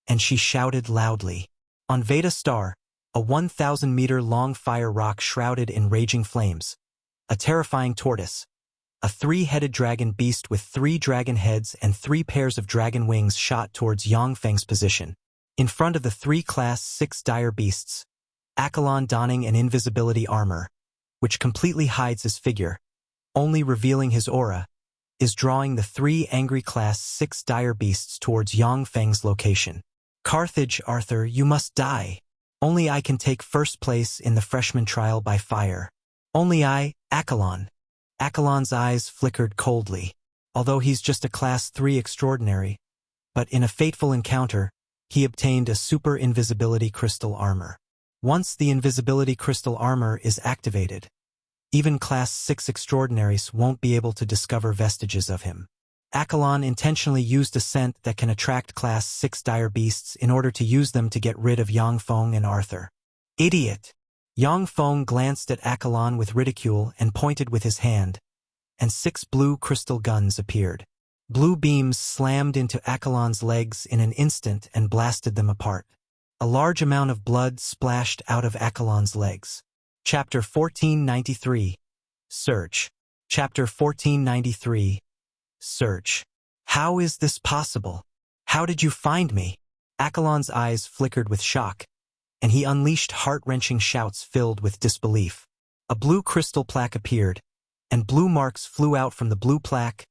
and she shouted loudly. On Veda Star, a 1,000-meter-long fire rock shrouded in raging flames, a terrifying tortoise, a 3-headed dragon beast with 3 dragon heads and 3 pairs of dragon wings shot towards Yang Feng's position. In front of the 3 Class 6 dire beasts, Achelon donning an invisibility armor, which completely hides his figure, only revealing his aura, is drawing the 3 angry Class 6 dire beasts towards Yang Feng's location. Carthage, Arthur, you must die. Only I can take first place in the freshman trial by fire. Only I, Achelon. Achelon's eyes flickered coldly. Although he's just a Class 3 extraordinary, but in a fateful encounter, he obtained a super invisibility crystal armor. Once the invisibility crystal armor is activated, even Class 6 extraordinaries won't be able to discover vestiges of him. Achelon intentionally used a scent that can attract Class 6 dire beasts in order to use them to get rid of Yang Feng and Arthur. Idiot! Yang Feng glanced at Achelon with ridicule and pointed with his hand, and 6 blue crystal guns appeared. Blue beams slammed into Achelon's legs in an instant and blasted them apart. A large amount of blood splashed out of Achelon's legs. Chapter 1493. Search. Chapter 1493. Search. How is this possible? How did you find me? Achelon's eyes flickered with shock, and he unleashed heart-wrenching shouts filled with disbelief. A blue crystal plaque appeared, and blue marks flew out from the blue plaque,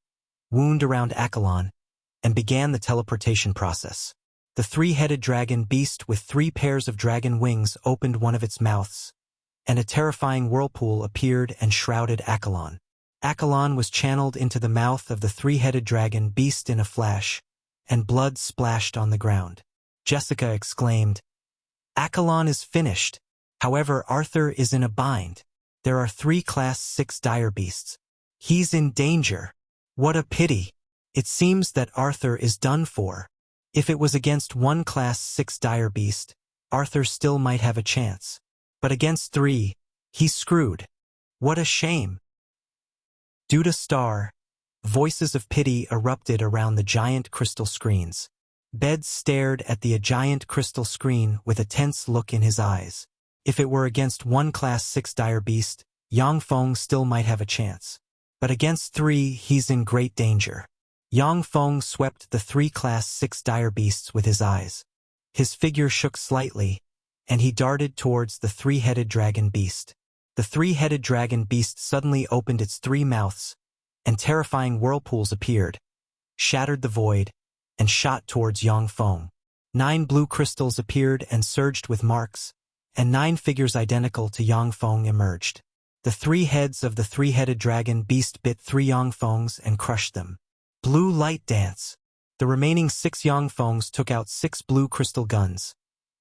wound around Achelon, and began the teleportation process. The 3-headed dragon beast with 3 pairs of dragon wings opened one of its mouths, and a terrifying whirlpool appeared and shrouded Achelon. Achelon was channeled into the mouth of the 3-headed dragon beast in a flash, and blood splashed on the ground. Jessica exclaimed, Achelon is finished. However, Arthur is in a bind. There are 3 Class 6 dire beasts. He's in danger. What a pity. It seems that Arthur is done for. If it was against 1 Class 6 dire beast, Arthur still might have a chance. But against 3, he's screwed. What a shame. Disha Star. Voices of pity erupted around the giant crystal screens. Bed stared at the giant crystal screen with a tense look in his eyes. If it were against 1 Class 6 dire beast, Yang Feng still might have a chance. But against 3, he's in great danger. Yang Feng swept the 3 Class 6 dire beasts with his eyes. His figure shook slightly, and he darted towards the 3-headed dragon beast. The 3-headed dragon beast suddenly opened its 3 mouths, and terrifying whirlpools appeared, shattered the void, and shot towards Yang Feng. 9 blue crystals appeared and surged with marks, and 9 figures identical to Yang Feng emerged. The 3 heads of the 3-headed dragon beast bit 3 Yang Fengs and crushed them. Blue light dance. The remaining 6 Yang Fengs took out 6 blue crystal guns,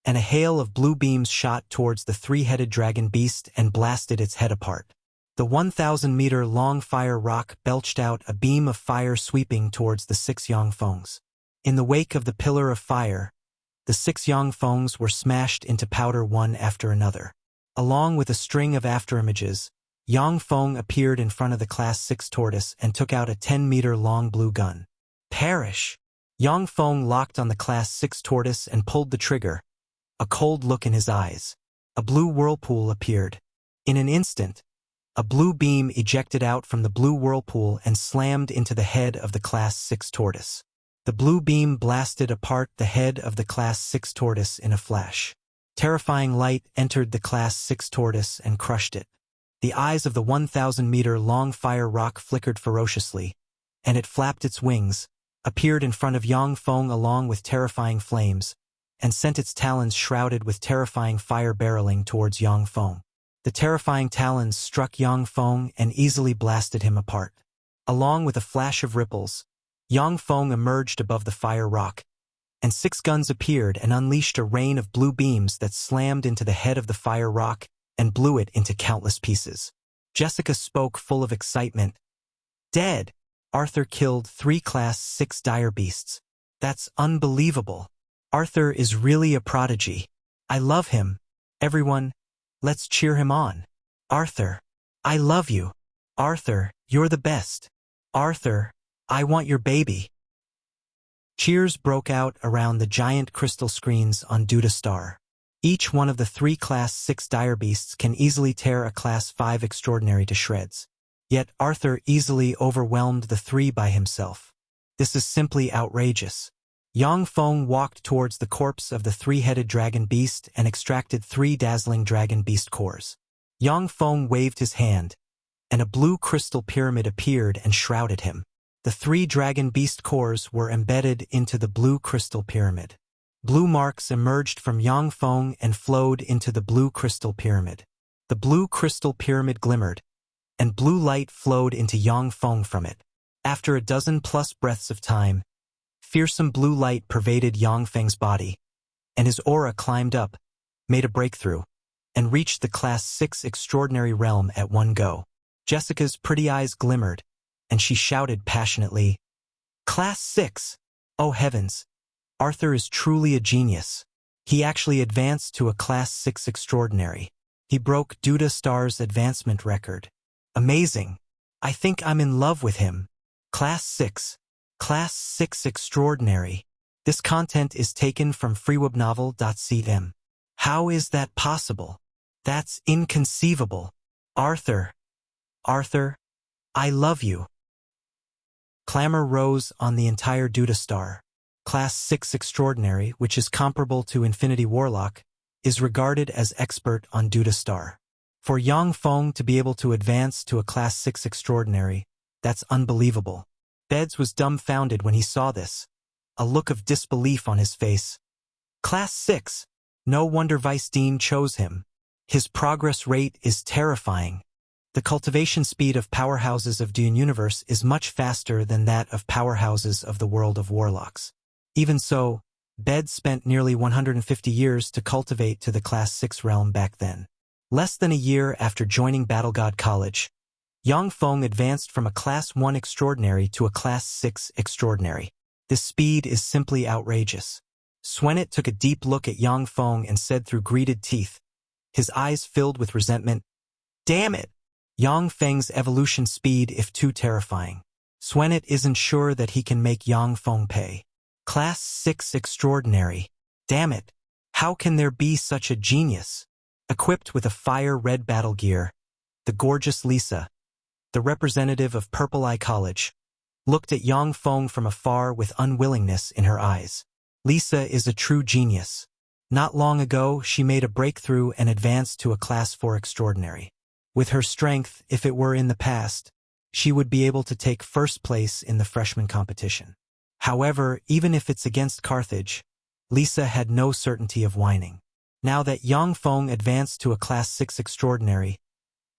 and a hail of blue beams shot towards the 3-headed dragon beast and blasted its head apart. The 1,000-meter-long fire rock belched out a beam of fire sweeping towards the 6 Yang Fengs. In the wake of the pillar of fire, the 6 Yang Fengs were smashed into powder one after another. Along with a string of afterimages, Yang Feng appeared in front of the Class 6 tortoise and took out a 10-meter-long blue gun. Perish! Yang Feng locked on the Class 6 tortoise and pulled the trigger, a cold look in his eyes. A blue whirlpool appeared. In an instant, A blue beam ejected out from the blue whirlpool and slammed into the head of the Class 6 tortoise. The blue beam blasted apart the head of the Class 6 tortoise in a flash. Terrifying light entered the Class 6 tortoise and crushed it. The eyes of the 1,000-meter-long fire rock flickered ferociously, and it flapped its wings, appeared in front of Yang Feng along with terrifying flames, and sent its talons shrouded with terrifying fire barreling towards Yang Feng. The terrifying talons struck Yang Feng and easily blasted him apart. Along with a flash of ripples, Yang Feng emerged above the fire rock, and 6 guns appeared and unleashed a rain of blue beams that slammed into the head of the fire rock and blew it into countless pieces. Jessica spoke full of excitement. "Dead! Arthur killed 3 Class 6 dire beasts. That's unbelievable. Arthur is really a prodigy. I love him. Everyone, let's cheer him on. Arthur, I love you. Arthur, you're the best. Arthur, I want your baby." Cheers broke out around the giant crystal screens on Disha Star. Each one of the 3 Class 6 dire beasts can easily tear a Class 5 extraordinary to shreds. Yet Arthur easily overwhelmed the 3 by himself. This is simply outrageous. Yang Feng walked towards the corpse of the 3-headed dragon beast and extracted 3 dazzling dragon beast cores. Yang Feng waved his hand, and a blue crystal pyramid appeared and shrouded him. The 3 dragon beast cores were embedded into the blue crystal pyramid. Blue marks emerged from Yang Feng and flowed into the blue crystal pyramid. The blue crystal pyramid glimmered, and blue light flowed into Yang Feng from it. After a dozen-plus breaths of time, fearsome blue light pervaded Yang Feng's body, and his aura climbed up, made a breakthrough, and reached the Class 6 extraordinary realm at one go. Jessica's pretty eyes glimmered, and she shouted passionately, "Class 6! Oh heavens! Arthur is truly a genius. He actually advanced to a Class 6 extraordinary. He broke Disha Star's advancement record. Amazing! I think I'm in love with him. Class 6. Class 6 extraordinary." This content is taken from freewebnovel.cm. How is that possible? That's inconceivable. Arthur. Arthur, I love you. Clamor rose on the entire Disha Star. Class 6 Extraordinary, which is comparable to Infinity Warlock, is regarded as expert on Disha Star. For Yang Feng to be able to advance to a Class 6 Extraordinary, that's unbelievable. Beds was dumbfounded when he saw this, a look of disbelief on his face. Class 6! No wonder Vice Dean chose him. His progress rate is terrifying. The cultivation speed of powerhouses of Dune Universe is much faster than that of powerhouses of the world of Warlocks. Even so, Bed spent nearly 150 years to cultivate to the Class 6 realm back then. Less than a year after joining Battle God College, Yang Feng advanced from a Class 1 Extraordinary to a Class 6 Extraordinary. This speed is simply outrageous. Xuanhuan took a deep look at Yang Feng and said through gritted teeth, his eyes filled with resentment, "Damn it! Yang Feng's evolution speed if too terrifying. Xuanhuan isn't sure that he can make Yang Feng pay. Class 6 Extraordinary. Damn it! How can there be such a genius?" Equipped with a fire-red battle gear, the gorgeous Lisa, the representative of Purple Eye College, looked at Yang Feng from afar with unwillingness in her eyes. Lisa is a true genius. Not long ago, she made a breakthrough and advanced to a Class 4 Extraordinary. With her strength, if it were in the past, she would be able to take first place in the freshman competition. However, even if it's against Carthage, Lisa had no certainty of winning. Now that Yang Feng advanced to a Class 6 Extraordinary,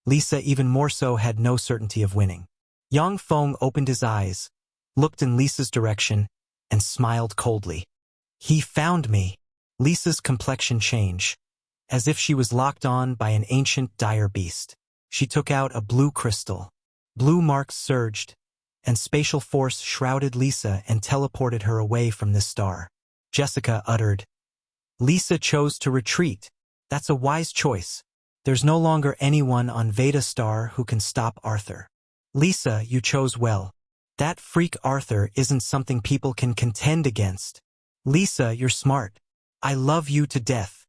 Lisa even more so had no certainty of winning. Yang Feng opened his eyes, looked in Lisa's direction, and smiled coldly. He found me. Lisa's complexion changed, as if she was locked on by an ancient dire beast. She took out a blue crystal. Blue marks surged, and spatial force shrouded Lisa and teleported her away from this star. Jessica uttered, "Lisa chose to retreat. That's a wise choice. There's no longer anyone on Veda Star who can stop Arthur. Lisa, you chose well. That freak Arthur isn't something people can contend against. Lisa, you're smart. I love you to death."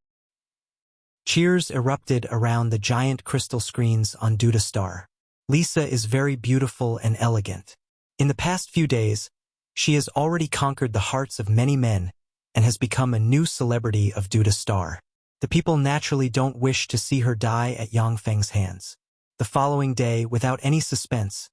Cheers erupted around the giant crystal screens on Duda Star. Lisa is very beautiful and elegant. In the past few days, she has already conquered the hearts of many men and has become a new celebrity of Duda Star. The people naturally don't wish to see her die at Yang Feng's hands. The following day, without any suspense,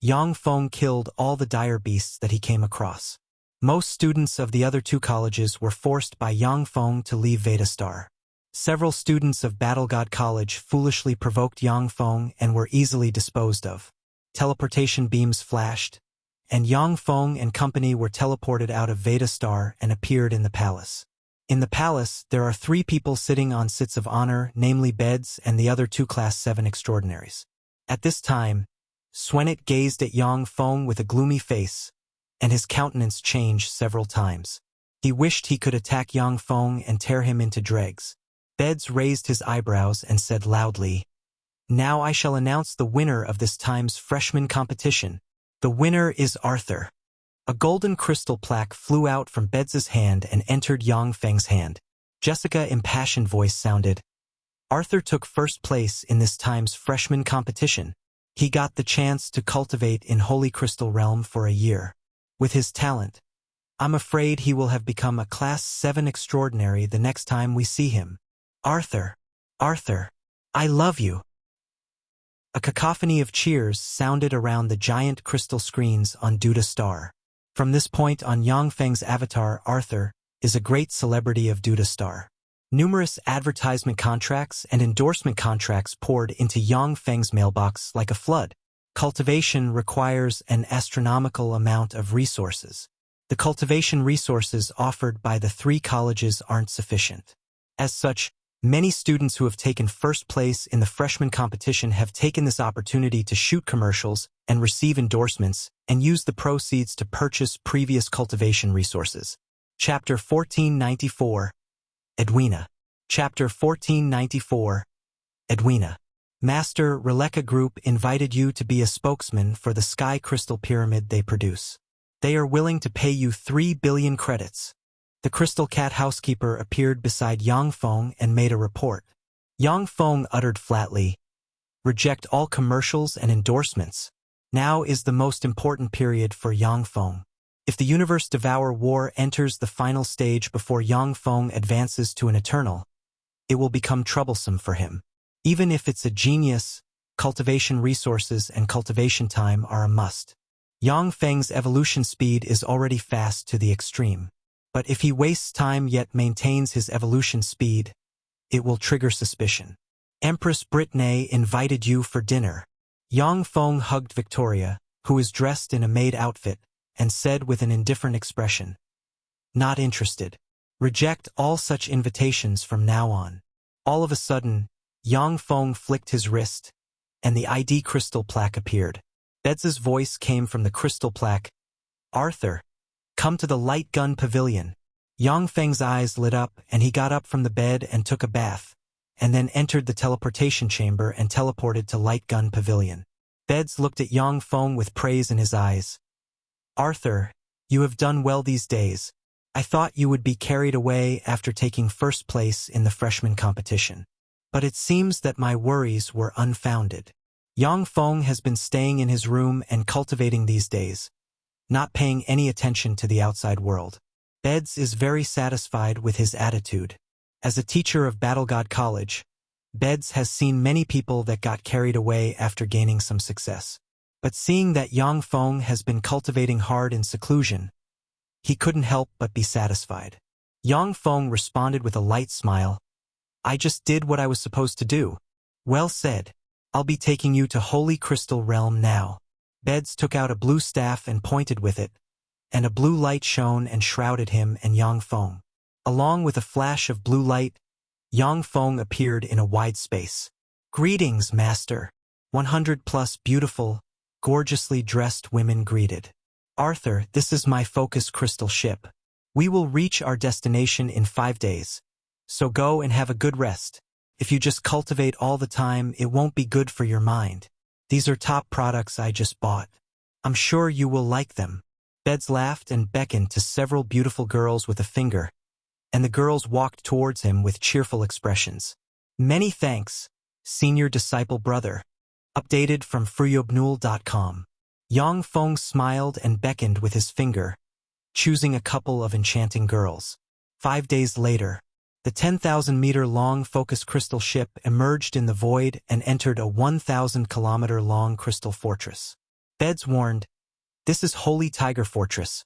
Yang Feng killed all the dire beasts that he came across. Most students of the other two colleges were forced by Yang Feng to leave Veda Star. Several students of Battle God College foolishly provoked Yang Feng and were easily disposed of. Teleportation beams flashed, and Yang Feng and company were teleported out of Veda Star and appeared in the palace. In the palace, there are 3 people sitting on seats of honor, namely beds and the other 2 Class 7 extraordinaries. At this time, Xuanhuan gazed at Yang Feng with a gloomy face, and his countenance changed several times. He wished he could attack Yang Feng and tear him into dregs. Beds raised his eyebrows and said loudly, "Now I shall announce the winner of this time's freshman competition. The winner is Arthur." A golden crystal plaque flew out from Beds' hand and entered Yang Feng's hand. Jessica's impassioned voice sounded, "Arthur took first place in this time's freshman competition. He got the chance to cultivate in Holy Crystal Realm for a year. With his talent, I'm afraid he will have become a Class 7 extraordinary the next time we see him. Arthur, Arthur, I love you." A cacophony of cheers sounded around the giant crystal screens on Duda Star. From this point on, Yang Feng's avatar, Arthur, is a great celebrity of Duda Star. Numerous advertisement contracts and endorsement contracts poured into Yang Feng's mailbox like a flood. Cultivation requires an astronomical amount of resources. The cultivation resources offered by the 3 colleges aren't sufficient. As such, many students who have taken first place in the freshman competition have taken this opportunity to shoot commercials and receive endorsements and use the proceeds to purchase previous cultivation resources. Chapter 1494. Edwina. Chapter 1494. Edwina. Master Releka Group invited you to be a spokesman for the Sky Crystal Pyramid they produce. They are willing to pay you 3 billion credits. The Crystal Cat housekeeper appeared beside Yang Feng and made a report. Yang Feng uttered flatly, "Reject all commercials and endorsements. Now is the most important period for Yang Feng. If the Universe Devour War enters the final stage before Yang Feng advances to an eternal, it will become troublesome for him. Even if it's a genius, cultivation resources and cultivation time are a must. Yang Feng's evolution speed is already fast to the extreme. But if he wastes time yet maintains his evolution speed, it will trigger suspicion. Empress Brittany invited you for dinner." Yang Feng hugged Victoria, who is dressed in a maid outfit, and said with an indifferent expression, "Not interested. Reject all such invitations from now on." All of a sudden, Yang Feng flicked his wrist, and the ID crystal plaque appeared. Beds' voice came from the crystal plaque, "Arthur, come to the light gun pavilion." Yang Feng's eyes lit up and he got up from the bed and took a bath, and then entered the teleportation chamber and teleported to light gun pavilion. Beds looked at Yang Feng with praise in his eyes. "Arthur, you have done well these days. I thought you would be carried away after taking first place in the freshman competition. But it seems that my worries were unfounded. Yang Feng has been staying in his room and cultivating these days, not paying any attention to the outside world. Beds is very satisfied with his attitude. As a teacher of Battle God College, Beds has seen many people that got carried away after gaining some success. But seeing that Yang Feng has been cultivating hard in seclusion, he couldn't help but be satisfied. Yang Feng responded with a light smile. "I just did what I was supposed to do." "Well said. I'll be taking you to Holy Crystal Realm now." Beds took out a blue staff and pointed with it, and a blue light shone and shrouded him and Yang Feng. Along with a flash of blue light, Yang Feng appeared in a wide space. "Greetings, Master." 100+ beautiful, gorgeously dressed women greeted. "Arthur, this is my focus crystal ship. We will reach our destination in 5 days. So go and have a good rest. If you just cultivate all the time, it won't be good for your mind. These are top products I just bought. I'm sure you will like them." Beds laughed and beckoned to several beautiful girls with a finger, and the girls walked towards him with cheerful expressions. Many thanks, senior disciple brother. Updated from freeobnul.com. Yang Feng smiled and beckoned with his finger, choosing a couple of enchanting girls. 5 days later, the 10,000-meter-long focus crystal ship emerged in the void and entered a 1,000-kilometer-long crystal fortress. Beds warned, "This is Holy Tiger Fortress,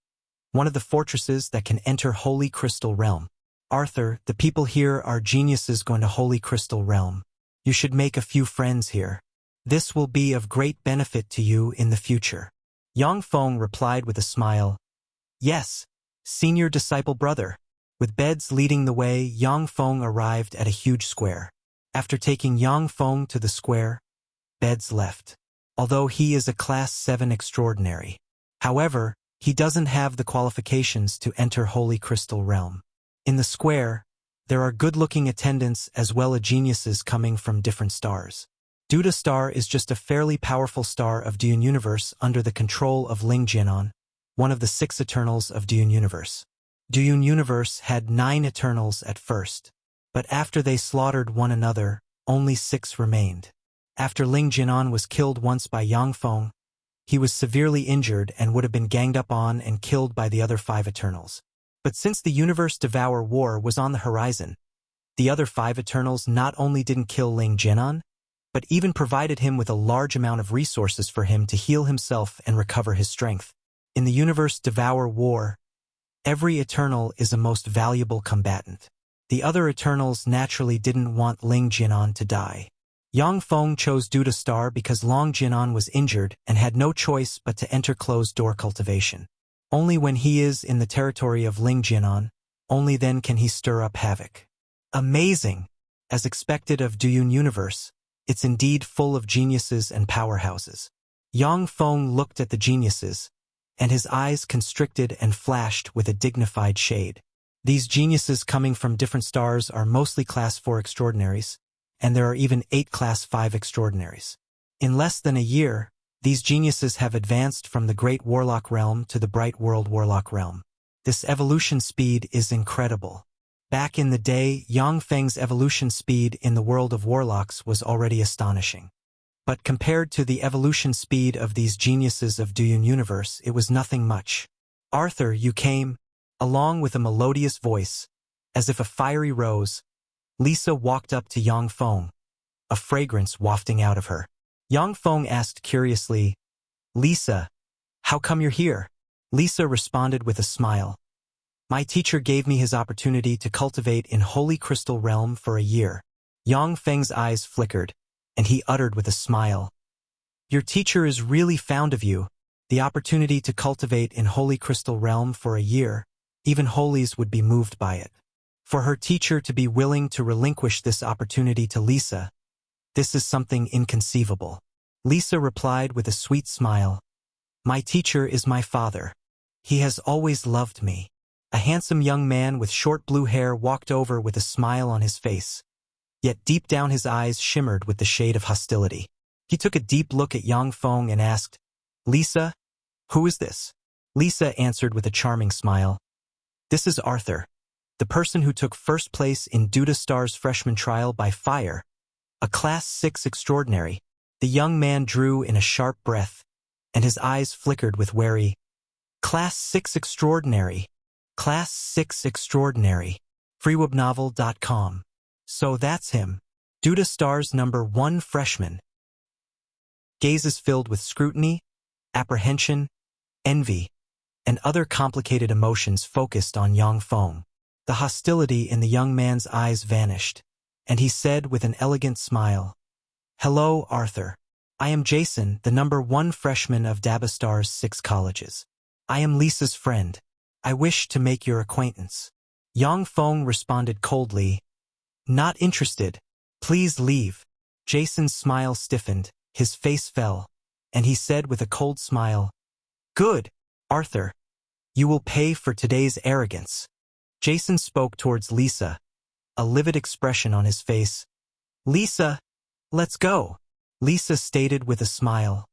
one of the fortresses that can enter Holy Crystal Realm. Arthur, the people here are geniuses going to Holy Crystal Realm. You should make a few friends here. This will be of great benefit to you in the future." Yang Feng replied with a smile, "Yes, senior disciple brother." With beds leading the way, Yang Feng arrived at a huge square. After taking Yang Feng to the square, beds left. Although he is a Class 7 extraordinary. However, he doesn't have the qualifications to enter Holy Crystal Realm. In the square, there are good-looking attendants as well as geniuses coming from different stars. Disha Star is just a fairly powerful star of Dune Universe under the control of Ling Jianan, one of the 6 Eternals of Dune Universe. Dune Universe had 9 Eternals at first, but after they slaughtered one another, only 6 remained. After Ling Jianan was killed once by Yang Feng, he was severely injured and would have been ganged up on and killed by the other 5 Eternals. But since the Universe Devour War was on the horizon, the other 5 Eternals not only didn't kill Ling Jianan, but even provided him with a large amount of resources for him to heal himself and recover his strength. In the Universe Devour War, every Eternal is a most valuable combatant. The other Eternals naturally didn't want Ling Jianan to die. Yang Feng chose Disha Star because Ling Jianan was injured and had no choice but to enter closed-door cultivation. Only when he is in the territory of Ling Jianan, only then can he stir up havoc. Amazing! As expected of Dune Universe, it's indeed full of geniuses and powerhouses. Yang Feng looked at the geniuses, and his eyes constricted and flashed with a dignified shade. These geniuses coming from different stars are mostly Class 4 extraordinaries, and there are even 8 Class 5 extraordinaries. In less than a year, these geniuses have advanced from the Great Warlock Realm to the Bright World Warlock Realm. This evolution speed is incredible. Back in the day, Yang Feng's evolution speed in the world of warlocks was already astonishing. But compared to the evolution speed of these geniuses of Dune Universe, it was nothing much. "Arthur, you came," along with a melodious voice, as if a fiery rose. Lisa walked up to Yang Feng, a fragrance wafting out of her. Yang Feng asked curiously, "Lisa, how come you're here?" Lisa responded with a smile. "My teacher gave me his opportunity to cultivate in Holy Crystal Realm for a year." Yang Feng's eyes flickered, and he uttered with a smile, "Your teacher is really fond of you. The opportunity to cultivate in Holy Crystal Realm for a year, even holies would be moved by it. For her teacher to be willing to relinquish this opportunity to Lisa, this is something inconceivable." Lisa replied with a sweet smile, "My teacher is my father. He has always loved me." A handsome young man with short blue hair walked over with a smile on his face, yet deep down his eyes shimmered with the shade of hostility. He took a deep look at Yang Feng and asked, "Lisa, who is this?" Lisa answered with a charming smile, "This is Arthur, the person who took first place in Disha Star's freshman trial by fire, a Class 6 extraordinary." The young man drew in a sharp breath, and his eyes flickered with wary. "Class 6 extraordinary. Class 6 extraordinary. freewebnovel.com. So that's him. Disha Star's #1 freshman." Gazes filled with scrutiny, apprehension, envy, and other complicated emotions focused on Yang Feng. The hostility in the young man's eyes vanished, and he said with an elegant smile, "Hello, Arthur. I am Jason, the #1 freshman of Disha Star's 6 colleges. I am Lisa's friend. I wish to make your acquaintance." Yang Feng responded coldly, "Not interested. Please leave." Jason's smile stiffened, his face fell, and he said with a cold smile, "Good, Arthur. You will pay for today's arrogance." Jason spoke towards Lisa, a livid expression on his face. "Lisa, let's go." Lisa stated with a smile,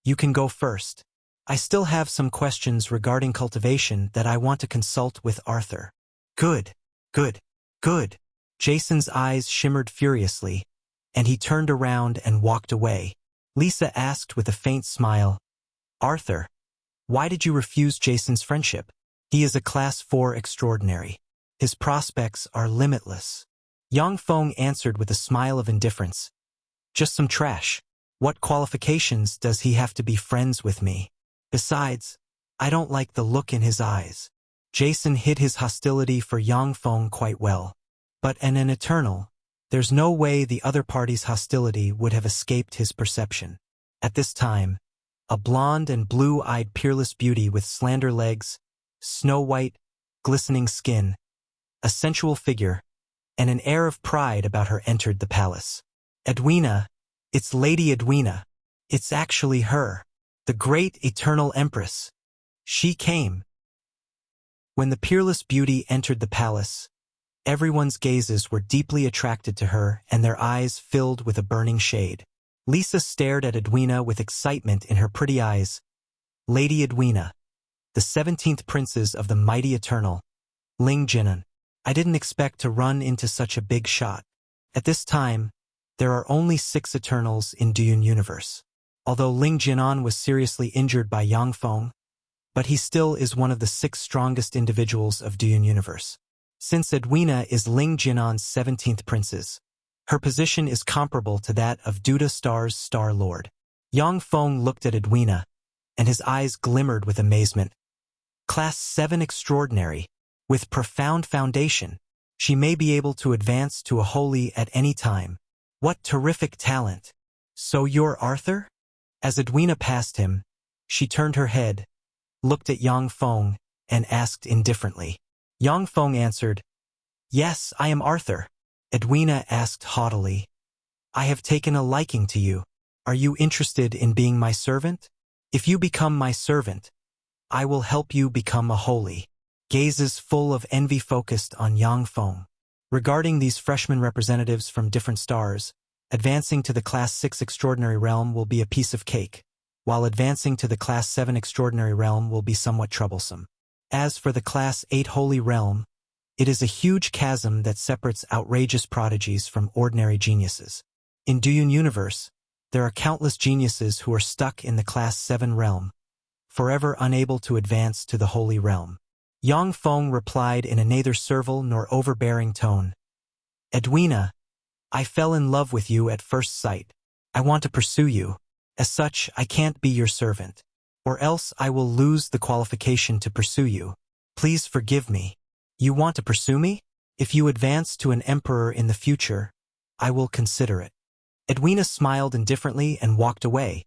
"You can go first. I still have some questions regarding cultivation that I want to consult with Arthur." "Good, good, good." Jason's eyes shimmered furiously, and he turned around and walked away. Lisa asked with a faint smile, "Arthur, why did you refuse Jason's friendship? He is a Class 4 extraordinary. His prospects are limitless." Yang Feng answered with a smile of indifference, "Just some trash. What qualifications does he have to be friends with me? Besides, I don't like the look in his eyes." Jason hid his hostility for Yang Feng quite well. But in an eternal, there's no way the other party's hostility would have escaped his perception. At this time, a blonde and blue-eyed peerless beauty with slender legs, snow-white, glistening skin, a sensual figure, and an air of pride about her entered the palace. "Edwina, it's Lady Edwina. It's actually her, the great eternal empress. She came." When the peerless beauty entered the palace, everyone's gazes were deeply attracted to her and their eyes filled with a burning shade. Lisa stared at Edwina with excitement in her pretty eyes. "Lady Edwina, the 17th princess of the mighty eternal, Ling Jinan. I didn't expect to run into such a big shot. At this time, there are only 6 Eternals in Duyun Universe. Although Ling Jinan was seriously injured by Yang Feng, but he still is one of the 6 strongest individuals of Duyun Universe. Since Edwina is Ling Jinan's 17th princess, her position is comparable to that of Disha Star's Star Lord." Yang Feng looked at Edwina, and his eyes glimmered with amazement. "Class 7 extraordinary, with profound foundation. She may be able to advance to a holy at any time. What terrific talent! So you're Arthur?" As Edwina passed him, she turned her head, looked at Yang Feng, and asked indifferently. Yang Feng answered, "Yes, I am Arthur." Edwina asked haughtily, "I have taken a liking to you. Are you interested in being my servant? If you become my servant, I will help you become a holy." Gazes full of envy focused on Yang Feng. Regarding these freshman representatives from different stars, advancing to the Class 6 Extraordinary Realm will be a piece of cake, while advancing to the Class 7 Extraordinary Realm will be somewhat troublesome. As for the Class 8 Holy Realm, it is a huge chasm that separates outrageous prodigies from ordinary geniuses. In Duyun Universe, there are countless geniuses who are stuck in the Class 7 realm, forever unable to advance to the Holy Realm. Yang Feng replied in a neither servile nor overbearing tone, "Edwina, I fell in love with you at first sight. I want to pursue you. As such, I can't be your servant, or else I will lose the qualification to pursue you. Please forgive me." "You want to pursue me? If you advance to an emperor in the future, I will consider it." Edwina smiled indifferently and walked away,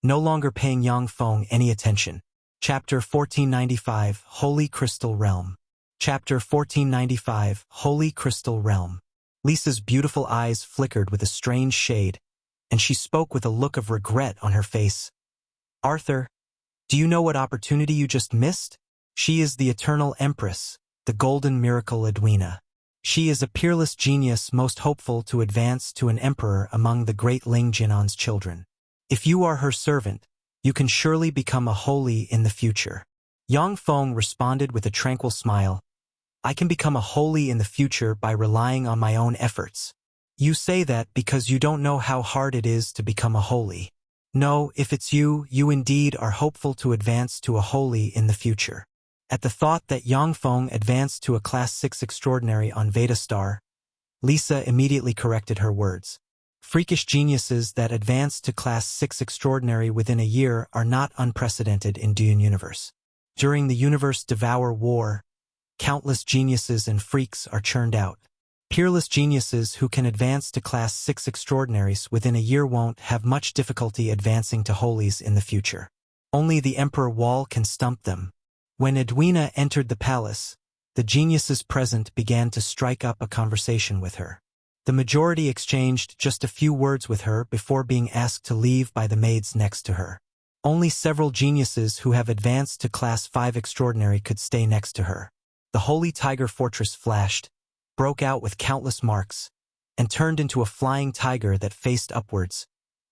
no longer paying Yang Feng any attention. Chapter 1495, Holy Crystal Realm. Chapter 1495, Holy Crystal Realm. Lisa's beautiful eyes flickered with a strange shade, and she spoke with a look of regret on her face. "Arthur, do you know what opportunity you just missed? She is the Eternal Empress, the Golden Miracle Edwina. She is a peerless genius most hopeful to advance to an emperor among the great Ling Jinan's children. If you are her servant, you can surely become a holy in the future." Yang Feng responded with a tranquil smile, "I can become a holy in the future by relying on my own efforts." "You say that because you don't know how hard it is to become a holy. No, if it's you, you indeed are hopeful to advance to a holy in the future." At the thought that Yang Feng advanced to a Class 6 Extraordinary on Veda Star, Lisa immediately corrected her words. Freakish geniuses that advance to Class 6 Extraordinary within a year are not unprecedented in Duyun Universe. During the Universe Devour War, countless geniuses and freaks are churned out. Peerless geniuses who can advance to Class 6 Extraordinaries within a year won't have much difficulty advancing to holies in the future. Only the Emperor Wall can stump them. When Edwina entered the palace, the geniuses present began to strike up a conversation with her. The majority exchanged just a few words with her before being asked to leave by the maids next to her. Only several geniuses who have advanced to Class 5 Extraordinary could stay next to her. The Holy Tiger Fortress flashed, broke out with countless marks, and turned into a flying tiger that faced upwards,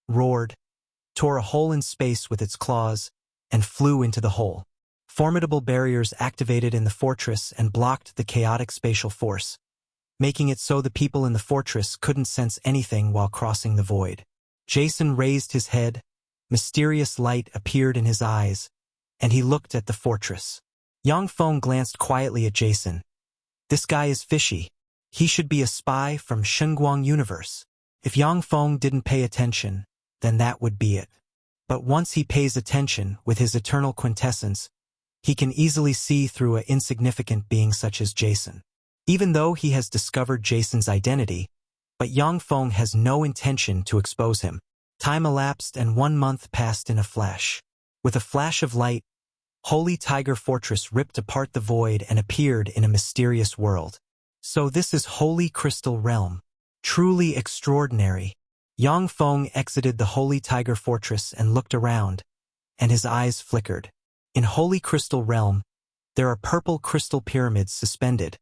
roared, tore a hole in space with its claws, and flew into the hole. Formidable barriers activated in the fortress and blocked the chaotic spatial force, making it so the people in the fortress couldn't sense anything while crossing the void. Jason raised his head, mysterious light appeared in his eyes, and he looked at the fortress. Yang Feng glanced quietly at Jason. This guy is fishy. He should be a spy from Xuanhuan universe. If Yang Feng didn't pay attention, then that would be it. But once he pays attention with his eternal quintessence, he can easily see through an insignificant being such as Jason. Even though he has discovered Jason's identity, but Yang Feng has no intention to expose him. Time elapsed and 1 month passed in a flash. With a flash of light, Holy Tiger Fortress ripped apart the void and appeared in a mysterious world. So this is Holy Crystal Realm. Truly extraordinary. Yang Feng exited the Holy Tiger Fortress and looked around, and his eyes flickered. In Holy Crystal Realm, there are purple crystal pyramids suspended,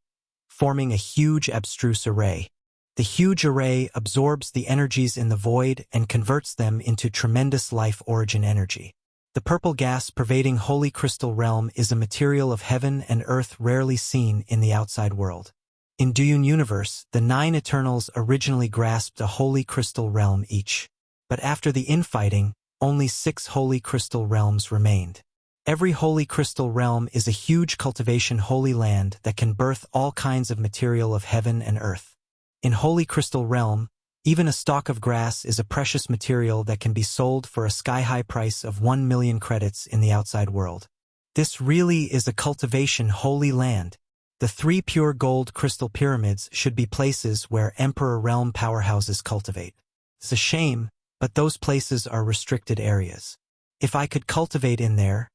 forming a huge abstruse array. The huge array absorbs the energies in the void and converts them into tremendous life origin energy. The purple gas pervading Holy Crystal Realm is a material of heaven and earth rarely seen in the outside world. In Dune universe, the 9 Eternals originally grasped a Holy Crystal Realm each. But after the infighting, only 6 Holy Crystal Realms remained. Every Holy Crystal Realm is a huge cultivation holy land that can birth all kinds of material of heaven and earth. In Holy Crystal Realm, even a stalk of grass is a precious material that can be sold for a sky-high price of 1 million credits in the outside world. This really is a cultivation holy land. The 3 pure gold crystal pyramids should be places where Emperor Realm powerhouses cultivate. It's a shame, but those places are restricted areas. If I could cultivate in there,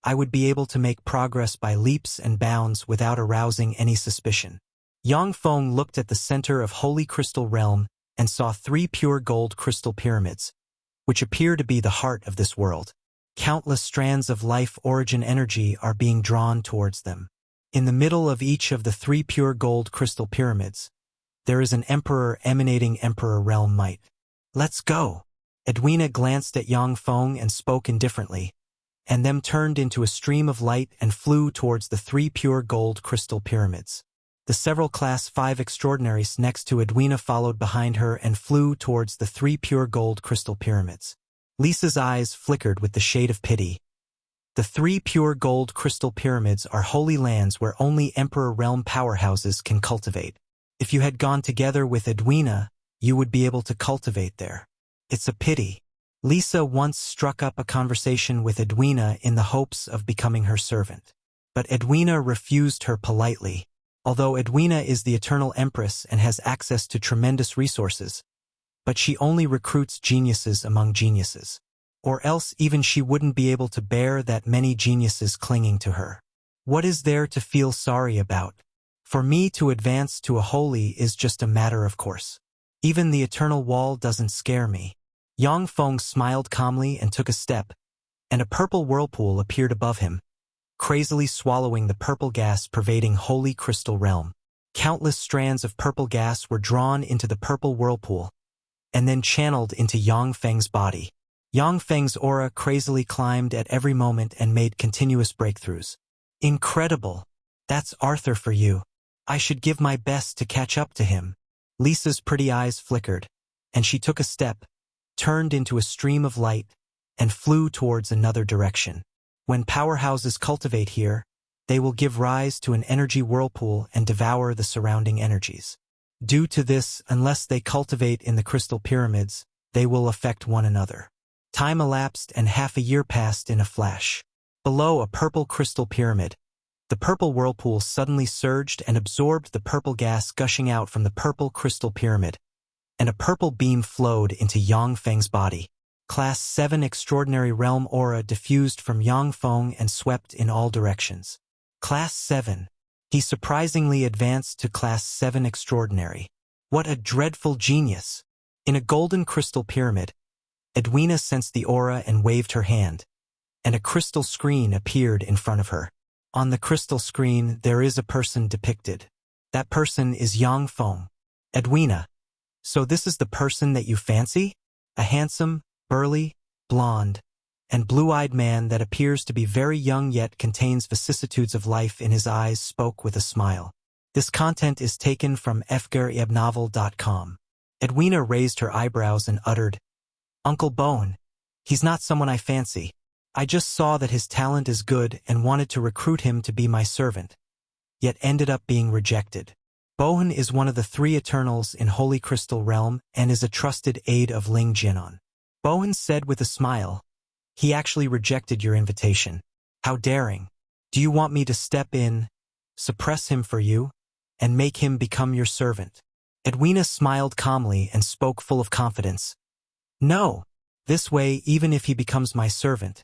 I would be able to make progress by leaps and bounds without arousing any suspicion. Yang Feng looked at the center of Holy Crystal Realm and saw 3 pure gold crystal pyramids, which appear to be the heart of this world. Countless strands of life origin energy are being drawn towards them. In the middle of each of the 3 pure gold crystal pyramids, there is an emperor emanating Emperor Realm might. Let's go. Edwina glanced at Yang Feng and spoke indifferently, and them turned into a stream of light and flew towards the 3 pure gold crystal pyramids. The several Class 5 extraordinaries next to Edwina followed behind her and flew towards the 3 pure gold crystal pyramids. Lisa's eyes flickered with the shade of pity. The 3 pure gold crystal pyramids are holy lands where only Emperor Realm powerhouses can cultivate. If you had gone together with Edwina, you would be able to cultivate there. It's a pity. Lisa once struck up a conversation with Edwina in the hopes of becoming her servant. But Edwina refused her politely. Although Edwina is the Eternal Empress and has access to tremendous resources, but she only recruits geniuses among geniuses. Or else even she wouldn't be able to bear that many geniuses clinging to her. What is there to feel sorry about? For me to advance to a holy is just a matter of course. Even the Eternal Wall doesn't scare me. Yang Feng smiled calmly and took a step, and a purple whirlpool appeared above him, crazily swallowing the purple gas pervading Holy Crystal Realm. Countless strands of purple gas were drawn into the purple whirlpool, and then channeled into Yang Feng's body. Yang Feng's aura crazily climbed at every moment and made continuous breakthroughs. Incredible! That's Arthur for you. I should give my best to catch up to him. Lisa's pretty eyes flickered, and she took a step, turned into a stream of light, and flew towards another direction. When powerhouses cultivate here, they will give rise to an energy whirlpool and devour the surrounding energies. Due to this, unless they cultivate in the crystal pyramids, they will affect one another. Time elapsed and half a year passed in a flash. Below a purple crystal pyramid, the purple whirlpool suddenly surged and absorbed the purple gas gushing out from the purple crystal pyramid, and a purple beam flowed into Yang Feng's body. Class 7 Extraordinary Realm aura diffused from Yang Feng and swept in all directions. Class 7. He surprisingly advanced to Class 7 Extraordinary. What a dreadful genius! In a golden crystal pyramid, Edwina sensed the aura and waved her hand, and a crystal screen appeared in front of her. On the crystal screen there is a person depicted. That person is Yang Feng. Edwina. So this is the person that you fancy? A handsome, burly, blonde, and blue-eyed man that appears to be very young yet contains vicissitudes of life in his eyes spoke with a smile. This content is taken from fgaribnovel.com. Edwina raised her eyebrows and uttered, "Uncle Bowen, he's not someone I fancy. I just saw that his talent is good and wanted to recruit him to be my servant, yet ended up being rejected. Bowen is one of the three Eternals in Holy Crystal Realm and is a trusted aide of Ling Jinan." Bowen said with a smile, "He actually rejected your invitation. How daring. Do you want me to step in, suppress him for you, and make him become your servant?" Edwina smiled calmly and spoke full of confidence. "No. This way, even if he becomes my servant,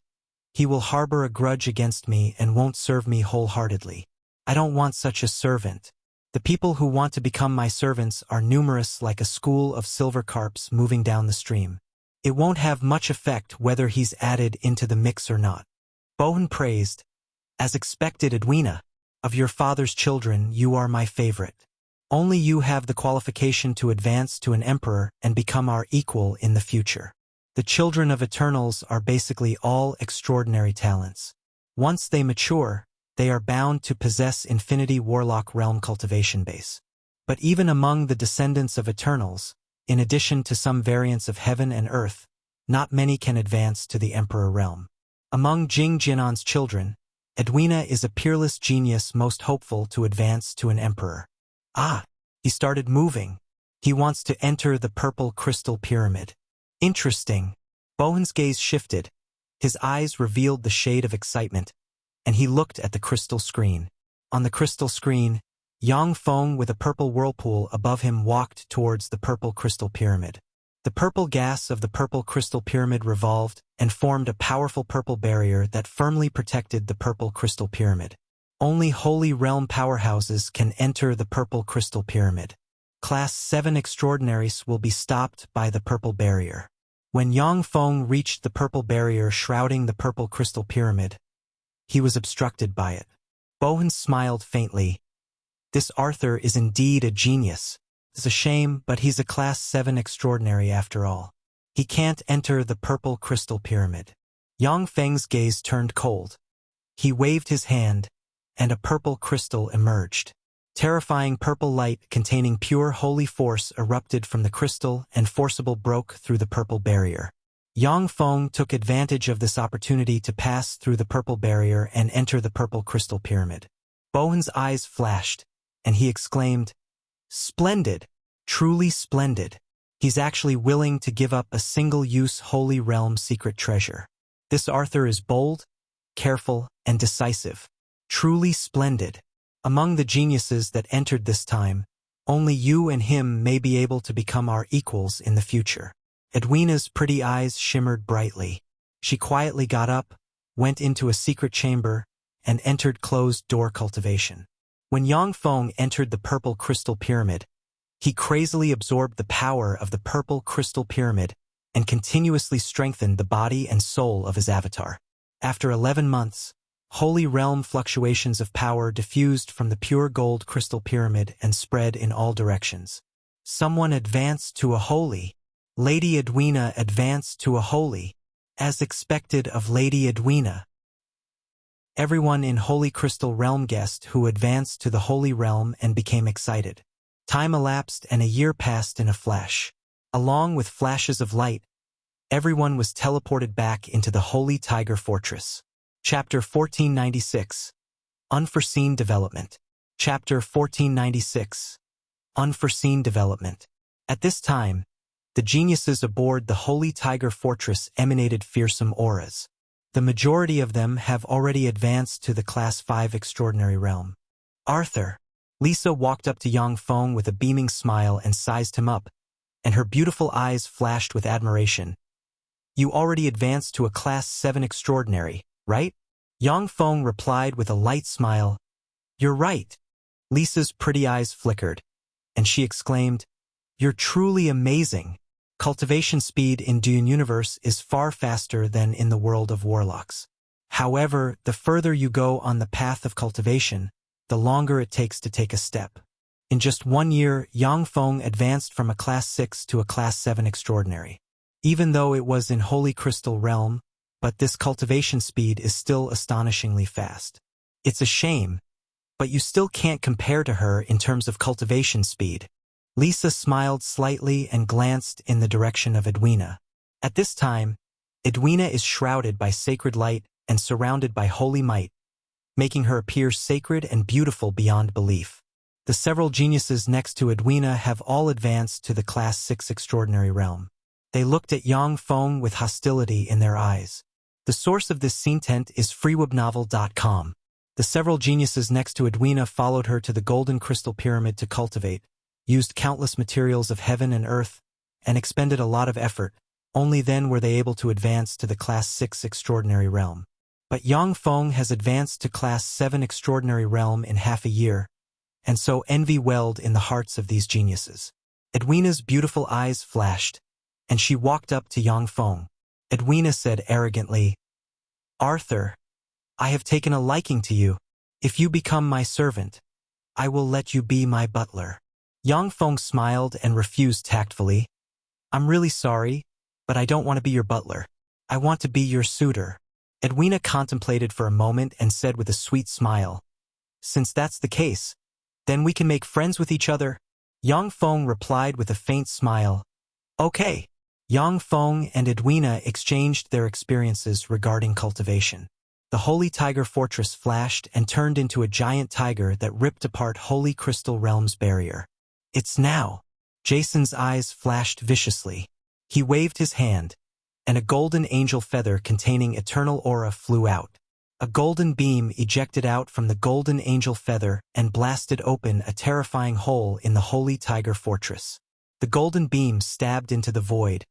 he will harbor a grudge against me and won't serve me wholeheartedly. I don't want such a servant. The people who want to become my servants are numerous like a school of silver carps moving down the stream. It won't have much effect whether he's added into the mix or not." Bowen praised, "As expected, Edwina, of your father's children, you are my favorite. Only you have the qualification to advance to an emperor and become our equal in the future. The children of Eternals are basically all extraordinary talents. Once they mature, they are bound to possess Infinity Warlock Realm cultivation base. But even among the descendants of Eternals, in addition to some variants of Heaven and Earth, not many can advance to the Emperor Realm. Among Jing Jinan's children, Edwina is a peerless genius most hopeful to advance to an Emperor." "Ah, he started moving. He wants to enter the Purple Crystal Pyramid." "Interesting." Bowen's gaze shifted. His eyes revealed the shade of excitement, and he looked at the crystal screen. On the crystal screen, Yang Feng with a purple whirlpool above him walked towards the Purple Crystal Pyramid. The purple gas of the Purple Crystal Pyramid revolved and formed a powerful purple barrier that firmly protected the Purple Crystal Pyramid. Only Holy Realm powerhouses can enter the Purple Crystal Pyramid. Class 7 extraordinaries will be stopped by the purple barrier. When Yang Feng reached the purple barrier shrouding the Purple Crystal Pyramid, he was obstructed by it. Bowen smiled faintly. "This Arthur is indeed a genius. It's a shame, but he's a Class 7 extraordinary after all. He can't enter the Purple Crystal Pyramid." Yang Feng's gaze turned cold. He waved his hand, and a purple crystal emerged. Terrifying purple light containing pure holy force erupted from the crystal and forcibly broke through the purple barrier. Yang Feng took advantage of this opportunity to pass through the purple barrier and enter the Purple Crystal Pyramid. Bowen's eyes flashed, and he exclaimed, "Splendid! Truly splendid! He's actually willing to give up a single-use Holy Realm secret treasure. This Arthur is bold, careful, and decisive. Truly splendid. Among the geniuses that entered this time, only you and him may be able to become our equals in the future." Edwina's pretty eyes shimmered brightly. She quietly got up, went into a secret chamber, and entered closed-door cultivation. When Yang Feng entered the Purple Crystal Pyramid, he crazily absorbed the power of the Purple Crystal Pyramid and continuously strengthened the body and soul of his avatar. After 11 months, Holy Realm fluctuations of power diffused from the pure gold crystal pyramid and spread in all directions. Someone advanced to a holy. Lady Edwina advanced to a holy, as expected of Lady Edwina. Everyone in Holy Crystal Realm guessed who advanced to the Holy Realm and became excited. Time elapsed and a year passed in a flash. Along with flashes of light, everyone was teleported back into the Holy Tiger Fortress. Chapter 1496. Unforeseen Development. Chapter 1496. Unforeseen Development. At this time, the geniuses aboard the Holy Tiger Fortress emanated fearsome auras. The majority of them have already advanced to the Class 5 Extraordinary Realm. "Arthur." Lisa walked up to Yang Feng with a beaming smile and sized him up, and her beautiful eyes flashed with admiration. "You already advanced to a Class 7 Extraordinary, right?" Yang Feng replied with a light smile. "You're right." Lisa's pretty eyes flickered, and she exclaimed, "You're truly amazing. Cultivation speed in Dune Universe is far faster than in the world of warlocks. However, the further you go on the path of cultivation, the longer it takes to take a step. In just 1 year, Yang Feng advanced from a Class 6 to a Class 7 Extraordinary. Even though it was in Holy Crystal Realm, but this cultivation speed is still astonishingly fast. It's a shame, but you still can't compare to her in terms of cultivation speed. Lisa smiled slightly and glanced in the direction of Edwina. At this time, Edwina is shrouded by sacred light and surrounded by holy might, making her appear sacred and beautiful beyond belief. The several geniuses next to Edwina have all advanced to the Class 6 Extraordinary Realm. They looked at Yang Feng with hostility in their eyes. The source of this scentent is freewebnovel.com. The several geniuses next to Edwina followed her to the Golden Crystal Pyramid to cultivate, used countless materials of heaven and earth, and expended a lot of effort. Only then were they able to advance to the Class 6 Extraordinary Realm. But Yang Feng has advanced to Class 7 Extraordinary Realm in half a year, and so envy welled in the hearts of these geniuses. Edwina's beautiful eyes flashed, and she walked up to Yang Feng. Edwina said arrogantly, "Arthur, I have taken a liking to you. If you become my servant, I will let you be my butler." Yang Feng smiled and refused tactfully. "I'm really sorry, but I don't want to be your butler. I want to be your suitor." Edwina contemplated for a moment and said with a sweet smile, "Since that's the case, then we can make friends with each other." Yang Feng replied with a faint smile, "Okay." Yang Feng and Edwina exchanged their experiences regarding cultivation. The Holy Tiger Fortress flashed and turned into a giant tiger that ripped apart Holy Crystal Realm's barrier. "It's now." Jason's eyes flashed viciously. He waved his hand, and a golden angel feather containing eternal aura flew out. A golden beam ejected out from the golden angel feather and blasted open a terrifying hole in the Holy Tiger Fortress. The golden beam stabbed into the void,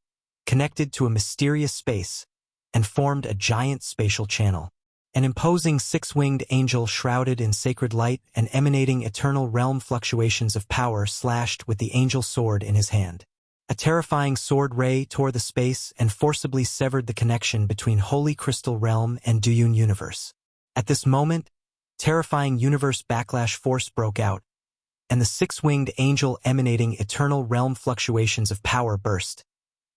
connected to a mysterious space, and formed a giant spatial channel. An imposing six-winged angel shrouded in sacred light and emanating eternal realm fluctuations of power slashed with the angel sword in his hand. A terrifying sword ray tore the space and forcibly severed the connection between Holy Crystal Realm and Duyun Universe. At this moment, terrifying universe backlash force broke out, and the six-winged angel emanating eternal realm fluctuations of power burst,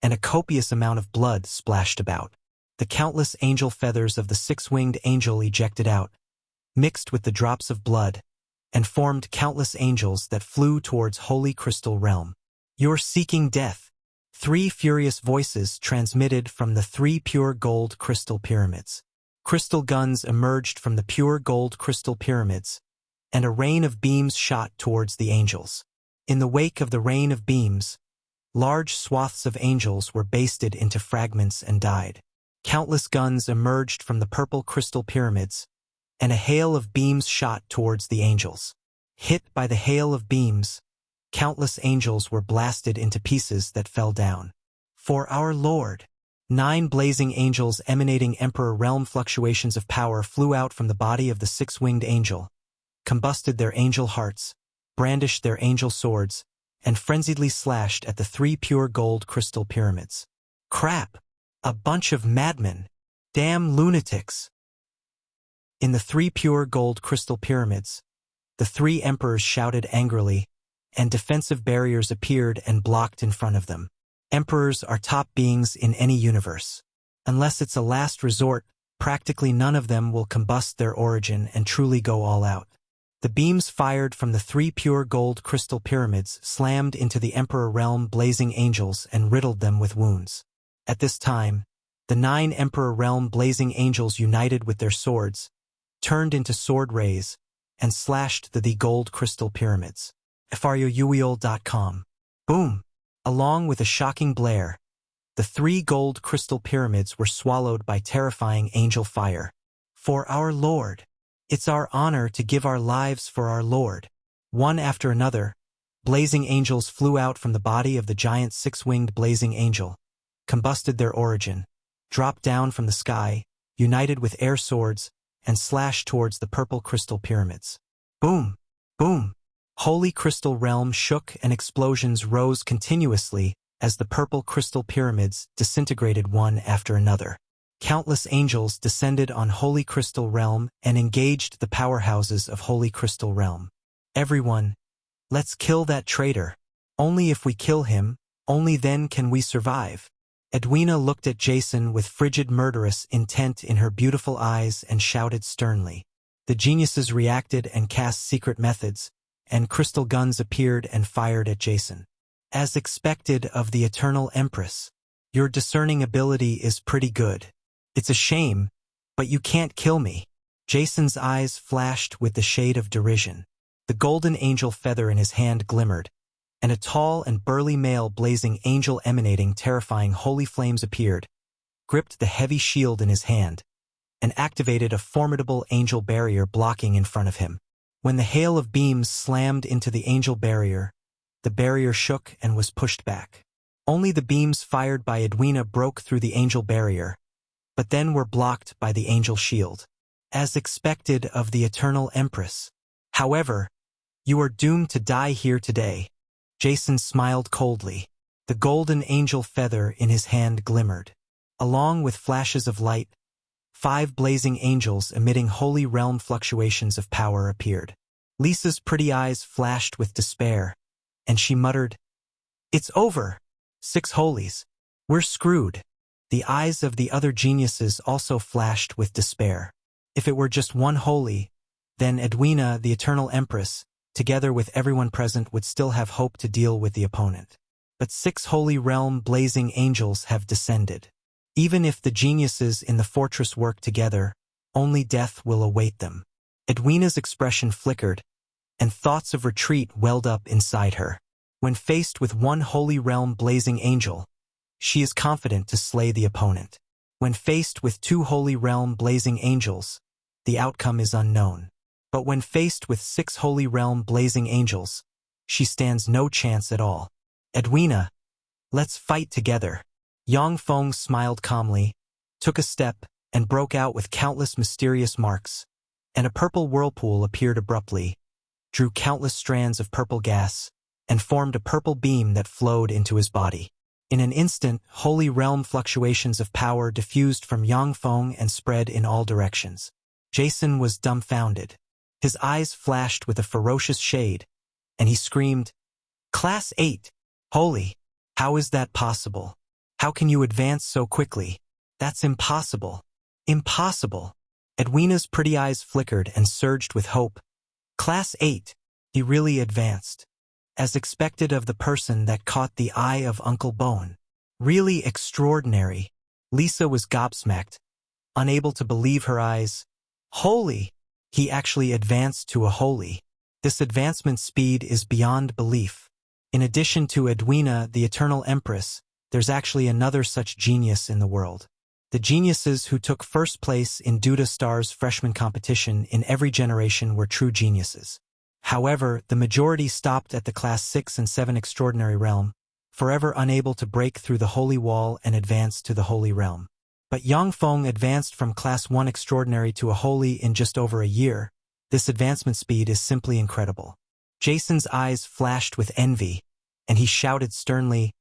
and a copious amount of blood splashed about. The countless angel feathers of the six-winged angel ejected out, mixed with the drops of blood, and formed countless angels that flew towards Holy Crystal Realm. "You're seeking death." 3 furious voices transmitted from the 3 pure gold crystal pyramids. Crystal guns emerged from the pure gold crystal pyramids, and a rain of beams shot towards the angels. In the wake of the rain of beams, large swaths of angels were basted into fragments and died. Countless guns emerged from the purple crystal pyramids, and a hail of beams shot towards the angels. Hit by the hail of beams, countless angels were blasted into pieces that fell down. "For our Lord." 9 blazing angels emanating Emperor Realm fluctuations of power flew out from the body of the 6-winged angel, combusted their angel hearts, brandished their angel swords, and frenziedly slashed at the 3 pure gold crystal pyramids. "Crap! A bunch of madmen! Damn lunatics!" In the 3 pure gold crystal pyramids, the 3 emperors shouted angrily, and defensive barriers appeared and blocked in front of them. Emperors are top beings in any universe. Unless it's a last resort, practically none of them will combust their origin and truly go all out. The beams fired from the 3 pure gold crystal pyramids slammed into the Emperor Realm blazing angels and riddled them with wounds. At this time, the 9 Emperor Realm blazing angels united with their swords, turned into sword rays, and slashed the gold crystal pyramids. FRUUEOL.com. Boom! Along with a shocking blare, the 3 gold crystal pyramids were swallowed by terrifying angel fire. "For our Lord. It's our honor to give our lives for our Lord." One after another, blazing angels flew out from the body of the giant 6-winged blazing angel, combusted their origin, dropped down from the sky, united with air swords, and slashed towards the purple crystal pyramids. Boom! Boom! Holy Crystal Realm shook and explosions rose continuously as the purple crystal pyramids disintegrated one after another. Countless angels descended on Holy Crystal Realm and engaged the powerhouses of Holy Crystal Realm. "Everyone, let's kill that traitor. Only if we kill him, only then can we survive." Edwina looked at Jason with frigid murderous intent in her beautiful eyes and shouted sternly, The geniuses reacted and cast secret methods, and crystal guns appeared and fired at Jason. As expected of the Eternal Empress, your discerning ability is pretty good. It's a shame, but you can't kill me. Jason's eyes flashed with the shade of derision. The golden angel feather in his hand glimmered, and a tall and burly male blazing angel emanating terrifying holy flames appeared, gripped the heavy shield in his hand, and activated a formidable angel barrier blocking in front of him. When the hail of beams slammed into the angel barrier, the barrier shook and was pushed back. Only the beams fired by Edwina broke through the angel barrier, but then were blocked by the angel shield. As expected of the Eternal Empress. However, you are doomed to die here today. Jason smiled coldly. The golden angel feather in his hand glimmered. Along with flashes of light, 5 blazing angels emitting holy realm fluctuations of power appeared. Lisa's pretty eyes flashed with despair, and she muttered, "It's over. 6 holies. We're screwed." The eyes of the other geniuses also flashed with despair. If it were just 1 holy, then Edwina, the Eternal Empress, together with everyone present would still have hope to deal with the opponent. But 6 holy realm blazing angels have descended. Even if the geniuses in the fortress work together, only death will await them. Edwina's expression flickered, and thoughts of retreat welled up inside her. When faced with 1 holy realm blazing angel, she is confident to slay the opponent. When faced with 2 holy realm blazing angels, the outcome is unknown. But when faced with 6 holy realm blazing angels, she stands no chance at all. "Edwina, let's fight together." Yang Feng smiled calmly, took a step, and broke out with countless mysterious marks, and a purple whirlpool appeared abruptly, drew countless strands of purple gas, and formed a purple beam that flowed into his body. In an instant, holy realm fluctuations of power diffused from Yang Feng and spread in all directions. Jason was dumbfounded. His eyes flashed with a ferocious shade, and he screamed, "Class 8! Holy! How is that possible? How can you advance so quickly? That's impossible. Impossible." Edwina's pretty eyes flickered and surged with hope. "Class 8! He really advanced. As expected of the person that caught the eye of Uncle Bone. Really extraordinary." Lisa was gobsmacked, unable to believe her eyes. "Holy! He actually advanced to a holy. This advancement speed is beyond belief. In addition to Edwina, the Eternal Empress, there's actually another such genius in the world. The geniuses who took first place in Disha Stars freshman competition in every generation were true geniuses. However, the majority stopped at the Class 6 and 7 extraordinary realm, forever unable to break through the holy wall and advance to the holy realm. But Yang Feng advanced from Class 1 extraordinary to a holy in just over a year. This advancement speed is simply incredible. Jason's eyes flashed with envy, and he shouted sternly,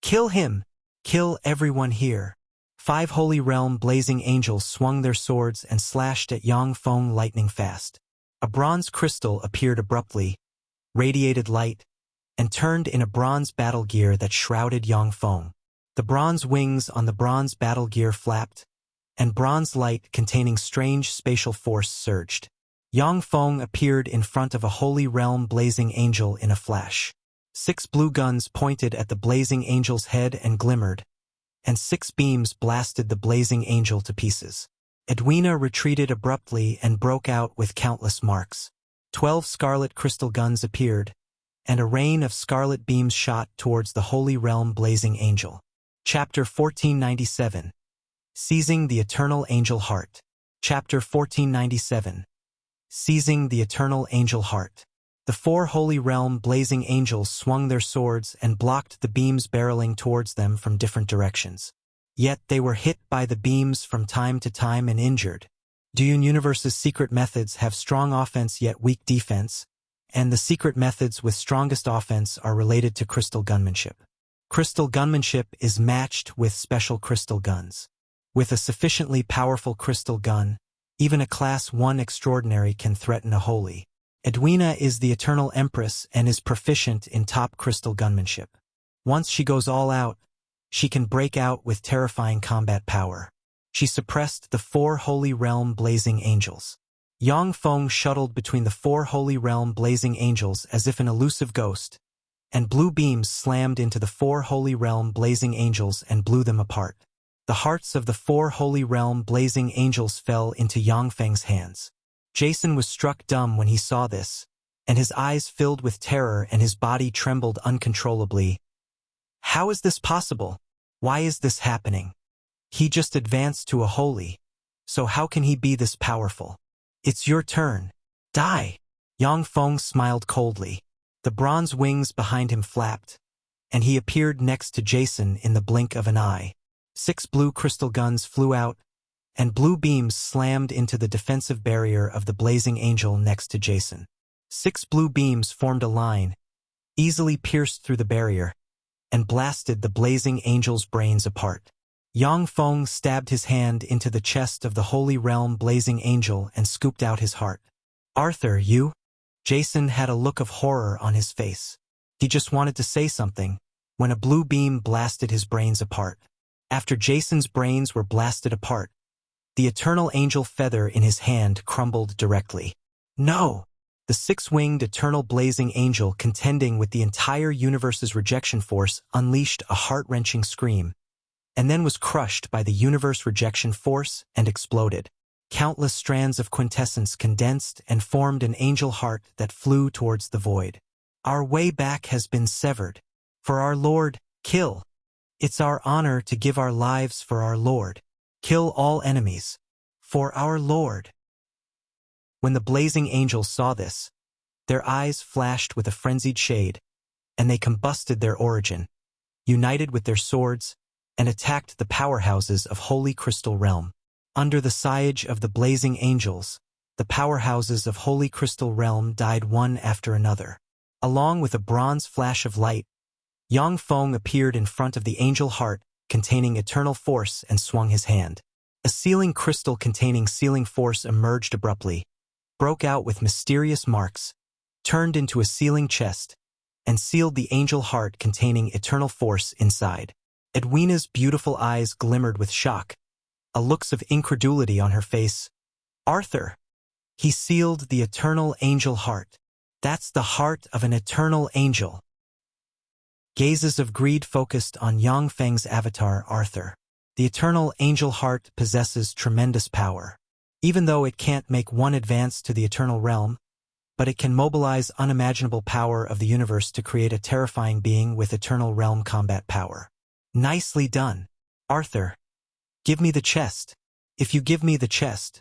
"Kill him! Kill everyone here!" 5 holy realm blazing angels swung their swords and slashed at Yang Feng lightning fast. A bronze crystal appeared abruptly, radiated light, and turned in a bronze battle gear that shrouded Yang Feng. The bronze wings on the bronze battle gear flapped, and bronze light containing strange spatial force surged. Yang Feng appeared in front of a holy realm blazing angel in a flash. 6 blue guns pointed at the blazing angel's head and glimmered, and 6 beams blasted the blazing angel to pieces. Edwina retreated abruptly and broke out with countless marks. 12 scarlet crystal guns appeared, and a rain of scarlet beams shot towards the holy realm blazing angel. Chapter 1497. Seizing the Eternal Angel Heart. Chapter 1497. Seizing the Eternal Angel Heart. The 4 holy realm blazing angels swung their swords and blocked the beams barreling towards them from different directions. Yet they were hit by the beams from time to time and injured. Dune Universe's secret methods have strong offense yet weak defense, and the secret methods with strongest offense are related to crystal gunmanship. Crystal gunmanship is matched with special crystal guns. With a sufficiently powerful crystal gun, even a Class 1 extraordinary can threaten a holy. Edwina is the Eternal Empress and is proficient in top crystal gunmanship. Once she goes all out, she can break out with terrifying combat power. She suppressed the 4 holy realm blazing angels. Yang Feng shuttled between the four holy realm blazing angels as if an elusive ghost, and blue beams slammed into the four holy realm blazing angels and blew them apart. The hearts of the four holy realm blazing angels fell into Yang Feng's hands. Jason was struck dumb when he saw this, and his eyes filled with terror and his body trembled uncontrollably. How is this possible? Why is this happening? He just advanced to a holy, so how can he be this powerful? It's your turn. Die! Yang Feng smiled coldly. The bronze wings behind him flapped, and he appeared next to Jason in the blink of an eye. 6 blue crystal guns flew out, and blue beams slammed into the defensive barrier of the blazing angel next to Jason. 6 blue beams formed a line, easily pierced through the barrier, and blasted the blazing angel's brains apart. Yang Feng stabbed his hand into the chest of the holy realm blazing angel and scooped out his heart. Arthur, you? Jason had a look of horror on his face. He just wanted to say something, when a blue beam blasted his brains apart. After Jason's brains were blasted apart, the eternal angel feather in his hand crumbled directly. No! The 6-winged eternal blazing angel contending with the entire universe's rejection force unleashed a heart-wrenching scream, and then was crushed by the universe rejection force and exploded. Countless strands of quintessence condensed and formed an angel heart that flew towards the void. Our way back has been severed. For our Lord, kill. It's our honor to give our lives for our Lord. Kill all enemies. For our Lord. When the blazing angels saw this, their eyes flashed with a frenzied shade, and they combusted their origin, united with their swords, and attacked the powerhouses of Holy Crystal Realm. Under the siege of the blazing angels, the powerhouses of Holy Crystal Realm died one after another. Along with a bronze flash of light, Yang Feng appeared in front of the angel heart containing eternal force and swung his hand. A sealing crystal containing sealing force emerged abruptly, broke out with mysterious marks, turned into a sealing chest, and sealed the angel heart containing eternal force inside. Edwina's beautiful eyes glimmered with shock, a looks of incredulity on her face. Arthur! He sealed the eternal angel heart. That's the heart of an eternal angel. Gazes of greed focused on Yang Feng's avatar, Arthur. The eternal angel heart possesses tremendous power. Even though it can't make one advance to the eternal realm, but it can mobilize unimaginable power of the universe to create a terrifying being with eternal realm combat power. Nicely done. Arthur, give me the chest. If you give me the chest,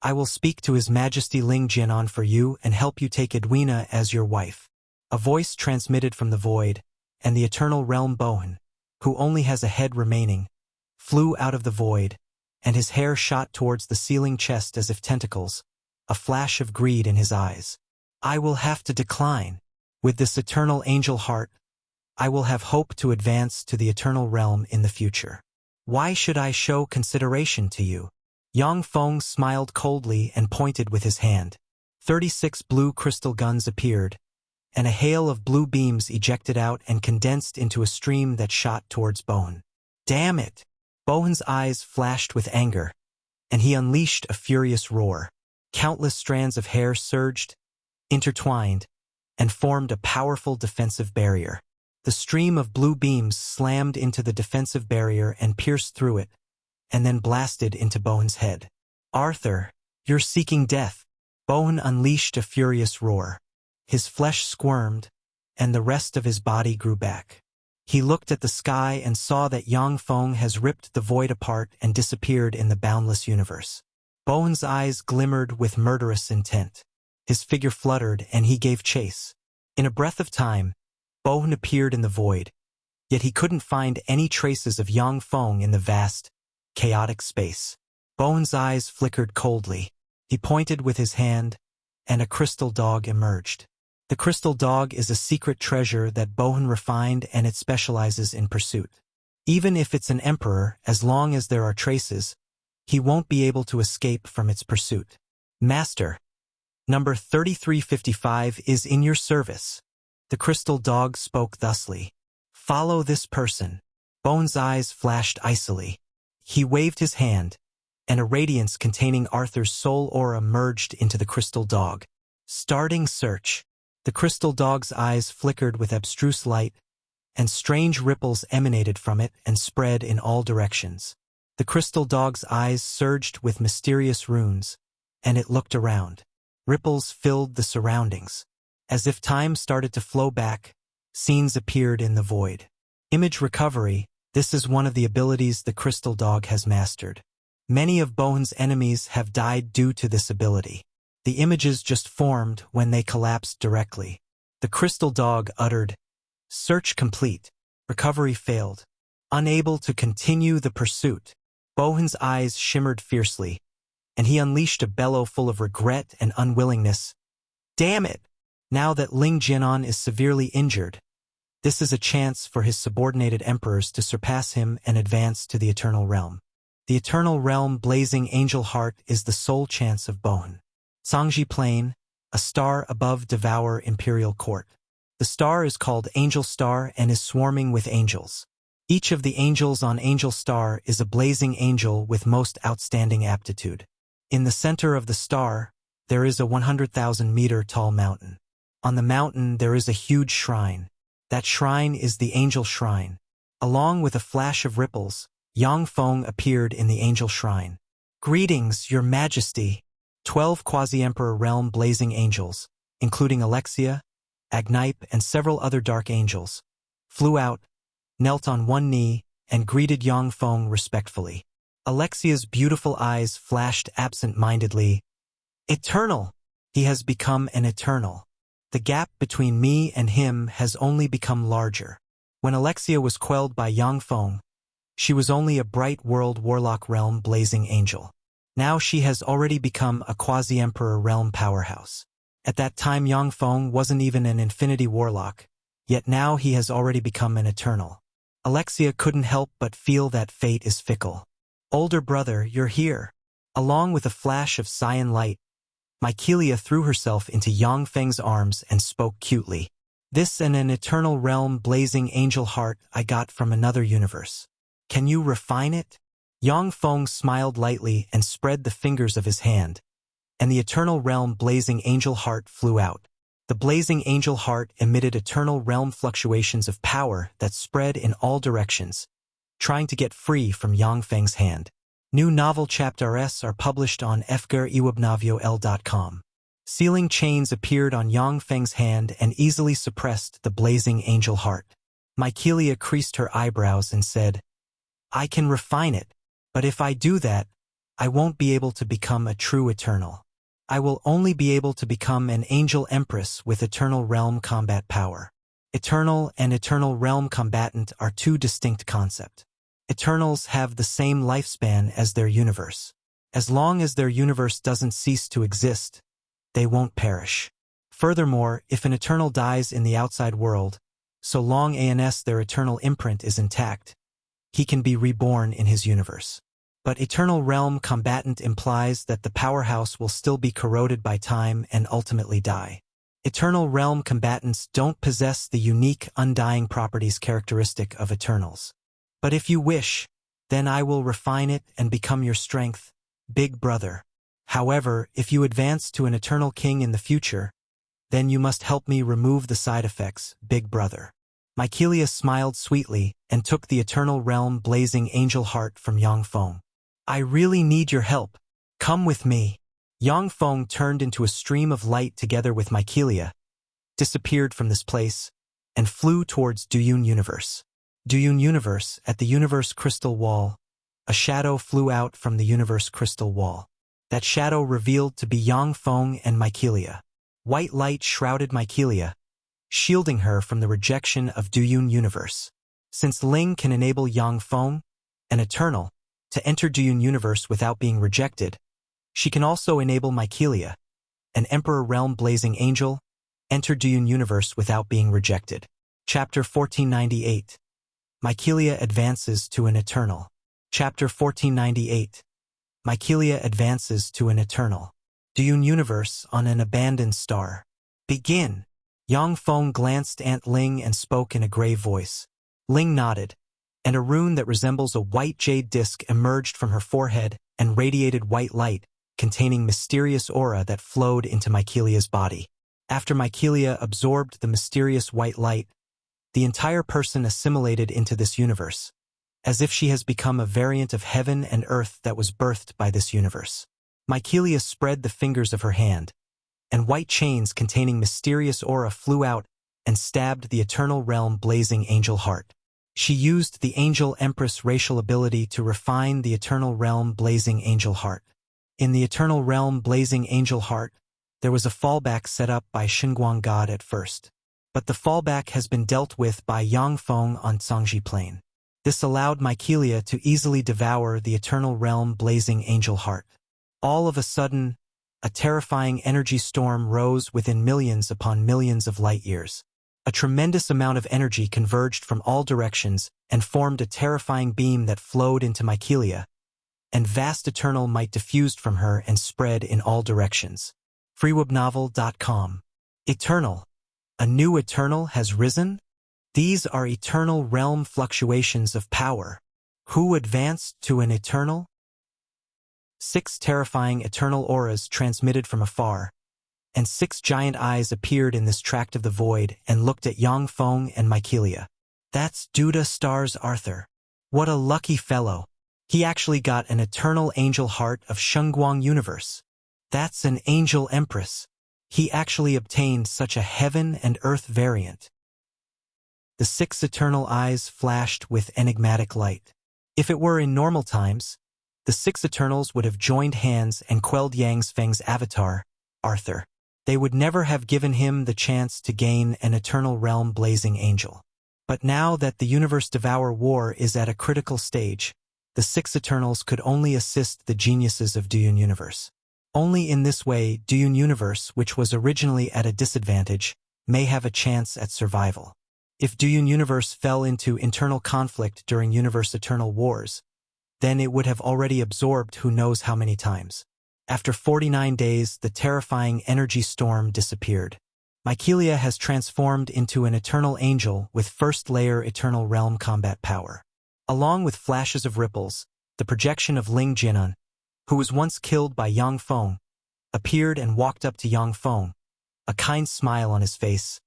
I will speak to His Majesty Ling Jianan for you and help you take Edwina as your wife. A voice transmitted from the void, and the eternal realm Bohan, who only has a head remaining, flew out of the void, and his hair shot towards the sealing chest as if tentacles, a flash of greed in his eyes. I will have to decline. With this eternal angel heart, I will have hope to advance to the eternal realm in the future. Why should I show consideration to you? Yang Feng smiled coldly and pointed with his hand. 36 blue crystal guns appeared, and a hail of blue beams ejected out and condensed into a stream that shot towards Bohan. Damn it! Bohan's eyes flashed with anger, and he unleashed a furious roar. Countless strands of hair surged, intertwined, and formed a powerful defensive barrier. The stream of blue beams slammed into the defensive barrier and pierced through it, and then blasted into Bohan's head. Arthur, you're seeking death. Bohan unleashed a furious roar. His flesh squirmed, and the rest of his body grew back. He looked at the sky and saw that Yang Feng has ripped the void apart and disappeared in the boundless universe. Bohan's eyes glimmered with murderous intent. His figure fluttered and he gave chase. In a breath of time, Bohan appeared in the void, yet he couldn't find any traces of Yang Feng in the vast, chaotic space. Bohan's eyes flickered coldly. He pointed with his hand, and a crystal dog emerged. The crystal dog is a secret treasure that Bohan refined, and it specializes in pursuit. Even if it's an emperor, as long as there are traces, he won't be able to escape from its pursuit. Master, number 3355 is in your service. The crystal dog spoke thusly. Follow this person. Bohan's eyes flashed icily. He waved his hand, and a radiance containing Arthur's soul aura merged into the crystal dog. Starting search. The crystal dog's eyes flickered with abstruse light, and strange ripples emanated from it and spread in all directions. The crystal dog's eyes surged with mysterious runes, and it looked around. Ripples filled the surroundings. As if time started to flow back, scenes appeared in the void. Image recovery. This is one of the abilities the crystal dog has mastered. Many of Bohan's enemies have died due to this ability. The images just formed when they collapsed directly. The crystal dog uttered, "Search complete." Recovery failed. Unable to continue the pursuit, Bohan's eyes shimmered fiercely, and he unleashed a bellow full of regret and unwillingness. Damn it! Now that Ling Jianan is severely injured, this is a chance for his subordinated emperors to surpass him and advance to the Eternal Realm. The Eternal Realm Blazing Angel Heart is the sole chance of Bohan. Zhangji Plain, a star above Devour Imperial Court. The star is called Angel Star and is swarming with angels. Each of the angels on Angel Star is a blazing angel with most outstanding aptitude. In the center of the star, there is a 100,000-meter tall mountain. On the mountain there is a huge shrine. That shrine is the Angel Shrine. Along with a flash of ripples, Yang Feng appeared in the Angel Shrine. Greetings, Your Majesty. 12 Quasi-Emperor Realm Blazing Angels, including Alexia, Agnipe, and several other dark angels, flew out, knelt on one knee, and greeted Yang Feng respectfully. Alexia's beautiful eyes flashed absent-mindedly. Eternal! He has become an eternal. The gap between me and him has only become larger. When Alexia was quelled by Yang Feng, she was only a bright world warlock realm blazing angel. Now she has already become a quasi-emperor realm powerhouse. At that time Yang Feng wasn't even an infinity warlock, yet now he has already become an eternal. Alexia couldn't help but feel that fate is fickle. Older brother, you're here. Along with a flash of cyan light, Mykelia threw herself into Yang Feng's arms and spoke cutely. This and an eternal realm blazing angel heart I got from another universe. Can you refine it? Yang Feng smiled lightly and spread the fingers of his hand, and the eternal realm blazing angel heart flew out. The blazing angel heart emitted eternal realm fluctuations of power that spread in all directions, trying to get free from Yang Feng's hand. New novel chapters are published on fgeriwebnovel.com. Sealing chains appeared on Yang Feng's hand and easily suppressed the blazing angel heart. Mykelia creased her eyebrows and said, I can refine it, but if I do that, I won't be able to become a true eternal. I will only be able to become an angel empress with eternal realm combat power. Eternal and eternal realm combatant are two distinct concepts. Eternals have the same lifespan as their universe. As long as their universe doesn't cease to exist, they won't perish. Furthermore, if an eternal dies in the outside world, so long as their eternal imprint is intact, he can be reborn in his universe. But eternal realm combatant implies that the powerhouse will still be corroded by time and ultimately die. Eternal realm combatants don't possess the unique undying properties characteristic of eternals. But if you wish, then I will refine it and become your strength, big brother. However, if you advance to an eternal king in the future, then you must help me remove the side effects, big brother. Mykelia smiled sweetly and took the eternal realm blazing angel heart from Yang Feng. I really need your help. Come with me. Yang Feng turned into a stream of light together with Mykelia, disappeared from this place, and flew towards Duyun Universe. Duyun Universe, at the Universe Crystal Wall, a shadow flew out from the Universe Crystal Wall. That shadow revealed to be Yang Feng and Mykelia. White light shrouded Mykelia, shielding her from the rejection of Duyun Universe. Since Ling can enable Yang Feng, an eternal, to enter Duyun Universe without being rejected, she can also enable Mykelia, an Emperor Realm Blazing Angel, enter Duyun Universe without being rejected. Chapter 1498. Mykelia advances to an eternal. Chapter 1498. Mykelia advances to an eternal. Duyun Universe on an abandoned star. Begin. Yang Feng glanced at Ling and spoke in a grave voice. Ling nodded, and a rune that resembles a white jade disc emerged from her forehead and radiated white light, containing mysterious aura that flowed into Mycelia's body. After Mycelia absorbed the mysterious white light, the entire person assimilated into this universe, as if she has become a variant of heaven and earth that was birthed by this universe. Mycelia spread the fingers of her hand, and white chains containing mysterious aura flew out and stabbed the eternal realm blazing angel heart. She used the Angel Empress racial ability to refine the eternal realm blazing angel heart. In the eternal realm blazing angel heart, there was a fallback set up by Xuanhuan God at first, but the fallback has been dealt with by Yang Feng on Zhangji Plain. This allowed Mycelia to easily devour the eternal realm blazing angel heart. All of a sudden, a terrifying energy storm rose within millions upon millions of light years. A tremendous amount of energy converged from all directions and formed a terrifying beam that flowed into Mycelia, and vast eternal might diffused from her and spread in all directions. freewebnovel.com. Eternal. A new eternal has risen? These are eternal realm fluctuations of power. Who advanced to an eternal? 6 terrifying eternal auras transmitted from afar, and 6 giant eyes appeared in this tract of the void and looked at Yang Feng and Mycelia. That's Disha Stars Arthur. What a lucky fellow. He actually got an eternal angel heart of Xuanhuan universe. That's an angel empress. He actually obtained such a heaven and earth variant. The 6 eternal eyes flashed with enigmatic light. If it were in normal times, the 6 Eternals would have joined hands and quelled Yang Feng's avatar, Arthur. They would never have given him the chance to gain an eternal realm blazing angel. But now that the Universe Devour War is at a critical stage, the 6 Eternals could only assist the geniuses of Duyun Universe. Only in this way Duyun Universe, which was originally at a disadvantage, may have a chance at survival. If Duyun Universe fell into internal conflict during Universe Eternal Wars, then it would have already absorbed who knows how many times. After 49 days, the terrifying energy storm disappeared. Mycelia has transformed into an eternal angel with first-layer eternal realm combat power. Along with flashes of ripples, the projection of Ling Jinan, who was once killed by Yang Feng, appeared and walked up to Yang Feng, a kind smile on his face.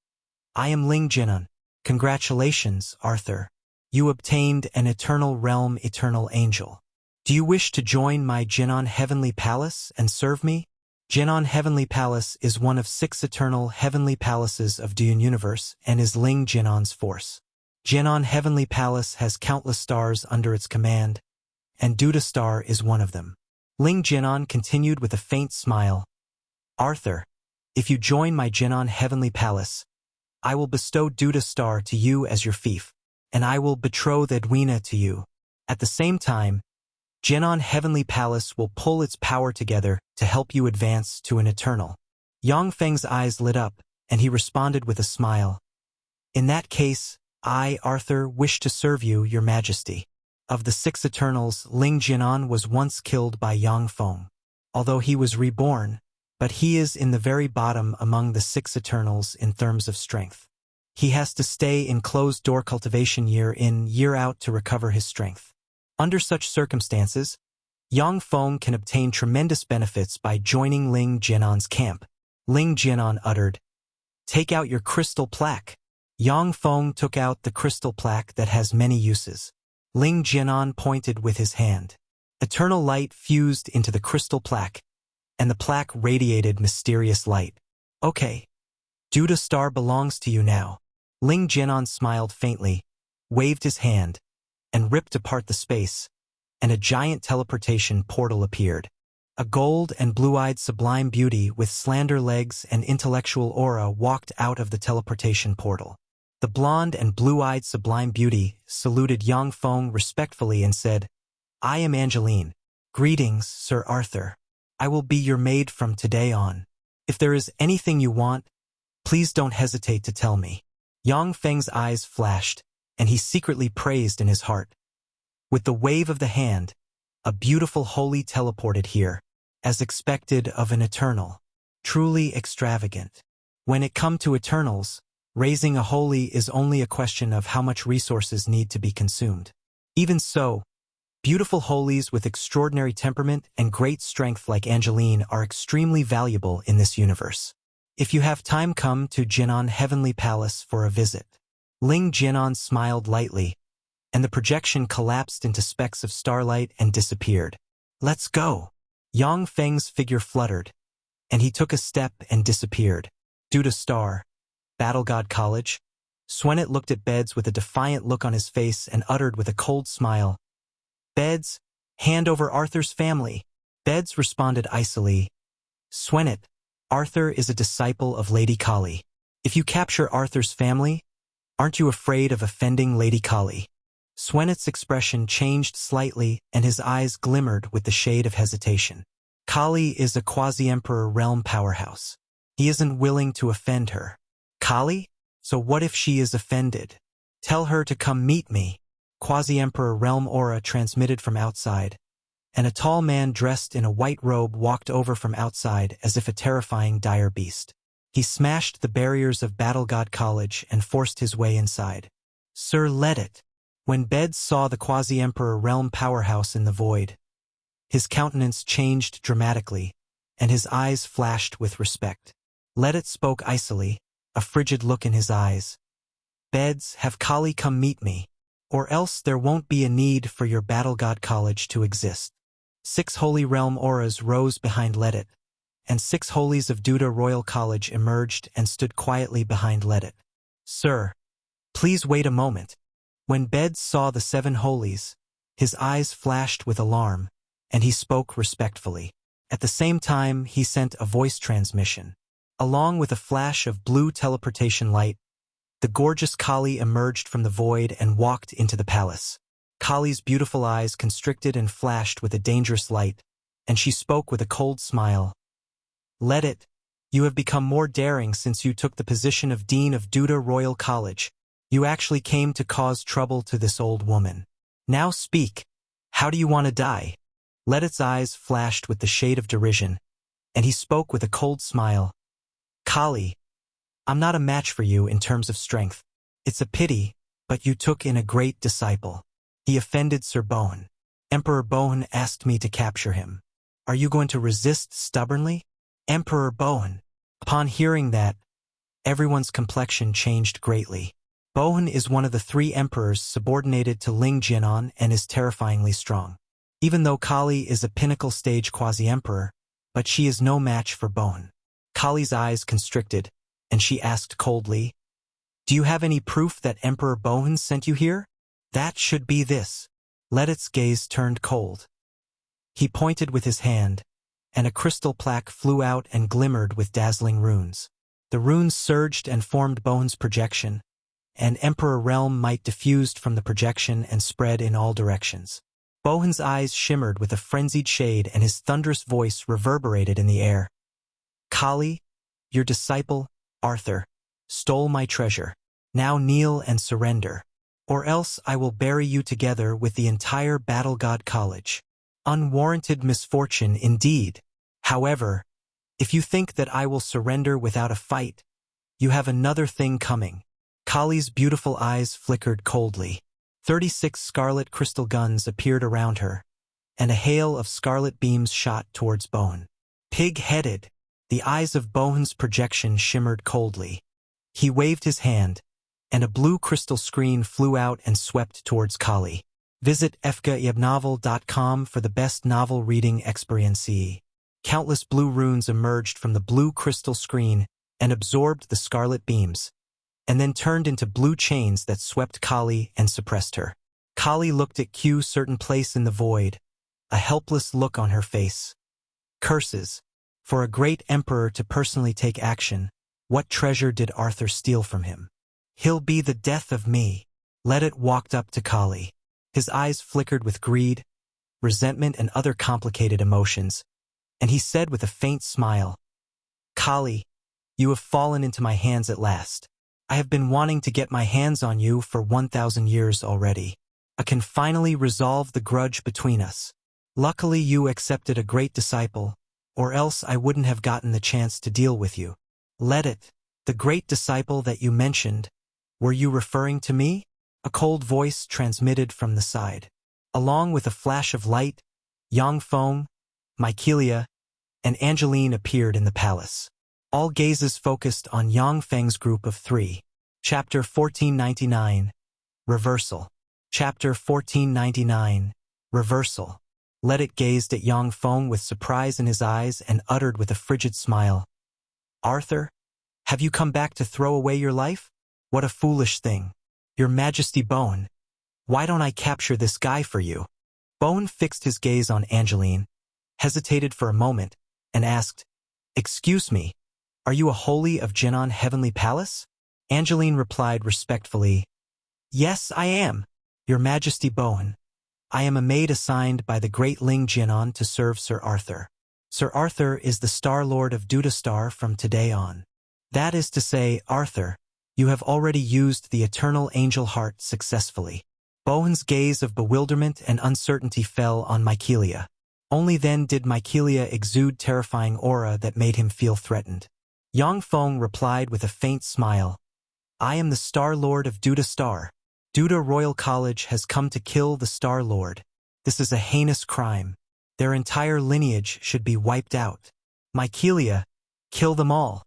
I am Ling Jinan. Congratulations, Arthur. You obtained an eternal realm eternal angel. Do you wish to join my Jinan Heavenly Palace and serve me? Jinan Heavenly Palace is one of 6 eternal heavenly palaces of Duyun Universe and is Ling Jinan's force. Jinan Heavenly Palace has countless stars under its command, and Disha Star is one of them. Ling Jinan continued with a faint smile. Arthur, if you join my Jinan Heavenly Palace, I will bestow Disha Star to you as your fief, and I will betroth Edwina to you. At the same time, Jinan Heavenly Palace will pull its power together to help you advance to an eternal. Yang Feng's eyes lit up, and he responded with a smile. In that case, I, Arthur, wish to serve you, your majesty. Of the 6 Eternals, Ling Jinan was once killed by Yang Feng. Although he was reborn, but he is in the very bottom among the 6 Eternals in terms of strength. He has to stay in closed-door cultivation year in, year out to recover his strength. Under such circumstances, Yang Feng can obtain tremendous benefits by joining Ling Jinan's camp. Ling Jinan uttered, "Take out your crystal plaque." Yang Feng took out the crystal plaque that has many uses. Ling Jinan pointed with his hand. Eternal light fused into the crystal plaque, and the plaque radiated mysterious light. Okay. Disha Star belongs to you now. Ling Jinan smiled faintly, waved his hand, and ripped apart the space, and a giant teleportation portal appeared. A gold and blue-eyed sublime beauty with slender legs and intellectual aura walked out of the teleportation portal. The blonde and blue-eyed sublime beauty saluted Yang Feng respectfully and said, I am Angeline. Greetings, Sir Arthur. I will be your maid from today on. If there is anything you want, please don't hesitate to tell me. Yang Feng's eyes flashed, and he secretly praised in his heart. With the wave of the hand, a beautiful holy teleported here, as expected of an eternal. Truly extravagant. When it comes to eternals, raising a holy is only a question of how much resources need to be consumed. Even so, beautiful holies with extraordinary temperament and great strength like Angeline are extremely valuable in this universe. If you have time, come to Jinan Heavenly Palace for a visit. Ling Jinan smiled lightly, and the projection collapsed into specks of starlight and disappeared. Let's go. Yang Feng's figure fluttered, and he took a step and disappeared. Disha Star, Battle God College. Xuanhuan looked at Beds with a defiant look on his face and uttered with a cold smile, Beds, hand over Arthur's family. Beds responded icily, Xuanhuan, Arthur is a disciple of Lady Kali. If you capture Arthur's family, aren't you afraid of offending Lady Kali? Xuanhuan's expression changed slightly and his eyes glimmered with the shade of hesitation. Kali is a quasi-emperor realm powerhouse. He isn't willing to offend her. Kali? So what if she is offended? Tell her to come meet me. Quasi-emperor realm aura transmitted from outside, and a tall man dressed in a white robe walked over from outside as if a terrifying dire beast. He smashed the barriers of Battle God College and forced his way inside. Sir, let it. When Beds saw the quasi-emperor realm powerhouse in the void, his countenance changed dramatically, and his eyes flashed with respect. Let it spoke icily, a frigid look in his eyes. Beds, have Kali come meet me, or else there won't be a need for your Battle God College to exist. 6 holy realm auras rose behind Let It, and 6 holies of Disha Royal College emerged and stood quietly behind Let It. Sir, please wait a moment. When Beds saw the 7 holies, his eyes flashed with alarm, and he spoke respectfully. At the same time, he sent a voice transmission. Along with a flash of blue teleportation light, the gorgeous Kali emerged from the void and walked into the palace. Kali's beautiful eyes constricted and flashed with a dangerous light, and she spoke with a cold smile. Let it. You have become more daring since you took the position of Dean of Disha Royal College. You actually came to cause trouble to this old woman. Now speak. How do you want to die? Let It's eyes flashed with the shade of derision, and he spoke with a cold smile. Kali, I'm not a match for you in terms of strength. It's a pity, but you took in a great disciple. He offended Sir Bowen. Emperor Bowen asked me to capture him. Are you going to resist stubbornly? Emperor Bowen. Upon hearing that, everyone's complexion changed greatly. Bowen is one of the 3 emperors subordinated to Ling Jinan and is terrifyingly strong. Even though Kali is a pinnacle stage quasi-emperor, but she is no match for Bowen. Kali's eyes constricted, and she asked coldly, Do you have any proof that Emperor Bowen sent you here? That should be this. Let It's gaze turned cold. He pointed with his hand, and a crystal plaque flew out and glimmered with dazzling runes. The runes surged and formed Bowen's projection, and Emperor Realm might diffused from the projection and spread in all directions. Bowen's eyes shimmered with a frenzied shade and his thunderous voice reverberated in the air. Kali, your disciple, Arthur, stole my treasure. Now kneel and surrender, or else I will bury you together with the entire Battle God College. Unwarranted misfortune indeed. However, if you think that I will surrender without a fight, you have another thing coming. Kali's beautiful eyes flickered coldly. 36 scarlet crystal guns appeared around her, and a hail of scarlet beams shot towards Bowen. Pig-headed, the eyes of Bowen's projection shimmered coldly. He waved his hand, and a blue crystal screen flew out and swept towards Kali. Visit fkaibnovel.com for the best novel reading experience. Countless blue runes emerged from the blue crystal screen and absorbed the scarlet beams, and then turned into blue chains that swept Kali and suppressed her. Kali looked at Q certain place in the void, a helpless look on her face. Curses. For a great emperor to personally take action, what treasure did Arthur steal from him? He'll be the death of me. Let It walked up to Kali. His eyes flickered with greed, resentment, and other complicated emotions, and he said with a faint smile, Kali, you have fallen into my hands at last. I have been wanting to get my hands on you for 1,000 years already. I can finally resolve the grudge between us. Luckily you accepted a great disciple, or else I wouldn't have gotten the chance to deal with you. Let It, the great disciple that you mentioned, were you referring to me? A cold voice transmitted from the side. Along with a flash of light, Yang Feng, Mykelia, and Angeline appeared in the palace. All gazes focused on Yang Feng's group of three. Chapter 1499. Reversal. Chapter 1499. Reversal. Let it gazed at Yang Feng with surprise in his eyes and uttered with a frigid smile. Arthur, have you come back to throw away your life? What a foolish thing. Your Majesty Bowen. Why don't I capture this guy for you? Bowen fixed his gaze on Angeline, hesitated for a moment, and asked, Excuse me, are you a holy of Jinan Heavenly Palace? Angeline replied respectfully, Yes, I am, Your Majesty Bowen. I am a maid assigned by the great Ling Jinan to serve Sir Arthur. Sir Arthur is the Star Lord of Disha Star from today on. That is to say, Arthur, you have already used the eternal angel heart successfully. Bowen's gaze of bewilderment and uncertainty fell on Mykelia. Only then did Mykelia exude terrifying aura that made him feel threatened. Yang Feng replied with a faint smile, I am the Star Lord of Disha Star. Disha Royal College has come to kill the Star Lord. This is a heinous crime. Their entire lineage should be wiped out. Mykelia, kill them all.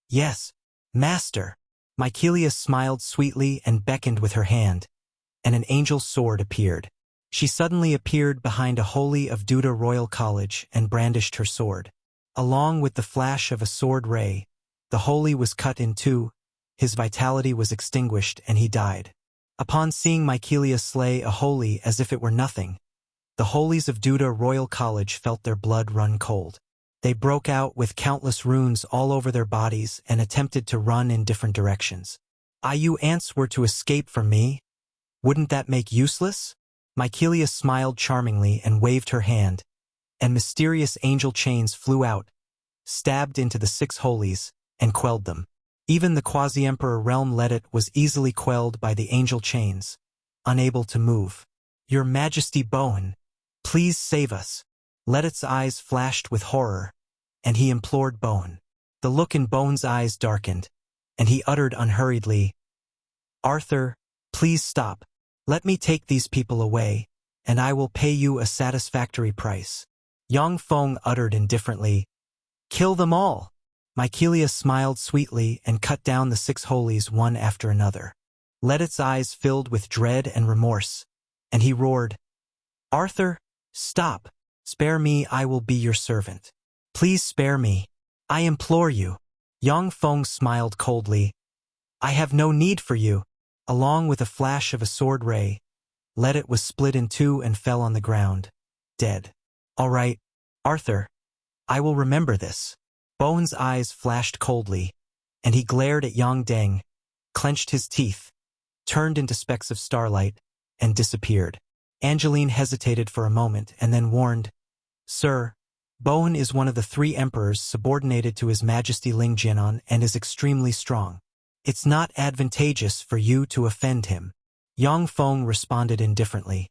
Yes, Master. Mykelia smiled sweetly and beckoned with her hand, and an angel's sword appeared. She suddenly appeared behind a holy of Disha Royal College and brandished her sword. Along with the flash of a sword ray, the holy was cut in two, his vitality was extinguished and he died. Upon seeing Mykelia slay a holy as if it were nothing, the holies of Disha Royal College felt their blood run cold. They broke out with countless runes all over their bodies and attempted to run in different directions. You ants were to escape from me. Wouldn't that make useless? Mykelia smiled charmingly and waved her hand, and mysterious angel chains flew out, stabbed into the six holies, and quelled them. Even the quasi-emperor realm Ledet was easily quelled by the angel chains, unable to move. Your Majesty Bowen, please save us. Ledet's eyes flashed with horror, and he implored Bowen. The look in Bowen's eyes darkened, and he uttered unhurriedly, Arthur, please stop. Let me take these people away, and I will pay you a satisfactory price. Yang Feng uttered indifferently, Kill them all. Mykelia smiled sweetly and cut down the six holies one after another. Ledet's eyes filled with dread and remorse, and he roared, Arthur, stop. Spare me, I will be your servant. Please spare me. I implore you. Yang Feng smiled coldly. I have no need for you. Along with a flash of a sword ray, Ledet was split in two and fell on the ground, dead. All right, Arthur. I will remember this. Bowen's eyes flashed coldly, and he glared at Yang Deng, clenched his teeth, turned into specks of starlight, and disappeared. Angeline hesitated for a moment and then warned, Sir, Bowen is one of the three emperors subordinated to His Majesty Ling Jinan and is extremely strong. It's not advantageous for you to offend him. Yang Feng responded indifferently.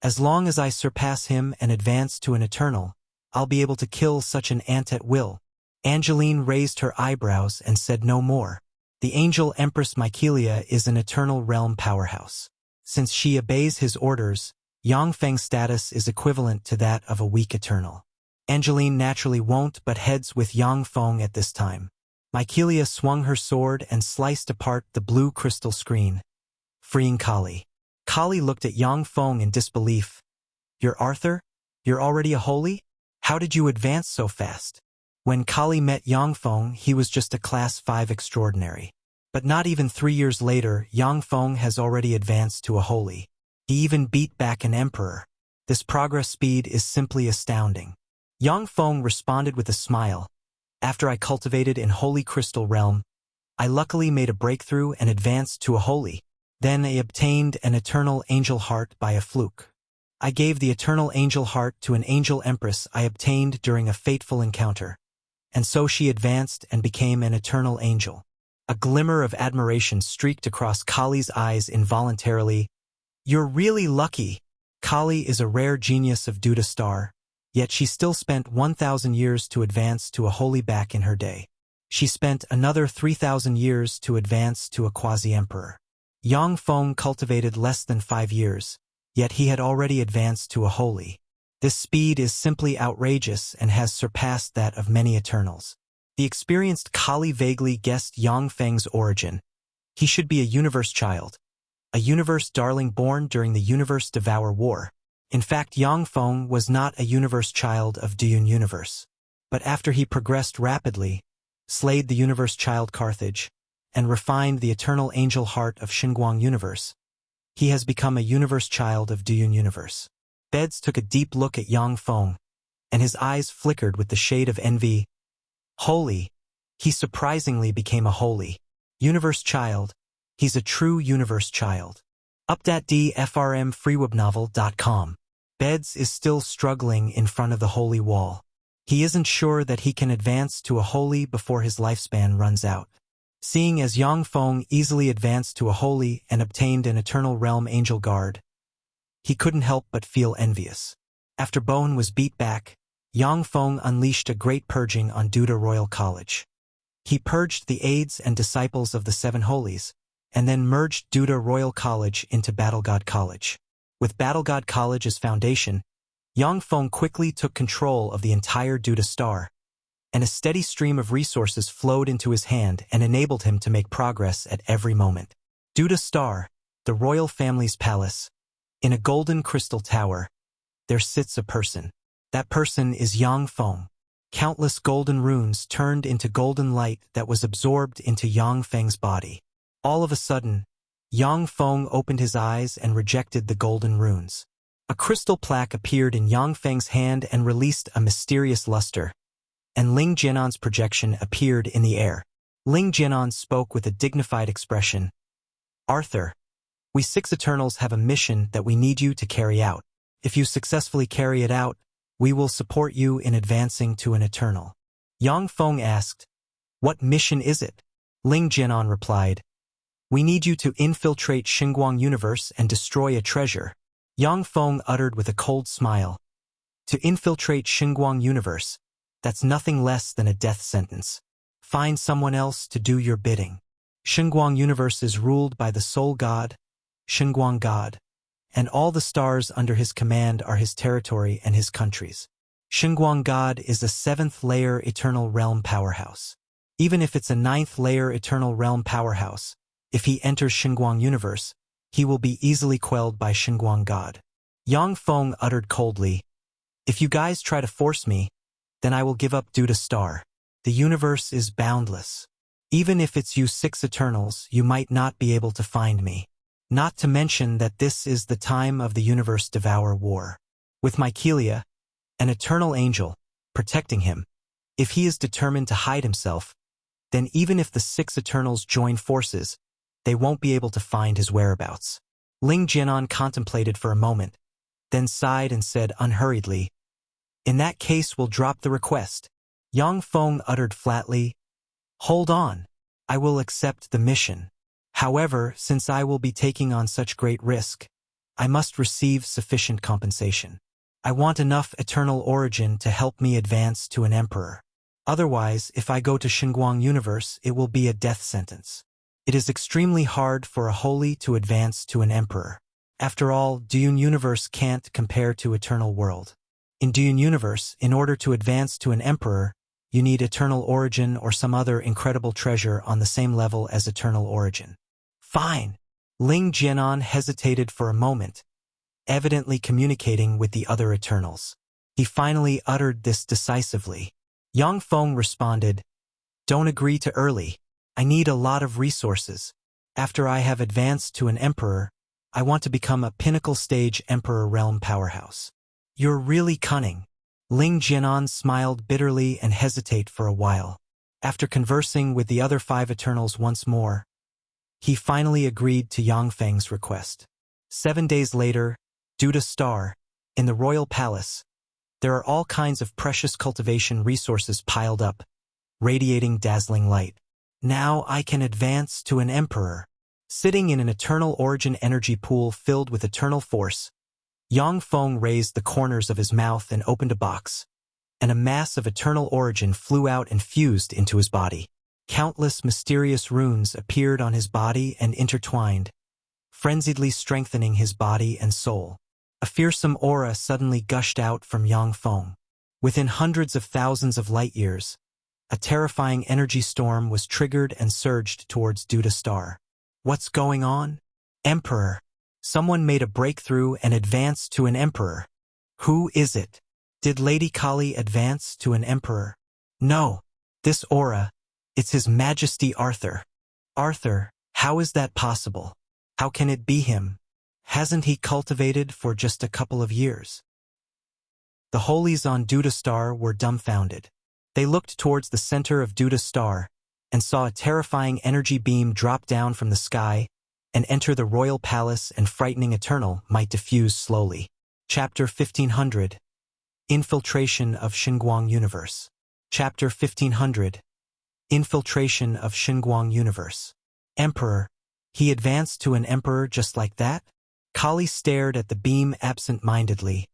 As long as I surpass him and advance to an eternal, I'll be able to kill such an ant at will. Angeline raised her eyebrows and said no more. The angel Empress Mykelia is an eternal realm powerhouse. Since she obeys his orders, Yang Feng's status is equivalent to that of a weak eternal. Angeline naturally won't butt heads with Yang Feng at this time. Mykelia swung her sword and sliced apart the blue crystal screen, freeing Kali. Kali looked at Yang Feng in disbelief. You're Arthur? You're already a holy? How did you advance so fast? When Kali met Yang Feng, he was just a Class 5 extraordinary. But not even 3 years later, Yang Feng has already advanced to a holy. He even beat back an emperor. This progress speed is simply astounding. Yang Feng responded with a smile. After I cultivated in Holy Crystal Realm, I luckily made a breakthrough and advanced to a holy. Then I obtained an eternal angel heart by a fluke. I gave the eternal angel heart to an angel empress I obtained during a fateful encounter. And so she advanced and became an eternal angel. A glimmer of admiration streaked across Kali's eyes involuntarily. You're really lucky. Kali is a rare genius of Disha Star, yet she still spent 1,000 years to advance to a holy back in her day. She spent another 3,000 years to advance to a quasi-emperor. Yang Feng cultivated less than 5 years, yet he had already advanced to a holy. This speed is simply outrageous and has surpassed that of many Eternals. The experienced Kali vaguely guessed Yang Feng's origin. He should be a universe child, a universe darling born during the Universe Devour War. In fact, Yang Feng was not a universe child of Dune Universe. But after he progressed rapidly, slayed the universe child Carthage, and refined the eternal angel heart of Xinguang Universe, he has become a universe child of Dune Universe. Beds took a deep look at Yang Feng, and his eyes flickered with the shade of envy. Holy. He surprisingly became a holy universe child. He's a true universe child. Up.dfrmfreewebnovel.com. Beds is still struggling in front of the holy wall. He isn't sure that he can advance to a holy before his lifespan runs out. Seeing as Yang Feng easily advanced to a holy and obtained an eternal realm angel guard, he couldn't help but feel envious. After Bowen was beat back, Yang Feng unleashed a great purging on Duda Royal College. He purged the aides and disciples of the Seven Holies, and then merged Duda Royal College into Battlegod College. With Battlegod College as foundation, Yang Feng quickly took control of the entire Duda Star, and a steady stream of resources flowed into his hand and enabled him to make progress at every moment. Duda Star, the royal family's palace. In a golden crystal tower, there sits a person. That person is Yang Feng. Countless golden runes turned into golden light that was absorbed into Yang Feng's body. All of a sudden, Yang Feng opened his eyes and rejected the golden runes. A crystal plaque appeared in Yang Feng's hand and released a mysterious luster, and Ling Jianan's projection appeared in the air. Ling Jianan spoke with a dignified expression. Arthur, we 6 Eternals have a mission that we need you to carry out. If you successfully carry it out, we will support you in advancing to an Eternal. Yang Feng asked, what mission is it? Ling Jianan replied, we need you to infiltrate Xinguang Universe and destroy a treasure. Yang Feng uttered with a cold smile. To infiltrate Xinguang Universe, that's nothing less than a death sentence. Find someone else to do your bidding. Xinguang Universe is ruled by the Soul God, Xinguang God, and all the stars under his command are his territory and his countries. Xinguang God is a 7th-layer Eternal Realm powerhouse. Even if it's a 9th-layer Eternal Realm powerhouse, if he enters Xinguang Universe, he will be easily quelled by Xinguang God. Yang Feng uttered coldly, if you guys try to force me, then I will give up Duda Star. The universe is boundless. Even if it's you 6 Eternals, you might not be able to find me. Not to mention that this is the time of the Universe Devour War. With Mykelia, an eternal angel, protecting him, if he is determined to hide himself, then even if the 6 Eternals join forces, they won't be able to find his whereabouts. Ling Jianan contemplated for a moment, then sighed and said unhurriedly, in that case we'll drop the request. Yang Feng uttered flatly, hold on, I will accept the mission. However, since I will be taking on such great risk, I must receive sufficient compensation. I want enough eternal origin to help me advance to an emperor. Otherwise, if I go to Xinguang Universe, it will be a death sentence. It is extremely hard for a holy to advance to an emperor. After all, Dune Universe can't compare to Eternal World. In Dune Universe, in order to advance to an emperor, you need eternal origin or some other incredible treasure on the same level as eternal origin. Fine. Ling Jianan hesitated for a moment, evidently communicating with the other Eternals. He finally uttered this decisively. Yang Feng responded, don't agree too early. I need a lot of resources. After I have advanced to an emperor, I want to become a pinnacle stage emperor realm powerhouse. You're really cunning. Ling Jianan smiled bitterly and hesitated for a while. After conversing with the other 5 Eternals once more, he finally agreed to Yang Feng's request. 7 days later, Duda Star, in the royal palace, there are all kinds of precious cultivation resources piled up, radiating dazzling light. Now I can advance to an emperor. Sitting in an eternal origin energy pool filled with eternal force, Yang Feng raised the corners of his mouth and opened a box, and a mass of eternal origin flew out and fused into his body. Countless mysterious runes appeared on his body and intertwined, frenziedly strengthening his body and soul. A fearsome aura suddenly gushed out from Yang Feng. Within hundreds of thousands of light-years, a terrifying energy storm was triggered and surged towards Disha Star. What's going on? Emperor! Someone made a breakthrough and advanced to an emperor. Who is it? Did Lady Kali advance to an emperor? No. This aura, it's His Majesty Arthur. Arthur, how is that possible? How can it be him? Hasn't he cultivated for just a couple of years? The holies on Disha Star were dumbfounded. They looked towards the center of Disha Star and saw a terrifying energy beam drop down from the sky and enter the royal palace, and frightening Eternal might diffuse slowly. Chapter 1500. Infiltration of Xinguang Universe. Chapter 1500. Infiltration of Xinguang Universe. Emperor. He advanced to an emperor just like that? Kali stared at the beam absent-mindedly,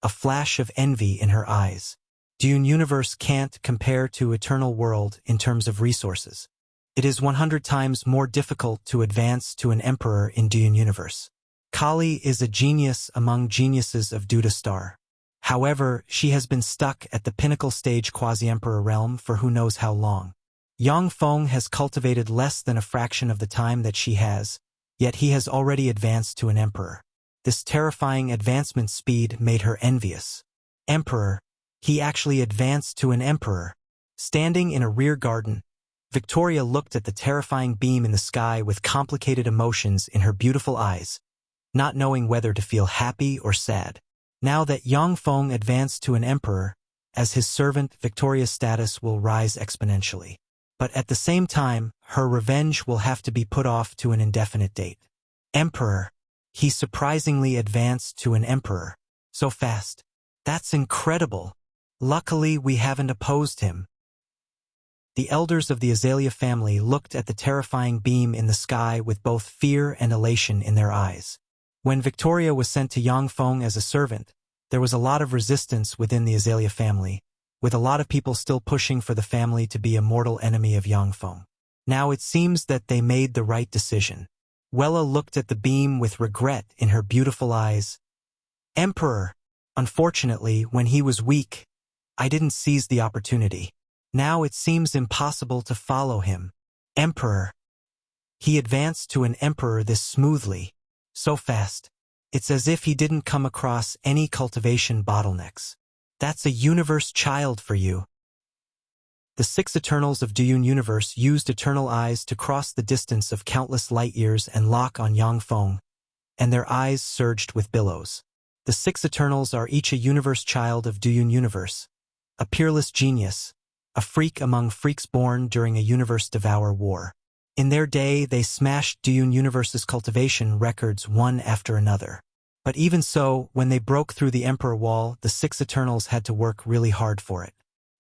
a flash of envy in her eyes. Dune Universe can't compare to Eternal World in terms of resources. It is 100 times more difficult to advance to an emperor in Dune Universe. Kali is a genius among geniuses of Disha Star. However, she has been stuck at the pinnacle stage quasi-emperor realm for who knows how long. Yang Feng has cultivated less than a fraction of the time that she has, yet he has already advanced to an emperor. This terrifying advancement speed made her envious. Emperor. He actually advanced to an emperor. Standing in a rear garden, Victoria looked at the terrifying beam in the sky with complicated emotions in her beautiful eyes, not knowing whether to feel happy or sad. Now that Yang Feng advanced to an emperor, as his servant, Victoria's status will rise exponentially. But at the same time, her revenge will have to be put off to an indefinite date. Emperor. He surprisingly advanced to an emperor. So fast. That's incredible. Luckily, we haven't opposed him. The elders of the Azalea family looked at the terrifying beam in the sky with both fear and elation in their eyes. When Victoria was sent to Yang Feng as a servant, there was a lot of resistance within the Azalea family, with a lot of people still pushing for the family to be a mortal enemy of Yang Feng. Now it seems that they made the right decision. Wella looked at the beam with regret in her beautiful eyes. Emperor. Unfortunately, when he was weak, I didn't seize the opportunity. Now it seems impossible to follow him. Emperor. He advanced to an emperor this smoothly, so fast. It's as if he didn't come across any cultivation bottlenecks. That's a universe child for you. The 6 Eternals of Dune Universe used eternal eyes to cross the distance of countless light-years and lock on Yang Feng, and their eyes surged with billows. The 6 Eternals are each a universe child of Dune Universe, a peerless genius, a freak among freaks born during a universe-devour war. In their day, they smashed Dune Universe's cultivation records one after another. But even so, when they broke through the Emperor Wall, the 6 Eternals had to work really hard for it.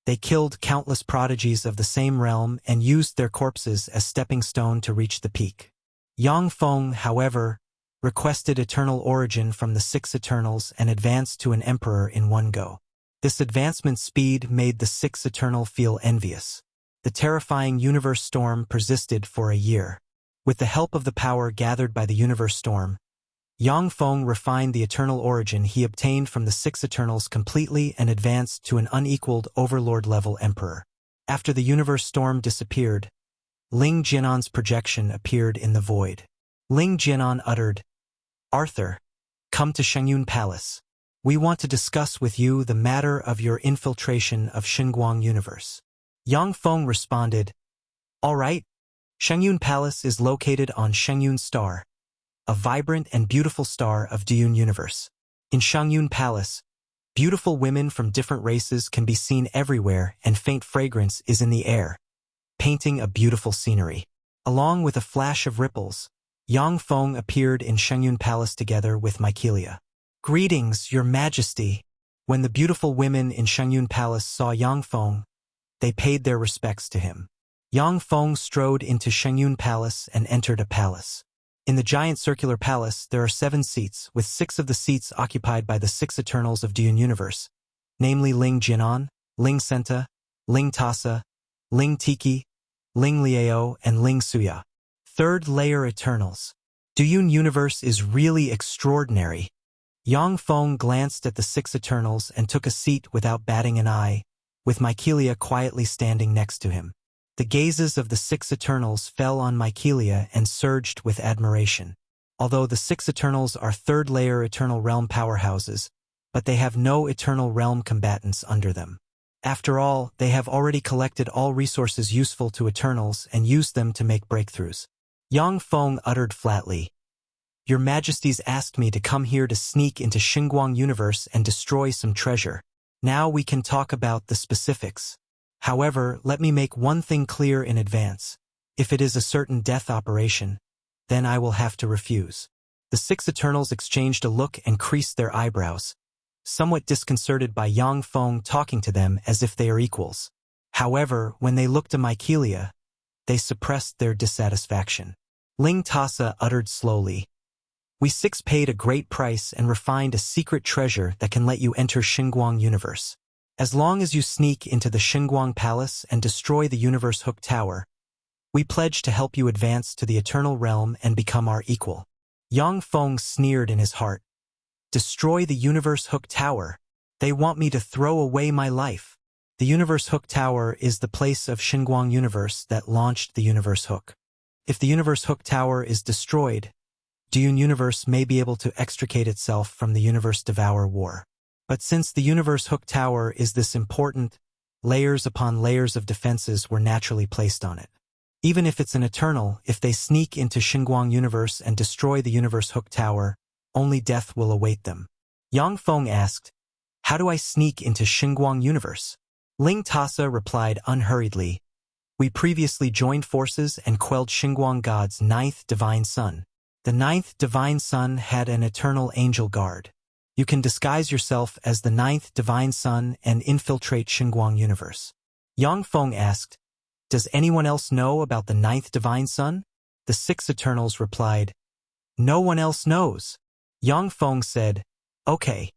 They killed countless prodigies of the same realm and used their corpses as stepping stone to reach the peak. Yang Feng, however, requested eternal origin from the 6 Eternals and advanced to an emperor in one go. This advancement speed made the 6 Eternal feel envious. The terrifying universe storm persisted for a year. With the help of the power gathered by the universe storm, Yang Feng refined the eternal origin he obtained from the 6 Eternals completely and advanced to an unequaled overlord-level emperor. After the universe storm disappeared, Ling Jianan's projection appeared in the void. Ling Jianan uttered, "Arthur, come to Shengyun Palace. We want to discuss with you the matter of your infiltration of Xinguang Universe." Yang Feng responded, "All right." Shengyun Palace is located on Shengyun Star, a vibrant and beautiful star of Dune Universe. In Xuanhuan Palace, beautiful women from different races can be seen everywhere, and faint fragrance is in the air, painting a beautiful scenery. Along with a flash of ripples, Yang Feng appeared in Xuanhuan Palace together with Mykelia. "Greetings, Your Majesty." When the beautiful women in Xuanhuan Palace saw Yang Feng, they paid their respects to him. Yang Feng strode into Xuanhuan Palace and entered a palace. In the giant circular palace, there are 7 seats, with 6 of the seats occupied by the 6 Eternals of Dune Universe, namely Ling Jianan, Ling Senta, Ling Tasa, Ling Tiki, Ling Liao, and Ling Suya. Third layer Eternals. Duyun universe is really extraordinary. Yang Feng glanced at the six Eternals and took a seat without batting an eye, with Mykelia quietly standing next to him. The gazes of the six Eternals fell on Mykelia and surged with admiration. Although the six Eternals are third-layer Eternal Realm powerhouses, but they have no Eternal Realm combatants under them. After all, they have already collected all resources useful to Eternals and used them to make breakthroughs. Yang Feng uttered flatly, "Your Majesties asked me to come here to sneak into Xinguang universe and destroy some treasure. Now we can talk about the specifics. However, let me make one thing clear in advance. If it is a certain death operation, then I will have to refuse." The six Eternals exchanged a look and creased their eyebrows, somewhat disconcerted by Yang Feng talking to them as if they are equals. However, when they looked to Mykelia, they suppressed their dissatisfaction. Ling Tasa uttered slowly, "We six paid a great price and refined a secret treasure that can let you enter Xinguang universe. As long as you sneak into the Xinguang Palace and destroy the Universe Hook Tower, we pledge to help you advance to the Eternal Realm and become our equal." Yang Feng sneered in his heart. "Destroy the Universe Hook Tower? They want me to throw away my life." The Universe Hook Tower is the place of Xinguang universe that launched the Universe Hook. If the Universe Hook Tower is destroyed, Duyun universe may be able to extricate itself from the Universe Devour War. But since the Universe Hook Tower is this important, layers upon layers of defenses were naturally placed on it. Even if it's an Eternal, if they sneak into Xinguang universe and destroy the Universe Hook Tower, only death will await them. Yang Feng asked, "How do I sneak into Xinguang universe?" Ling Tasa replied unhurriedly, "We previously joined forces and quelled Xinguang God's ninth divine son. The ninth divine son had an eternal angel guard. You can disguise yourself as the ninth divine son and infiltrate Xinguang universe." Yang Feng asked, "Does anyone else know about the ninth divine son?" The six Eternals replied, "No one else knows." Yang Feng said, "Okay.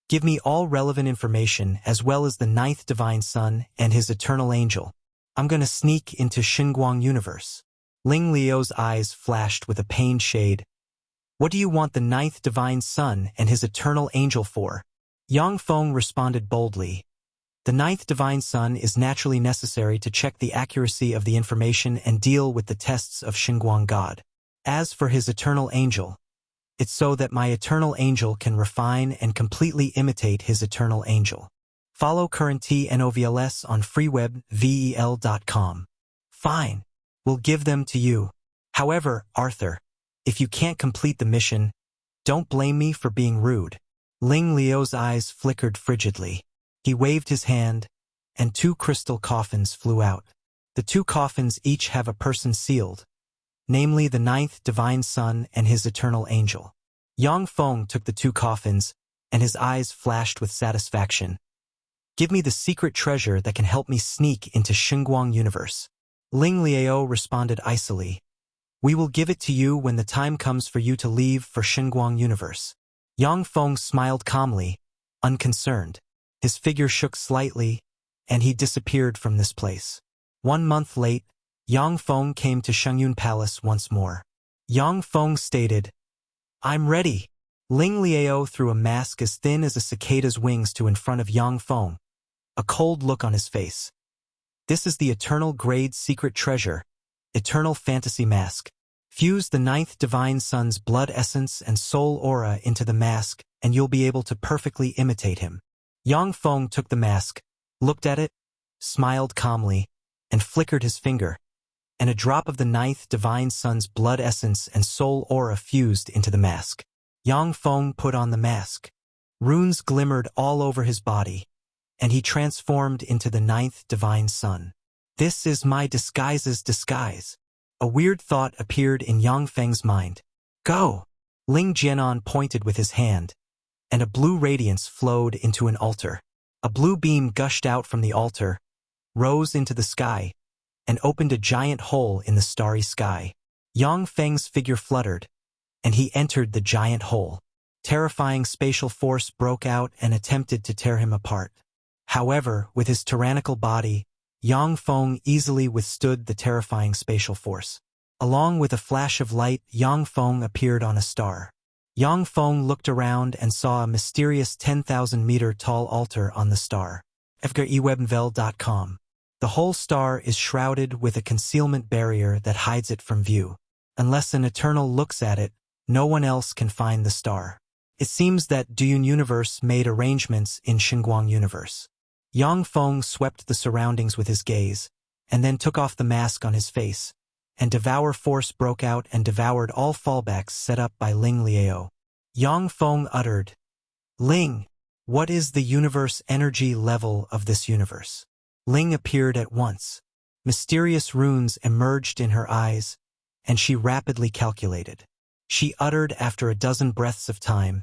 Give me all relevant information as well as the ninth divine son and his eternal angel. I'm gonna sneak into Xinguang universe." Ling Liu's eyes flashed with a pained shade. "What do you want the ninth divine son and his eternal angel for?" Yang Feng responded boldly, "The ninth divine son is naturally necessary to check the accuracy of the information and deal with the tests of Xinguang God. As for his eternal angel, it's so that my eternal angel can refine and completely imitate his eternal angel." Follow Current TNOVLS on freewebvel.com. "Fine. We'll give them to you. However, Arthur, if you can't complete the mission, don't blame me for being rude." Ling Liu's eyes flickered frigidly. He waved his hand, and two crystal coffins flew out. The two coffins each have a person sealed, namely the ninth divine son and his eternal angel. Yang Feng took the two coffins, and his eyes flashed with satisfaction. "Give me the secret treasure that can help me sneak into Xinguang universe." Ling Liu responded icily, "We will give it to you when the time comes for you to leave for Xinguang universe." Yang Feng smiled calmly, unconcerned. His figure shook slightly, and he disappeared from this place. 1 month late, Yang Feng came to Xuanhuan Palace once more. Yang Feng stated, "I'm ready." Ling Liu threw a mask as thin as a cicada's wings in front of Yang Feng, a cold look on his face. "This is the eternal grade secret treasure, eternal fantasy mask. Fuse the ninth divine son's blood essence and soul aura into the mask, and you'll be able to perfectly imitate him." Yang Feng took the mask, looked at it, smiled calmly, and flickered his finger, and a drop of the ninth divine son's blood essence and soul aura fused into the mask. Yang Feng put on the mask. Runes glimmered all over his body, and he transformed into the ninth divine son. "This is my disguise's disguise." A weird thought appeared in Yang Feng's mind. "Go!" Ling Jianan pointed with his hand, and a blue radiance flowed into an altar. A blue beam gushed out from the altar, rose into the sky, and opened a giant hole in the starry sky. Yang Feng's figure fluttered, and he entered the giant hole. Terrifying spatial force broke out and attempted to tear him apart. However, with his tyrannical body, Yang Feng easily withstood the terrifying spatial force. Along with a flash of light, Yang Feng appeared on a star. Yang Feng looked around and saw a mysterious 10,000-meter-tall altar on the star. EdgarEwebnovel.com. The whole star is shrouded with a concealment barrier that hides it from view. Unless an Eternal looks at it, no one else can find the star. It seems that Dune Universe made arrangements in Xinguang Universe. Yang Feng swept the surroundings with his gaze, and then took off the mask on his face, and Devour Force broke out and devoured all fallbacks set up by Ling Liao. Yang Feng uttered, "Ling, what is the universe energy level of this universe?" Ling appeared at once. Mysterious runes emerged in her eyes, and she rapidly calculated. She uttered after a dozen breaths of time,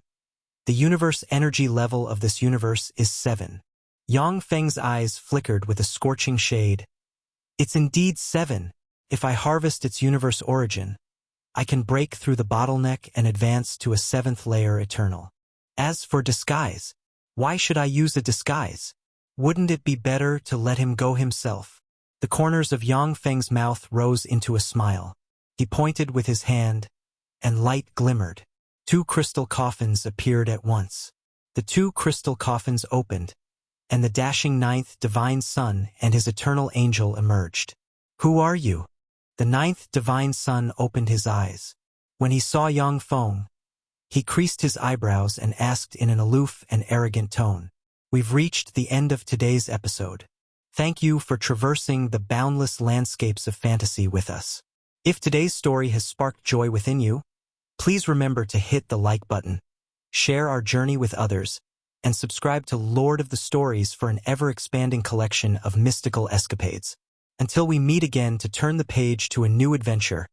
"The universe energy level of this universe is 7. Yang Feng's eyes flickered with a scorching shade. "It's indeed 7. If I harvest its universe origin, I can break through the bottleneck and advance to a 7th layer Eternal. As for disguise, why should I use a disguise? Wouldn't it be better to let him go himself?" The corners of Yang Feng's mouth rose into a smile. He pointed with his hand, and light glimmered. 2 crystal coffins appeared at once. The 2 crystal coffins opened, and the dashing 9th Divine Sun and his Eternal Angel emerged. "Who are you?" The 9th Divine Sun opened his eyes. When he saw Yang Feng, he creased his eyebrows and asked in an aloof and arrogant tone, "We've reached the end of today's episode. Thank you for traversing the boundless landscapes of fantasy with us. If today's story has sparked joy within you, please remember to hit the like button, share our journey with others, and subscribe to Lord of the Stories for an ever-expanding collection of mystical escapades. Until we meet again to turn the page to a new adventure,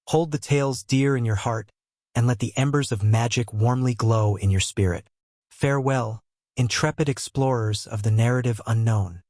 hold the tales dear in your heart and let the embers of magic warmly glow in your spirit. Farewell, intrepid explorers of the narrative unknown.